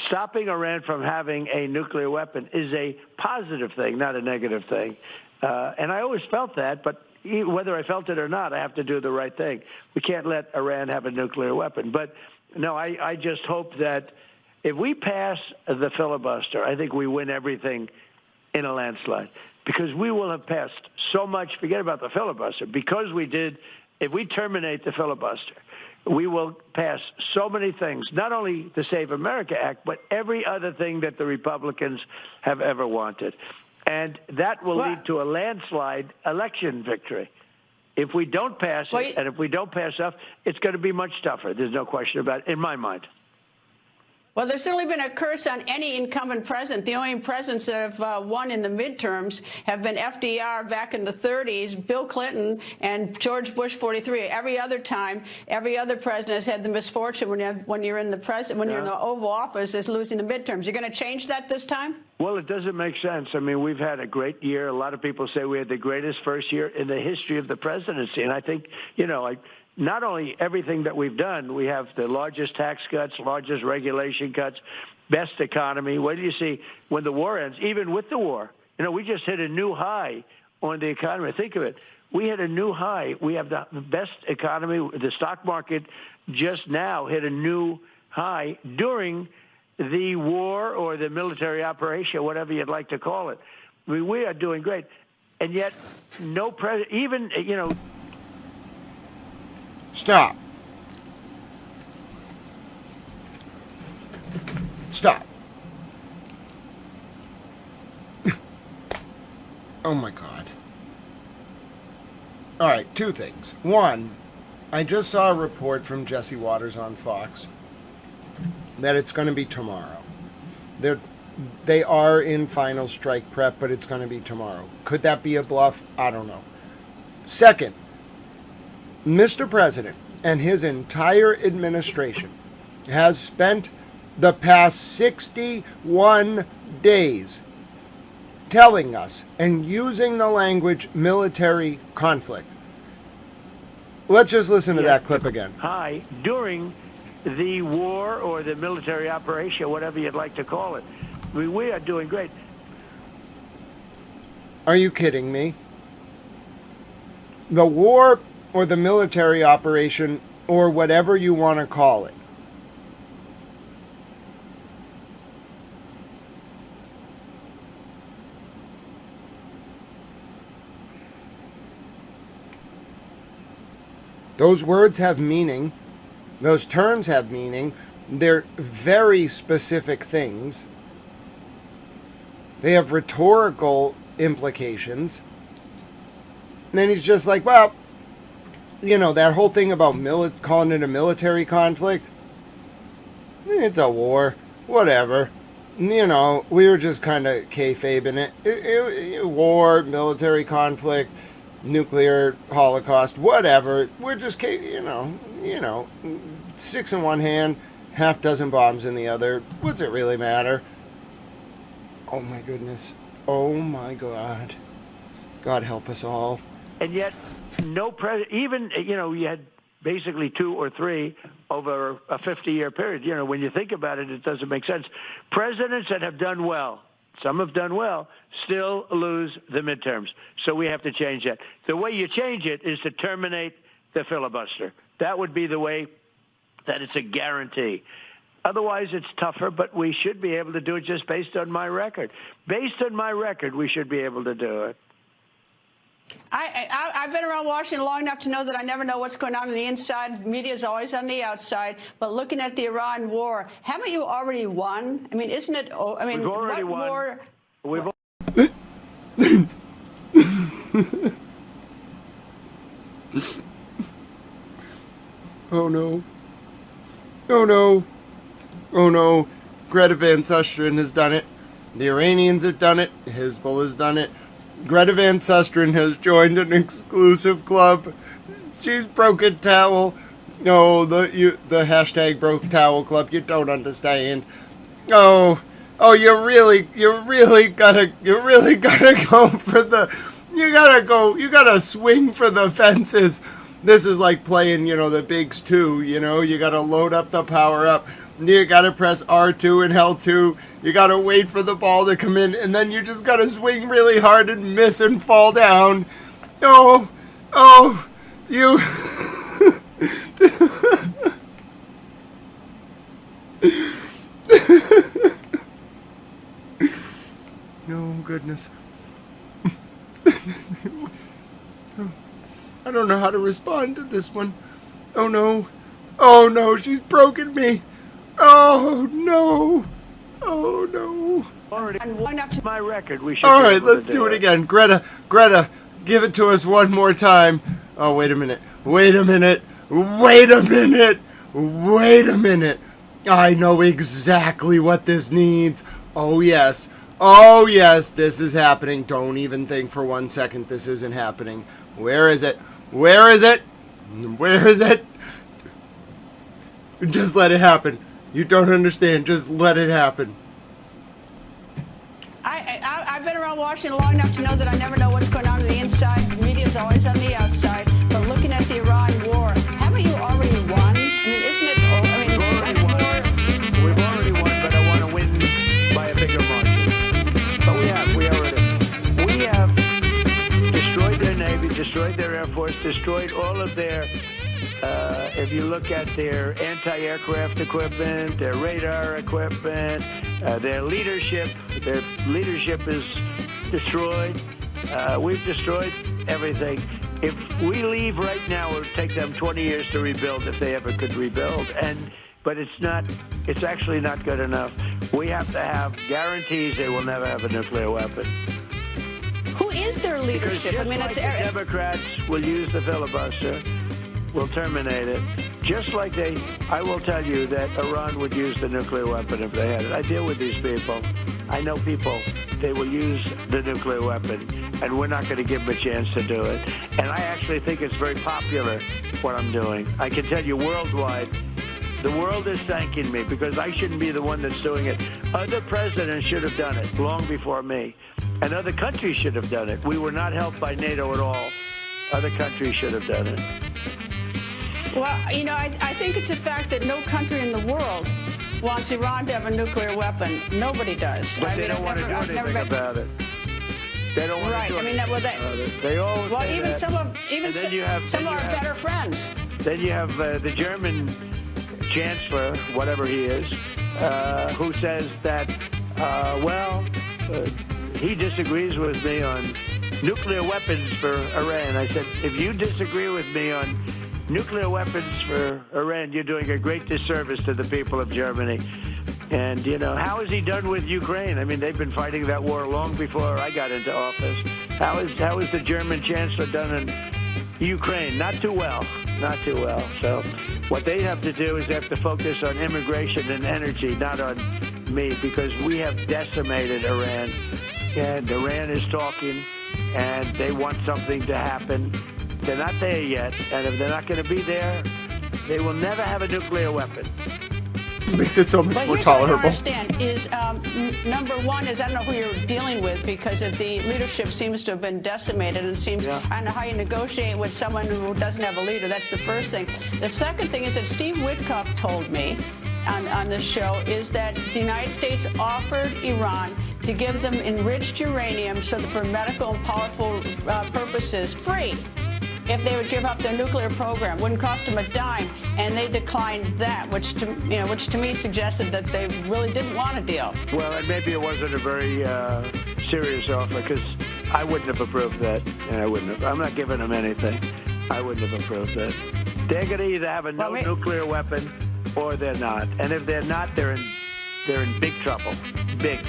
Stopping Iran from having a nuclear weapon is a positive thing, not a negative thing. And I always felt that, but whether I felt it or not, I have to do the right thing. We can't let Iran have a nuclear weapon. But, no, I just hope that if we pass the filibuster, I think we win everything in a landslide, because we will have passed so much. Forget about the filibuster. Because if we terminate the filibuster, we will pass so many things, not only the Save America Act, but every other thing that the Republicans have ever wanted. And that will lead to a landslide election victory. If we don't pass it, and if we don't pass stuff, it's going to be much tougher. There's no question about it, in my mind. Well, there's certainly been a curse on any incumbent president. The only presidents that have won in the midterms have been FDR back in the 30s, Bill Clinton, and George Bush 43. Every other time, every other president has had the misfortune when you're in the Oval Office is losing the midterms. You're going to change that this time? Well, it doesn't make sense. I mean, we've had a great year. A lot of people say we had the greatest first year in the history of the presidency. And I think, not only everything that we've done, we have the largest tax cuts, largest regulation cuts, best economy. What do you see when the war ends? Even with the war, we just hit a new high on the economy. Think of it. We hit a new high. We have the best economy. The stock market just now hit a new high during the war or the military operation, whatever you'd like to call it. I mean, we are doing great. And yet, no president, even, Stop. Oh, my God. All right, two things. One, I just saw a report from Jesse Waters on Fox that it's going to be tomorrow. They are in final strike prep, but it's going to be tomorrow. Could that be a bluff? I don't know. Second, Mr. President and his entire administration has spent the past 61 days telling us and using the language military conflict. Let's just listen to that clip again. High during the war or the military operation, whatever you'd like to call it. I mean, we are doing great. Are you kidding me? The war or the military operation, or whatever you want to call it. Those words have meaning. Those terms have meaning. They're very specific things. They have rhetorical implications. And then he's just like, well, that whole thing about calling it a military conflict, it's a war, whatever. We were just kind of kayfabing it. War, military conflict, nuclear holocaust, whatever. We're just, six in one hand, half dozen bombs in the other. What's it really matter? Oh my goodness. Oh my God. God help us all. And yet, no president, even, you had basically 2 or 3 over a 50-year period. When you think about it, it doesn't make sense. Presidents that have done well, some have done well, still lose the midterms. So we have to change that. The way you change it is to terminate the filibuster. That would be the way that it's a guarantee. Otherwise, it's tougher, but we should be able to do it just based on my record. Based on my record, we should be able to do it. I've been around Washington long enough to know that I never know what's going on the inside. Media is always on the outside. But looking at the Iran war, haven't you already won? I mean, isn't it? I mean, we've already what won. War? Oh no. Oh no. Oh no. Greta Van Susteren has done it. The Iranians have done it. Hezbollah has done it. Greta Van Susteren has joined an exclusive club. She's broken towel. No, the hashtag broke towel club. You don't understand. Oh, you really gotta go for the. You gotta swing for the fences. This is like playing, the Bigs 2. You gotta load up the power up. You gotta press R2 and L2. You gotta wait for the ball to come in, and then you just gotta swing really hard and miss and fall down. Oh, you. Oh, goodness. I don't know how to respond to this one. Oh, no. Oh, no, she's broken me. Oh, no. Oh, no. Already up to my record. We should. All right, let's do it again. Greta, give it to us one more time. Oh, wait a minute. I know exactly what this needs. Oh, yes, this is happening. Don't even think for 1 second this isn't happening. Where is it? Just let it happen. You don't understand. Just let it happen. I've been around Washington long enough to know that I never know what's going on the inside. Media is always on the outside. But looking at the Iran war, haven't you already won? I mean, isn't it? We've already won, but I want to win by a bigger margin. But we have destroyed their Navy, destroyed their Air Force, destroyed all of their. If you look at their anti-aircraft equipment, their radar equipment, their leadership is destroyed. We've destroyed everything. If we leave right now, it would take them 20 years to rebuild if they ever could rebuild. But it's actually not good enough. We have to have guarantees they will never have a nuclear weapon. Who is their leadership? Just like the Democrats will use the filibuster, will terminate it. Just like I will tell you that Iran would use the nuclear weapon if they had it. I deal with these people. I know people. They will use the nuclear weapon, and we're not going to give them a chance to do it. And I actually think it's very popular, what I'm doing. I can tell you worldwide, the world is thanking me because I shouldn't be the one that's doing it. Other presidents should have done it long before me, and other countries should have done it. We were not helped by NATO at all. Other countries should have done it. Well, I think it's a fact that no country in the world wants Iran to have a nuclear weapon. Nobody does. But they don't want to do anything about it. They don't want to do anything about it. They all say even that. some of our better friends. Then you have the German chancellor, whatever he is, who says that, he disagrees with me on nuclear weapons for Iran. I said, if you disagree with me on nuclear weapons for Iran, you're doing a great disservice to the people of Germany. And, how is he done with Ukraine? I mean, they've been fighting that war long before I got into office. How is the German chancellor done in Ukraine? Not too well. So what they have to do is they have to focus on immigration and energy, not on me, because we have decimated Iran. And Iran is talking, and they want something to happen. They're not there yet, and if they're not going to be there, they will never have a nuclear weapon. This makes it so much more tolerable. What you understand is, number one is I don't know who you're dealing with because of the leadership seems to have been decimated and seems I don't know how you negotiate with someone who doesn't have a leader. That's the first thing. The second thing is that Steve Witkoff told me on this show is that the United States offered Iran to give them enriched uranium so that for medical and powerful purposes, free, if they would give up their nuclear program. Wouldn't cost them a dime, and they declined that, which to me suggested that they really didn't want a deal. Well, and maybe it wasn't a very serious offer, because I wouldn't have approved that. And I wouldn't have. I'm not giving them anything. I wouldn't have approved that. They're going to either have a nuclear weapon or they're not. And if they're not, they're in big trouble. Big.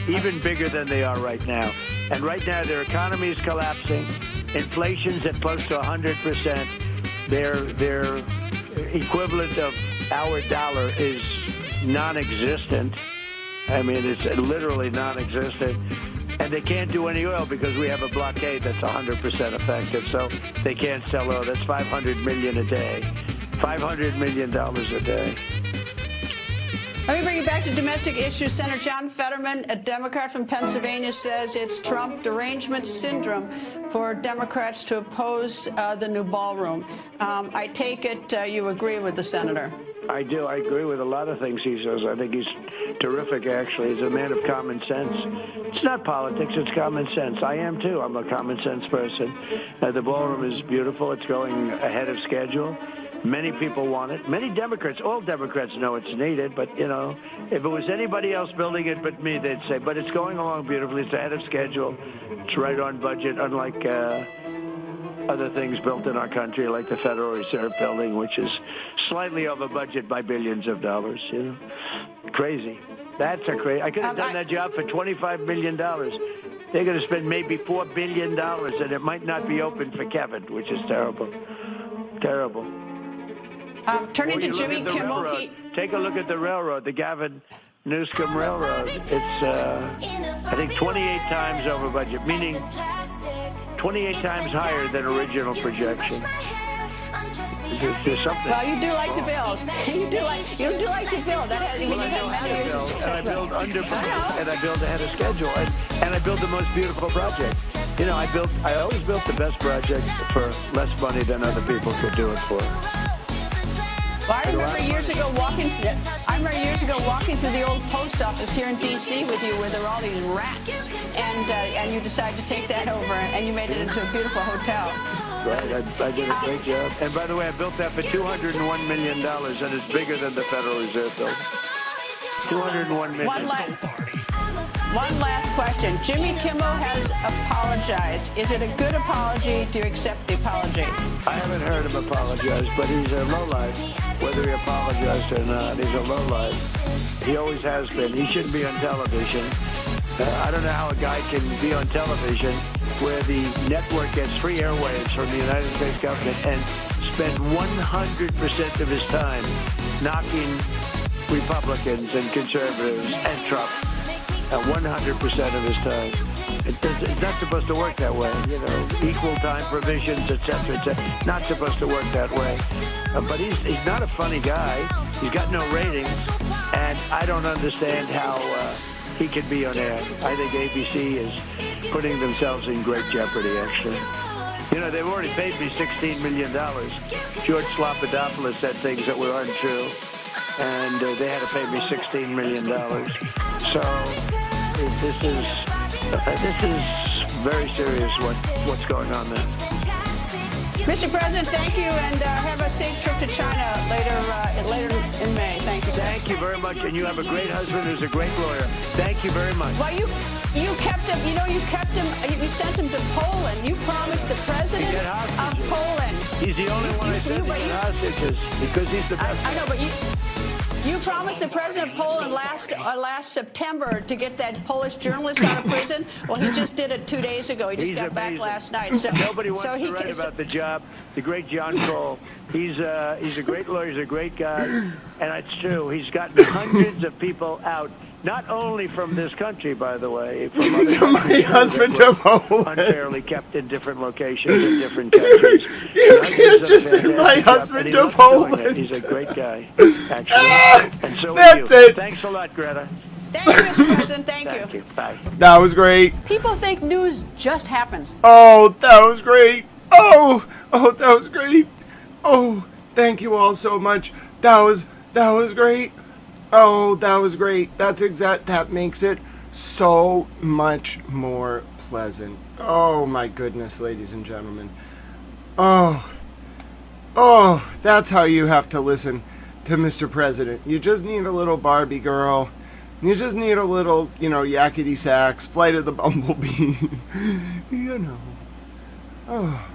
Even bigger than they are right now. And right now, their economy is collapsing. Inflation's at close to 100%. Their equivalent of our dollar is non-existent. I mean, it's literally non-existent. And they can't do any oil because we have a blockade that's 100% effective. So they can't sell oil. That's $500 million a day. $500 million a day. Let me bring you back to domestic issues. Senator John Fetterman, a Democrat from Pennsylvania, says it's Trump derangement syndrome for Democrats to oppose the new ballroom. I take it you agree with the senator. I do. I agree with a lot of things he says. I think he's terrific, actually. He's a man of common sense. It's not politics. It's common sense. I am, too. I'm a common sense person. The ballroom is beautiful. It's going ahead of schedule. Many people want it. Many Democrats, all Democrats know it's needed, but, you know, if it was anybody else building it but me, they'd say, but it's going along beautifully. It's ahead of schedule. It's right on budget, unlike other things built in our country, like the Federal Reserve building, which is slightly over budget by billions of dollars, you know. Crazy. That's a crazy. I could have done that job for $25 million. They're going to spend maybe $4 billion, and it might not be open for Kevin, which is terrible. Terrible. Turning to Jimmy Kimmel. Take a look at the railroad, the Gavin Newsom Railroad. It's, I think, 28 times over budget, meaning 28 times higher than original projection. There's something. Well, you do like to build. You do like to build. And I build under budget, and I build ahead of schedule, and I build the most beautiful project. You know, I always built the best project for less money than other people could do it for. Well, I remember years ago walking through the old post office here in D.C. with you, where there were all these rats, and you decided to take that over, and you made it into a beautiful hotel. Right, I did a great job. And by the way, I built that for $201 million, and it's bigger than the Federal Reserve building. $201 million. One last question. Jimmy Kimmel has apologized. Is it a good apology? Do you accept the apology? I haven't heard him apologize, but he's a lowlife. Whether he apologized or not, he's a lowlife. He always has been. He shouldn't be on television. I don't know how a guy can be on television where the network gets free airwaves from the United States government and spend 100% of his time knocking Republicans and conservatives and Trump. 100% of his time. It's not supposed to work that way, you know. Equal time provisions, etc., etc. Not supposed to work that way. But he's not a funny guy. He's got no ratings, and I don't understand how he can be on air. I think ABC is putting themselves in great jeopardy, actually. You know, they've already paid me $16 million. George Slopadopoulos said things that were untrue, and they had to pay me $16 million. So this is very serious what's going on there. Mr. President, thank you, and have a safe trip to China later in May. Thank you, sir. Thank you very much, and you have a great husband who's a great lawyer. Thank you very much. Well, you kept him. You know, you sent him to Poland. You promised the president of Poland. He's the only one I sent to get hostages because he's the best. I know, but you promised the president of Poland last September to get that Polish journalist out of prison. Well, he just did it 2 days ago. He just got back last night. So, nobody wants to write about the job. The great John Kroll. He's a great lawyer. He's a great guy, and it's true. He's gotten hundreds of people out Not only from this country, by the way, from other To my husband to Poland. unfairly kept in different locations in different countries. You can't just say my husband to Poland. He's a great guy, actually. And so That's are you. it. Thanks a lot, Greta. Thank you, Mr. President. Thank you. Bye. That was great. People think news just happens. Oh, that was great. Oh, that was great. Oh, thank you all so much. That was great. Oh, that was great. That makes it so much more pleasant. Oh my goodness, ladies and gentlemen. Oh, that's how you have to listen to Mr. President. You just need a little Barbie girl. You just need a little, yakety sax, Flight of the Bumblebees. Oh,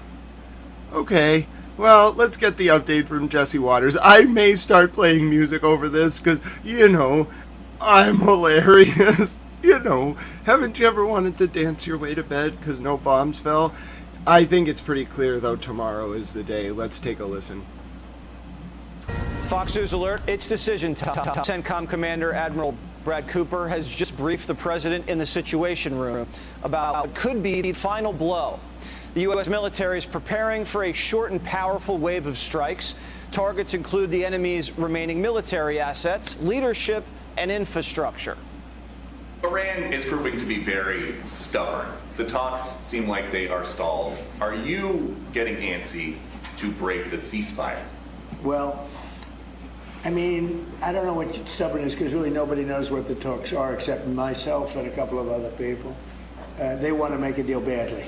okay. Well, let's get the update from Jesse Waters. I may start playing music over this because, I'm hilarious. Haven't you ever wanted to dance your way to bed because no bombs fell? I think it's pretty clear, though, tomorrow is the day. Let's take a listen. Fox News alert, it's decision time. CENTCOM Commander Admiral Brad Cooper has just briefed the president in the Situation Room about what could be the final blow. The U.S. military is preparing for a short and powerful wave of strikes. Targets include the enemy's remaining military assets, leadership, and infrastructure. Iran is proving to be very stubborn. The talks seem like they are stalled. Are you getting antsy to break the ceasefire? Well, I don't know what stubborn is because really nobody knows what the talks are except myself and a couple of other people. They want to make a deal badly.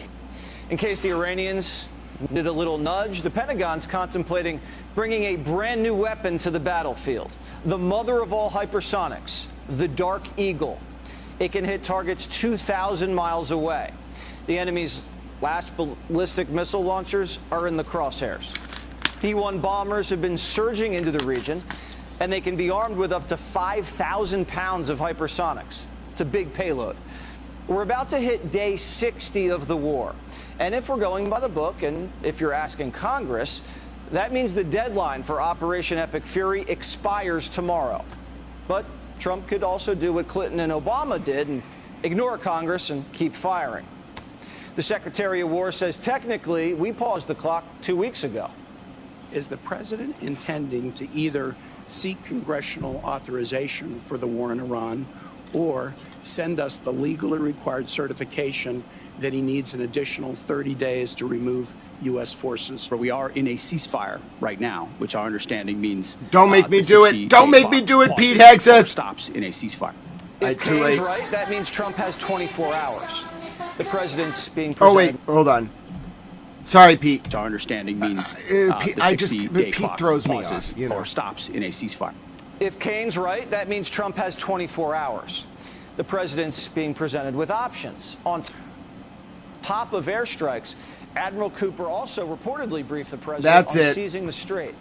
In case the Iranians needed a little nudge, the Pentagon's contemplating bringing a brand new weapon to the battlefield. The mother of all hypersonics, the Dark Eagle. It can hit targets 2,000 miles away. The enemy's last ballistic missile launchers are in the crosshairs. B-1 bombers have been surging into the region, and they can be armed with up to 5,000 pounds of hypersonics. It's a big payload. We're about to hit day 60 of the war. And if we're going by the book, and if you're asking Congress, that means the deadline for Operation Epic Fury expires tomorrow. But Trump could also do what Clinton and Obama did and ignore Congress and keep firing. The Secretary of War says technically we paused the clock 2 weeks ago. Is the president intending to either seek congressional authorization for the war in Iran or send us the legally required certification that he needs an additional 30 days to remove U.S. forces? But we are in a ceasefire right now, which our understanding means... Don't make me do it. Don't make me do it, Pete Hegseth. ...stops in a ceasefire. If Kane's right, that means Trump has 24 hours. The president's being presented... Oh, wait. Hold on. Sorry, Pete. Our understanding means Pete throws me off, or stops in a ceasefire. If Kane's right, that means Trump has 24 hours. The president's being presented with options. On top of airstrikes, Admiral Cooper also reportedly briefed the president on seizing the strait.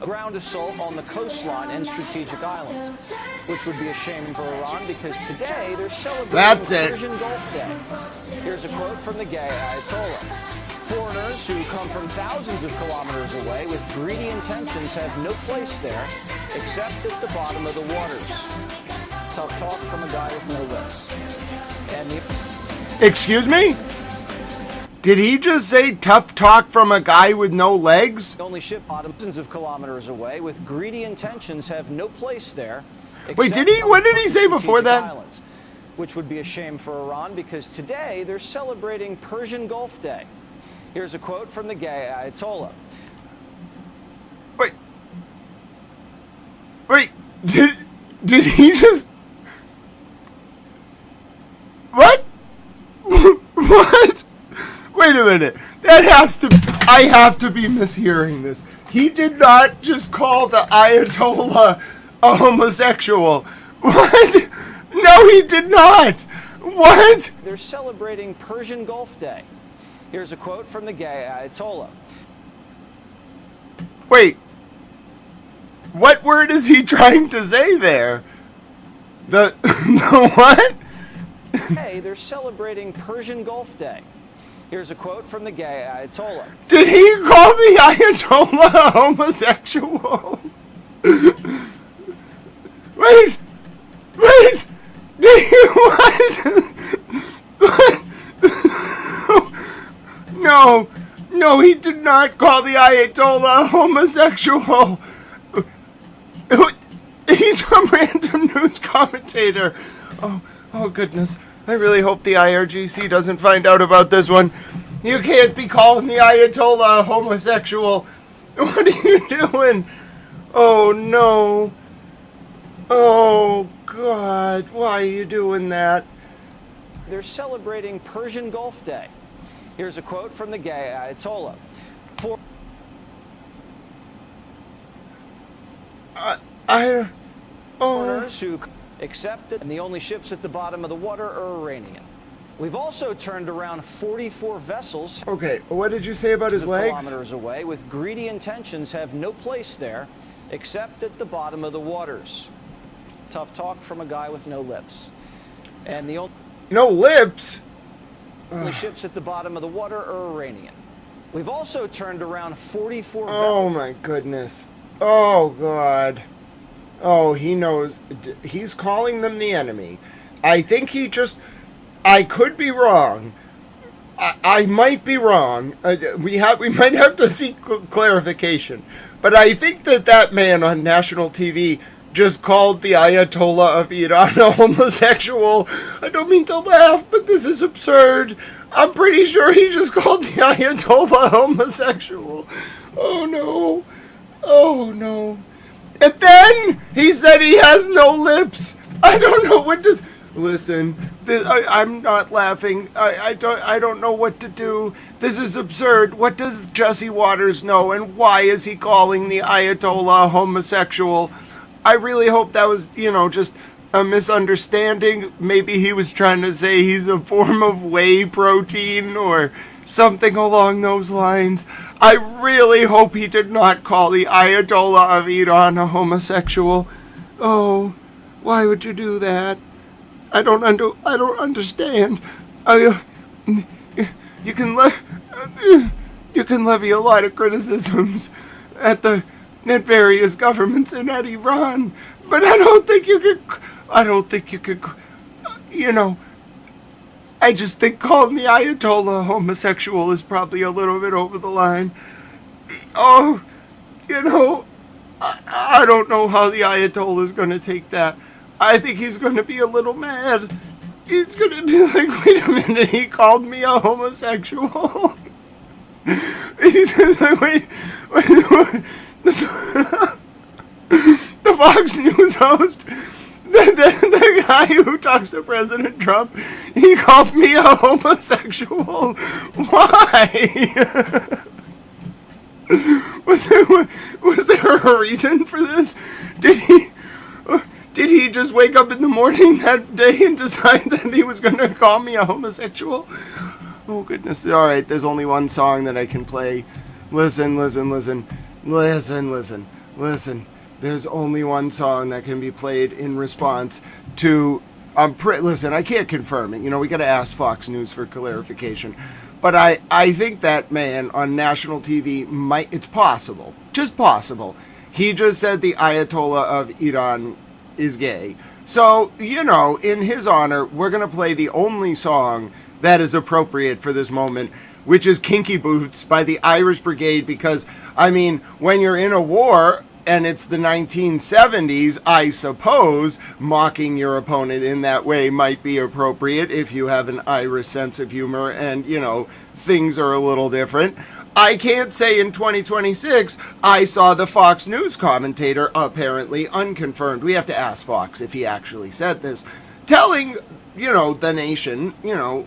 A ground assault on the coastline and strategic islands, which would be a shame for Iran because today they're celebrating Persian Gulf Day. Here's a quote from the gay Ayatollah. Foreigners who come from thousands of kilometers away with greedy intentions have no place there except at the bottom of the waters. Tough talk from a guy with no legs. Excuse me? Did he just say tough talk from a guy with no legs? Only ship thousands of kilometers away with greedy intentions have no place there. Wait, did he? What did he say before that? Islands, which would be a shame for Iran because today they're celebrating Persian Gulf Day. Here's a quote from the gay Ayatollah. Wait, did he just... What? What? Wait a minute. I have to be mishearing this. He did not just call the Ayatollah a homosexual. What? No, he did not. What? They're celebrating Persian Gulf Day. Here's a quote from the gay Ayatollah. Wait. What word is he trying to say there? The what? Hey, they're celebrating Persian Gulf Day. Here's a quote from the gay Ayatollah. Did he call the Ayatollah a homosexual? Wait. No, he did not call the Ayatollah homosexual. He's some random news commentator. Oh goodness. I really hope the IRGC doesn't find out about this one. You can't be calling the Ayatollah homosexual. What are you doing? Oh no. Oh God, why are you doing that? They're celebrating Persian Gulf Day. Here's a quote from the gay Ayatollah. Foreigners who accepted, and the only ships at the bottom of the water are Iranian. We've also turned around 44 vessels. Okay, what did you say about his legs? Kilometers away, with greedy intentions, have no place there except at the bottom of the waters. Tough talk from a guy with no lips. And the only lips? Only ships at the bottom of the water are Iranian. We've also turned around 44 vessels. Oh my goodness. Oh God. Oh, he knows. He's calling them the enemy. I think he just... I could be wrong. I might be wrong. We might have to seek clarification. But I think that man on national TV just called the Ayatollah of Iran a homosexual. I don't mean to laugh, but this is absurd. I'm pretty sure he just called the Ayatollah homosexual. Oh no. Oh no. And then he said he has no lips. I don't know what to... Listen, I'm not laughing. I don't know what to do. This is absurd. What does Jesse Waters know, and why is he calling the Ayatollah homosexual? I really hope that was, just a misunderstanding. Maybe he was trying to say he's a form of whey protein or something along those lines. I really hope he did not call the Ayatollah of Iran a homosexual. Oh, why would you do that? I don't understand. You can levy a lot of criticisms at various governments and at Iran, but I don't think you could. I just think calling the Ayatollah homosexual is probably a little bit over the line. Oh, I don't know how the Ayatollah is going to take that. I think he's going to be a little mad. He's going to be like, wait a minute, he called me a homosexual. He's going to be like, wait. The Fox News host, the guy who talks to President Trump, he called me a homosexual. Why? Was there a reason for this? Did he just wake up in the morning that day and decide that he was going to call me a homosexual? Oh, goodness. All right, there's only one song that I can play. Listen. There's only one song that can be played in response to... listen, I can't confirm it. We got to ask Fox News for clarification. But I think that man on national TV it's possible. Just possible. He just said the Ayatollah of Iran is gay. So, in his honor, we're going to play the only song that is appropriate for this moment, which is Kinky Boots by the Irish Brigade, because, when you're in a war and it's the 1970s, I suppose mocking your opponent in that way might be appropriate if you have an Irish sense of humor and, things are a little different. I can't say in 2026 I saw the Fox News commentator, apparently unconfirmed. We have to ask Fox if he actually said this, telling, the nation,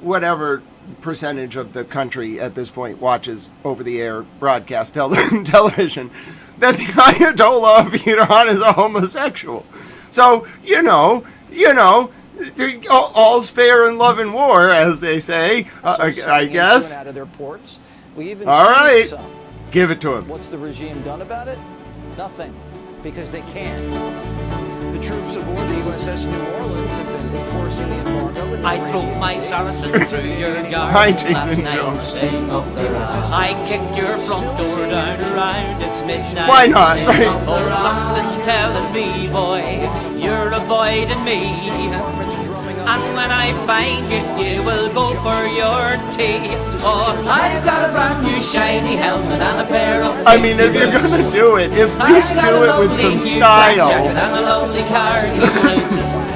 whatever percentage of the country at this point watches over-the-air broadcast television, that the Ayatollah of Iran is a homosexual. So, all's fair in love and war, as they say, I guess. Out of their ports. We even all right, some. Give it to him. What's the regime done about it? Nothing, because they can't. The troops aboard the USS New Orleans have been enforcing the embargo. I drove my Saracen through your garden Hi, Jason Jones. I kicked your front door down around at midnight. Why not? Right. Oh, something's telling me, boy, you're avoiding me. And when I find you, you will go for your tea. Oh, I've got a brand new shiny helmet and a pair of I mean, if you're gonna do it, at least do it with some style. And a lovely car.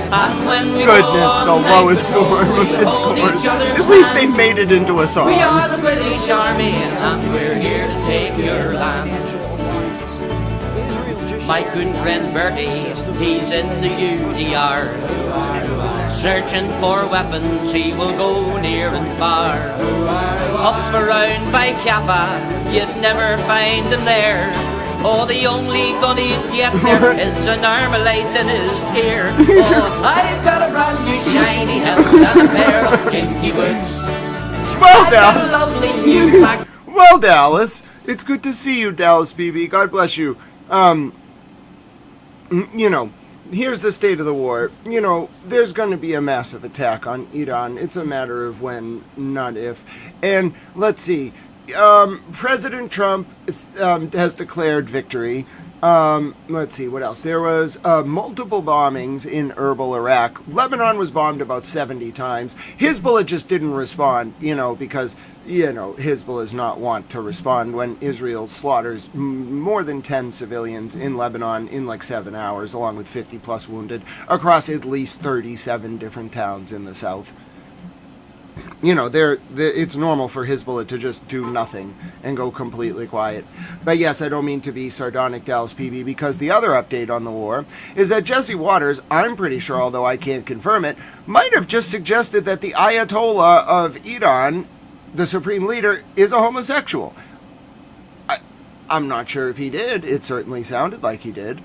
And when we Goodness, the lowest form of discourse. At least they made it into a song. We are the British Army and we're here to take your land. My good friend Bertie, he's in the UDR. Searching for weapons, he will go near and far. Up around by Kappa, you'd never find him there. Oh, the only gun he'd get there is an Armalite in his ear. Oh, I've got a brand new shiny helmet and a pair of kinky boots. Well, Dallas. Well, Dallas, it's good to see you, Dallas BB. God bless you. You know, here's the state of the war. You know, there's going to be a massive attack on Iran. It's a matter of when, not if. And let's see. President Trump has declared victory. Let's see, what else? There was multiple bombings in Erbil, Iraq. Lebanon was bombed about 70 times. Hezbollah just didn't respond, you know, because, you know, Hezbollah is not want to respond when Israel slaughters more than 10 civilians in Lebanon in like 7 hours, along with 50 plus wounded, across at least 37 different towns in the south. You know, it's normal for Hezbollah to just do nothing and go completely quiet. But yes, I don't mean to be sardonic, Dallas PB, because the other update on the war is that Jesse Waters, I'm pretty sure, although I can't confirm it, might have just suggested that the Ayatollah of Iran, the supreme leader, is a homosexual. I'm not sure if he did. It certainly sounded like he did.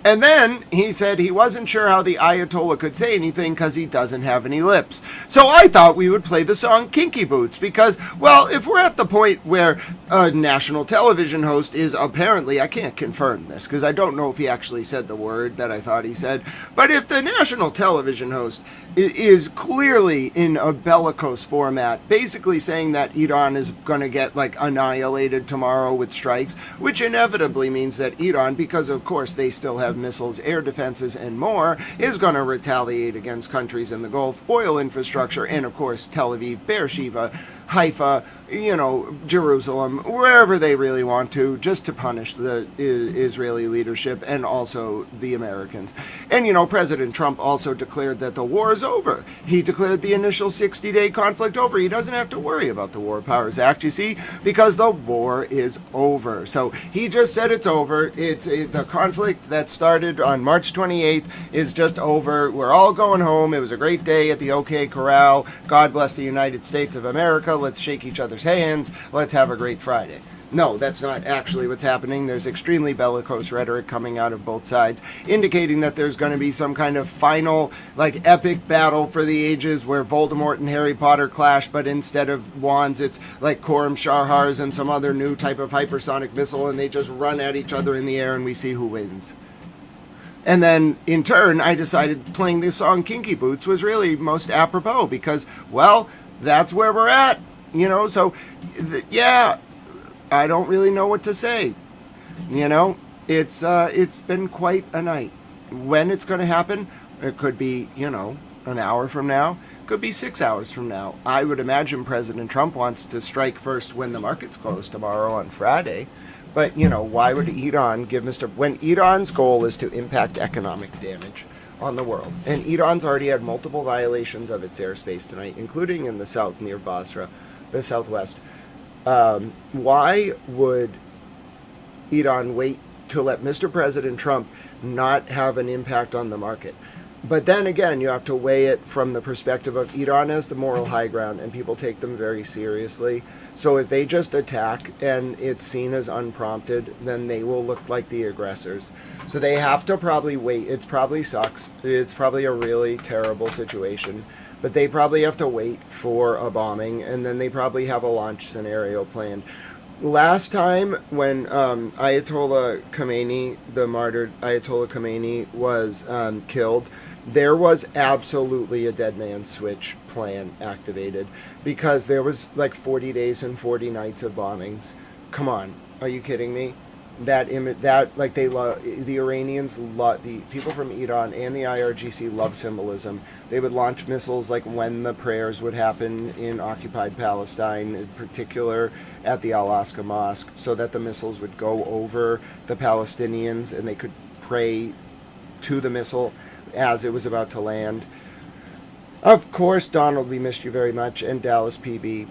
And then he said he wasn't sure how the Ayatollah could say anything because he doesn't have any lips. So I thought we would play the song Kinky Boots because, well, if we're at the point where a national television host is apparently, I can't confirm this because I don't know if he actually said the word that I thought he said, but if the national television host is clearly in a bellicose format, basically saying that Iran is going to get like annihilated tomorrow with strikes, which inevitably means that Iran, because of course they still have missiles, air defenses, and more, is going to retaliate against countries in the Gulf, oil infrastructure, and of course Tel Aviv, Beersheba, Haifa, you know, Jerusalem, wherever they really want to, just to punish the Israeli leadership and also the Americans. And, you know, President Trump also declared that the war is over. He declared the initial 60-day conflict over. He doesn't have to worry about the War Powers Act, you see, because the war is over. So he just said it's over. The conflict that started on March 28th is just over. We're all going home. It was a great day at the OK Corral. God bless the United States of America. Let's shake each other's hands. Let's have a great Friday. No, that's not actually what's happening. There's extremely bellicose rhetoric coming out of both sides, indicating that there's going to be some kind of final, like, epic battle for the ages where Voldemort and Harry Potter clash, but instead of wands, it's like Khorram Sharrars and some other new type of hypersonic missile, and they just run at each other in the air, and we see who wins. And then, in turn, I decided playing the song Kinky Boots was really most apropos, because, well, that's where we're at. You know, so, yeah, I don't really know what to say. You know, it's been quite a night. When it's going to happen, it could be, you know, an hour from now. Could be 6 hours from now. I would imagine President Trump wants to strike first when the markets close tomorrow on Friday. But, you know, why would Iran give when Iran's goal is to impact economic damage on the world, and Iran's already had multiple violations of its airspace tonight, including in the south near Basra, the southwest. Why would Iran wait to let Mr. President Trump not have an impact on the market? But then again, you have to weigh it from the perspective of Iran as the moral high ground, and people take them very seriously. So if they just attack and it's seen as unprompted, then they will look like the aggressors. So they have to probably wait. It probably sucks. It's probably a really terrible situation. But they probably have to wait for a bombing, and then they probably have a launch scenario planned. Last time when Ayatollah Khamenei, the martyred Ayatollah Khamenei, was killed, there was absolutely a dead man's switch plan activated, because there was like 40 days and 40 nights of bombings. Come on, are you kidding me? that like they love, the Iranians love, the people from Iran and the IRGC love symbolism. They would launch missiles like when the prayers would happen in occupied Palestine, in particular at the Al-Aqsa Mosque, so that the missiles would go over the Palestinians and they could pray to the missile as it was about to land. Of course, Donald, we missed you very much, and Dallas PB.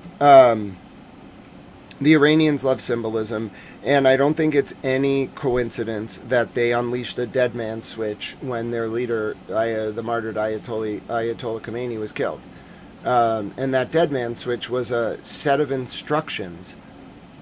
The Iranians love symbolism, and I don't think it's any coincidence that they unleashed a dead man switch when their leader, the martyred Ayatollah Khomeini, was killed. And that dead man switch was a set of instructions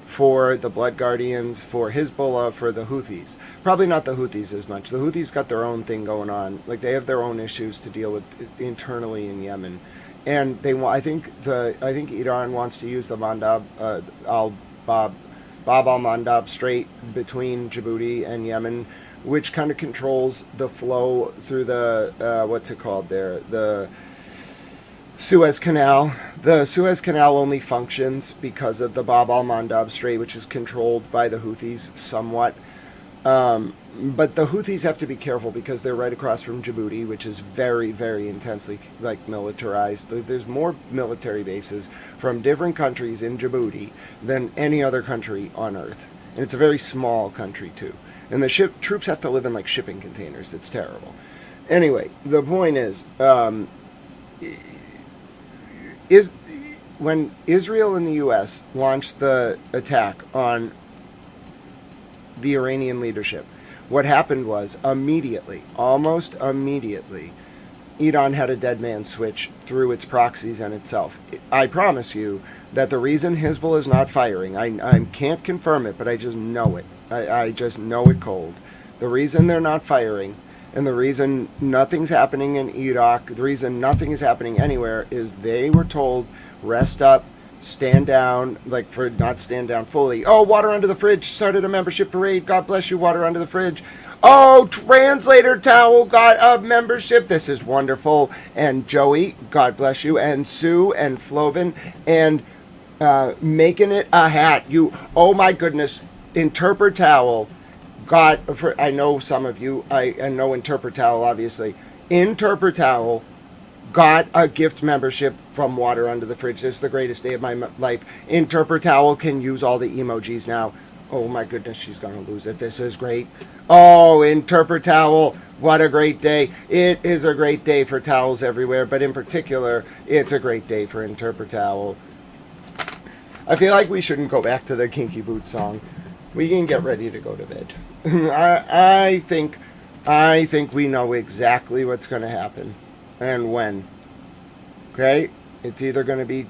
for the Blood Guardians, for Hezbollah, for the Houthis. Probably not the Houthis as much. The Houthis got their own thing going on. Like, they have their own issues to deal with internally in Yemen. And I think Iran wants to use the Bab al-Mandab Strait between Djibouti and Yemen, which kind of controls the flow through the what's it called there, the Suez Canal. The Suez Canal only functions because of the Bab al-Mandab Strait, which is controlled by the Houthis somewhat. But the Houthis have to be careful because they're right across from Djibouti, which is very, very intensely militarized. There's more military bases from different countries in Djibouti than any other country on Earth. And it's a very small country, too. And the troops have to live in shipping containers. It's terrible. Anyway, the point is when Israel and the U.S. launched the attack on the Iranian leadership, what happened was almost immediately, Iran had a dead man switch through its proxies and itself. I promise you that the reason Hezbollah is not firing, I can't confirm it, but I just know it. I just know it cold. The reason they're not firing, and the reason nothing's happening in Iraq, the reason nothing is happening anywhere, is they were told, rest up, stand down, for not stand down fully. Oh, water under the fridge started a membership parade. God bless you, water under the fridge. Oh, translator towel got a membership. This is wonderful. And Joey, God bless you. And Sue and Flovin and making it a hat. Oh my goodness, Interpret Towel I know some of you, I know Interpret Towel, obviously. Interpret Towel got a gift membership from Water Under the Fridge. This is the greatest day of my life. Interpret Towel can use all the emojis now. Oh my goodness, she's going to lose it. This is great. Oh, Interpret Towel, what a great day. It is a great day for towels everywhere, but in particular, it's a great day for Interpret Towel. I feel like we shouldn't go back to the Kinky Boot song. We can get ready to go to bed. I think we know exactly what's going to happen. And when. Okay? It's either going to be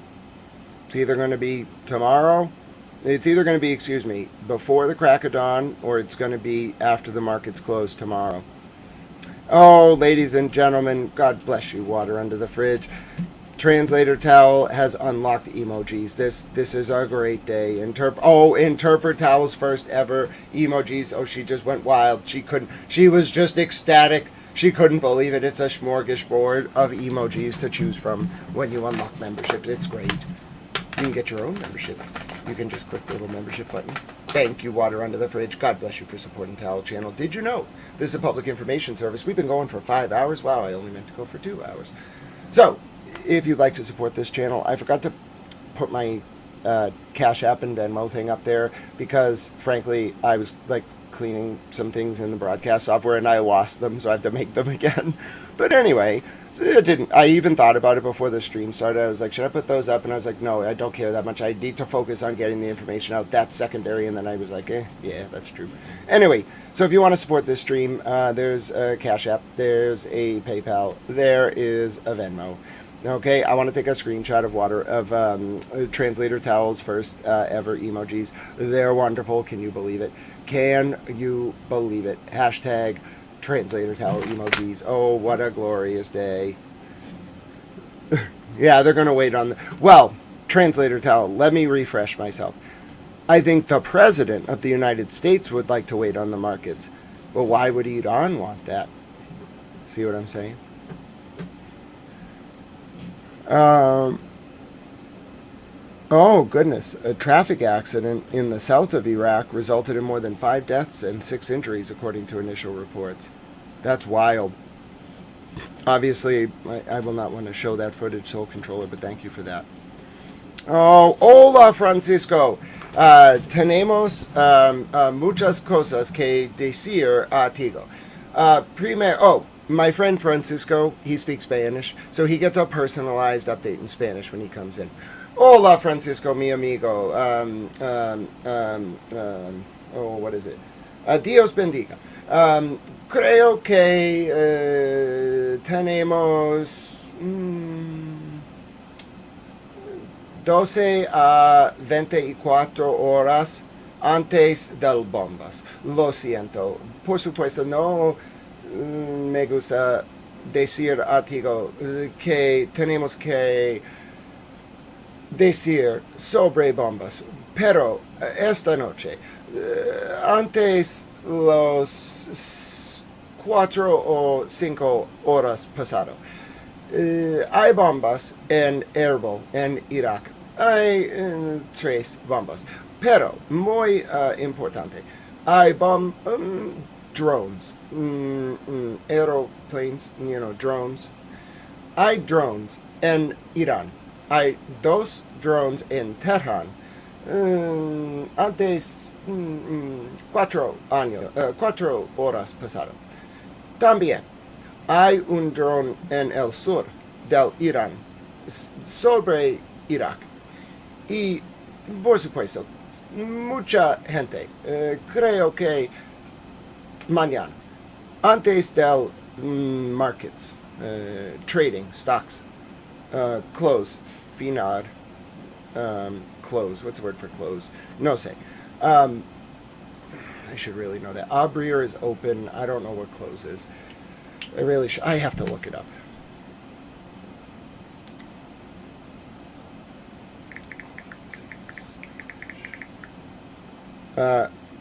tomorrow. It's either going to be, before the crack of dawn, or it's going to be after the markets close tomorrow. Oh, ladies and gentlemen, God bless you, Water Under the Fridge. Translator Towel has unlocked emojis. This is a great day. Interpret Towel's first ever emojis. Oh, she just went wild. She was just ecstatic. She couldn't believe it. It's a smorgasbord of emojis to choose from when you unlock memberships. It's great. You can get your own membership. You can just click the little membership button. Thank you, Water Under the Fridge. God bless you for supporting Towel Channel. Did you know this is a public information service? We've been going for 5 hours. Wow, I only meant to go for 2 hours. So, if you'd like to support this channel, I forgot to put my Cash App and Venmo thing up there because, frankly, I was cleaning some things in the broadcast software and I lost them, so I have to make them again. But anyway, I even thought about it before the stream started. I was like, should I put those up? And I was like, no, I don't care that much. I need to focus on getting the information out. That's secondary. And then I was like, yeah, that's true. Anyway, so if you want to support this stream, there's a Cash App, there's a PayPal, there is a Venmo. Okay, I want to take a screenshot of Translator Towel's first ever emojis. They're wonderful. Can you believe it? Can you believe it? Hashtag Translator Towel emojis. Oh, what a glorious day. Yeah, they're going to wait on Translator Towel, let me refresh myself. I think the President of the United States would like to wait on the markets. But why would Iran want that? See what I'm saying? Oh, goodness. A traffic accident in the south of Iraq resulted in more than 5 deaths and 6 injuries, according to initial reports. That's wild. Obviously, I will not want to show that footage, Soul Controller, but thank you for that. Oh, hola, Francisco. Tenemos muchas cosas que decir a Tigo. My friend Francisco, he speaks Spanish, so he gets a personalized update in Spanish when he comes in. Hola, Francisco, mi amigo. What is it? Dios bendiga. Creo que tenemos 12 a 24 horas antes del bombas. Lo siento. Por supuesto, no me gusta decir a Tigo que tenemos que decir sobre bombas, pero esta noche, antes los 4 o 5 horas pasado, hay bombas en Erbil, en Irak. Hay 3 bombas, pero muy importante, hay drones, aeroplanes, drones. Hay drones en Irán. Hay 2 drones en Tehran. Antes 4 horas pasado. También hay un drone en el sur del Irán sobre Irak. Y, por supuesto, mucha gente, creo que mañana, antes del markets, trading, stocks, close, finar, close. What's the word for close? No sé. I should really know that. Abrir is open. I don't know what close is. I really should. I have to look it up.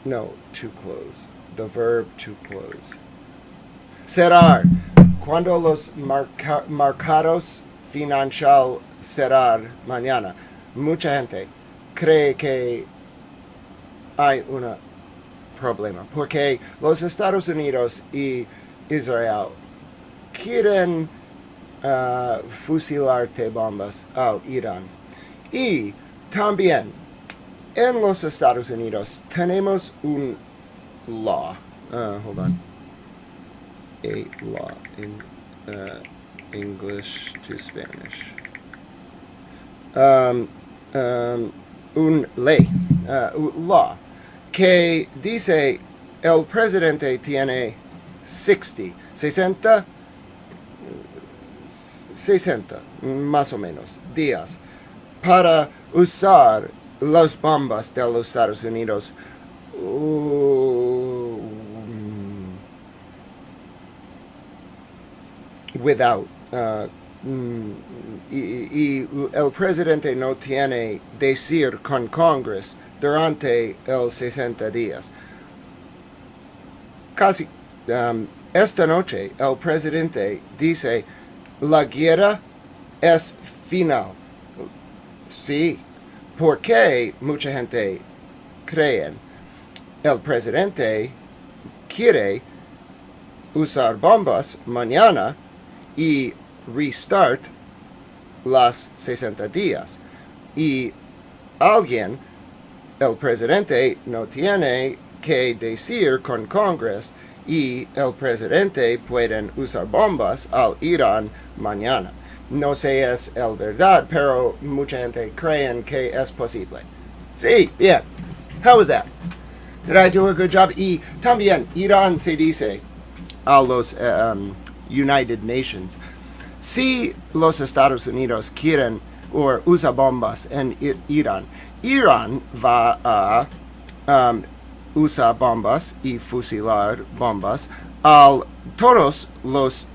No, to close. The verb to close. Cerrar. Cuando los mercados financial cerrar mañana, mucha gente cree que hay un problema porque los Estados Unidos y Israel quieren fusilarte bombas al Irán. Y también en los Estados Unidos tenemos un law. Hold on. A law in English to Spanish. Un ley, law, que dice el presidente tiene 60 más o menos días para usar las bombas de los Estados Unidos without y el presidente no tiene decir con Congress durante el 60 días. Casi esta noche el presidente dice la guerra es final. Sí, porque mucha gente cree el presidente quiere usar bombas mañana y restart las 60 días. Y alguien, el presidente, no tiene que decir con Congress y el presidente pueden usar bombas al Irán mañana. No sé es el verdad, pero mucha gente creen que es posible. Sí, bien. How was that? Did I do a good job? Y también Irán se dice a los United Nations, si los Estados Unidos quieren o usa bombas en Irán, Irán va a usar bombas y fusilar bombas a todos los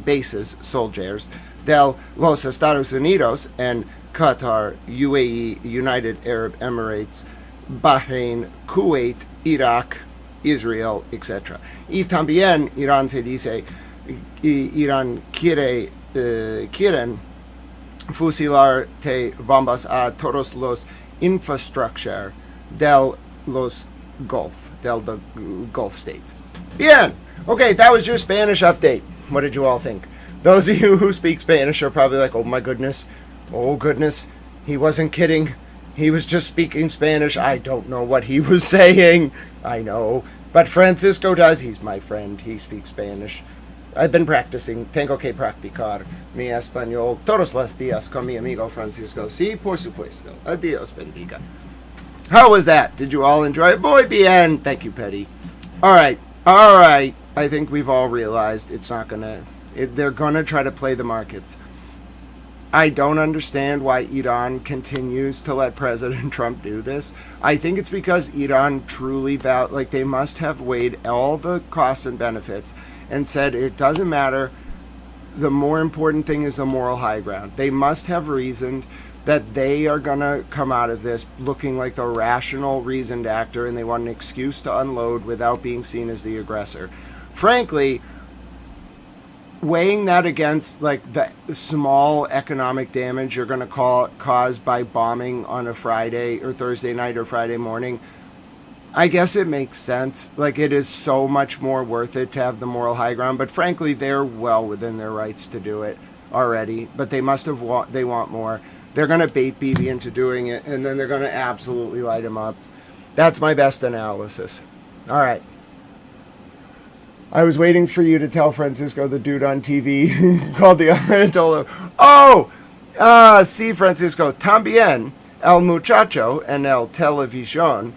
bases soldiers de los Estados Unidos en Qatar, UAE, United Arab Emirates, Bahrein, Kuwait, Irak, Israel, etc. Y también Irán se dice, Irán quieren fusilar te bombas a todos los infrastructure del Gulf states. Bien. Okay, that was your Spanish update. What did you all think? Those of you who speak Spanish are probably like, oh my goodness, he wasn't kidding. He was just speaking Spanish. I don't know what he was saying. I know. But Francisco does. He's my friend. He speaks Spanish. I've been practicing. Tengo que practicar mi español todos los días con mi amigo Francisco. Sí, por supuesto. Adios, bendiga. How was that? Did you all enjoy it? Muy bien. Thank you, Petty. All right. I think we've all realized it's not going to... They're going to try to play the markets. I don't understand why Iran continues to let President Trump do this. I think it's because Iran truly they must have weighed all the costs and benefits and said it doesn't matter. The more important thing is the moral high ground. They must have reasoned that they are going to come out of this looking like the rational, reasoned actor, and they want an excuse to unload without being seen as the aggressor. Frankly, weighing that against like the small economic damage you're going to cause by bombing on a Friday or Thursday night or Friday morning, I guess it makes sense. Like, it is so much more worth it to have the moral high ground, but frankly, they're well within their rights to do it already, but they must have they want more. They're going to bait Bibi into doing it, and then they're going to absolutely light him up. That's my best analysis. All right. I was waiting for you to tell Francisco the dude on TV called the Ayatollah. Oh! Sí, Francisco. También el muchacho en el televisión.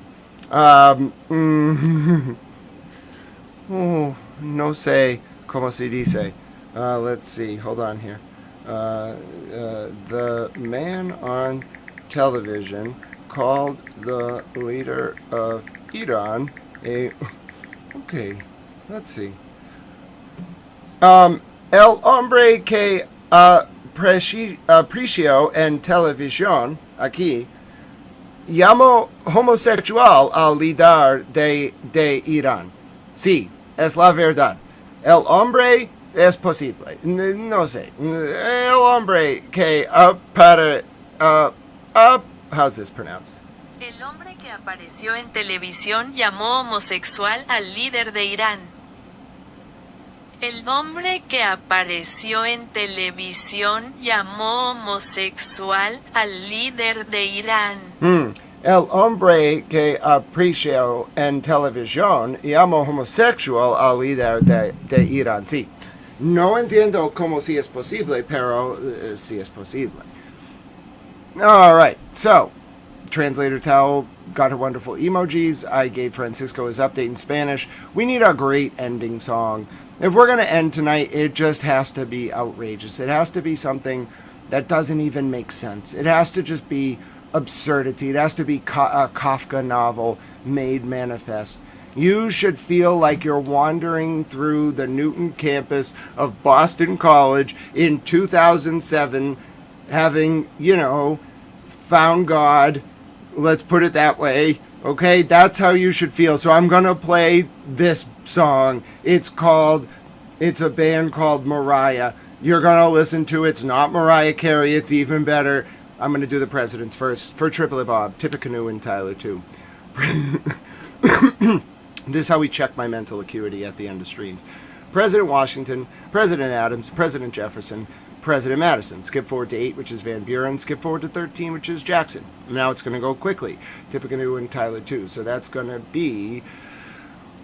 No sé cómo se dice. Let's see. Hold on here. The man on television called the leader of Iran a... Okay. Let's see. El hombre que aprecio en televisión aquí llamó homosexual al líder de Irán. Sí, es la verdad. El hombre es posible. No sé. El hombre que how's this pronounced? El hombre que apareció en televisión llamó homosexual al líder de Irán. El hombre que apareció en televisión llamó homosexual al líder de Irán. El hombre que apareció en televisión llamó homosexual al líder de Irán. Sí. No entiendo cómo si es posible, pero si es posible. All right. So, Translator Towel got her wonderful emojis. I gave Francisco his update in Spanish. We need a great ending song. If we're going to end tonight, it just has to be outrageous. It has to be something that doesn't even make sense. It has to just be absurdity. It has to be a Kafka novel made manifest. You should feel like you're wandering through the Newton campus of Boston College in 2007, having, found God. Let's put it that way. Okay, that's how you should feel. So I'm going to play this song. It's a band called Mariah. You're going to listen to it. It's not Mariah Carey. It's even better. I'm going to do the presidents first. For Triplet Bob, Tippecanoe, and Tyler, too. This is how we check my mental acuity at the end of streams. President Washington, President Adams, President Jefferson, President Madison. Skip forward to 8, which is Van Buren. Skip forward to 13, which is Jackson. Now it's going to go quickly. Tippecanoe and Tyler, too. So that's going to be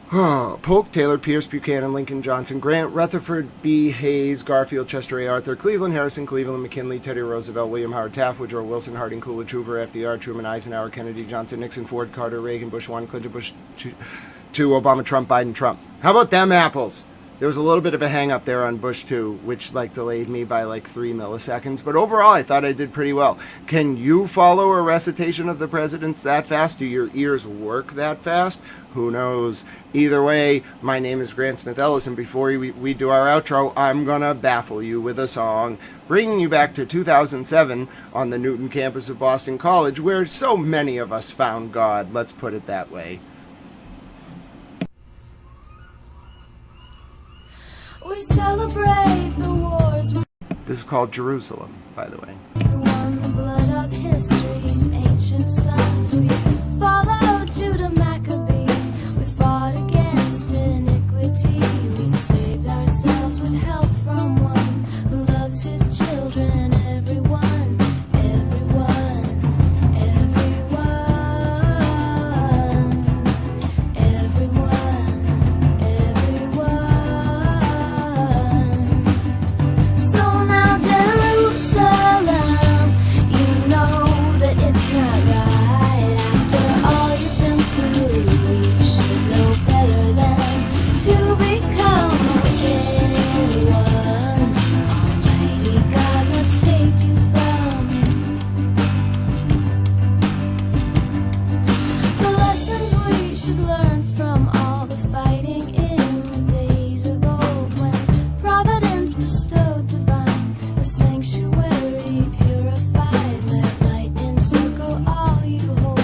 Polk, Taylor, Pierce, Buchanan, Lincoln, Johnson, Grant, Rutherford B. Hayes, Garfield, Chester A. Arthur, Cleveland, Harrison, Cleveland, McKinley, Teddy Roosevelt, William Howard Taft, Woodrow Wilson, Harding, Coolidge, Hoover, FDR, Truman, Eisenhower, Kennedy, Johnson, Nixon, Ford, Carter, Reagan, Bush 1, Clinton, Bush 2, Obama, Trump, Biden, Trump. How about them apples? There was a little bit of a hang up there on Bush 2, which delayed me by 3 milliseconds. But overall, I thought I did pretty well. Can you follow a recitation of the presidents that fast? Do your ears work that fast? Who knows? Either way, my name is Grant Smith Ellis, and before we do our outro, I'm going to baffle you with a song, bringing you back to 2007 on the Newton campus of Boston College, where so many of us found God. Let's put it that way. We celebrate the wars. This is called Jerusalem, by the way. The blood of history's ancient sons. We followed Judah Maccabee. We fought against iniquity. We saved ourselves with help from one who loves his children. Everyone, everyone, everyone, everyone, everyone. So now Jerusalem, you know that it's not right. After all you've been through, you should know better than to become wicked ones. Almighty God, what saved you from the lessons we should learn from all the fighting in the days of old, when providence bestowed divine the sanctuary purified. Let light encircle all you hold,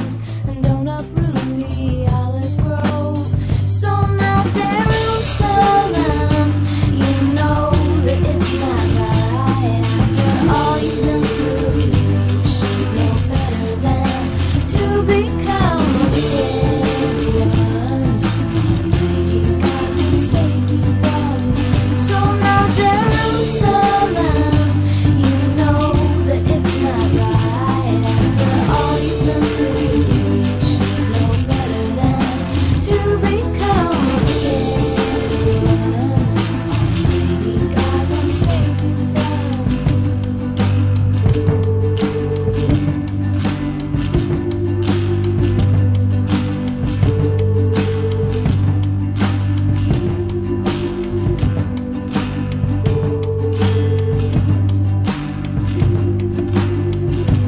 and don't uproot the olive grove. So now Jerusalem, you know that it's not right. After all you've been through, you should know better than to become wicked ones. Almighty God will save you from. So now Jerusalem, you know that it's not right. After all you've been through, you should know better than to become wicked ones. Almighty God will save you from.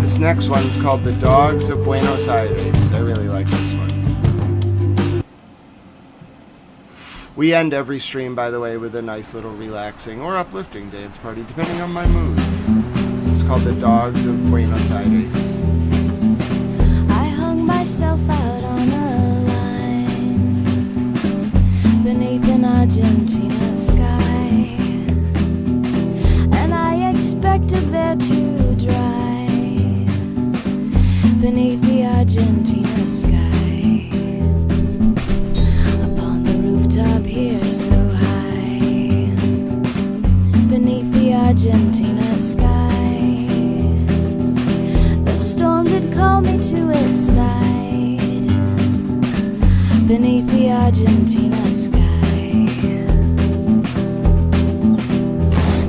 This next one's called The Dogs of Buenos Aires. I really like this one. We end every stream, by the way, with a nice little relaxing or uplifting dance party, depending on my mood. It's called The Dogs of Buenos Aires. I hung myself out on a line beneath an Argentina sky, and I expected there to dry beneath the Argentina sky. Upon the rooftop here so high, beneath the Argentina sky, the storm did call me to its side, beneath the Argentina sky.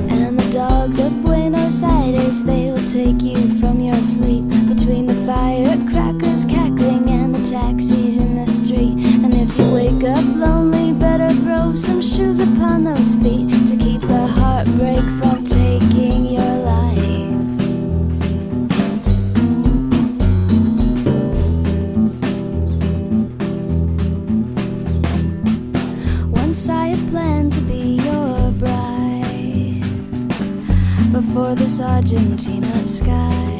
And the dogs of Buenos Aires, they will take you from your sleep, between the firecrackers cackling and the taxis in the street. And if you wake up lonely, better throw some shoes upon those feet to keep the heartbreak from taking your life. Once I had planned to be your bride before this Argentina sky.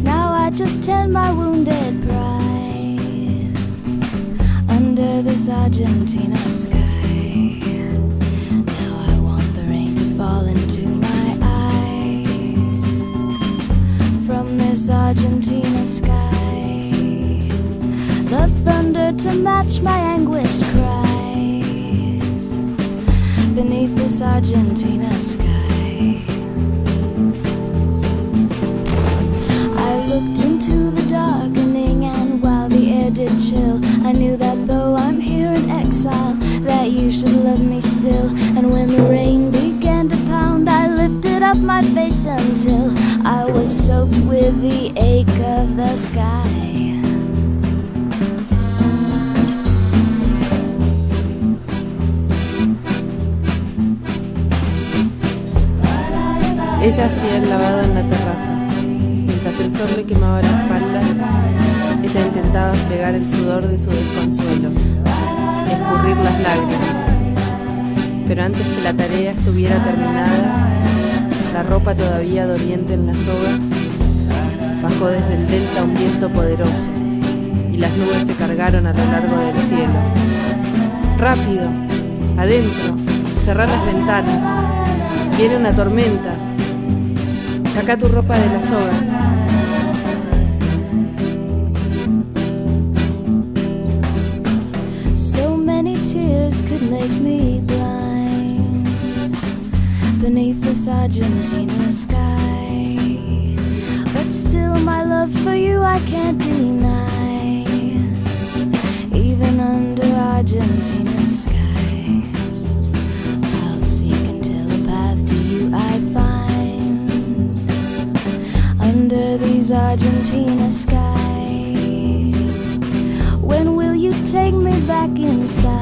Now I just tend my wounded pride under this Argentina sky. Now I want the rain to fall into my eyes from this Argentina sky, the thunder to match my anguished cries beneath this Argentina sky. I looked into the darkening, and while the air did chill, I knew that though I'm here in exile, that you should love me still. And when the rain began to pound, I lifted up my face until I was soaked with the ache of the sky. Ella hacía el lavado en la terraza. Mientras el sol le quemaba la espalda, ella intentaba fregar el sudor de su desconsuelo, escurrir las lágrimas. Pero antes que la tarea estuviera terminada, la ropa todavía doliente en la soga, bajó desde el delta un viento poderoso, y las nubes se cargaron a lo largo del cielo. ¡Rápido! ¡Adentro! ¡Cerrad las ventanas! Viene una tormenta. Saca tu ropa de la soga. So many tears could make me blind beneath this Argentina sky, but still my love for you I can't deny. Even under Argentina skies, I'll seek until a path to you I find. Under these Argentina skies, when will you take me back inside?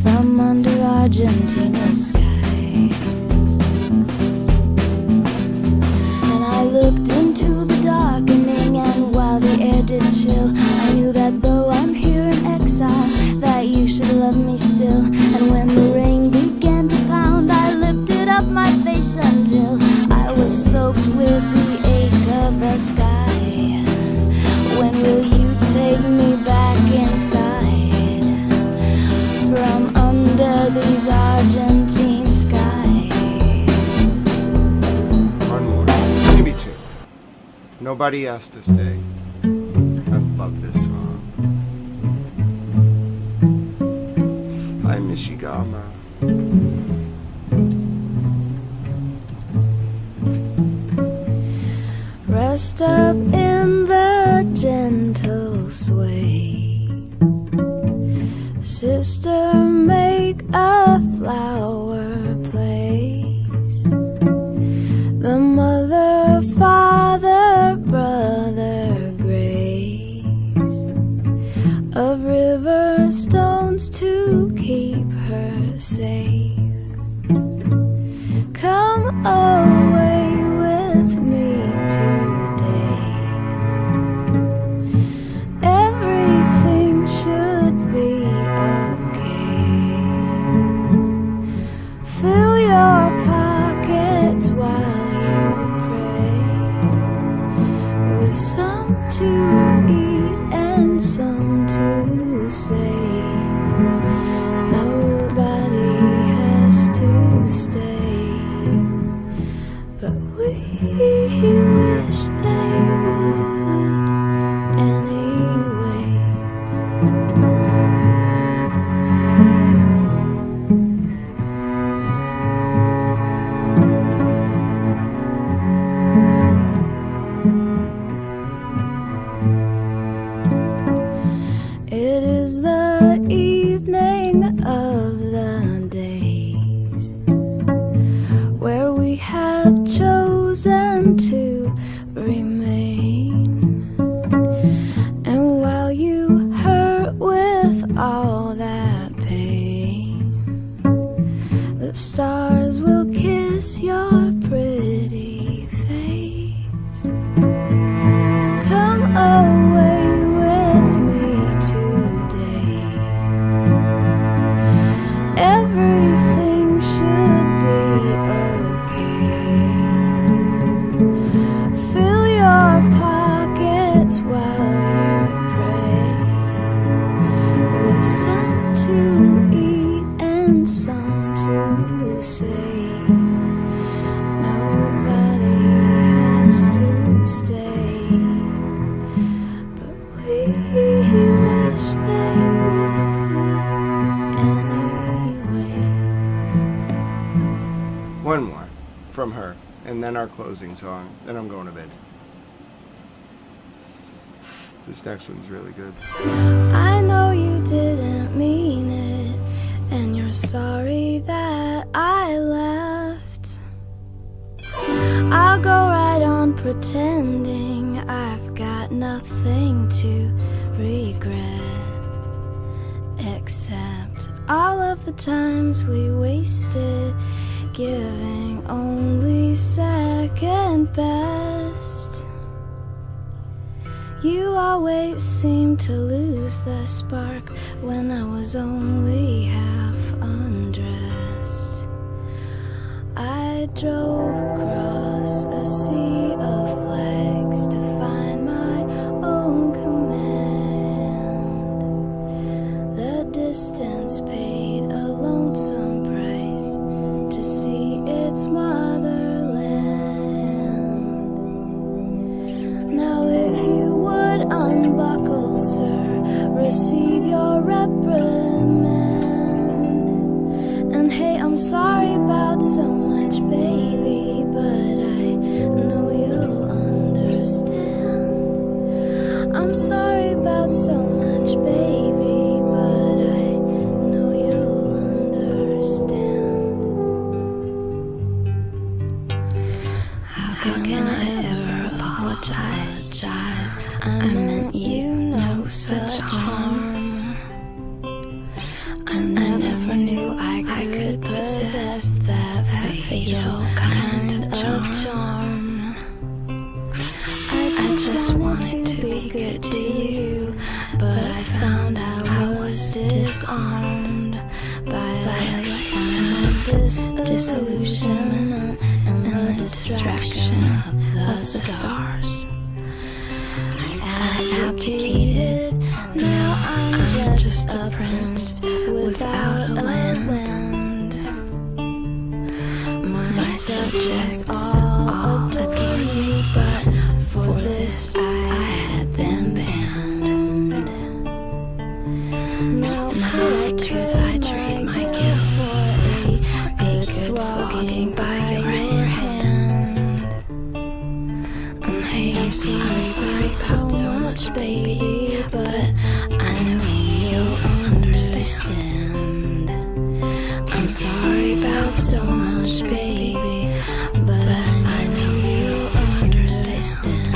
From under Argentina skies. And I looked into the darkening, and while the air did chill, I knew that though I'm here in exile, that you should love me still. And when the rain began to pound, I lifted up my face until I was soaked with the ache of the sky. When will you take me back inside? From under these Argentine skies. One more. Maybe two. Nobody has to stay. I love this song. Hi, Mishigama. Rest up in the gentle sway. Sister, make a flower place. The mother, father, brother grace of river stones to keep her safe. Come away with me today. Everything should be okay. Fill your pockets while you pray, with some to eat and some to say. Nobody has to stay, but we wish they would anyways. It is the evening of the days where we have chosen to remain. And while you hurt with all that pain, the stars will kiss your pretty face. Come away with me today. Everything should be okay. Fill your pockets while you pray, with some to eat and some to say. Nobody has to stay, but we wish they would anyway. One more from her, and then our closing song. Then I'm going to bed. This next one's really good. I know you didn't mean it, and you're sorry that I left. I'll go right on pretending I've got nothing to regret, except all of the times we wasted giving only second best. You always seemed to lose the spark when I was only half undressed. I drove across a sea of flags to find my own command. The distance paid a lonesome price see its motherland. Now if you would unbuckle, sir, receive your reprimand. And hey, I'm sorry about so much, baby, but I know you'll understand. I'm sorry about so much, baby, but I know you'll understand. How can I ever apologize? I meant you no such harm. I never knew I could possess that fatal kind of charm. I just wanted to be good to you, but I found I was disarmed by a lifetime of disillusionment and the distraction of the stars. I abdicated, now I'm just a prince without a land. My subjects all adore me, but for this I had them banned. Now could I trade my gift for a good flogging by your hand? Hey, I'm sorry so much, baby, but I know you'll understand. I'm sorry about so much, baby, but I know you'll understand.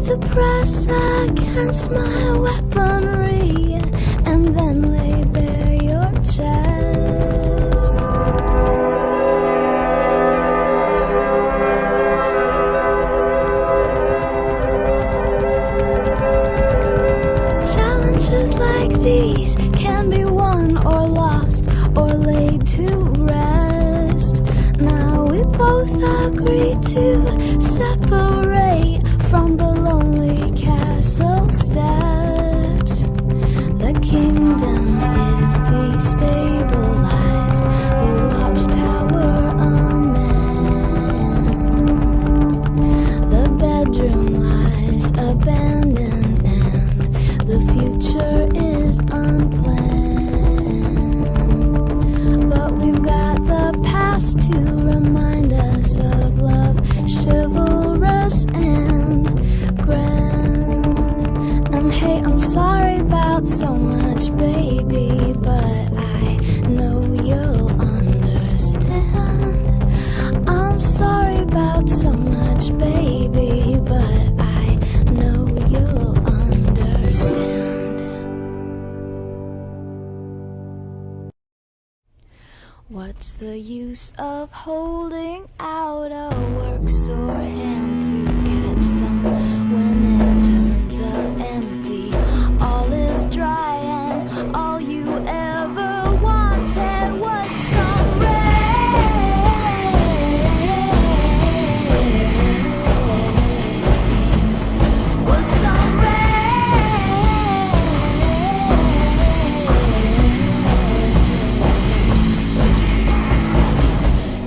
To press against my weaponry and then lay bare your chest. Challenges like these can be won or lost or laid to rest. Now we both agree to separate from the lonely castle steps. The kingdom is destabilized, the watchtower unmanned. The bedroom lies abandoned and the future is unplanned. But we've got the past to remind us of love, chivalrous and grand. And hey, I'm sorry about so much, baby, but I know you'll understand. I'm sorry about so much, baby, but I know you'll understand. What's the use of holding out a work sore hand to catch some when it turns up empty? All is dry and all you ever wanted was some rain. Was some rain.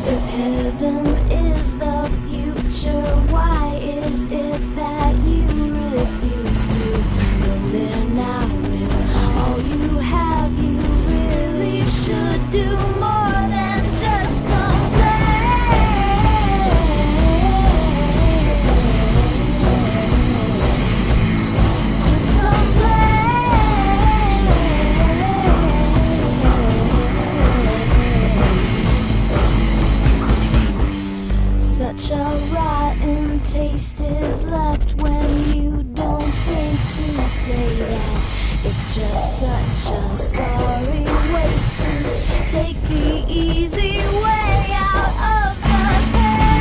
If heaven is the future, why is it that you refuse to go there now? With all you have, you really should do more than just complain. Just complain. Such a rotten taste is left when you don't think to say that. It's just such a sorry waste to take the easy way out of the pain.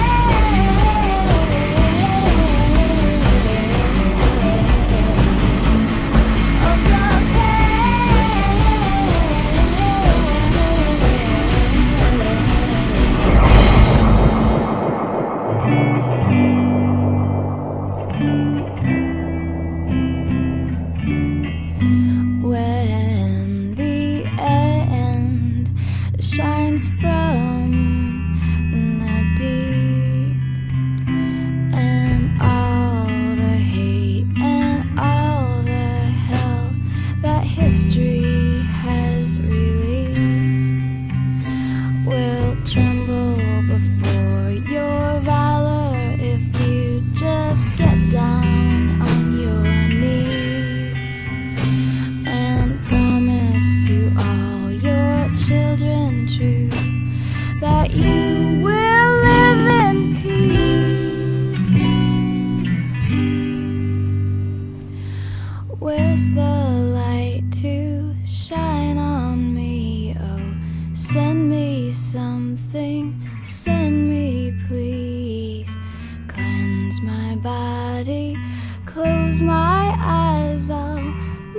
close my eyes, all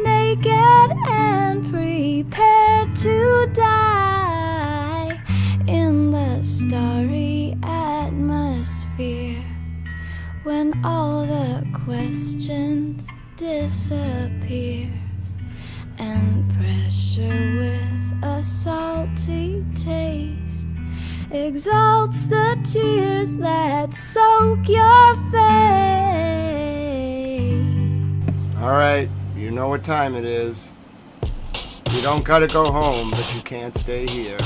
naked and prepared to die in the starry atmosphere when all the questions disappear and pressure with a salty taste exalts the tears that soak your face. All right, you know what time it is. You don't gotta go home, but you can't stay here.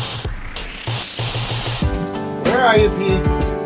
Where are you, Pete?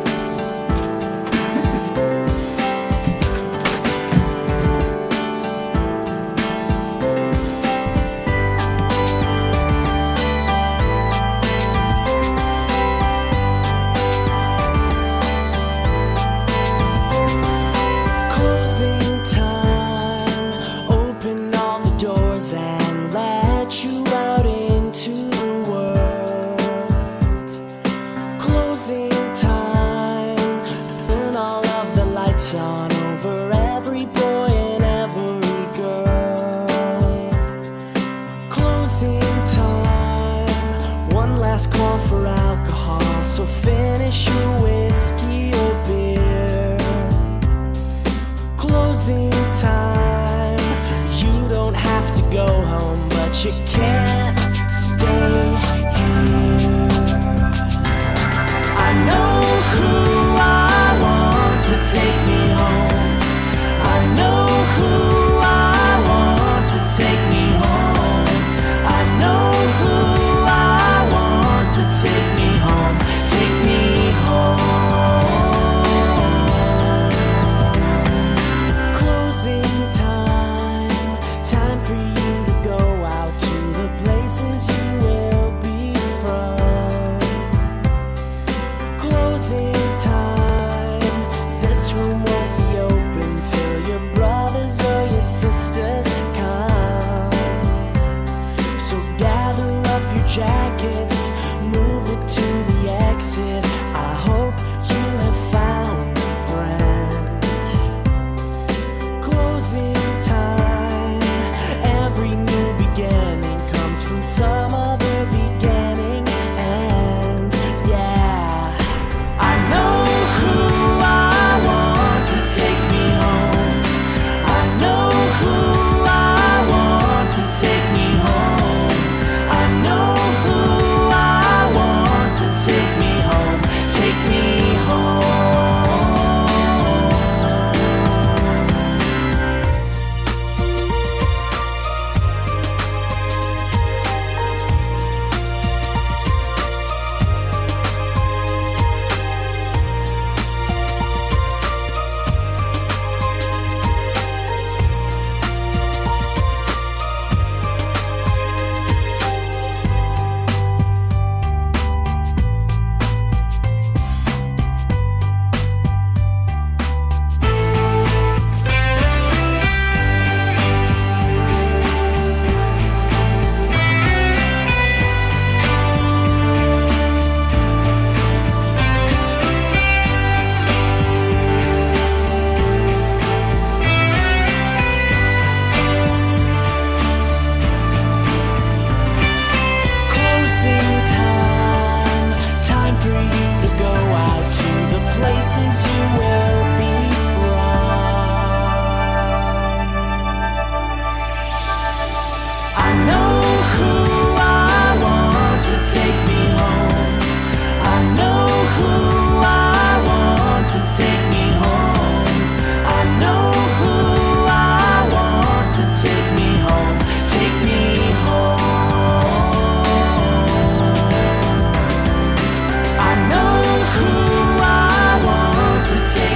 Take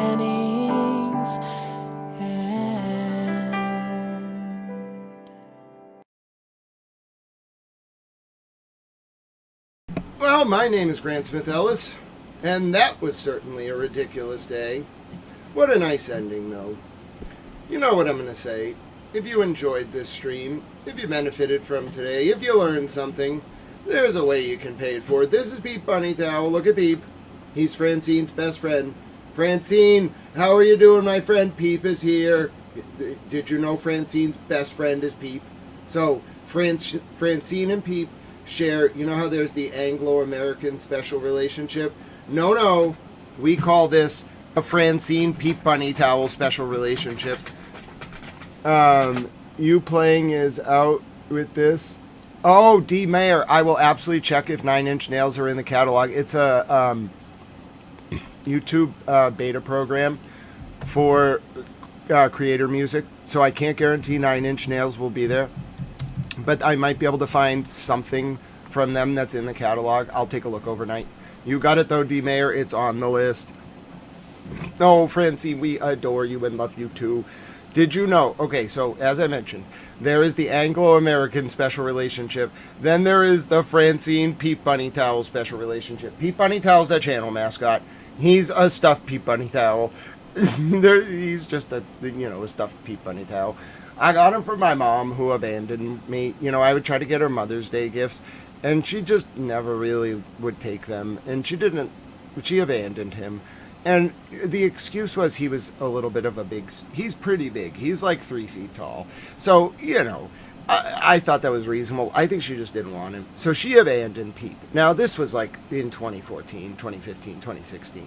beginnings. Well, my name is Grant Smith Ellis, and that was certainly a ridiculous day. What a nice ending, though. You know what I'm going to say. If you enjoyed this stream, if you benefited from today, if you learned something, there's a way you can pay it forward. This is Peep Bunny Towel. Look at Peep. He's Francine's best friend. Francine, how are you doing, my friend? Peep is here. Did you know Francine's best friend is Peep? So, Francine and Peep share, you know how there's the Anglo-American special relationship? No, we call this a Francine Peep Bunny Towel special relationship. You playing is out with this. Oh, D. Mayer, I will absolutely check if 9 Inch Nails are in the catalog. It's a YouTube beta program for creator music, so I can't guarantee 9 Inch Nails will be there, but I might be able to find something from them that's in the catalog. I'll take a look overnight. You got it though, D. Mayer. It's on the list. Oh, Francine, we adore you and love you too. Did you know? Okay, so as I mentioned, there is the Anglo-American special relationship. Then there is the Francine Peep Bunny Towel special relationship. Peep Bunny Towel's the channel mascot. He's a stuffed Peep Bunny Towel. He's just a stuffed Peep Bunny Towel. I got him for my mom, who abandoned me. You know, I would try to get her Mother's Day gifts, and she just never really would take them. And she abandoned him. And the excuse was he was a little bit of he's pretty big. He's like 3 feet tall. So, you know, I thought that was reasonable. I think she just didn't want him. So she abandoned Peep. Now, this was like in 2014, 2015, 2016.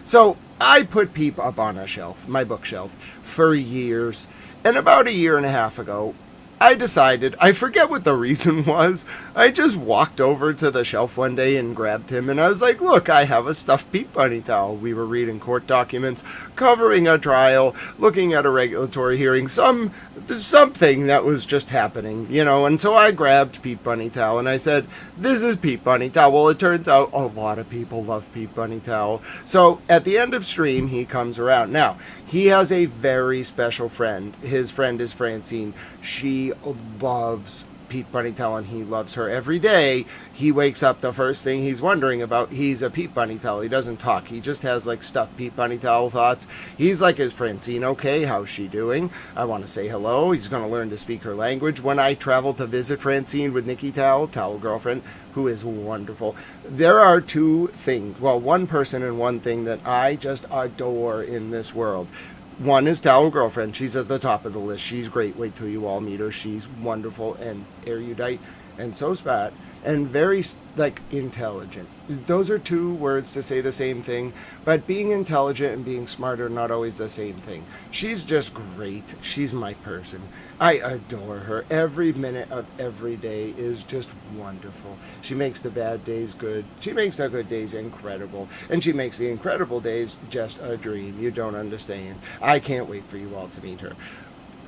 So I put Peep up on a shelf, my bookshelf, for years. And about a year and a half ago, I decided, I forget what the reason was, I just walked over to the shelf one day and grabbed him, and I was like, look, I have a stuffed Peep Bunny Towel. We were reading court documents, covering a trial, looking at a regulatory hearing, something that was just happening, you know, and so I grabbed Peep Bunny Towel, and I said, this is Peep Bunny Towel. Well, it turns out a lot of people love Peep Bunny Towel. So at the end of stream, he comes around. Now, he has a very special friend. His friend is Francine. She loves Peep Bunny Towel, and he loves her every day. He wakes up, the first thing he's wondering about, he's a Peep Bunny Towel. He doesn't talk. He just has like stuffed Peep Bunny Towel thoughts. He's like, is Francine okay? How's she doing? I want to say hello. He's going to learn to speak her language. When I travel to visit Francine with Nikki Towel girlfriend, who is wonderful, there are two things, well, one person and one thing that I just adore in this world. One is Towel Girlfriend. She's at the top of the list. She's great. Wait till you all meet her. She's wonderful and erudite and so smart and very, like, intelligent. Those are two words to say the same thing, but being intelligent and being smart are not always the same thing. She's just great. She's my person. I adore her. Every minute of every day is just wonderful. She makes the bad days good. She makes the good days incredible. And she makes the incredible days just a dream. You don't understand. I can't wait for you all to meet her.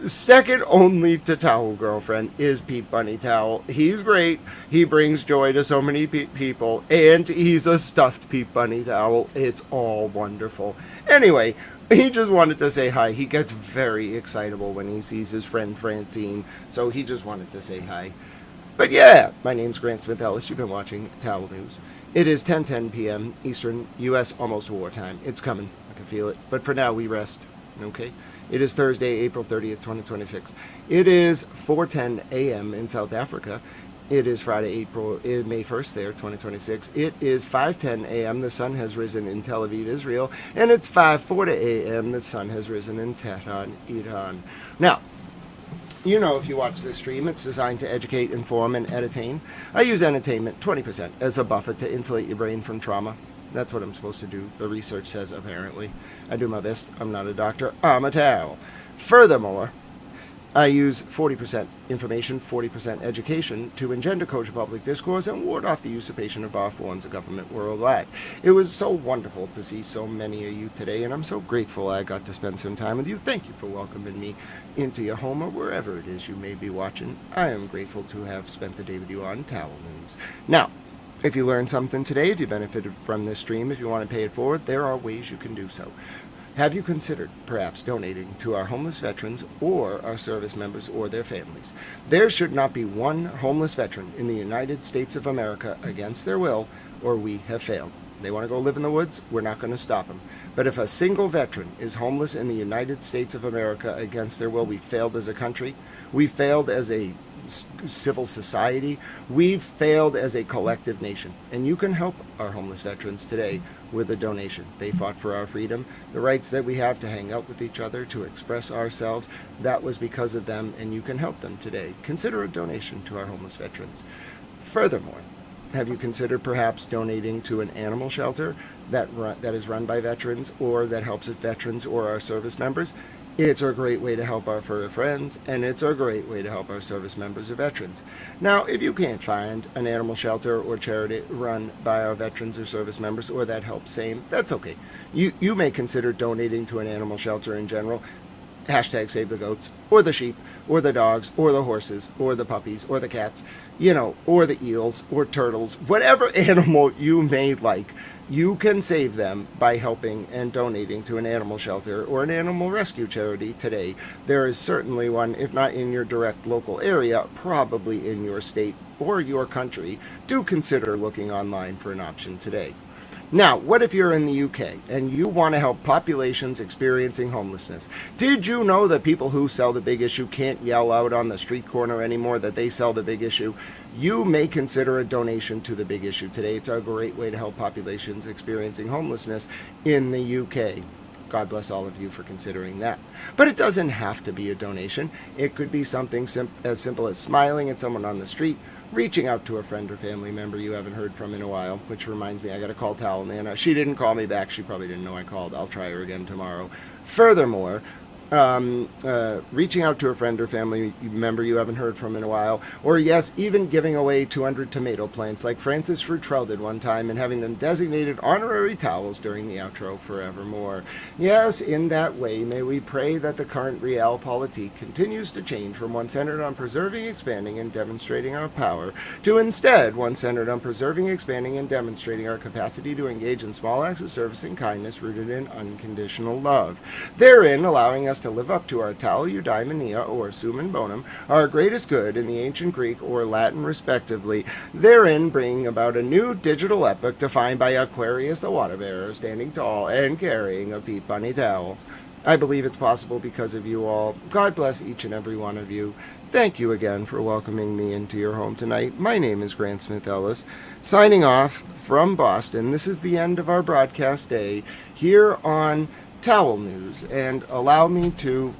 Second only to Towel Girlfriend is Peep Bunny Towel. He's great. He brings joy to so many people. And he's a stuffed Peep Bunny Towel. It's all wonderful. Anyway, he just wanted to say hi. He gets very excitable when he sees his friend Francine. So he just wanted to say hi. But yeah, my name's Grant Smith Ellis. You've been watching Towel News. It is 10:10 p.m. Eastern, U.S. almost wartime. It's coming. I can feel it. But for now, we rest. Okay? It is Thursday, April 30th, 2026. It is 4:10 a.m. in South Africa. It is Friday, May 1st there, 2026. It is 5:10 a.m. The sun has risen in Tel Aviv, Israel. And it's 5:40 a.m. The sun has risen in Tehran, Iran. Now, you know, if you watch this stream, it's designed to educate, inform, and entertain. I use entertainment, 20%, as a buffer to insulate your brain from trauma. That's what I'm supposed to do. The research says, apparently. I do my best. I'm not a doctor. I'm a towel. Furthermore, I use 40% information, 40% education to engender culture public discourse and ward off the usurpation of our forms of government worldwide. It was so wonderful to see so many of you today, and I'm so grateful I got to spend some time with you. Thank you for welcoming me into your home or wherever it is you may be watching. I am grateful to have spent the day with you on Towel News. Now, if you learned something today, if you benefited from this stream, if you want to pay it forward, there are ways you can do so. Have you considered perhaps donating to our homeless veterans or our service members or their families? There should not be one homeless veteran in the United States of America against their will, or we have failed. They want to go live in the woods, we're not going to stop them. But if a single veteran is homeless in the United States of America against their will, we failed as a country. We failed as a civil society. We've failed as a collective nation. And you can help our homeless veterans today with a donation. They fought for our freedom, the rights that we have to hang out with each other, to express ourselves. That was because of them, and you can help them today. Consider a donation to our homeless veterans. Furthermore, have you considered perhaps donating to an animal shelter that is run by veterans, or that helps veterans or our service members? It's a great way to help our fur friends, and it's a great way to help our service members or veterans. Now, if you can't find an animal shelter or charity run by our veterans or service members, or that helps same, that's okay. You may consider donating to an animal shelter in general. Hashtag save the goats, or the sheep, or the dogs, or the horses, or the puppies, or the cats, or the eels, or turtles, whatever animal you may like. You can save them by helping and donating to an animal shelter or an animal rescue charity today. There is certainly one, if not in your direct local area, probably in your state or your country. Do consider looking online for an option today. Now, what if you're in the UK and you want to help populations experiencing homelessness? Did you know that people who sell the Big Issue can't yell out on the street corner anymore that they sell the Big Issue? You may consider a donation to the Big Issue today. It's a great way to help populations experiencing homelessness in the UK. God bless all of you for considering that. But it doesn't have to be a donation. It could be something as simple as smiling at someone on the street, reaching out to a friend or family member you haven't heard from in a while, which reminds me, I got to call Towel Nana. She didn't call me back. She probably didn't know I called. I'll try her again tomorrow. Furthermore, reaching out to a friend or family member you haven't heard from in a while, or yes, even giving away 200 tomato plants like Francis Frutrell did one time and having them designated honorary towels during the outro forevermore. Yes, in that way, may we pray that the current realpolitik continues to change from one centered on preserving, expanding, and demonstrating our power to instead one centered on preserving, expanding, and demonstrating our capacity to engage in small acts of service and kindness rooted in unconditional love, therein allowing us to live up to our Tal Eudaimonia or Summum Bonum, our greatest good in the ancient Greek or Latin respectively, therein bringing about a new digital epoch defined by Aquarius the water bearer standing tall and carrying a peat bunny towel. I believe it's possible because of you all. God bless each and every one of you. Thank you again for welcoming me into your home tonight. My name is Grant Smith Ellis, signing off from Boston. This is the end of our broadcast day here on Towel News, and allow me to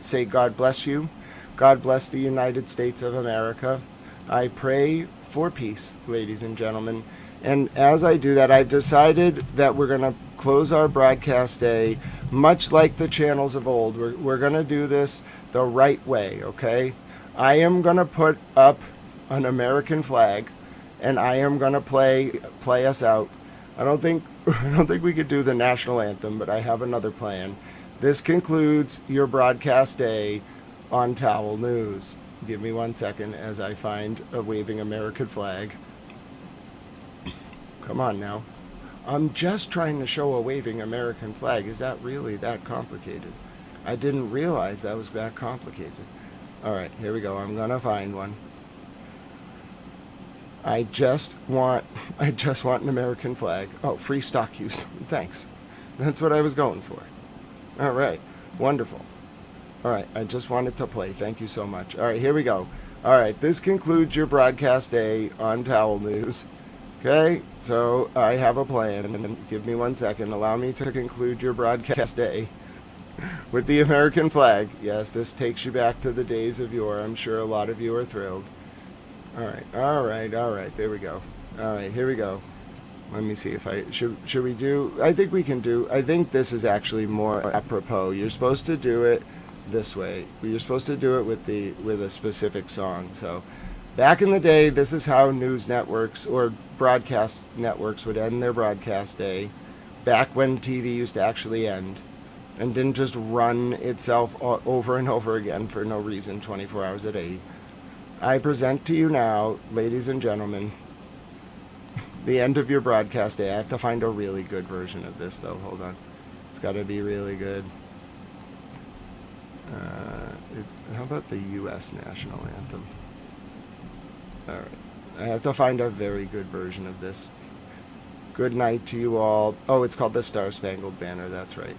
say God bless you. God bless the United States of America. I pray for peace, ladies and gentlemen. And as I do that, I've decided that we're going to close our broadcast day much like the channels of old. We're going to do this the right way, okay? I am going to put up an American flag, and I am going to play us out. I don't think we could do the national anthem, but I have another plan. This concludes your broadcast day on Towel News. Give me 1 second as I find a waving American flag. Come on now. I'm just trying to show a waving American flag. Is that really that complicated? I didn't realize that was that complicated. All right, here we go. I'm gonna find one. I just want an American flag. Oh, free stock use. Thanks. That's what I was going for. All right. Wonderful. All right. I just wanted to play. Thank you so much. All right. Here we go. All right. This concludes your broadcast day on Towel News. Okay. So I have a plan. And give me 1 second. Allow me to conclude your broadcast day with the American flag. Yes, this takes you back to the days of yore. I'm sure a lot of you are thrilled. All right, there we go. All right, here we go. Let me see if should we do, I think this is actually more apropos. You're supposed to do it this way. You're supposed to do it with a specific song. So back in the day, this is how news networks or broadcast networks would end their broadcast day, back when TV used to actually end and didn't just run itself over and over again for no reason 24 hours a day. I present to you now, ladies and gentlemen, the end of your broadcast day. I have to find a really good version of this, though. Hold on. It's got to be really good. How about the U.S. national anthem? All right. I have to find a very good version of this. Good night to you all. Oh, it's called the Star Spangled Banner. That's right.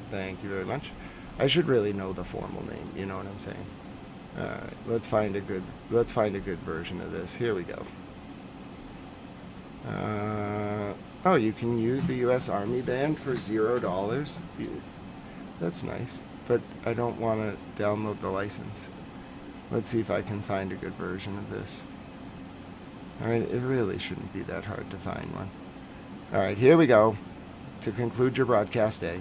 Thank you very much. I should really know the formal name. You know what I'm saying? All right. Let's find a good version of this. Here we go. Oh, you can use the U.S. Army band for $0. That's nice, but I don't want to download the license. Let's see if I can find a good version of this. All right, it really shouldn't be that hard to find one. All right, here we go. To conclude your broadcast day.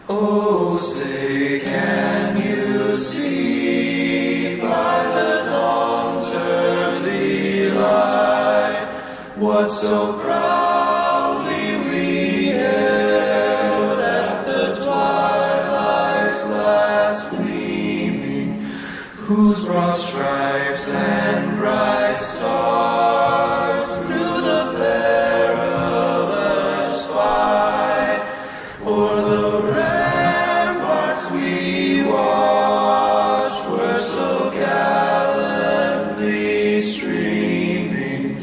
Oh, say can you see by the dawn's early light what so proudly we hailed at the twilight's last gleaming, whose broad stripes and bright stars through the perilous fight o'er the ramparts we watched were so gallantly streaming,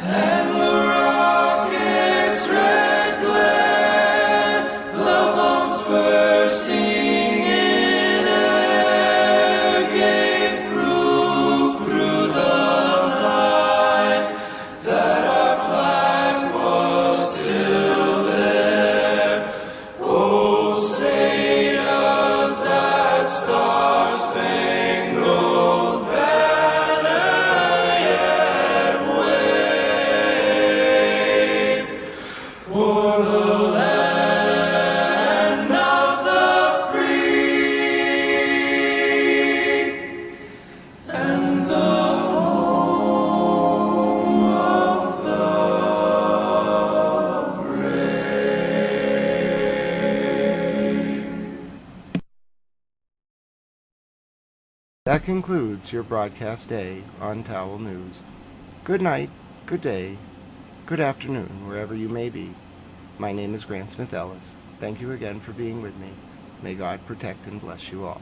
and the rocket's red glare, the bombs bursting in air, gave proof through the night that our flag was still there. Oh, say does that star-spangled banner yet wave o'er the land of the free and the home of the brave. That concludes your broadcast day on Towel News. Good night, good day, good afternoon, wherever you may be. My name is Grant Smith Ellis. Thank you again for being with me. May God protect and bless you all.